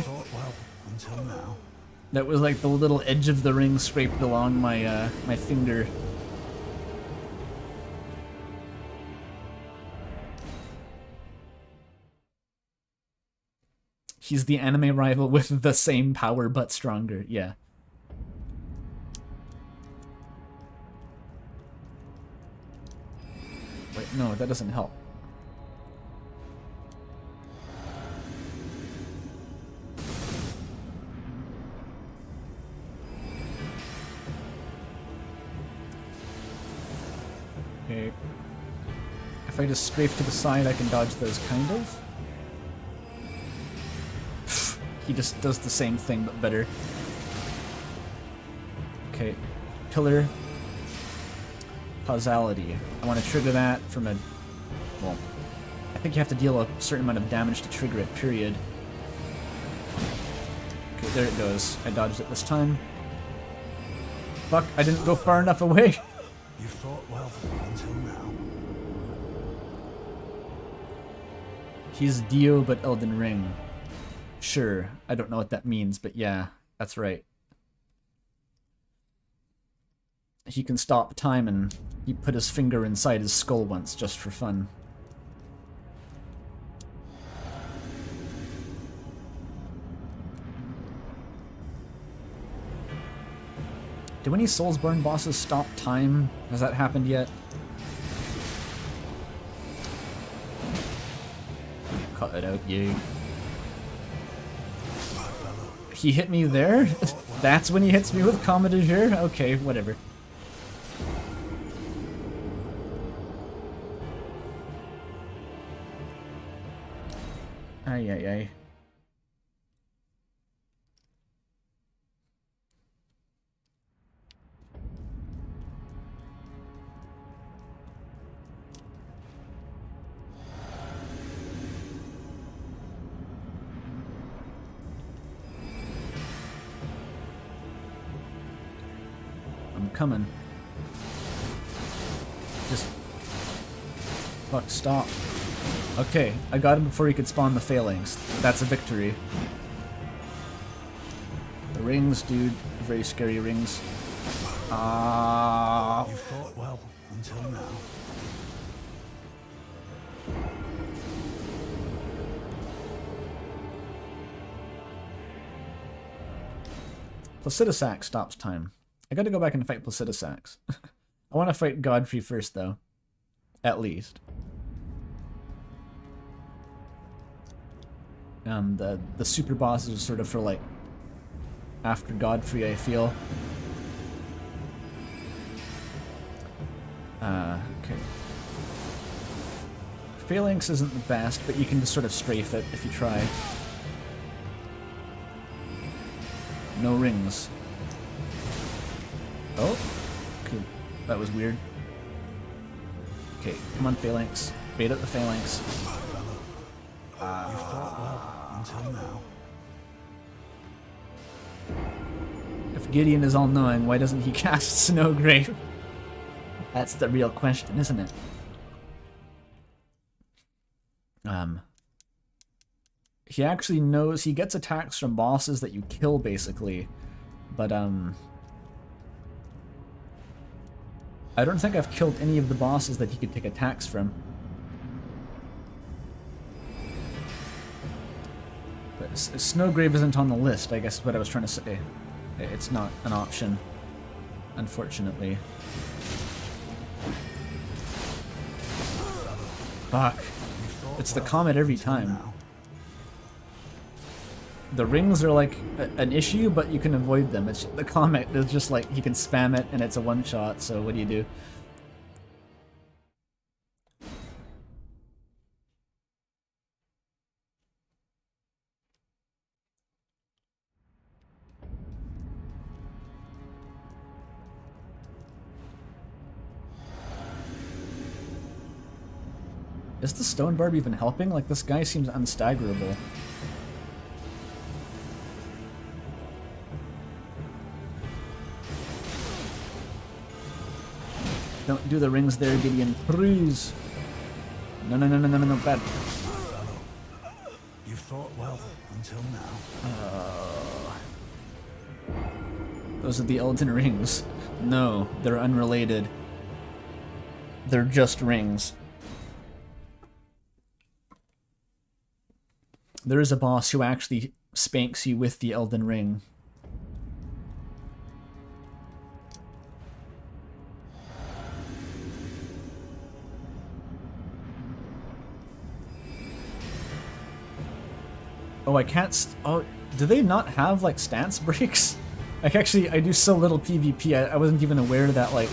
That was like the little edge of the ring scraped along my my finger. He's the anime rival with the same power but stronger, yeah. Wait, no, that doesn't help. Okay. If I just strafe to the side, I can dodge those, kind of. He just does the same thing, but better. Okay. Pillar. Causality. I want to trigger that from a... Well, I think you have to deal a certain amount of damage to trigger it, period. Okay, there it goes. I dodged it this time. Fuck, I didn't go far enough away. You fought well until now. He's Dio, but Elden Ring. Sure, I don't know what that means, but yeah, that's right. He can stop time, and he put his finger inside his skull once, just for fun. Do any Soulsborne bosses stop time? Has that happened yet? Cut it out, you. He hit me there? That's when he hits me with Combat de Jour? Okay, whatever. Ay, ay, ay. I'm coming. Just... Fuck, stop. Okay, I got him before he could spawn the phalanx. That's a victory. The rings, dude. Very scary rings. Ah. You fought well until now. Placidusax stops time. I gotta go back and fight Placidusax. I want to fight Godfrey first, though. At least. The super bosses are sort of for, like, after Godfrey, I feel. Okay. Phalanx isn't the best, but you can just sort of strafe it if you try. No rings. Oh, cool. That was weird. Okay, come on, Phalanx. Bait up the Phalanx. You fought well until now. If Gideon is all-knowing, why doesn't he cast Snowgrave? That's the real question, isn't it? He actually knows, he gets attacks from bosses that you kill, basically. But, I don't think I've killed any of the bosses that he could take attacks from. But Snowgrave isn't on the list, I guess is what I was trying to say. It's not an option, unfortunately. Fuck. It's the comet every time. The rings are like an issue, but you can avoid them. It's the comet is just like he can spam it and it's a one-shot, so what do you do? Is the stone barb even helping? Like, this guy seems unstaggerable. Don't do the rings there, Gideon. Please. No, no, no, no, no, no, no, bad. You fought well until now. Those are the Elden Rings. No, they're unrelated. They're just rings. There is a boss who actually spanks you with the Elden Ring. Oh, I can't oh, do they not have, like, stance breaks? Like, actually, I do so little PvP, I wasn't even aware that, like,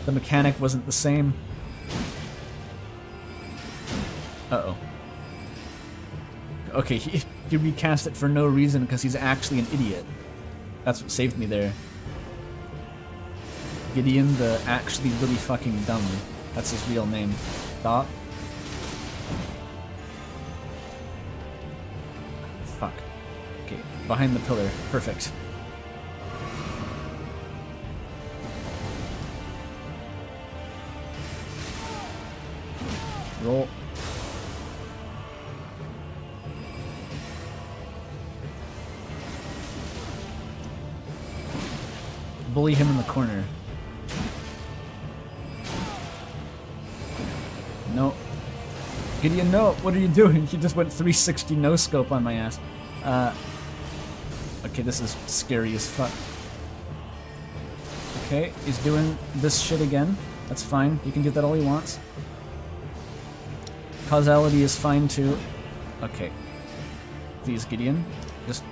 the mechanic wasn't the same. Uh-oh. Okay, he recast it for no reason because he's actually an idiot. That's what saved me there. Gideon the actually really fucking dumb. That's his real name. Thought. Fuck. Okay, behind the pillar. Perfect. Roll. Bully him in the corner. No. Gideon, no! What are you doing? He just went 360 no-scope on my ass. Okay, this is scary as fuck. Okay, he's doing this shit again. That's fine. He can do that all he wants. Causality is fine too. Okay. Please, Gideon. Just...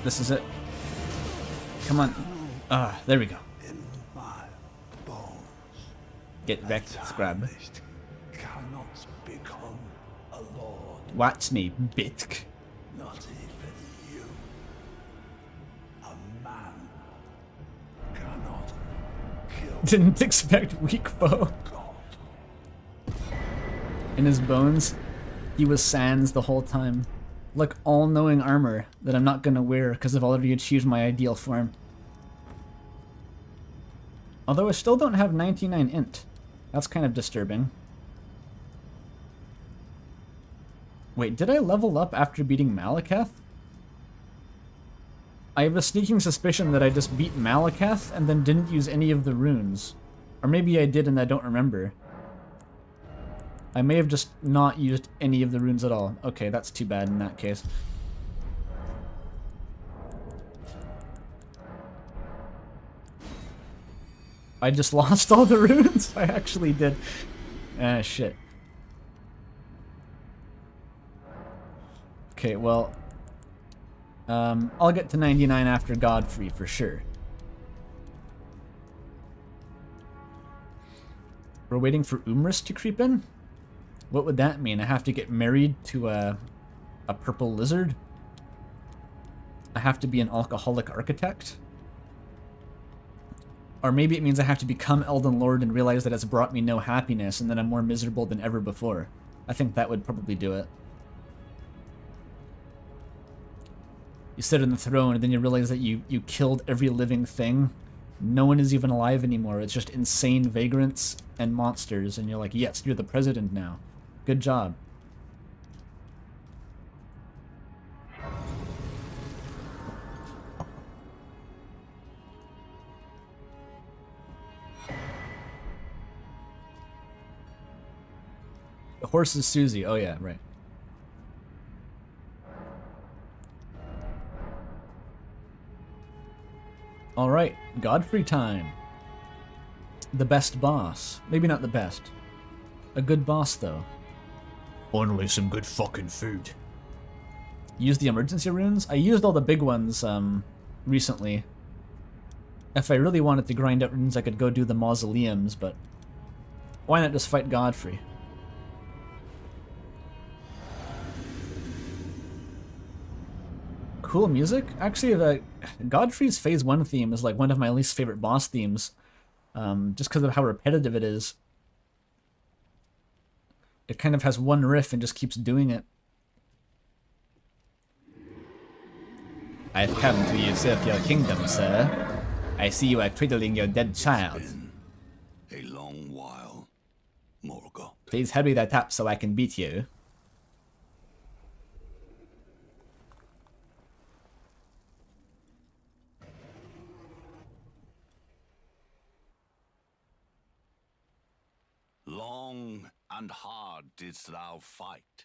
This is it. Come on. Ah, there we go. Get wrecked, Scrab. Cannot become a lord. Watch me, bitch. Not even you. A man cannot kill Didn't expect weak foe. God. In his bones, he was Sans the whole time. Like all-knowing armor that I'm not gonna wear because I've already achieved my ideal form. Although I still don't have 99 int. That's kind of disturbing. Wait, did I level up after beating Malekith? I have a sneaking suspicion that I just beat Malekith and then didn't use any of the runes. Or maybe I did and I don't remember. I may have just not used any of the runes at all. Okay, that's too bad in that case. I just lost all the runes? I actually did. Ah, shit. Okay, well... I'll get to 99 after Godfrey, for sure. We're waiting for Umris to creep in? What would that mean? I have to get married to a purple lizard? I have to be an alcoholic architect? Or maybe it means I have to become Elden Lord and realize that it's brought me no happiness and that I'm more miserable than ever before. I think that would probably do it. You sit on the throne and then you realize that you killed every living thing. No one is even alive anymore. It's just insane vagrants and monsters. And you're like, yes, you're the president now. Good job. The horse is Susie. Oh yeah, right. Alright, Godfrey time. The best boss. Maybe not the best. A good boss, though. Finally some good fucking food. Use the emergency runes? I used all the big ones, recently. If I really wanted to grind out runes, I could go do the mausoleums, but... why not just fight Godfrey? Cool music? Actually, Godfrey's Phase 1 theme is like one of my least favorite boss themes. Just because of how repetitive it is. It kind of has one riff and just keeps doing it. I've come to usurp your kingdom, sir. I see you are cradling your dead child. A long while, Morgoth. Please hurry that up so I can beat you. Long and hard didst thou fight,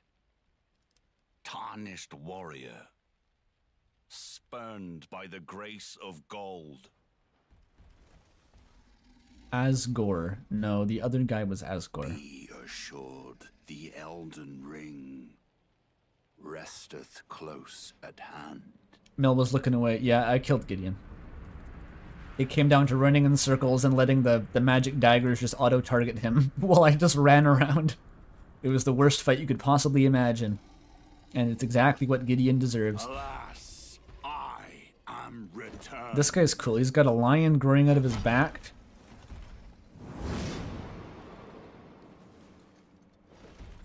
tarnished warrior, spurned by the grace of gold. Asgore. No, the other guy was Asgore. Be assured the Elden Ring resteth close at hand. Mel was looking away. Yeah, I killed Gideon. it came down to running in circles and letting the magic daggers just auto-target him while I just ran around. It was the worst fight you could possibly imagine. And it's exactly what Gideon deserves. Alas, I am returned. This guy's cool. He's got a lion growing out of his back.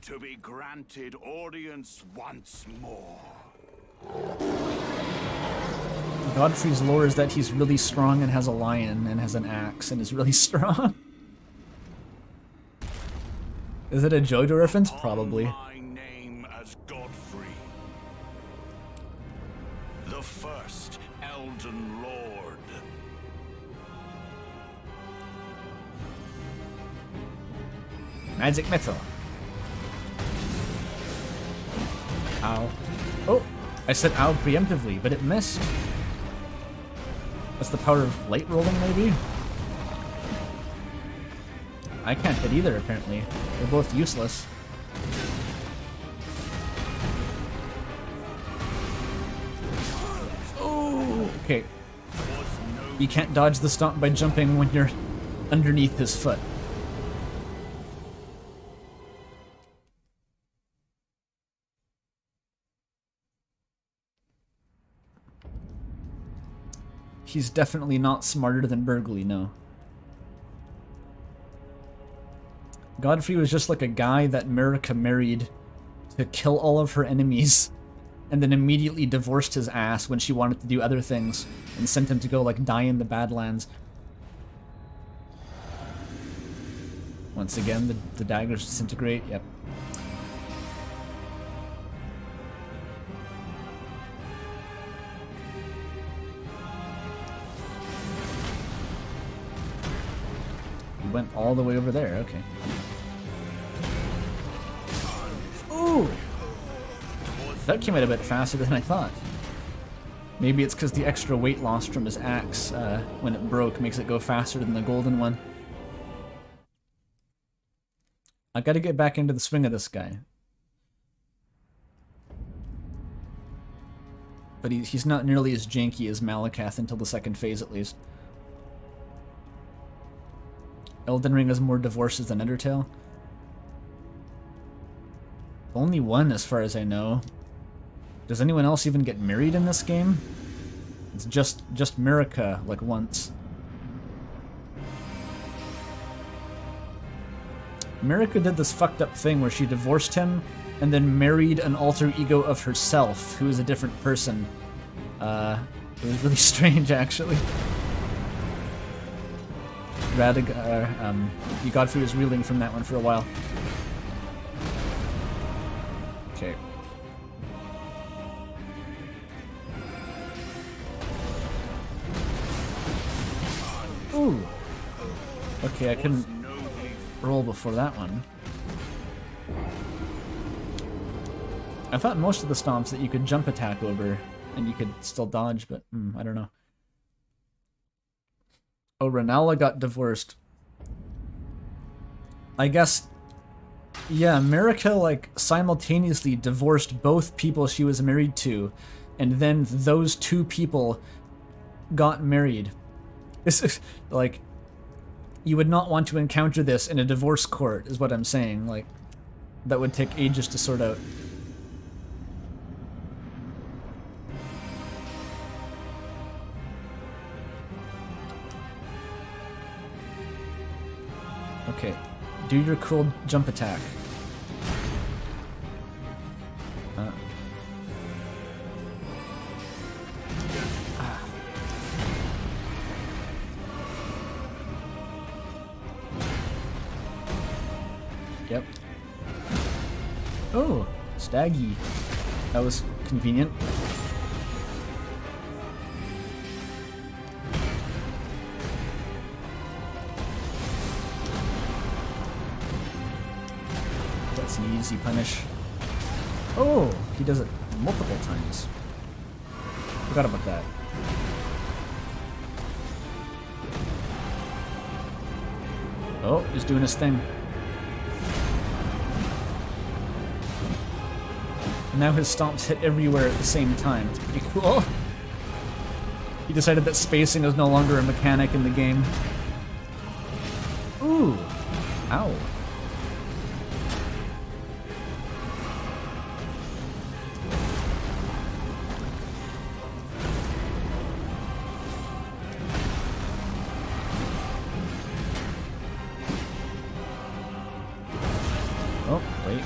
To be granted audience once more. Godfrey's lore is that he's really strong and has a lion and has an axe and is really strong. Is it a JoJo reference? Probably. My name as Godfrey, the first Elden Lord. Magic metal. Ow. Oh! I said ow preemptively, but it missed. That's the power of light rolling, maybe? I can't hit either, apparently. They're both useless. Oh! Okay. You can't dodge the stomp by jumping when you're underneath his foot. He's definitely not smarter than Berdly, no. Godfrey was just like a guy that Marika married to kill all of her enemies, and then immediately divorced his ass when she wanted to do other things, and sent him to go, like, die in the Badlands. Once again, the daggers disintegrate, yep. Went all the way over there, okay. Ooh! That came out a bit faster than I thought. Maybe it's because the extra weight lost from his axe when it broke makes it go faster than the golden one. I gotta get back into the swing of this guy. But he's not nearly as janky as Malakath until the second phase at least. Elden Ring has more divorces than Undertale. Only one, as far as I know. Does anyone else even get married in this game? It's just Marika, like, once. Marika did this fucked up thing where she divorced him and then married an alter ego of herself, who is a different person. It was really strange, actually. Godfrey was reeling from that one for a while. Okay. Ooh! Okay, I couldn't roll before that one. I thought most of the stomps that you could jump attack over and you could still dodge, but I don't know. Oh, Ranni got divorced. I guess, yeah, Marika, like, simultaneously divorced both people she was married to, and then those two people got married. This is, like, you would not want to encounter this in a divorce court, is what I'm saying. Like, that would take ages to sort out. Okay, do your cool jump attack. Yep. Oh, Staggy. That was convenient. That's an easy punish. Oh, he does it multiple times. Forgot about that. Oh, he's doing his thing. Now his stomps hit everywhere at the same time. It's pretty cool. He decided that spacing is no longer a mechanic in the game. Ooh. Ow. Oh, wait.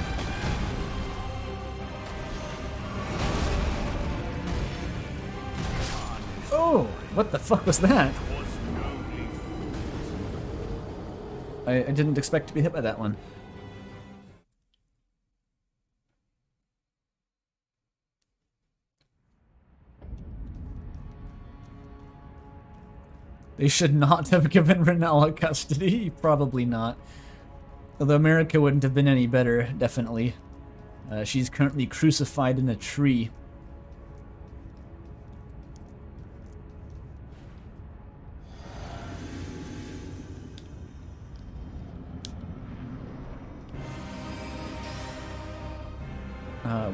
Oh, what the fuck was that? I didn't expect to be hit by that one. They should not have given Ranella custody. Probably not. Although America wouldn't have been any better, definitely. She's currently crucified in a tree.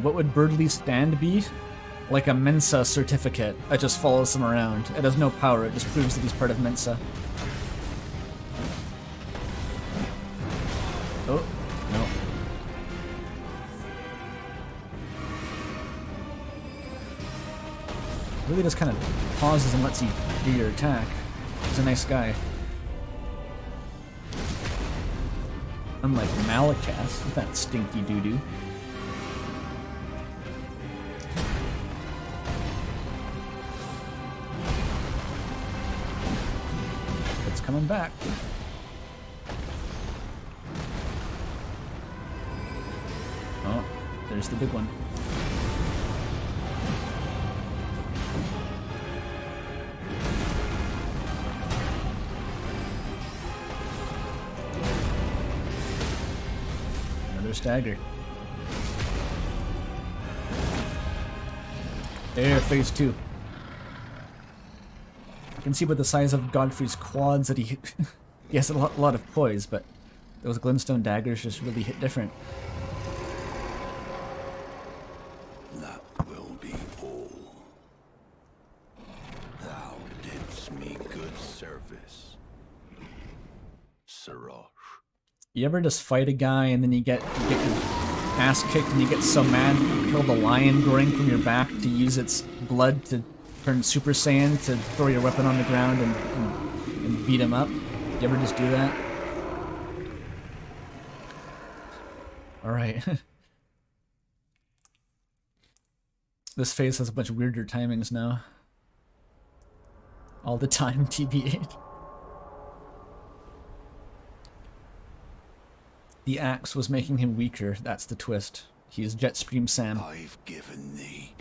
What would Berdly's stand be? Like a Mensa certificate. It just follows him around. It has no power, it just proves that he's part of Mensa. Oh, no. Really just kind of pauses and lets you do your attack. He's a nice guy. Unlike Malakas with that stinky doo-doo. Coming back. Oh, there's the big one. Another stagger. There, phase 2. You can see by the size of Godfrey's quads that he has a lot of poise, but those glintstone daggers just really hit different. That will be all. Thou didst me good service, Sirosh. You ever just fight a guy and then you get your ass kicked and you get so mad you kill the lion growing from your back to use its blood to turn Super Saiyan to throw your weapon on the ground and beat him up? You ever just do that? Alright. This phase has a bunch of weirder timings now. All the time, TB8. The axe was making him weaker, that's the twist. He's Jetstream Sam. I've given thee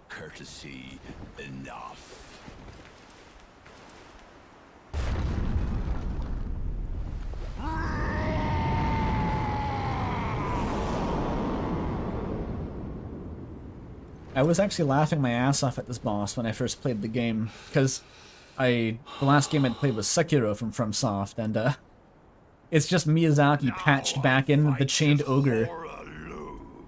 courtesy enough. I was actually laughing my ass off at this boss when I first played the game, because the last game I'd played was Sekiro from FromSoft, and it's just Miyazaki patched back in the Chained Ogre.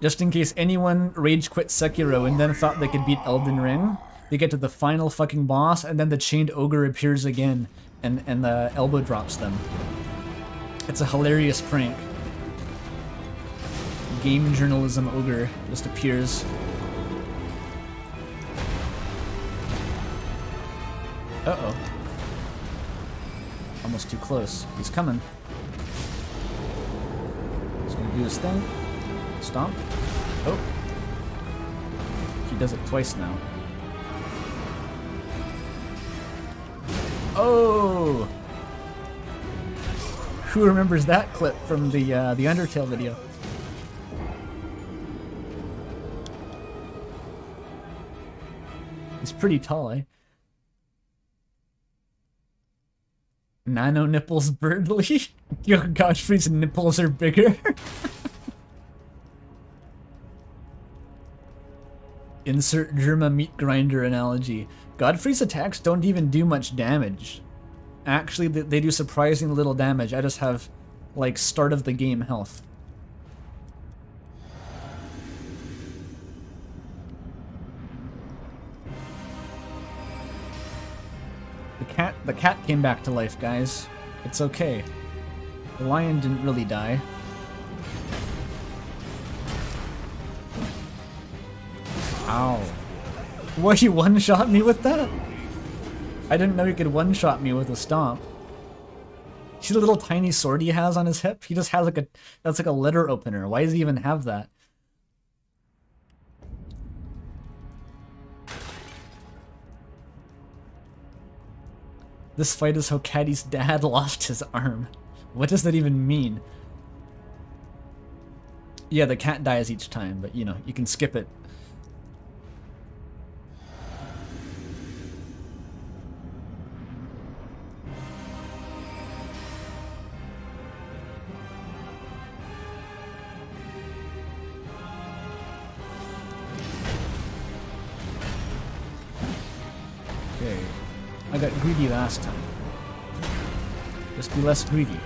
Just in case anyone rage quit Sekiro and then thought they could beat Elden Ring, they get to the final fucking boss and then the Chained Ogre appears again and elbow drops them. It's a hilarious prank. Game journalism ogre just appears. Uh-oh. Almost too close. He's coming. He's gonna do his thing. Stomp. Oh. He does it twice now. Oh! Who remembers that clip from the Undertale video? He's pretty tall, eh? Nano nipples Berdly? Yo, Godfrey's nipples are bigger. Insert Germa meat grinder analogy. Godfrey's attacks don't even do much damage. Actually, they do surprisingly little damage. I just have, like, start of the game health. The cat came back to life, guys. It's okay. The lion didn't really die. Ow. What, you one-shot me with that? I didn't know he could one-shot me with a stomp. See the little tiny sword he has on his hip? He just has like that's like a letter opener. Why does he even have that? This fight is how Caddy's dad lost his arm. What does that even mean? Yeah, the cat dies each time, but you know, you can skip it. Okay. I got greedy last time. Just be less greedy.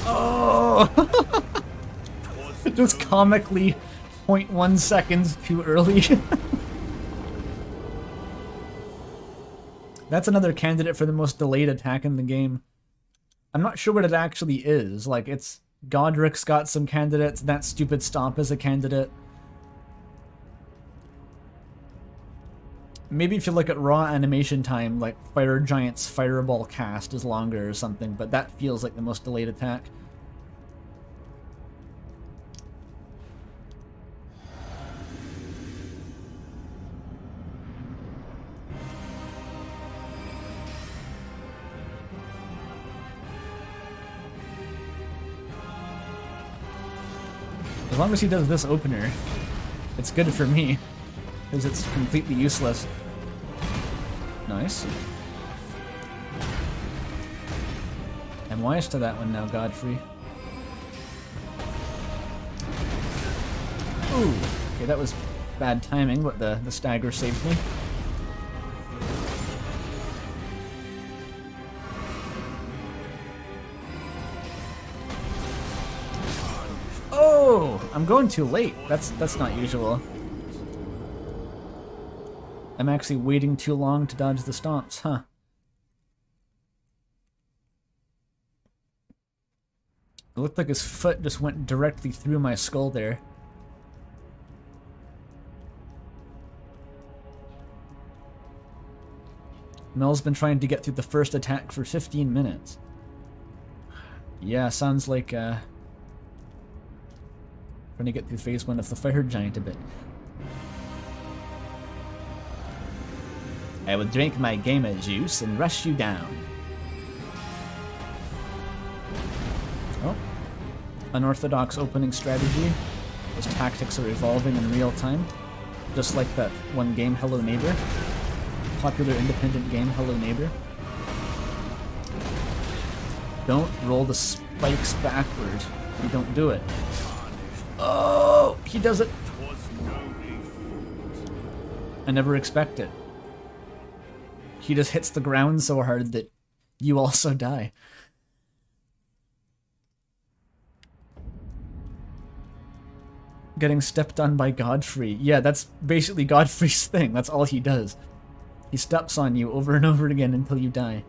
Oh! Just comically 0.1 seconds too early. That's another candidate for the most delayed attack in the game. I'm not sure what it actually is. Like, it's... Godric's got some candidates, that stupid stomp is a candidate. Maybe if you look at raw animation time, like Fire Giant's Fireball cast is longer or something, but that feels like the most delayed attack. As long as he does this opener, it's good for me, because it's completely useless. Nice. I'm wise to that one now, Godfrey. Ooh, okay, that was bad timing, but the stagger saved me. Oh, I'm going too late. That's not usual. I'm actually waiting too long to dodge the stomps, huh? It looked like his foot just went directly through my skull there. Mel's been trying to get through the first attack for 15 minutes. Yeah, sounds like, trying to get through phase 1 of the Fire Giant a bit. I will drink my gamer juice and rush you down. Oh. Unorthodox opening strategy. Those tactics are evolving in real time. Just like that one game, Hello Neighbor. Popular independent game, Hello Neighbor. Don't roll the spikes backward. You don't do it. Oh, he does it. I never expect it. He just hits the ground so hard that you also die. Getting stepped on by Godfrey. Yeah, that's basically Godfrey's thing. That's all he does. He steps on you over and over again until you die.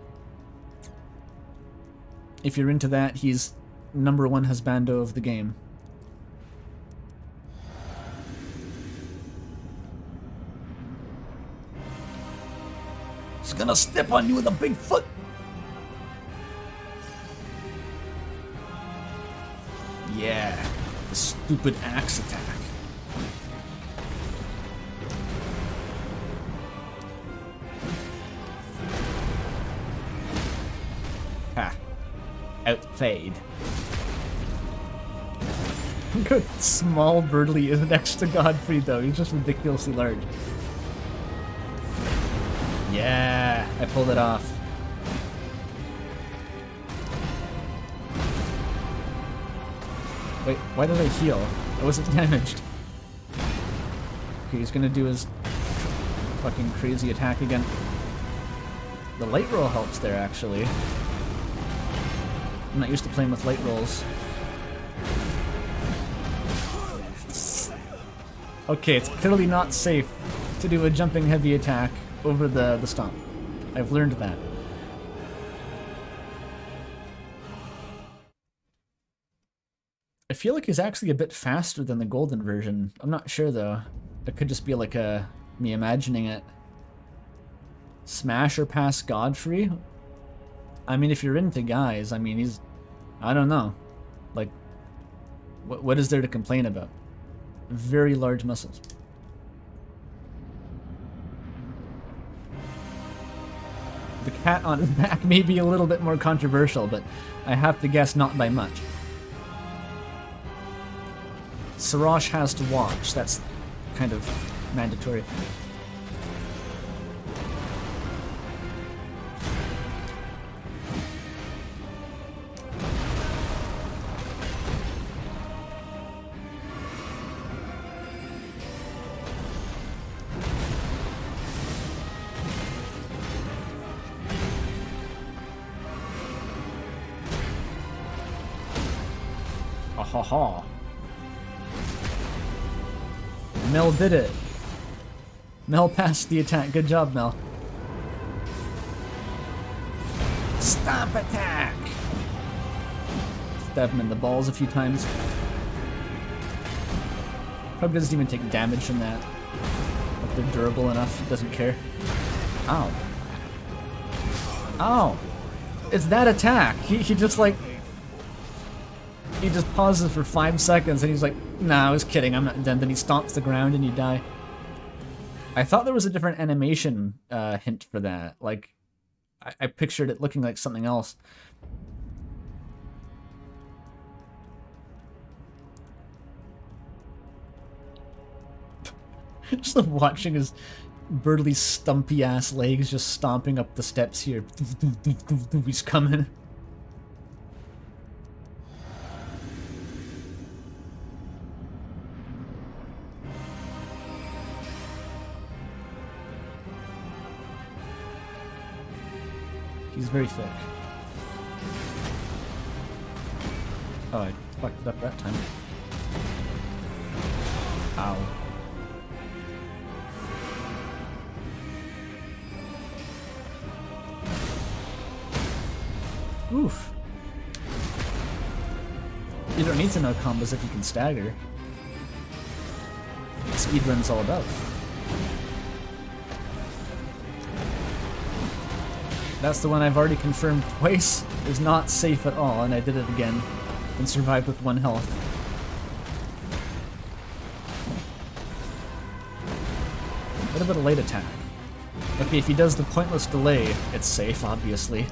If you're into that, he's #1 husbando of the game. He's gonna step on you with a big foot. Yeah, the stupid axe attack. Ha. Outplayed. Good. Small Berdly is next to Godfrey though, he's just ridiculously large. Yeah, I pulled it off. Wait, why did I heal? I wasn't damaged. Okay, he's gonna do his fucking crazy attack again. The light roll helps there, actually. I'm not used to playing with light rolls. Okay, it's clearly not safe to do a jumping heavy attack over the stomp. I've learned that. I feel like he's actually a bit faster than the golden version. I'm not sure though. It could just be like me imagining it. Smash or pass Godfrey? I mean, if you're into guys, I mean, I don't know. Like, what is there to complain about? Very large muscles. The cat on his back may be a little bit more controversial, but I have to guess not by much. Siraj has to watch. That's kind of mandatory. Ha ha. Mel did it. Mel passed the attack. Good job, Mel. Stomp attack! Stab him in the balls a few times. Probably doesn't even take damage from that. But they're durable enough, he doesn't care. Ow. Ow! It's that attack! He just like... He just pauses for 5 seconds and he's like, nah, I was kidding, I'm not done. Then he stomps the ground and you die. I thought there was a different animation hint for that. Like, I pictured it looking like something else. Just watching his Berdly stumpy ass legs just stomping up the steps here. He's coming. He's very thick. Oh, I fucked it up that time. Ow. Oof. You don't need to know combos if you can stagger. Speedrun's all about. That's the one I've already confirmed twice is not safe at all, and I did it again and survived with 1 health. What about a late attack? Okay, if he does the pointless delay, it's safe, obviously.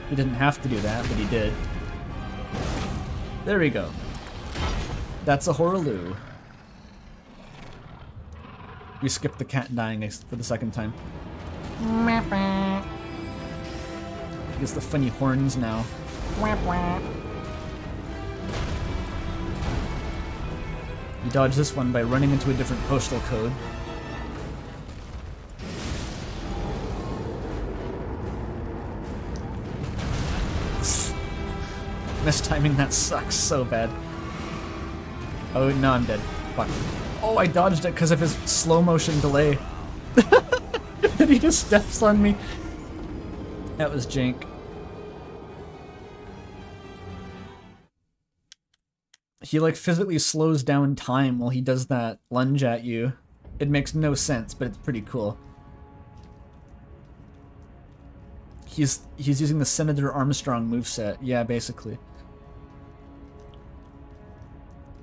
He didn't have to do that, but he did. There we go. That's a Horaloo. We skipped the cat dying for the 2nd time. He gets the funny horns now. You dodge this one by running into a different postal code. Mistiming that sucks so bad. Oh, no, I'm dead. Fuck. Oh, I dodged it because of his slow motion delay. Then he just steps on me. That was jank. He like physically slows down time while he does that lunge at you. It makes no sense, but it's pretty cool. He's using the Senator Armstrong moveset. Yeah, basically.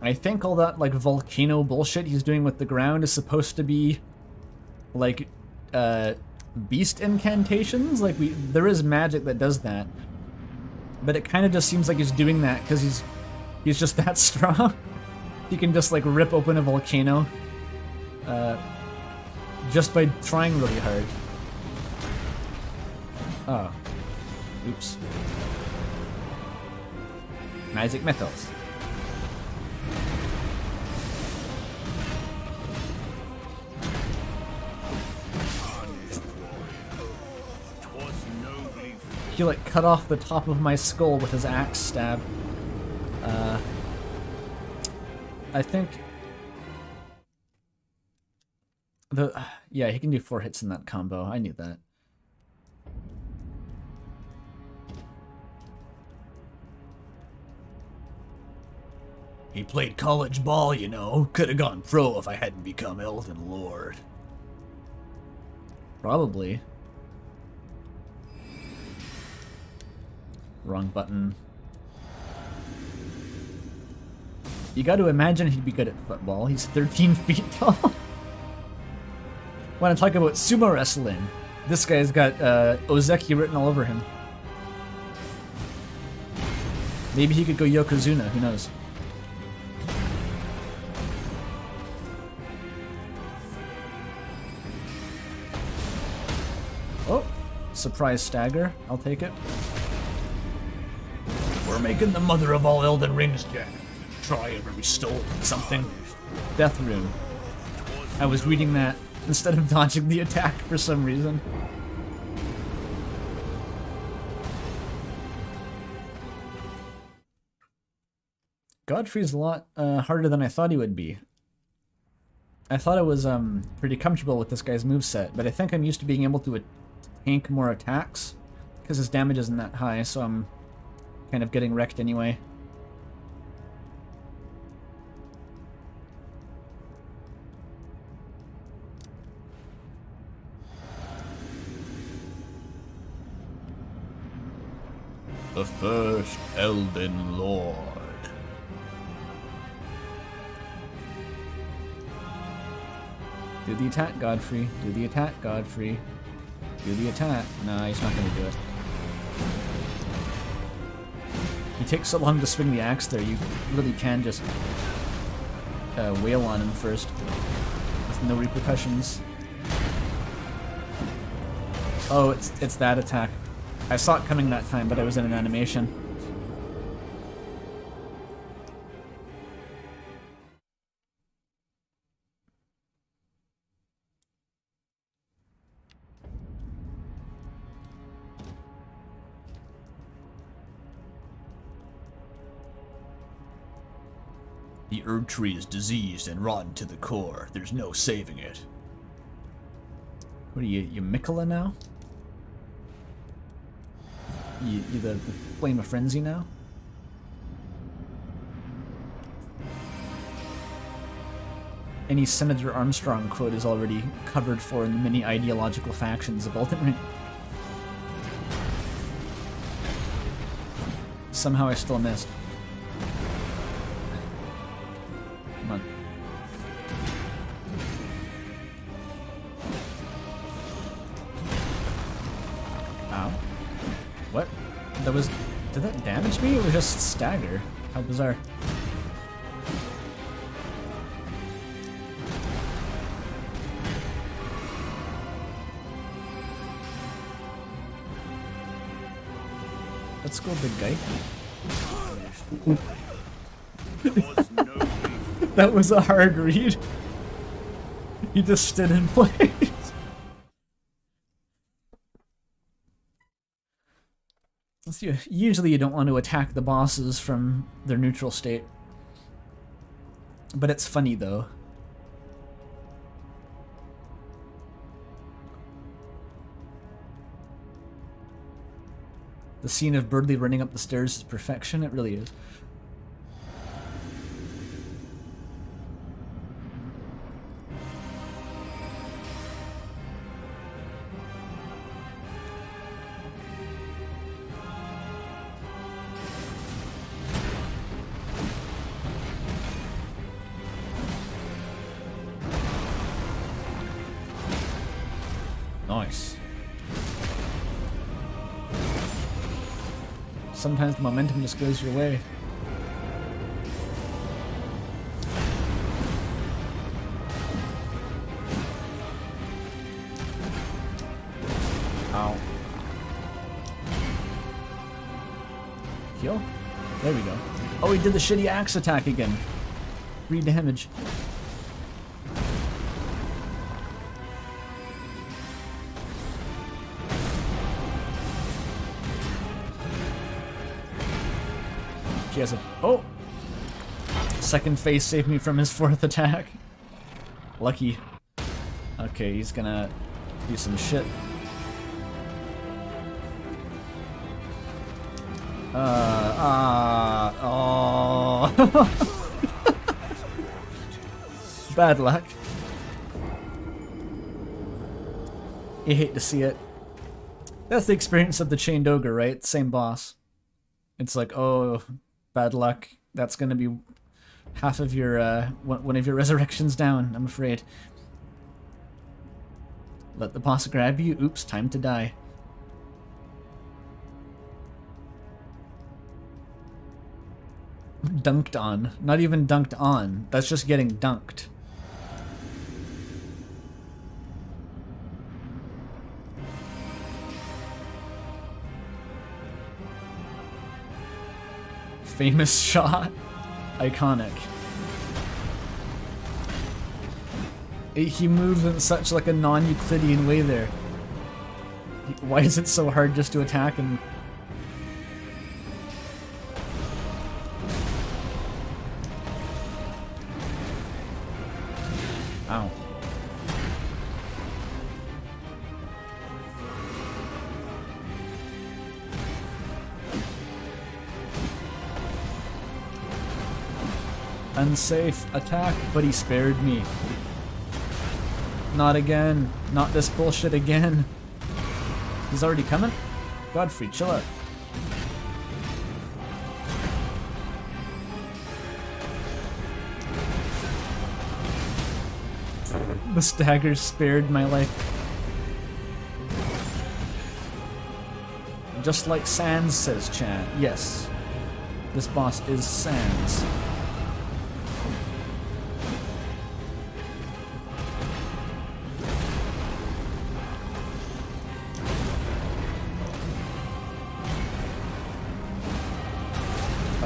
I think all that like volcano bullshit he's doing with the ground is supposed to be like beast incantations. Like there is magic that does that, but it kind of just seems like he's doing that because he's just that strong. He can just like rip open a volcano just by trying really hard. Oh, oops. Magic metals. Twas no He like cut off the top of my skull with his axe stab. I think yeah, he can do 4 hits in that combo. I knew that. He played college ball, you know. Could have gone pro if I hadn't become Elden Lord. Probably. Wrong button. You got to imagine he'd be good at football. He's 13 feet tall. Want to talk about sumo wrestling? This guy's got Ozeki written all over him. Maybe he could go Yokozuna, who knows? Oh, surprise stagger. I'll take it. We're making the mother of all Elden Rings, Jack. Try ever we stole something. Death rune. I was reading that instead of dodging the attack for some reason. Godfrey's a lot harder than I thought he would be. I thought I was pretty comfortable with this guy's moveset, but I think I'm used to being able to tank more attacks because his damage isn't that high, so I'm kind of getting wrecked anyway. The first Elden Lord. Do the attack, Godfrey. Do the attack, Godfrey. Do the attack. No, he's not going to do it. He takes so long to swing the axe there, you really can just wail on him first with no repercussions. Oh, it's that attack. I saw it coming that time, but I was in an animation. The herb tree is diseased and rotten to the core. There's no saving it. What are you Mikola now? You the Flame of Frenzy now? Any Senator Armstrong quote is already covered for in the many ideological factions of Elden Ring. Somehow I still missed. Come on. Ow. What? That was... Did that damage me? It was just stagger. How bizarre. Let's go, big guy. That was a hard read. He just stood in place. Usually you don't want to attack the bosses from their neutral state. But it's funny though. The scene of Berdly running up the stairs is perfection, it really is. Nice. Sometimes the momentum just goes your way. Ow. Heal? There we go. Oh, he did the shitty axe attack again. 3 damage. He has a... Oh! Second phase saved me from his fourth attack. Lucky. Okay, he's gonna do some shit. Oh. Bad luck. You hate to see it. That's the experience of the Chained Ogre, right? Same boss. It's like, oh, bad luck. That's gonna be half of your, one of your resurrections down, I'm afraid. Let the boss grab you. Oops, time to die. Dunked on. Not even dunked on. That's just getting dunked. Famous shot. Iconic. He moved in such like a non-Euclidean way there. Why is it so hard just to attack him? Ow. Unsafe attack, but he spared me. Not again. Not this bullshit again. He's already coming? Godfrey, chill out. The stagger spared my life. Just like Sans, says Chan. Yes. This boss is Sans.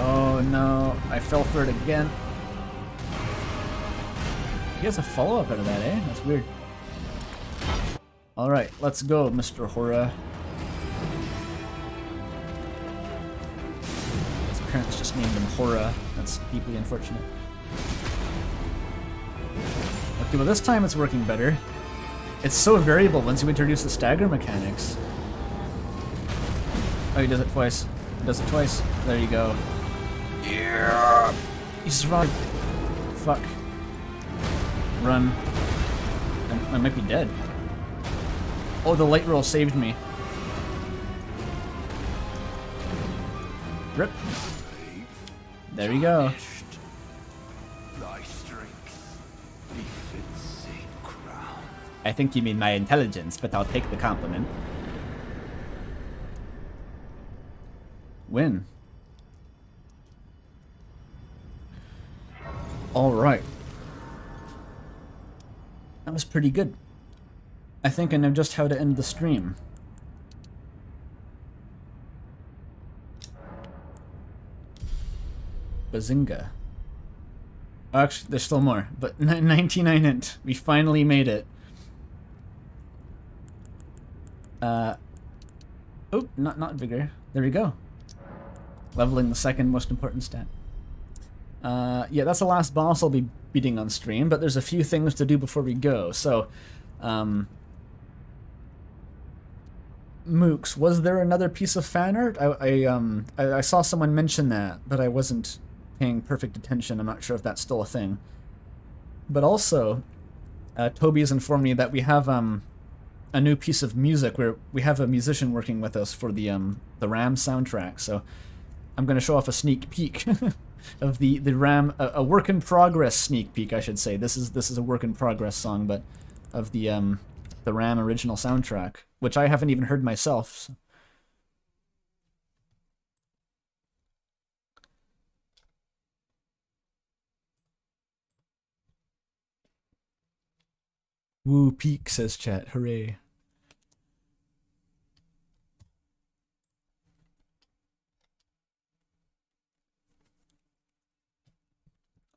Oh no, I fell for it again. He has a follow-up out of that, eh? That's weird. Alright, let's go, Mr. Hora. His parents just named him Hora. That's deeply unfortunate. Okay, well this time it's working better. It's so variable once you introduce the stagger mechanics. Oh, he does it twice. He does it twice. There you go. Yeah! He survived. Fuck. Run. I might be dead. Oh, the light roll saved me. Rip. There we go. I think you mean my intelligence, but I'll take the compliment. Win. Alright. That was pretty good. I think I know just how to end the stream. Bazinga. Actually, there's still more, but 99 int. We finally made it. Oh, not vigor. There we go. Leveling the second most important stat. Yeah, that's the last boss I'll be beating on stream, but there's a few things to do before we go. So, Mooks, was there another piece of fan art? I saw someone mention that, but I wasn't paying perfect attention. I'm not sure if that's still a thing. But also, Toby has informed me that we have a new piece of music where we have a musician working with us for the RAM soundtrack. So I'm going to show off a sneak peek of the RAM, a work in progress sneak peek, I should say. This is a work in progress song, but of the RAM original soundtrack, which I haven't even heard myself. So. Woo peak, says chat. Hooray.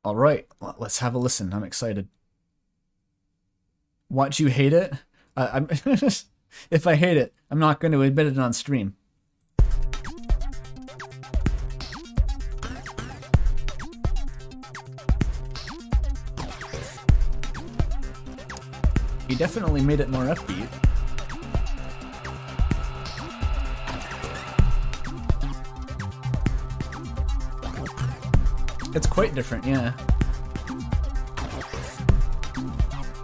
All right, well, let's have a listen. I'm excited. Watch you hate it? I'm if I hate it, I'm not going to admit it on stream. He definitely made it more upbeat. It's quite different, yeah.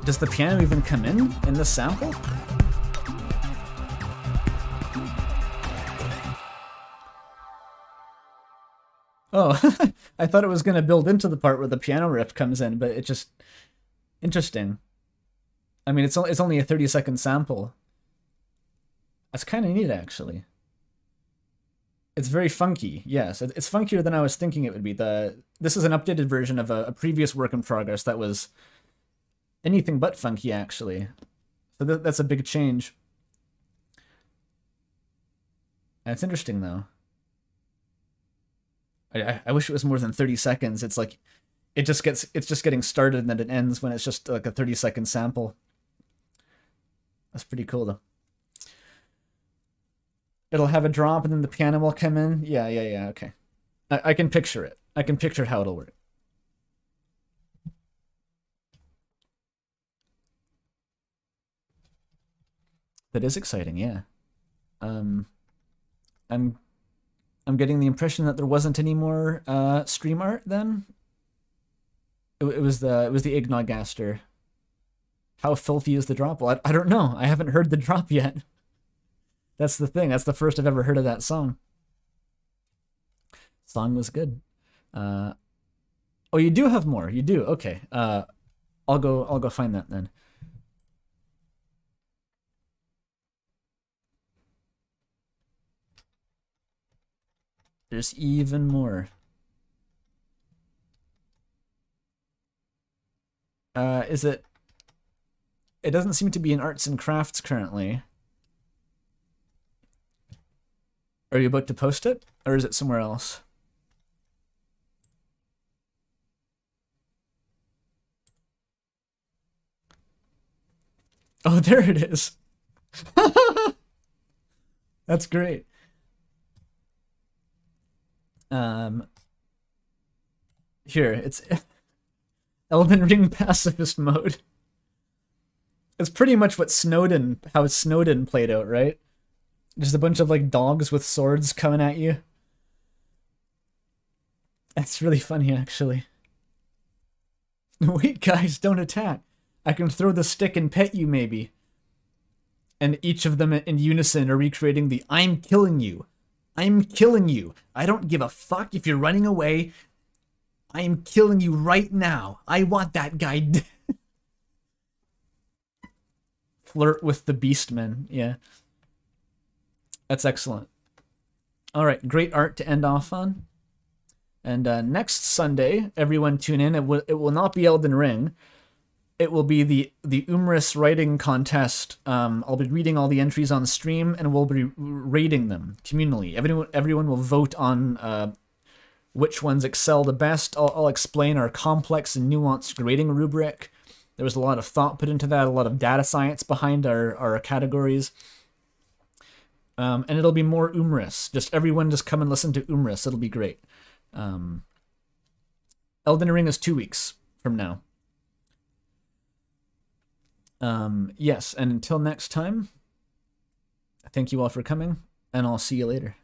Does the piano even come in this sample? Oh, I thought it was going to build into the part where the piano riff comes in, but it just... Interesting. I mean, it's only a 30-second sample. That's kind of neat, actually. It's very funky, yes. It's funkier than I was thinking it would be. This is an updated version of a previous work in progress that was anything but funky, actually. So that's a big change. And it's interesting, though. I wish it was more than 30 seconds. It's like it's just getting started and then it ends when it's just like a 30-second sample. That's pretty cool, though. It'll have a drop and then the piano will come in. Yeah, okay. I can picture it. I can picture how it'll work. That is exciting, yeah. I'm getting the impression that there wasn't any more stream art then. It was the Ignoggaster. How filthy is the drop? Well, I don't know. I haven't heard the drop yet. That's the thing. That's the first I've ever heard of that song. Song was good. Oh, you do have more. You do. Okay. I'll go find that then. There's even more. Is it... It doesn't seem to be in arts and crafts currently. Are you about to post it? Or is it somewhere else? Oh, there it is. That's great. Here, it's Elden Ring pacifist mode. It's pretty much what how Snowden played out, right? Just a bunch of like dogs with swords coming at you. That's really funny, actually. Wait, guys, don't attack. I can throw the stick and pet you, maybe. And each of them in unison are recreating the "I'm killing you. I'm killing you. I don't give a fuck if you're running away. I am killing you right now. I want that guy dead." Flirt with the Beastmen, yeah. That's excellent. All right, great art to end off on. And next Sunday, everyone tune in. It will not be Elden Ring. It will be the Umris writing contest. I'll be reading all the entries on stream, and we'll be rating them communally. Everyone will vote on which ones excel the best. I'll explain our complex and nuanced grading rubric. There was a lot of thought put into that, a lot of data science behind our categories. And it'll be more Umris. Just everyone just come and listen to Umris. It'll be great. Elden Ring is 2 weeks from now. Yes, and until next time, thank you all for coming, and I'll see you later.